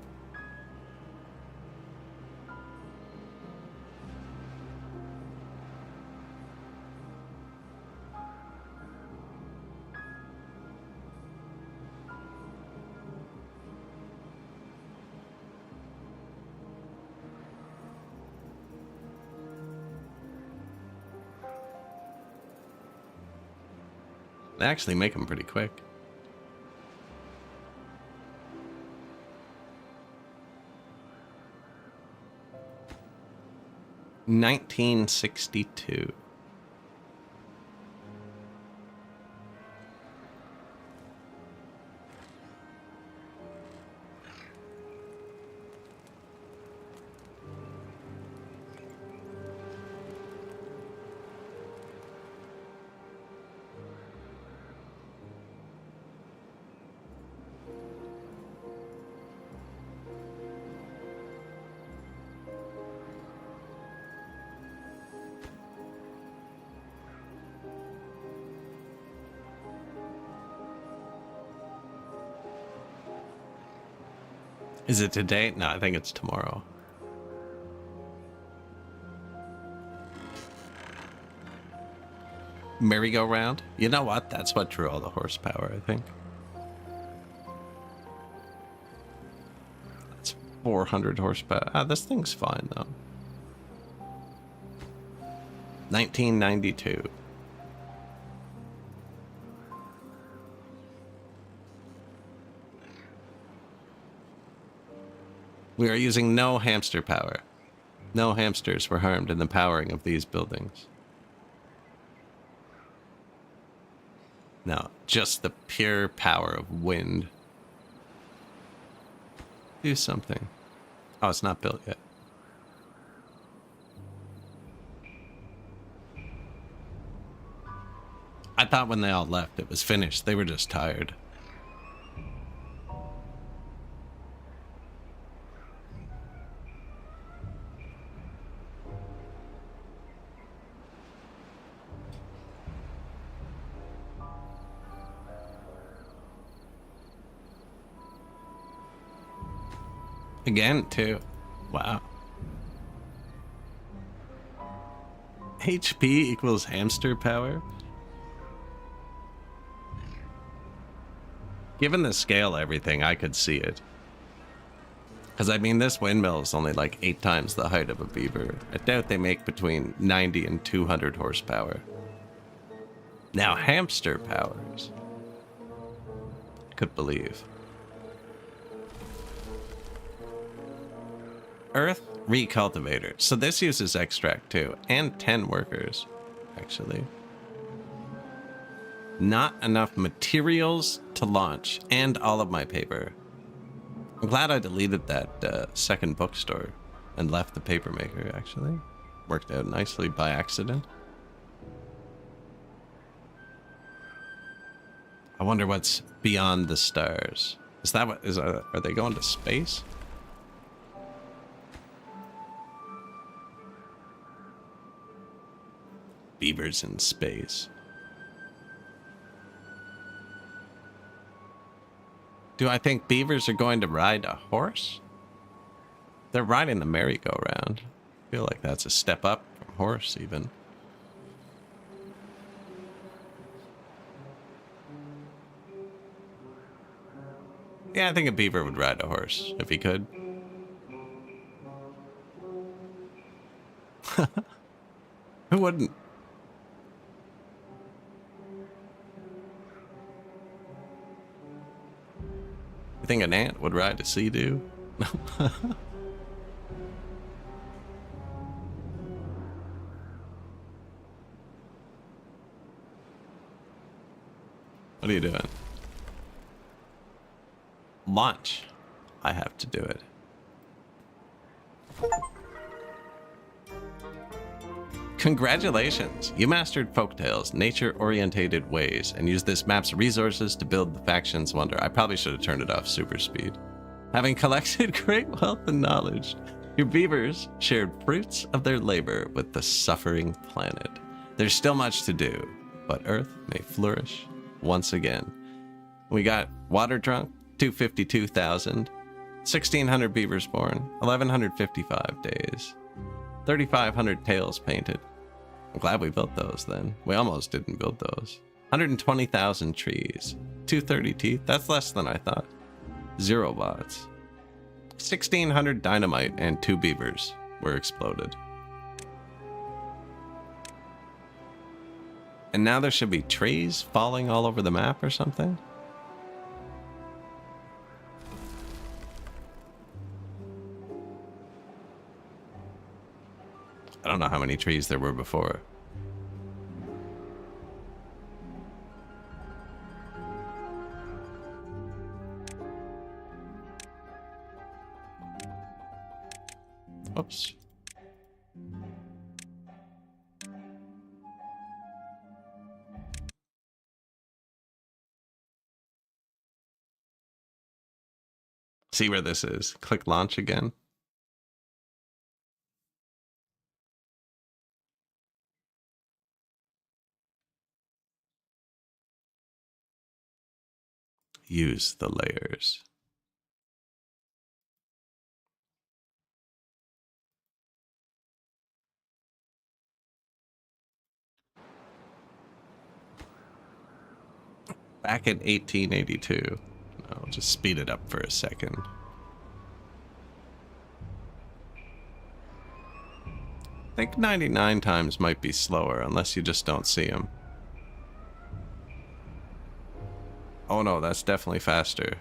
They actually make them pretty quick. $19.62. Is it today? No, I think it's tomorrow. Merry-go-round? You know what? That's what drew all the horsepower, I think. That's 400 horsepower. Ah, this thing's fine, though. 1992. We are using no hamster power. No hamsters were harmed in the powering of these buildings. No, just the pure power of wind. Do something. Oh, it's not built yet. I thought when they all left it was finished. They were just tired. Again, too. Wow. HP equals hamster power? Given the scale of everything, I could see it. Because, I mean, this windmill is only like 8 times the height of a beaver. I doubt they make between 90 and 200 horsepower. Now, hamster powers. I could believe. Earth recultivator. So this uses extract too, and 10 workers, actually. Not enough materials to launch, and all of my paper. I'm glad I deleted that second bookstore and left the paper maker, actually. Worked out nicely by accident. I wonder what's beyond the stars. Is that what are they going to space? Beavers in space. Do I think beavers are going to ride a horse? They're riding the merry-go-round. I feel like that's a step up from horse, even. Yeah, I think a beaver would ride a horse, if he could. Who wouldn't? You think an ant would ride a sea-doo? What are you doing? Launch. I have to do it. Congratulations! You mastered folktales, nature-orientated ways, and used this map's resources to build the faction's wonder. I probably should have turned it off super speed. Having collected great wealth and knowledge, your beavers shared fruits of their labor with the suffering planet. There's still much to do, but Earth may flourish once again. We got water drunk, 252,000, 1,600 beavers born, 1,155 days, 3,500 tails painted. I'm glad we built those then. We almost didn't build those. 120,000 trees. 230 teeth. That's less than I thought. 0 bots. 1,600 dynamite and 2 beavers were exploded. And now there should be trees falling all over the map or something. I don't know how many trees there were before. Oops. See where this is. Click launch again. Use the layers. Back in 1882. I'll just speed it up for a second. I think 99 times might be slower unless you just don't see them. Oh no, that's definitely faster.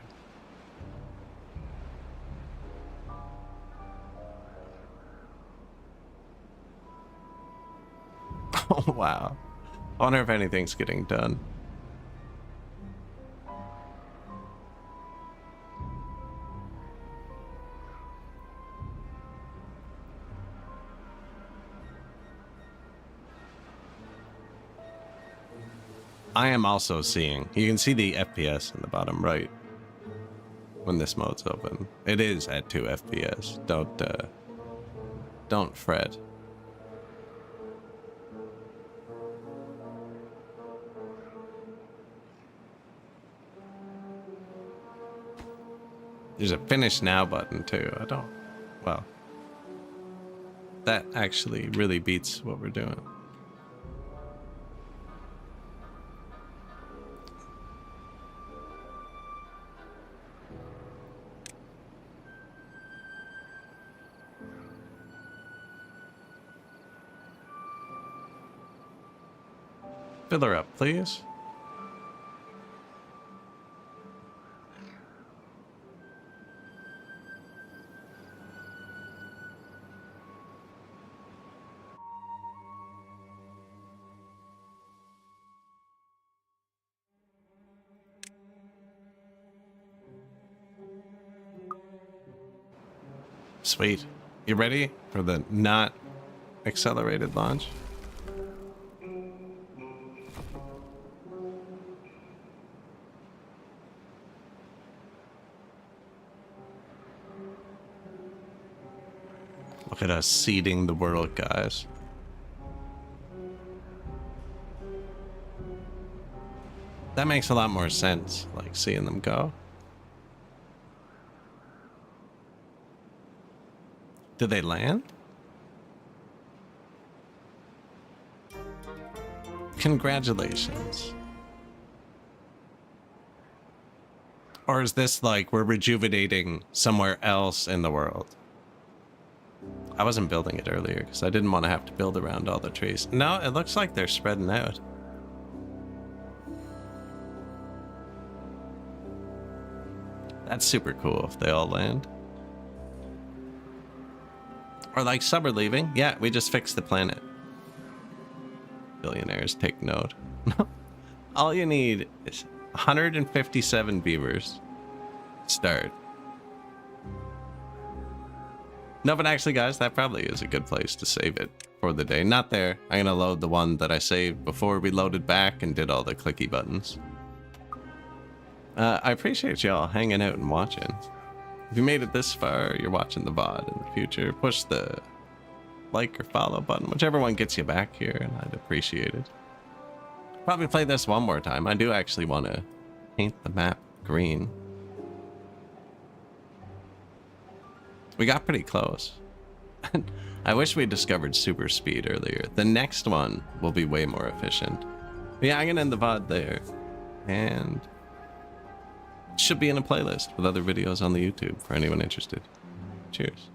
Oh wow. I wonder if anything's getting done. I am also seeing, you can see the FPS in the bottom right when this mode's open. It is at 2 FPS. Don't fret. There's a finish now button too. Well, that actually really beats what we're doing. Fill her up, please. Sweet. You ready for the not accelerated launch? Look at us seeding the world, guys. That makes a lot more sense, like seeing them go. Did they land? Congratulations. Or is this like we're rejuvenating somewhere else in the world? I wasn't building it earlier because I didn't want to have to build around all the trees. No, it looks like they're spreading out. That's super cool if they all land. Or like summer leaving. Yeah, we just fixed the planet. Billionaires take note. All you need is 157 beavers. Start. No, but actually, guys, that probably is a good place to save it for the day. Not there. I'm gonna load the one that I saved before we loaded back and did all the clicky buttons. I appreciate y'all hanging out and watching. If you made it this far, you're watching the VOD in the future, push the like or follow button, whichever one gets you back here, and I'd appreciate it. Probably play this one more time. I do actually want to paint the map green. We got pretty close. I wish we discovered super speed earlier. The next one will be way more efficient. But yeah, I'm gonna end the VOD there. And it should be in a playlist with other videos on the YouTube for anyone interested. Cheers.